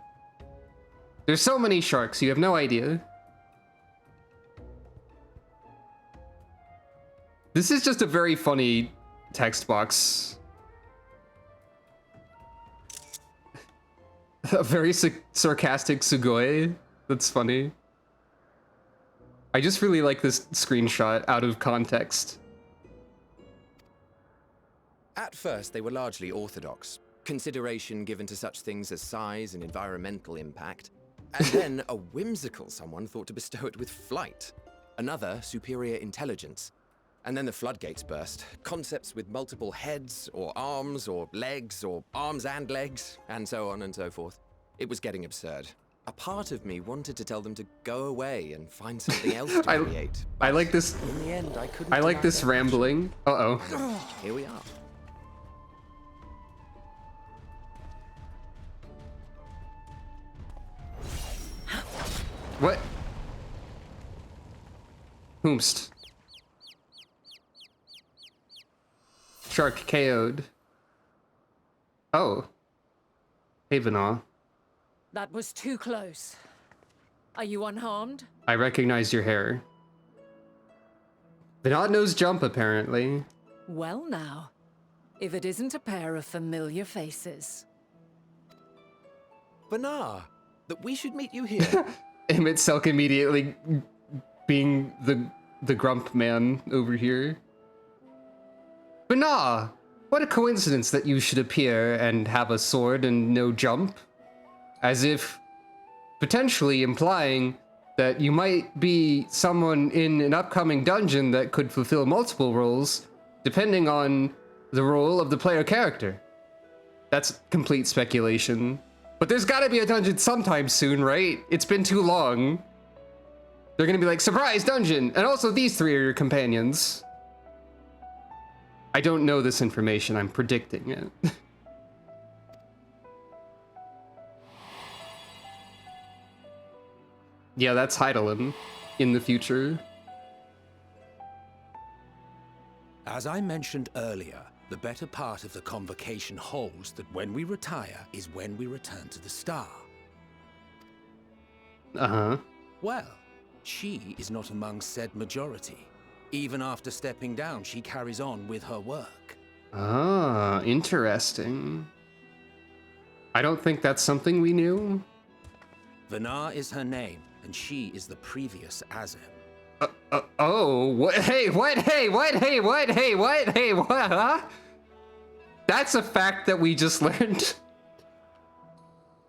There's so many sharks, you have no idea. This is just a very funny text box. A very sarcastic Sugoi. That's funny. I just really like this screenshot out of context. At first, they were largely orthodox. Consideration given to such things as size and environmental impact. And then a whimsical someone thought to bestow it with flight. Another, superior intelligence. And then the floodgates burst. Concepts with multiple heads, or arms and legs, and so on and so forth. It was getting absurd. A part of me wanted to tell them to go away and find something else to create. I like this. In the end, I couldn't. I like this rambling. Uh-oh. Here we are. What? Whomst. Shark KO'd. Oh. Hey, Vanaw. That was too close. Are you unharmed? I recognize your hair. Vanaw knows jump, apparently. Well now, if it isn't a pair of familiar faces. Banar, that we should meet you here. Emmett Selk immediately being the grump man over here. But nah, what a coincidence that you should appear and have a sword and no jump. As if potentially implying that you might be someone in an upcoming dungeon that could fulfill multiple roles, depending on the role of the player character. That's complete speculation. But there's gotta be a dungeon sometime soon, right? It's been too long. They're gonna be like, surprise dungeon! And also these 3 are your companions. I don't know this information, I'm predicting it. Yeah, that's Heidelin in the future. As I mentioned earlier, the better part of the convocation holds that when we retire is when we return to the star. Uh-huh. Well, she is not among said majority. Even after stepping down, she carries on with her work. Ah, interesting. I don't think that's something we knew. Vanar is her name, and she is the previous Azem. Oh, what? Hey, what? Hey, what? Hey, what? Hey, what? Hey, what? Huh? That's a fact that we just learned.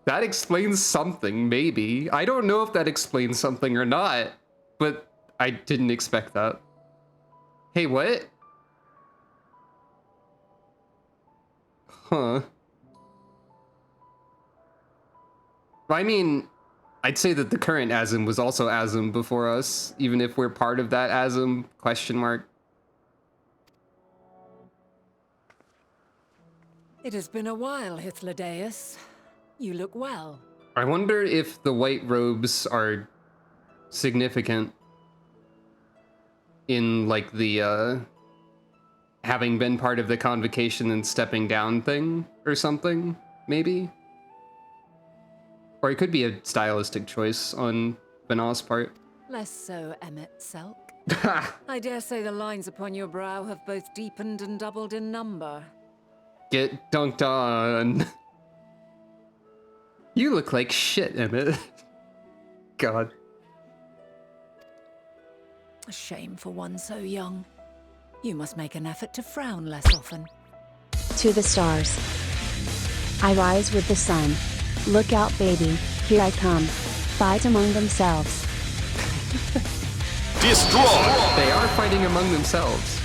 That explains something, maybe. I don't know if that explains something or not, but I didn't expect that. Hey, what? Huh. I mean, I'd say that the current Azem was also Azem before us, even if we're part of that Azem, question mark. It has been a while, Hythlodaeus. You look well. I wonder if the white robes are significant in, like, the, having been part of the convocation and stepping down thing or something, maybe? Or it could be a stylistic choice on Vanal's part. Less so, Emmett Selk. I dare say the lines upon your brow have both deepened and doubled in number. Get dunked on. You look like shit, Emmett. God. A shame for one so young. You must make an effort to frown less often. To the stars. I rise with the sun. Look out, baby, here I come. Fight among themselves. Destroy! They are fighting among themselves.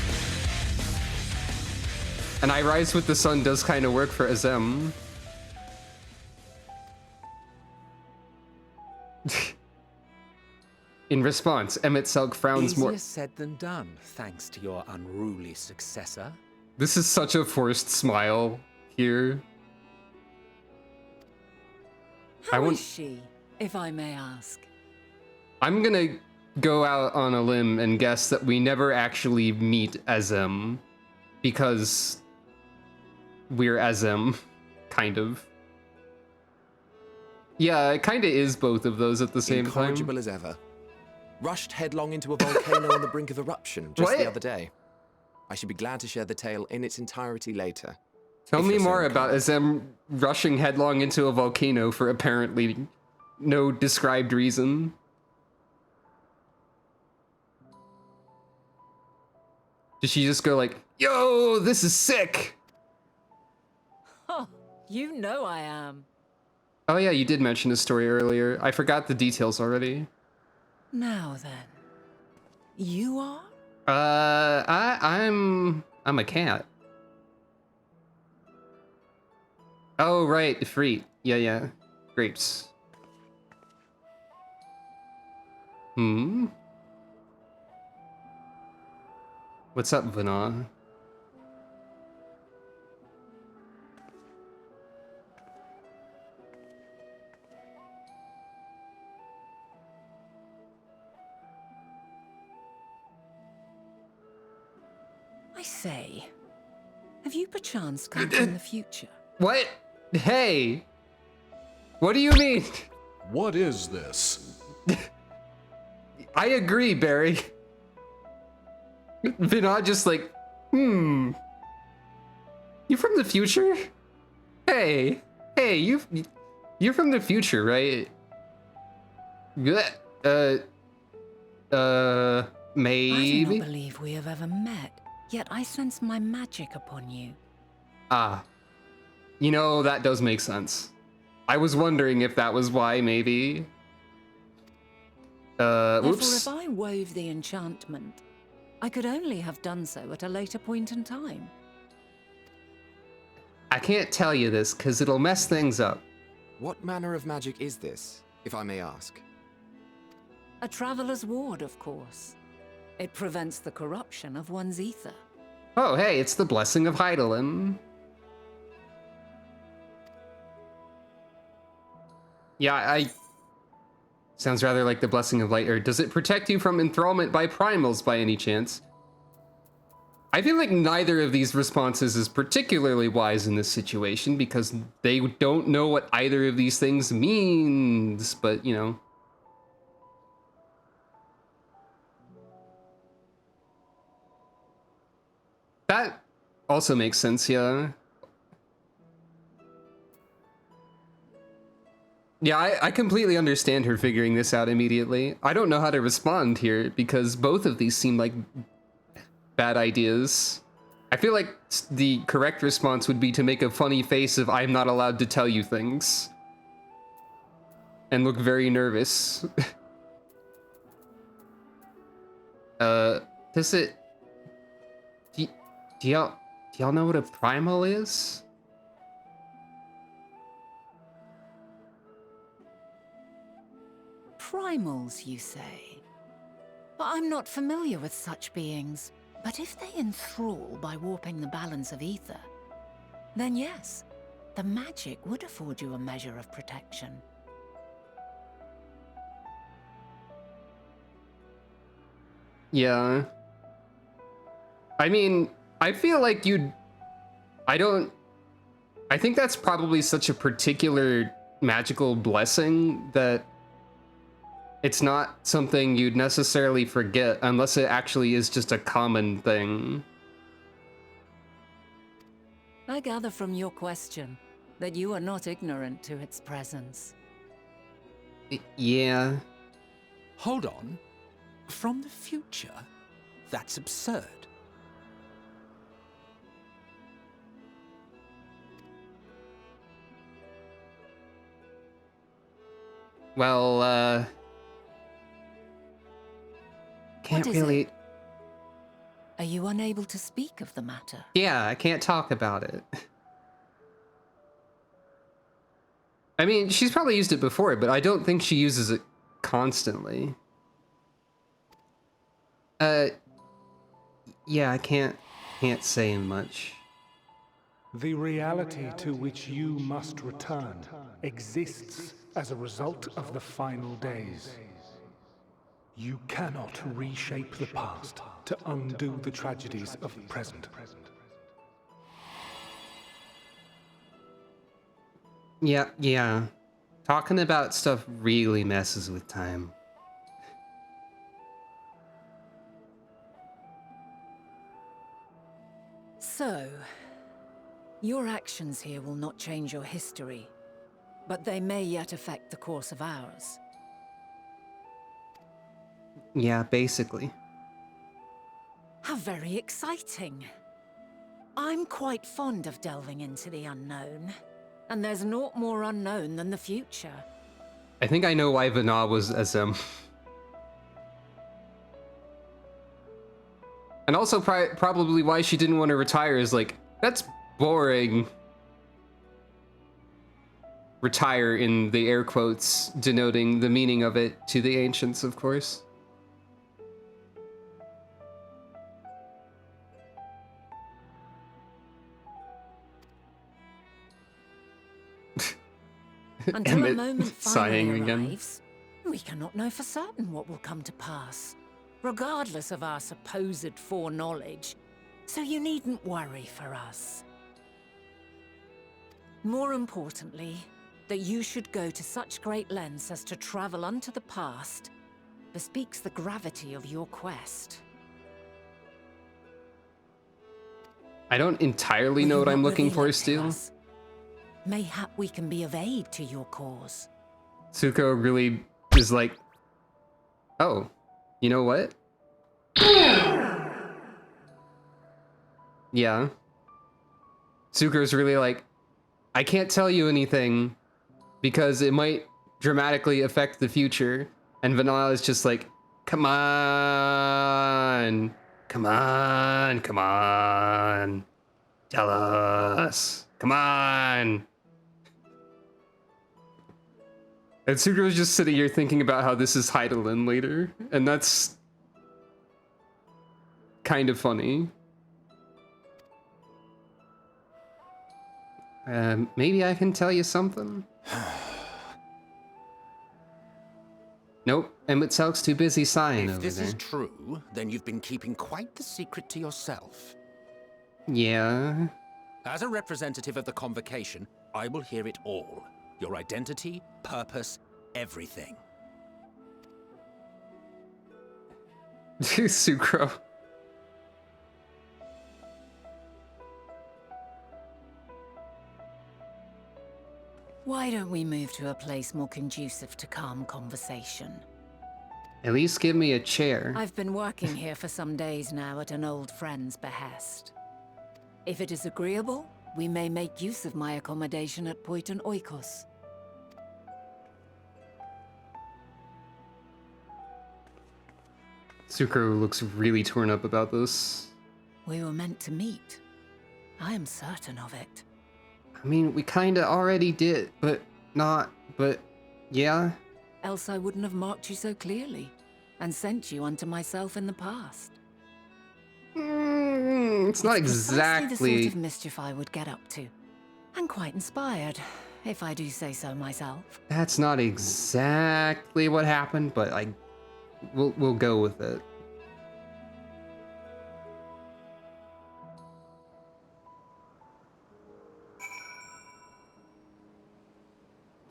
And I rise with the sun does kind of work for Azem. In response, Emmett Selk frowns more. Easier said than done, thanks to your unruly successor. This is such a forced smile here. How is she, if I may ask? I'm gonna go out on a limb and guess that we never actually meet Azem, because we're Azem, kind of. Yeah, it kind of is both of those at the same time. Incorrigible as ever. Rushed headlong into a volcano on the brink of eruption just the other day. I should be glad to share the tale in its entirety later. Tell me more about Azem rushing headlong into a volcano for apparently no described reason. Did she just go like, yo, this is sick? Oh, you know I am. Oh yeah, you did mention a story earlier. I forgot the details already. Now then, you are? I'm a cat. Oh, right, fruit. Yeah. Grapes. What's up, Vana? I say, have you perchance come from the future? What? Hey! What do you mean? What is this? I agree, Barry. Vinod just like, You from the future? Hey, you're from the future, right? Maybe? I do not believe we have ever met, yet I sense my magic upon you. Ah. You know, that does make sense. I was wondering if that was why, maybe. Therefore, Whoops. if I wove the enchantment, I could only have done so at a later point in time. I can't tell you this, because it'll mess things up. What manner of magic is this, if I may ask? A traveler's ward, of course. It prevents the corruption of one's ether. Oh, hey, it's the blessing of Heidelin. Yeah, Sounds rather like the Blessing of Light. Or does it protect you from enthrallment by primals by any chance? I feel like neither of these responses is particularly wise in this situation because they don't know what either of these things means, but you know. That also makes sense, yeah. Yeah, I completely understand her figuring this out immediately. I don't know how to respond here because both of these seem like bad ideas. I feel like the correct response would be to make a funny face of I'm not allowed to tell you things. And look very nervous. Does it... Do y'all know what a primal is? Primals, you say? But I'm not familiar with such beings. But if they enthrall by warping the balance of ether, then yes, the magic would afford you a measure of protection. Yeah. I mean, I feel like I think that's probably such a particular magical blessing that it's not something you'd necessarily forget unless it actually is just a common thing. I gather from your question that you are not ignorant to its presence. Yeah. Hold on. From the future? That's absurd. Well, can't really... Are you unable to speak of the matter? Yeah, I can't talk about it. I mean, she's probably used it before, but I don't think she uses it constantly. Yeah, I can't say much. The reality to which you must return exists as a result of the final days. You cannot reshape the past to undo the tragedies of the present. Yeah. Talking about stuff really messes with time. So, your actions here will not change your history, but they may yet affect the course of ours. Yeah, basically. How very exciting. I'm quite fond of delving into the unknown, and there's naught more unknown than the future. I think I know why Vana was SM. And also probably why she didn't want to retire is like, that's boring. Retire in the air quotes, denoting the meaning of it to the ancients, of course. Until a moment sighing finally again. arrives, we cannot know for certain what will come to pass, regardless of our supposed foreknowledge, so you needn't worry for us. More importantly, that you should go to such great lengths as to travel unto the past bespeaks the gravity of your quest. I don't entirely know what I'm looking for still. Mayhap we can be of aid to your cause. Tsuko really is like, oh, you know what? Yeah. Tsuko's really like, I can't tell you anything because it might dramatically affect the future. And Vanilla is just like, come on. Come on. Come on. Tell us. Come on. And Tsuku's just sitting here thinking about how this is Heidelin later. And that's kind of funny. Maybe I can tell you something? Nope, Emitsalk's too busy sighing If over this is there. true, then you've been keeping quite the secret to yourself. Yeah. As a representative of the Convocation, I will hear it all. Your identity, purpose, everything. Sucro. Why don't we move to a place more conducive to calm conversation? At least give me a chair. I've been working here for some days now at an old friend's behest. If it is agreeable, we may make use of my accommodation at Poiton Oikos. Sucro looks really torn up about this. We were meant to meet. I am certain of it. I mean, we kinda already did, but yeah. Else I wouldn't have marked you so clearly, and sent you unto myself in the past. It's not exactly the sort of mischief I would get up to. And quite inspired, if I do say so myself. That's not exactly what happened, but we'll go with it.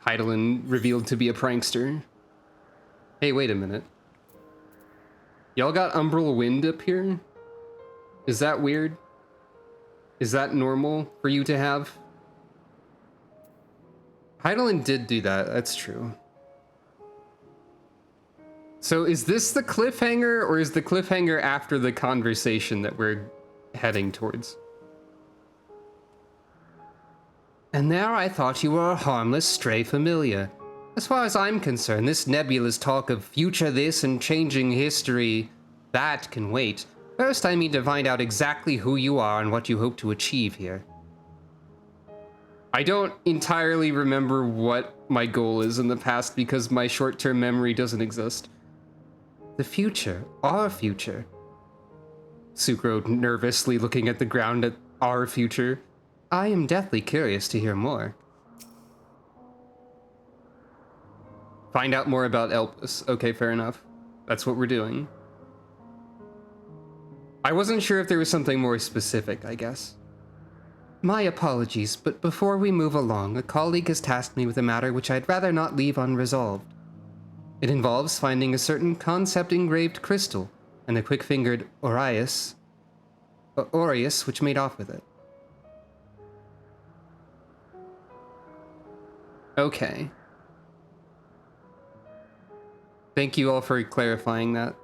Heidelin revealed to be a prankster. Hey, wait a minute. Y'all got Umbral Wind up here? Is that weird? Is that normal for you to have? Heidelin did do that, that's true. So is this the cliffhanger, or is the cliffhanger after the conversation that we're heading towards? And there I thought you were a harmless stray familiar. As far as I'm concerned, this nebulous talk of future this and changing history, that can wait. First, I need to find out exactly who you are and what you hope to achieve here. I don't entirely remember what my goal is in the past because my short-term memory doesn't exist. The future, our future. Sucro nervously looking at the ground at our future. I am deathly curious to hear more. Find out more about Elpis. Okay, fair enough. That's what we're doing. I wasn't sure if there was something more specific, I guess. My apologies, but before we move along, a colleague has tasked me with a matter which I'd rather not leave unresolved. It involves finding a certain concept-engraved crystal and the quick-fingered Aureus which made off with it. Okay. Thank you all for clarifying that.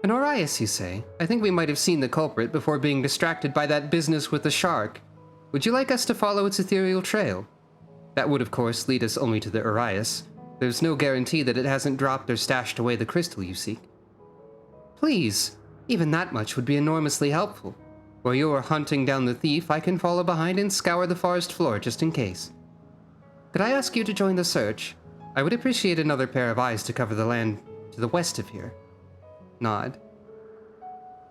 An Aureus, you say? I think we might have seen the culprit before being distracted by that business with the shark. Would you like us to follow its ethereal trail? That would, of course, lead us only to the Aureus. There's no guarantee that it hasn't dropped or stashed away the crystal you seek. Please, even that much would be enormously helpful. While you are hunting down the thief, I can follow behind and scour the forest floor just in case. Could I ask you to join the search? I would appreciate another pair of eyes to cover the land to the west of here. Nod.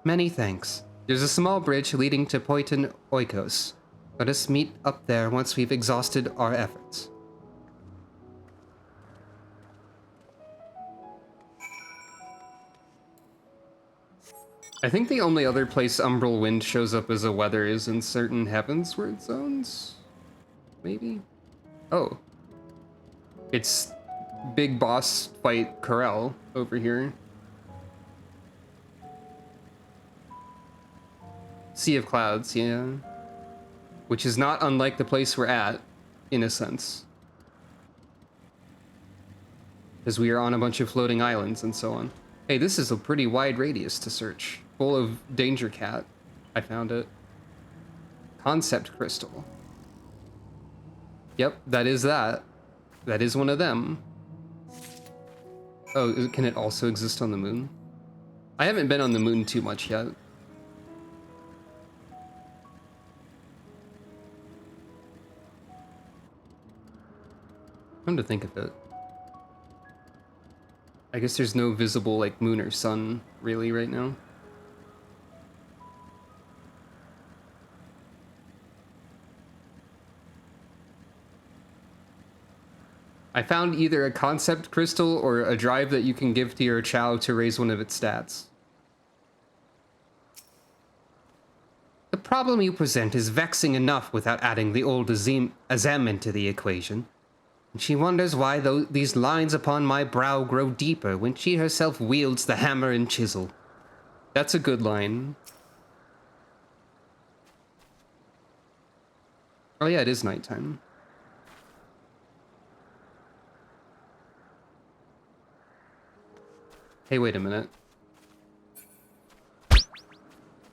Many thanks. There's a small bridge leading to Poiton Oikos. Let us meet up there once we've exhausted our efforts. I think the only other place Umbral Wind shows up as a weather is in certain Heavensward zones? Maybe? Oh. It's big boss fight Corel over here. Sea of Clouds, yeah. Which is not unlike the place we're at, in a sense. Because we are on a bunch of floating islands and so on. Hey, this is a pretty wide radius to search. Full of Danger Cat. I found it. Concept Crystal. Yep, that is that. That is one of them. Oh, can it also exist on the moon? I haven't been on the moon too much yet. Come to think of it. I guess there's no visible, like, moon or sun, really, right now. I found either a concept crystal or a drive that you can give to your Chow to raise one of its stats. The problem you present is vexing enough without adding the old Azem into the equation. And she wonders why these lines upon my brow grow deeper when she herself wields the hammer and chisel. That's a good line. Oh yeah, it is nighttime. Hey, wait a minute.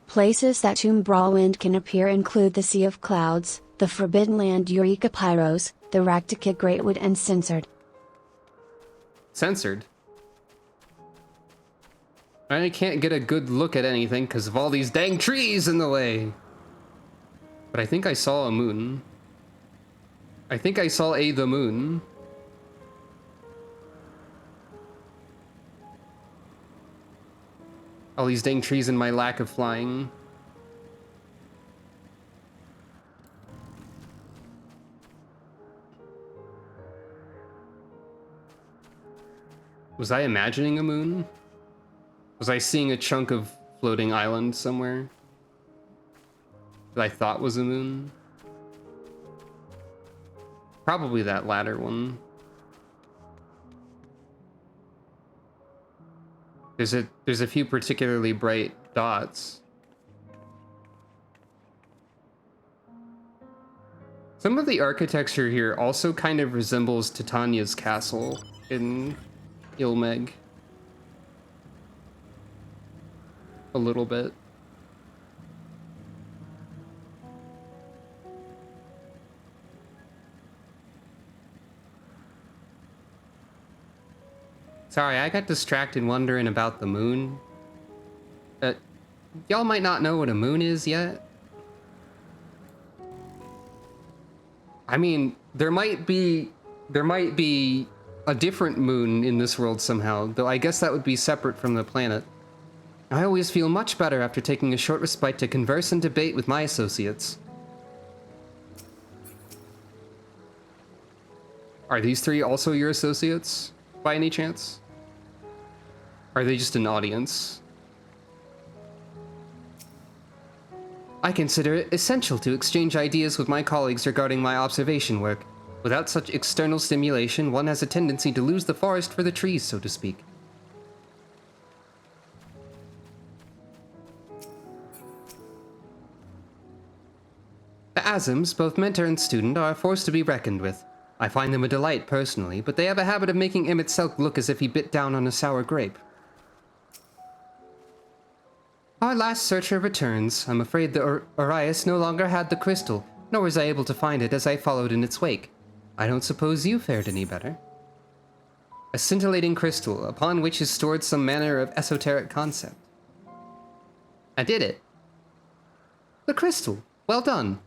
Places that Tomb Brawlwind can appear include the Sea of Clouds, the Forbidden Land Eureka Pyros, the Raktika Greatwood and Censored. Censored? I can't get a good look at anything because of all these dang trees in the way. But I think I saw a moon. I think I saw the moon. All these dang trees and my lack of flying. Was I imagining a moon? Was I seeing a chunk of floating island somewhere that I thought was a moon? Probably that latter one. There's a few particularly bright dots. Some of the architecture here also kind of resembles Titania's castle in Ilmeg. A little bit. Sorry, I got distracted wondering about the moon. Y'all might not know what a moon is yet. I mean, there might be a different moon in this world somehow, though I guess that would be separate from the planet. I always feel much better after taking a short respite to converse and debate with my associates. Are these three also your associates, by any chance? Are they just an audience? I consider it essential to exchange ideas with my colleagues regarding my observation work. Without such external stimulation, one has a tendency to lose the forest for the trees, so to speak. The Azims, both mentor and student, are a force to be reckoned with. I find them a delight personally, but they have a habit of making Emmett Selk look as if he bit down on a sour grape. Our last searcher returns. I'm afraid the Orias no longer had the crystal, nor was I able to find it as I followed in its wake. I don't suppose you fared any better. A scintillating crystal, upon which is stored some manner of esoteric concept. I did it. The crystal. Well done.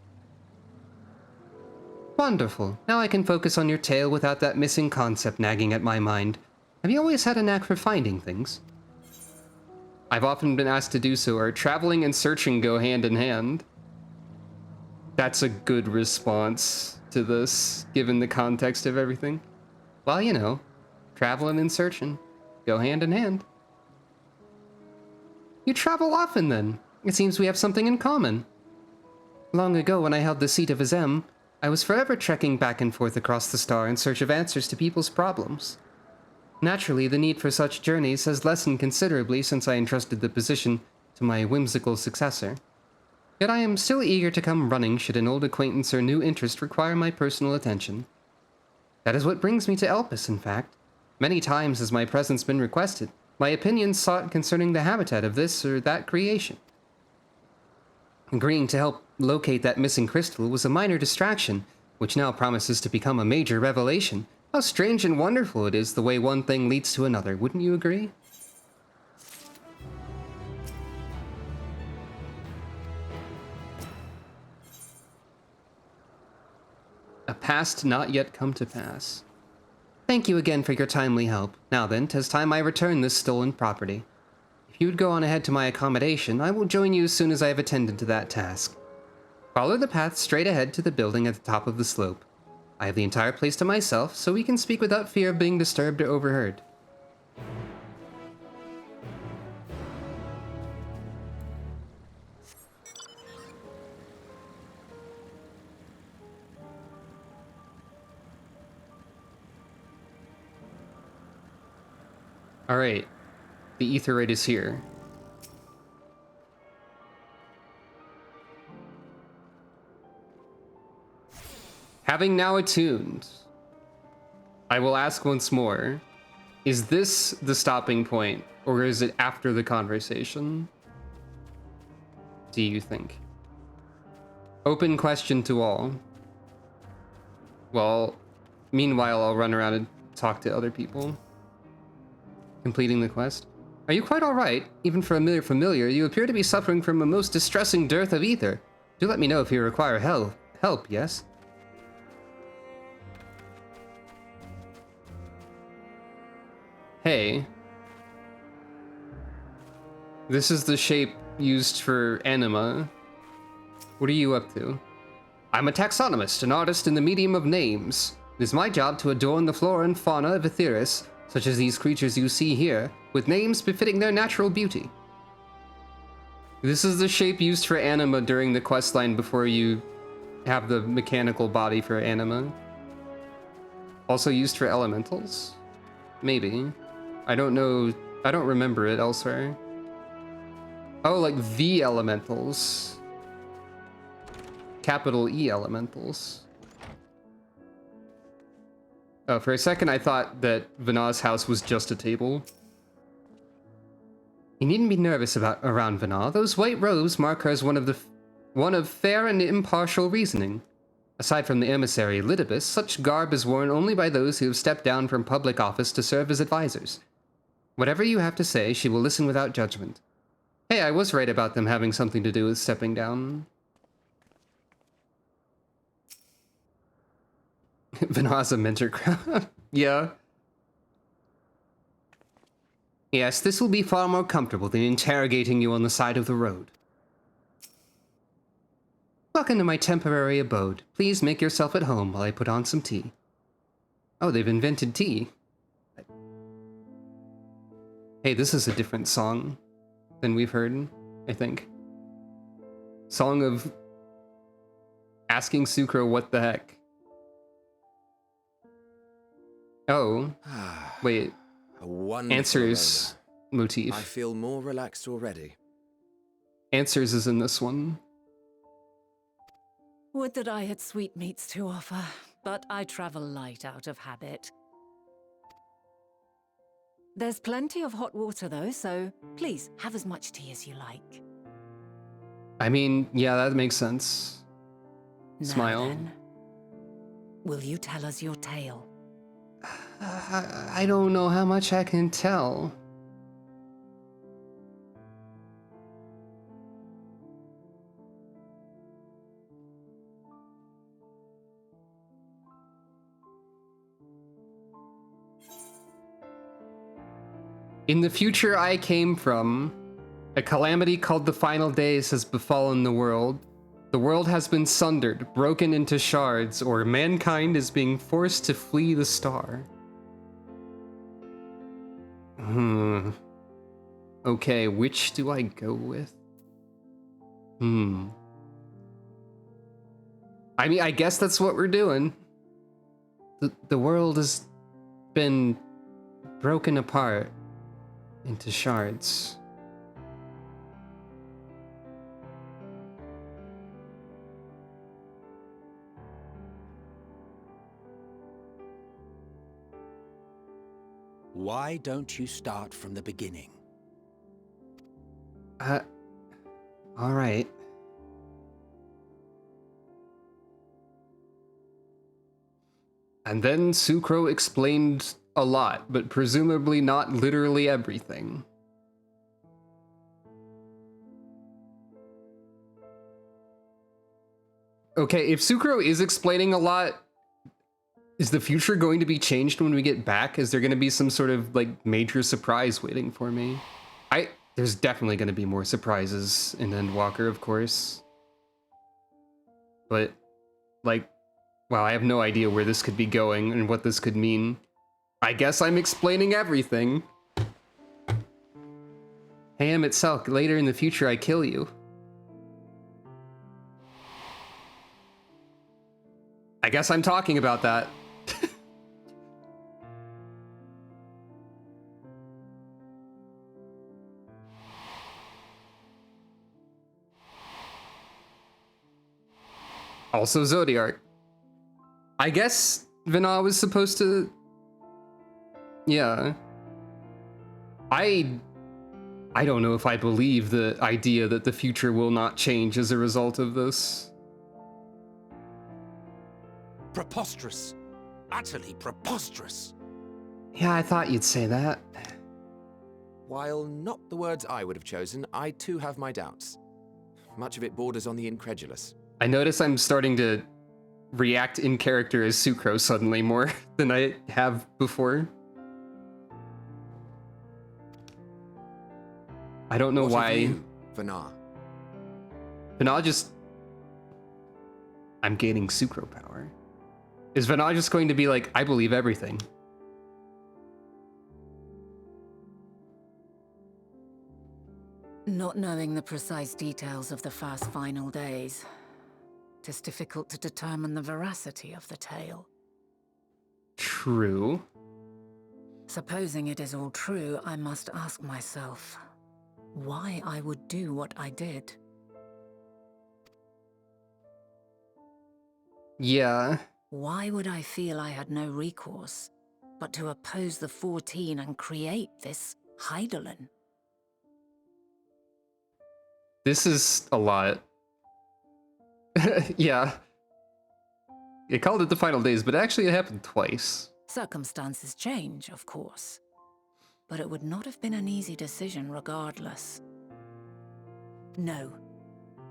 Wonderful. Now I can focus on your tale without that missing concept nagging at my mind. Have you always had a knack for finding things? I've often been asked to do so, or traveling and searching go hand in hand. That's a good response to this, given the context of everything. Well, you know, traveling and searching go hand in hand. You travel often, then. It seems we have something in common. Long ago, when I held the seat of Azem, I was forever trekking back and forth across the star in search of answers to people's problems. Naturally, the need for such journeys has lessened considerably since I entrusted the position to my whimsical successor. Yet I am still eager to come running should an old acquaintance or new interest require my personal attention. That is what brings me to Elpis, in fact. Many times has my presence been requested, my opinions sought concerning the habitat of this or that creation. Agreeing to help locate that missing crystal was a minor distraction, which now promises to become a major revelation. How strange and wonderful it is the way one thing leads to another, wouldn't you agree? A past not yet come to pass. Thank you again for your timely help. Now then, 'tis time I return this stolen property. If you'd go on ahead to my accommodation, I will join you as soon as I have attended to that task. Follow the path straight ahead to the building at the top of the slope. I have the entire place to myself, so we can speak without fear of being disturbed or overheard. Alright, the aetheroid is here. Having now attuned, I will ask once more, is this the stopping point, or is it after the conversation? Do you think? Open question to all. Well, meanwhile, I'll run around and talk to other people. Completing the quest. Are you quite alright? Even for a mere familiar, you appear to be suffering from a most distressing dearth of ether. Do let me know if you require help, yes? Hey. This is the shape used for anima. What are you up to? I'm a taxonomist, an artist in the medium of names. It is my job to adorn the flora and fauna of Aetheris, such as these creatures you see here, with names befitting their natural beauty. This is the shape used for anima during the questline before you have the mechanical body for anima. Also used for elementals? Maybe. I don't know. I don't remember it elsewhere. Oh, like the elementals. Capital E elementals. Oh, for a second I thought that Vanah's house was just a table. You needn't be nervous around Vanah. Those white robes mark her as one of fair and impartial reasoning. Aside from the emissary Lidibus, such garb is worn only by those who have stepped down from public office to serve as advisors. Whatever you have to say, she will listen without judgment. Hey, I was right about them having something to do with stepping down. Vanah's a mentor crowd. Yeah. Yes, this will be far more comfortable than interrogating you on the side of the road. Welcome to my temporary abode. Please make yourself at home while I put on some tea. Oh, they've invented tea. Hey, this is a different song than we've heard, I think. Song of asking Sucro what the heck. Oh, wait. A wonderful Answers aroma. motif. I feel more relaxed already. Answers is in this one. Would that I had sweetmeats to offer, but I travel light out of habit. There's plenty of hot water though, so please have as much tea as you like. I mean, yeah, that makes sense. Now Smile. then, will you tell us your tale? I don't know how much I can tell. In the future I came from, a calamity called the Final Days has befallen the world. The world has been sundered, broken into shards, or mankind is being forced to flee the star. Okay, which do I go with? I mean, I guess that's what we're doing. The world has been broken apart into shards. Why don't you start from the beginning? All right. And then Sucro explained a lot, but presumably not literally everything. Okay, if Sucro is explaining a lot, is the future going to be changed when we get back? Is there going to be some sort of, like, major surprise waiting for me? There's definitely going to be more surprises in Endwalker, of course. But, like, Well, I have no idea where this could be going and what this could mean. I guess I'm explaining everything. Hey, Itself, later in the future I kill you. I guess I'm talking about that. Also Zodiark. I guess Vana was supposed to... Yeah. I don't know if I believe the idea that the future will not change as a result of this. Preposterous. Utterly preposterous. Yeah, I thought you'd say that. While not the words I would have chosen, I too have my doubts. Much of it borders on the incredulous. I notice I'm starting to react in character as Sucrose suddenly more than I have before. I don't know why. Vana? Vana just... I'm gaining Sucro power. Is Vana just going to be like, I believe everything? Not knowing the precise details of the first final days, it is difficult to determine the veracity of the tale. True. Supposing it is all true, I must ask myself why I would do what I did. Yeah. Why would I feel I had no recourse but to oppose the 14 and create this Hydaelyn? This is a lot. Yeah. It called it the final days, but actually it happened twice. Circumstances change, of course. But it would not have been an easy decision regardless. No.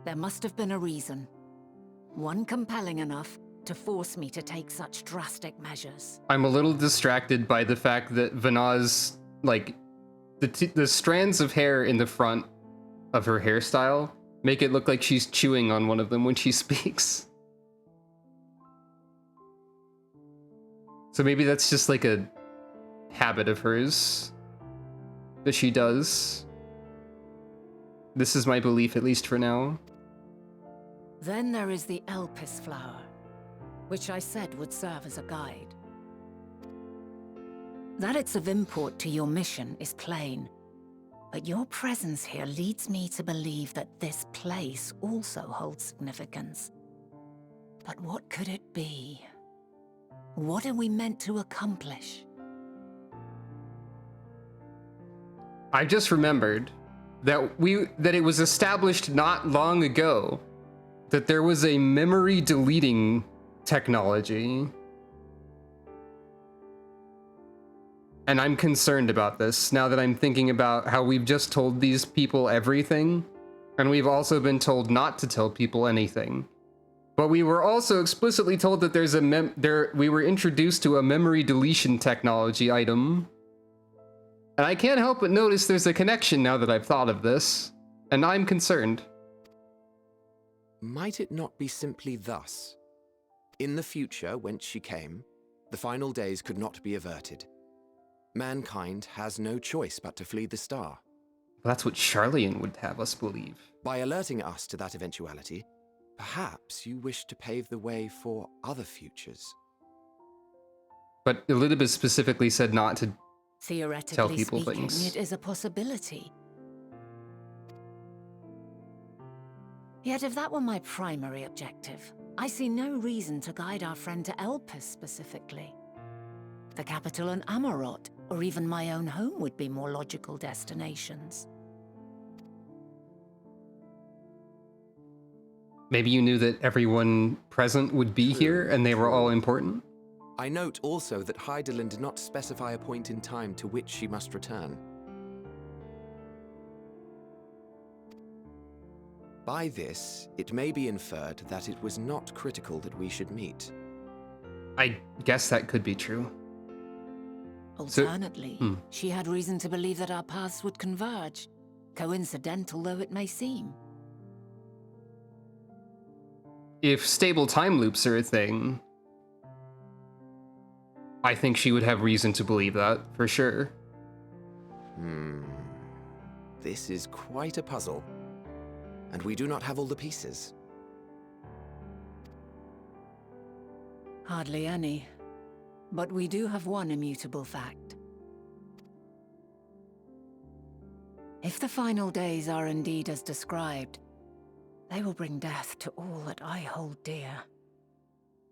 There must have been a reason. One compelling enough to force me to take such drastic measures. I'm a little distracted by the fact that Vana's, like, the strands of hair in the front of her hairstyle make it look like she's chewing on one of them when she speaks. So maybe that's just like a habit of hers that she does. This is my belief, at least for now. Then there is the Elpis flower, which I said would serve as a guide. That it's of import to your mission is plain, but your presence here leads me to believe that this place also holds significance. But what could it be? What are we meant to accomplish? I just remembered that it was established not long ago that there was a memory deleting technology. And I'm concerned about this now that I'm thinking about how we've just told these people everything, and we've also been told not to tell people anything. But we were also explicitly told that there's we were introduced to a memory deletion technology item. And I can't help but notice there's a connection now that I've thought of this, and I'm concerned. Might it not be simply thus? In the future, whence she came, the final days could not be averted. Mankind has no choice but to flee the star. That's what Charlian would have us believe. By alerting us to that eventuality, perhaps you wish to pave the way for other futures. But Elidibus specifically said not to Theoretically tell people speaking, things. it is a possibility. Yet if that were my primary objective, I see no reason to guide our friend to Elpis specifically. The capital and Amarot, or even my own home would be more logical destinations. Maybe you knew that everyone present would be here and they were all important? I note also that Hydaelyn did not specify a point in time to which she must return. By this, it may be inferred that it was not critical that we should meet. I guess that could be true. Alternately, she had reason to believe that our paths would converge, coincidental though it may seem. If stable time loops are a thing, I think she would have reason to believe that, for sure. This is quite a puzzle. And we do not have all the pieces. Hardly any. But we do have one immutable fact. If the final days are indeed as described, they will bring death to all that I hold dear.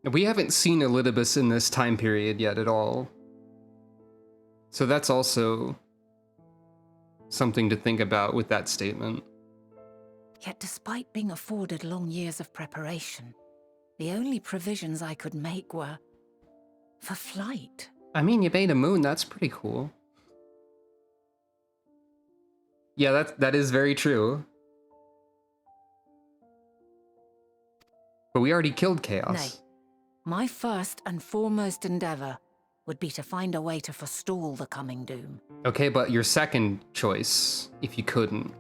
We haven't seen Elidibus in this time period yet at all. So that's also something to think about with that statement. Yet despite being afforded long years of preparation, the only provisions I could make were for flight. I mean, you made a moon, that's pretty cool. Yeah, that is very true. But we already killed Chaos. Nay, my first and foremost endeavor would be to find a way to forestall the coming doom. Okay, but your second choice, if you couldn't.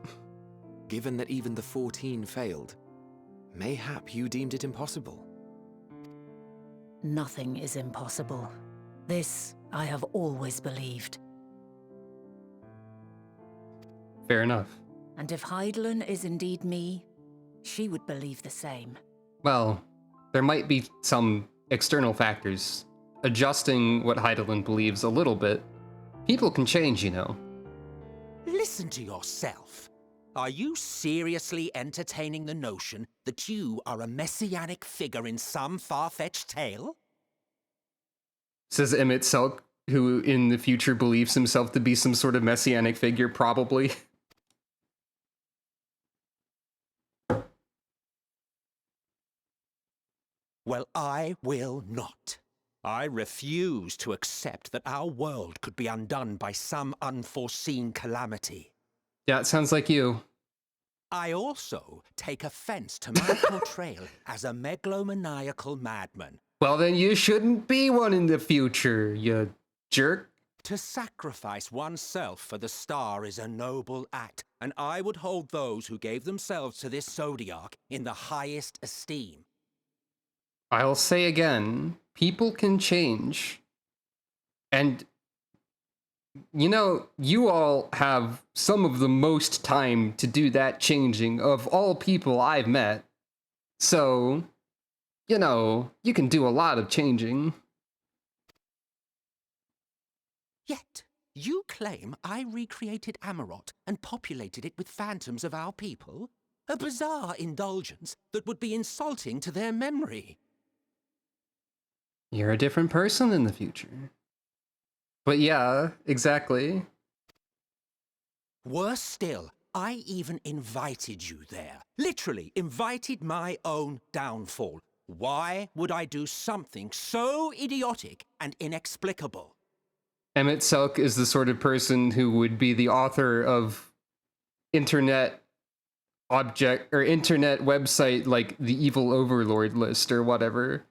Given that even the 14 failed, mayhap you deemed it impossible. Nothing is impossible. This I have always believed. Fair enough. And if Hydaelyn is indeed me, she would believe the same. Well, there might be some external factors adjusting what Hydaelyn believes a little bit. People can change, you know. Listen to yourself. Are you seriously entertaining the notion that you are a messianic figure in some far-fetched tale? Says Emmett Selk, who in the future believes himself to be some sort of messianic figure, probably. Well, I will not. I refuse to accept that our world could be undone by some unforeseen calamity. Yeah, it sounds like you. I also take offense to my portrayal as a megalomaniacal madman. Well, then you shouldn't be one in the future, you jerk. To sacrifice oneself for the star is a noble act, and I would hold those who gave themselves to this zodiac in the highest esteem. I'll say again, people can change. And, you know, you all have some of the most time to do that changing of all people I've met. So, you know, you can do a lot of changing. Yet, you claim I recreated Amarot and populated it with phantoms of our people? A bizarre indulgence that would be insulting to their memory. You're a different person in the future. But yeah, exactly. Worse still, I even invited you there. Literally invited my own downfall. Why would I do something so idiotic and inexplicable? Emmett Selk is the sort of person who would be the author of internet object or internet website like the Evil Overlord list or whatever.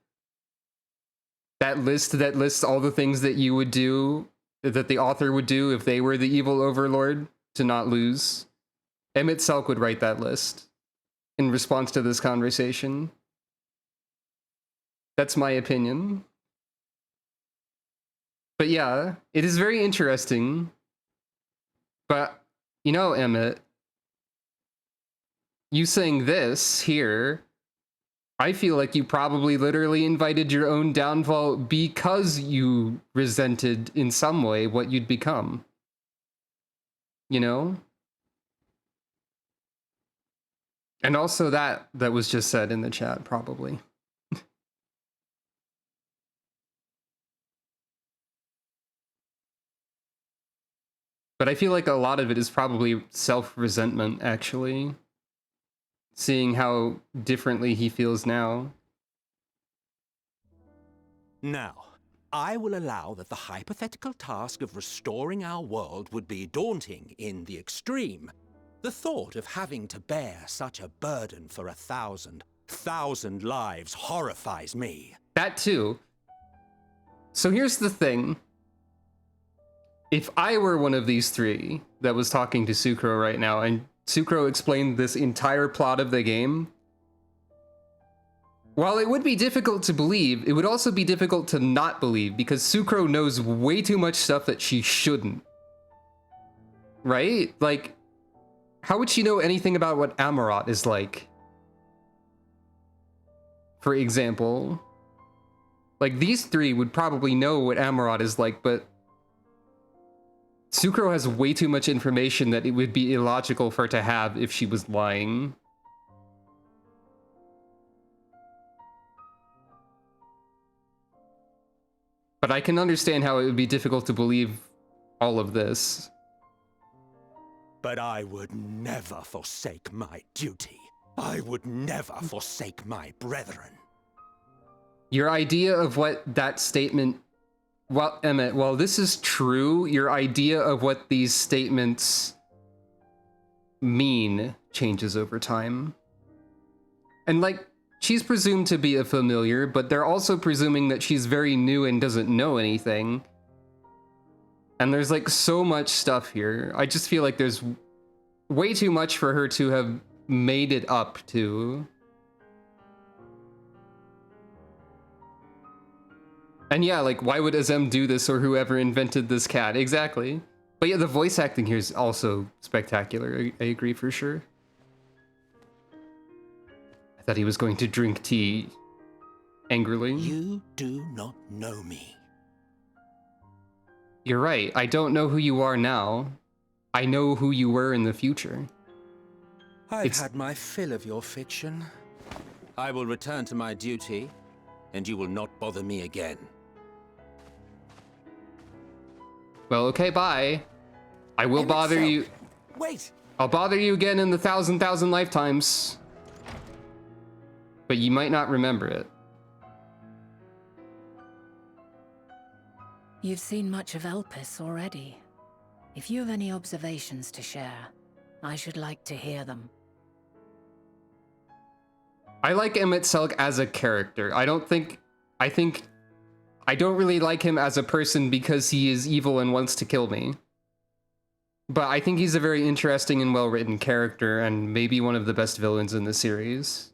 That list that lists all the things that you would do, that the author would do if they were the Evil Overlord to not lose. Emmett Selk would write that list in response to this conversation. That's my opinion. But yeah, it is very interesting. But, you know, Emmett, you saying this here, I feel like you probably literally invited your own downfall because you resented in some way what you'd become. You know? And also that was just said in the chat, probably. But I feel like a lot of it is probably self-resentment, actually. Seeing how differently he feels now. Now, I will allow that the hypothetical task of restoring our world would be daunting in the extreme. The thought of having to bear such a burden for 1,000 lives horrifies me. That too. So here's the thing. If I were one of these three that was talking to Sucro right now, and Sucro explained this entire plot of the game, While it would be difficult to believe, it would also be difficult to not believe because Sucro knows way too much stuff that she shouldn't. Right? Like, how would she know anything about what Amarot is like? For example, like these three would probably know what Amarot is like, but Sucro has way too much information that it would be illogical for her to have if she was lying. But I can understand how it would be difficult to believe all of this. But I would never forsake my duty. I would never forsake my brethren. Your idea of what that statement... Well, Emmett, while this is true, your idea of what these statements mean changes over time. And like, she's presumed to be a familiar, but they're also presuming that she's very new and doesn't know anything. And there's like so much stuff here. I just feel like there's way too much for her to have made it up to. And yeah, like, why would Azem do this or whoever invented this cat? Exactly. But yeah, the voice acting here is also spectacular. I agree for sure. I thought he was going to drink tea angrily. You do not know me. You're right. I don't know who you are now. I know who you were in the future. I've had my fill of your fiction. I will return to my duty, and you will not bother me again. Well, okay, bye. I will bother you. Wait! I'll bother you again in the thousand lifetimes. But you might not remember it. You've seen much of Elpis already. If you have any observations to share, I should like to hear them. I like Emmett Selk as a character. I don't really like him as a person because he is evil and wants to kill me. But I think he's a very interesting and well-written character and maybe one of the best villains in the series.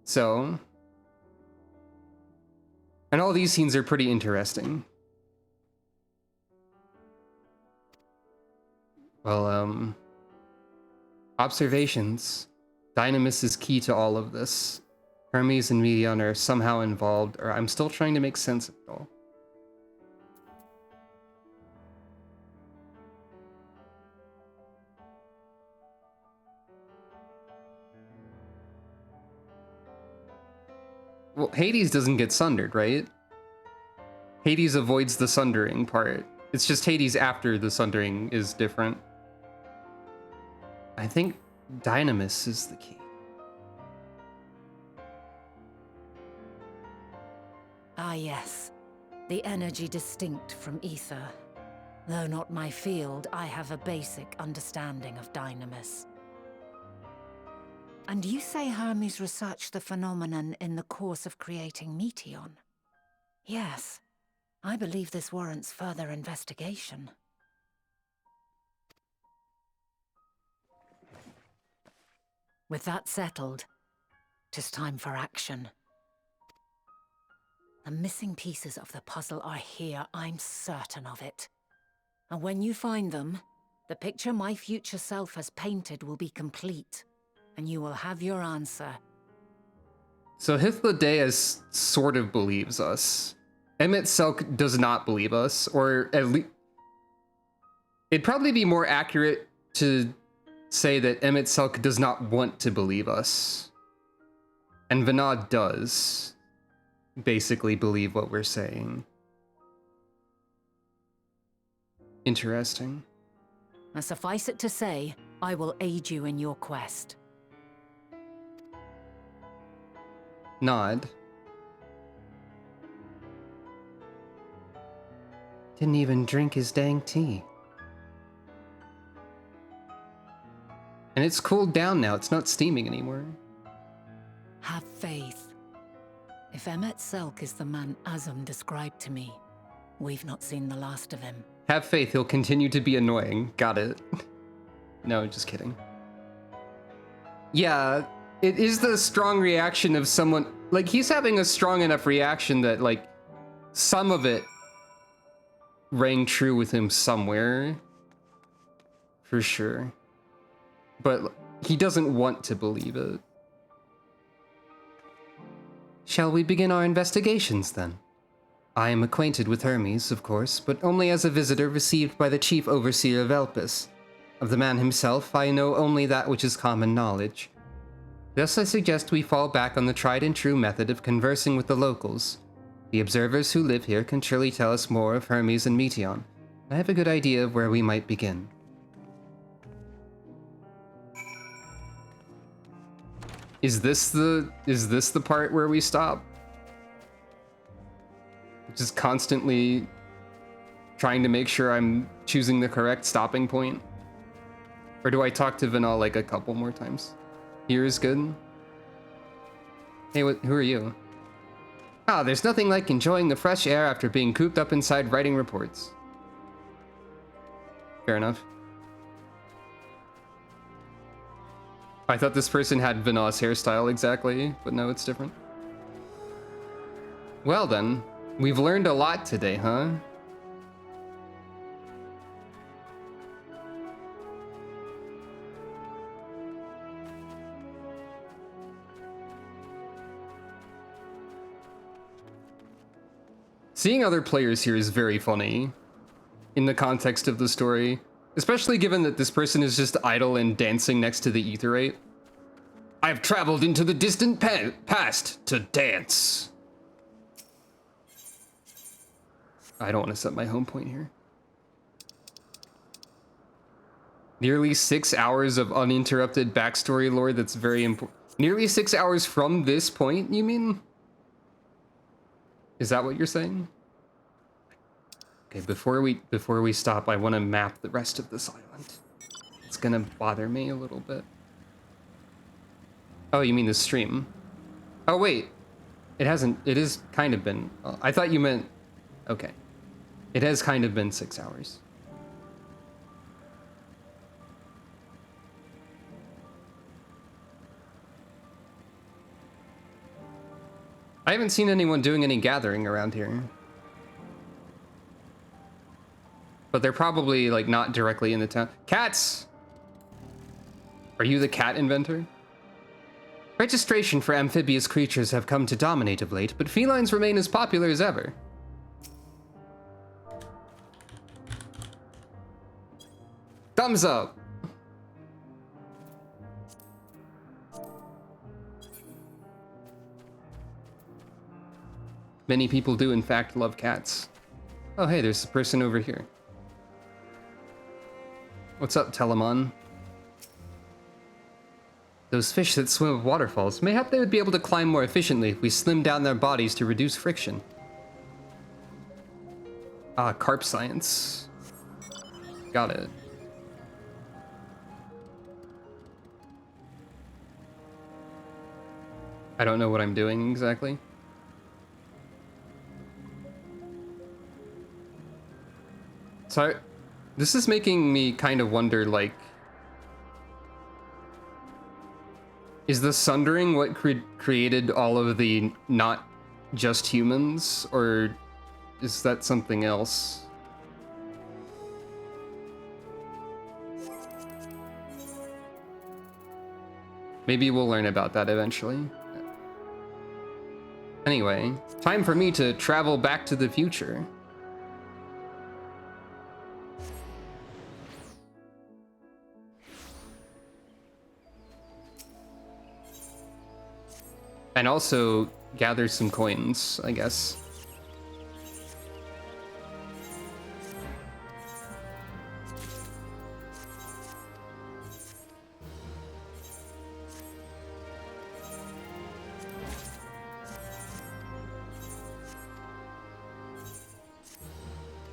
So... And all these scenes are pretty interesting. Well, observations. Dynamis is key to all of this. Hermes and Medion are somehow involved, or I'm still trying to make sense of it all. Well, Hades doesn't get sundered, right? Hades avoids the sundering part. It's just Hades after the sundering is different. I think Dynamis is the key. Ah yes, the energy distinct from ether. Though not my field, I have a basic understanding of Dynamis. And you say Hermes researched the phenomenon in the course of creating Meteion? Yes, I believe this warrants further investigation. With that settled, 'tis time for action. The missing pieces of the puzzle are here, I'm certain of it. And when you find them, the picture my future self has painted will be complete, and you will have your answer. So Hythlodaeus sort of believes us. Emmett Selk does not believe us, or at least... It'd probably be more accurate to say that Emmett Selk does not want to believe us. And Vinod does basically believe what we're saying. Interesting. And suffice it to say, I will aid you in your quest. Nod. Didn't even drink his dang tea. And it's cooled down now, it's not steaming anymore. Have faith. If Emmett Selk is the man Azum described to me, we've not seen the last of him. Have faith, he'll continue to be annoying. Got it. No, just kidding. Yeah, it is the strong reaction of someone, like, he's having a strong enough reaction that, like, some of it rang true with him somewhere. For sure. But he doesn't want to believe it. Shall we begin our investigations, then? I am acquainted with Hermes, of course, but only as a visitor received by the chief overseer of Elpis. Of the man himself, I know only that which is common knowledge. Thus I suggest we fall back on the tried and true method of conversing with the locals. The observers who live here can surely tell us more of Hermes and Meteion. I have a good idea of where we might begin. Is this the part where we stop? Just constantly trying to make sure I'm choosing the correct stopping point? Or do I talk to Vinal like a couple more times? Here is good. Hey, who are you? Ah, there's nothing like enjoying the fresh air after being cooped up inside writing reports. Fair enough. I thought this person had Vinal's hairstyle exactly, but no, it's different. Well then, we've learned a lot today, huh? Seeing other players here is very funny in the context of the story, especially given that this person is just idle and dancing next to the Aetheryte. I've traveled into the distant past to dance. I don't want to set my home point here. Nearly 6 hours of uninterrupted backstory lore that's very important. Nearly 6 hours from this point, you mean? Is that what you're saying? Okay, before we stop, I want to map the rest of this island. It's gonna bother me a little bit. Oh, you mean the stream? Oh wait, it is kind of been. I thought you meant. Okay, it has kind of been 6 hours. I haven't seen anyone doing any gathering around here. But they're probably, like, not directly in the town. Cats! Are you the cat inventor? Registration for amphibious creatures have come to dominate of late, but felines remain as popular as ever. Thumbs up! Many people do, in fact, love cats. Oh, hey, there's a person over here. What's up, Telemon? Those fish that swim up waterfalls, mayhap they would be able to climb more efficiently if we slim down their bodies to reduce friction. Ah, carp science. Got it. I don't know what I'm doing exactly. So, this is making me kind of wonder, like, is the Sundering what created all of the not just humans, or is that something else? Maybe we'll learn about that eventually. Anyway, time for me to travel back to the future. And also gather some coins, I guess.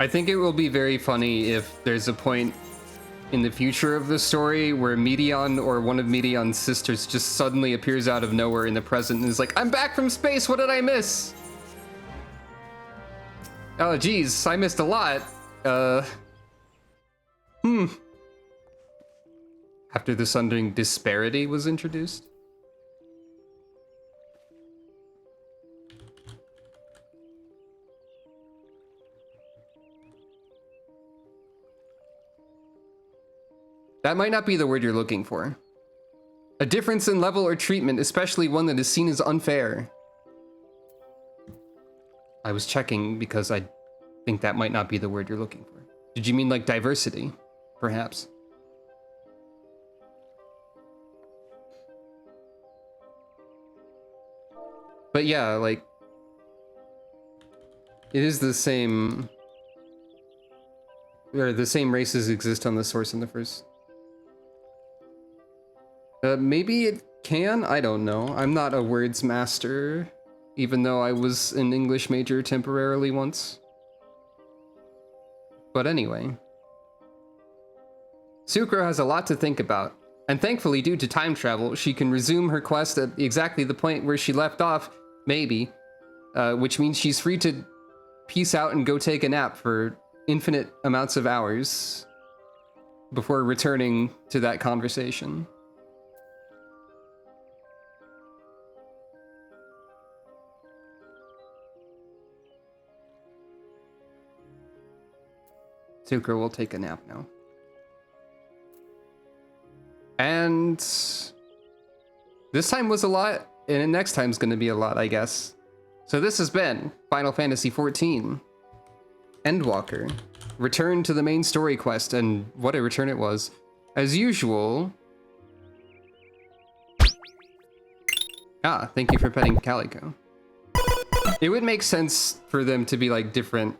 I think it will be very funny if there's a point in the future of the story where Meteion or one of Meteion's sisters just suddenly appears out of nowhere in the present and is like, I'm back from space, what did I miss? Oh geez, I missed a lot. After the Sundering disparity was introduced. That might not be the word you're looking for. A difference in level or treatment, especially one that is seen as unfair. I was checking because I think that might not be the word you're looking for. Did you mean like diversity, perhaps? But yeah, like, it is the same, or the same races exist on the source in the first. Maybe it can? I don't know. I'm not a words master, even though I was an English major temporarily once. But anyway. Sucro has a lot to think about, and thankfully, due to time travel, she can resume her quest at exactly the point where she left off, maybe, which means she's free to peace out and go take a nap for infinite amounts of hours before returning to that conversation. Sucro will take a nap now. And this time was a lot, and next time's gonna be a lot, I guess. So this has been Final Fantasy XIV Endwalker. Return to the main story quest, and what a return it was. As usual... Ah, thank you for petting Calico. It would make sense for them to be like different,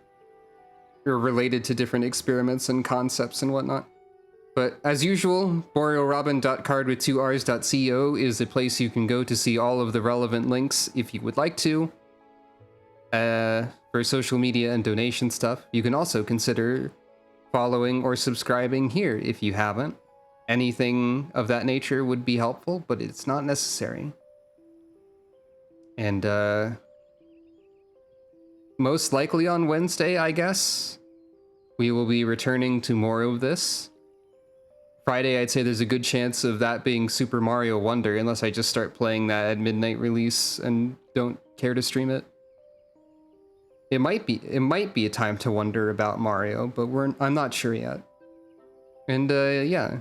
or related to different experiments and concepts and whatnot. But as usual, borealrobin.card.co is a place you can go to see all of the relevant links if you would like to. For social media and donation stuff. You can also consider following or subscribing here if you haven't. Anything of that nature would be helpful, but it's not necessary. And most likely on Wednesday, I guess, we will be returning to more of this. Friday, I'd say there's a good chance of that being Super Mario Wonder, unless I just start playing that at midnight release and don't care to stream it. It might be a time to wonder about Mario, but I'm not sure yet. And yeah.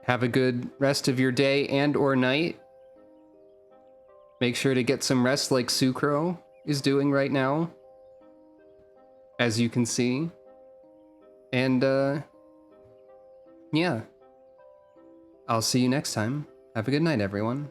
Have a good rest of your day and or night. Make sure to get some rest like Sucro is doing right now, as you can see. And yeah. I'll see you next time. Have a good night, everyone.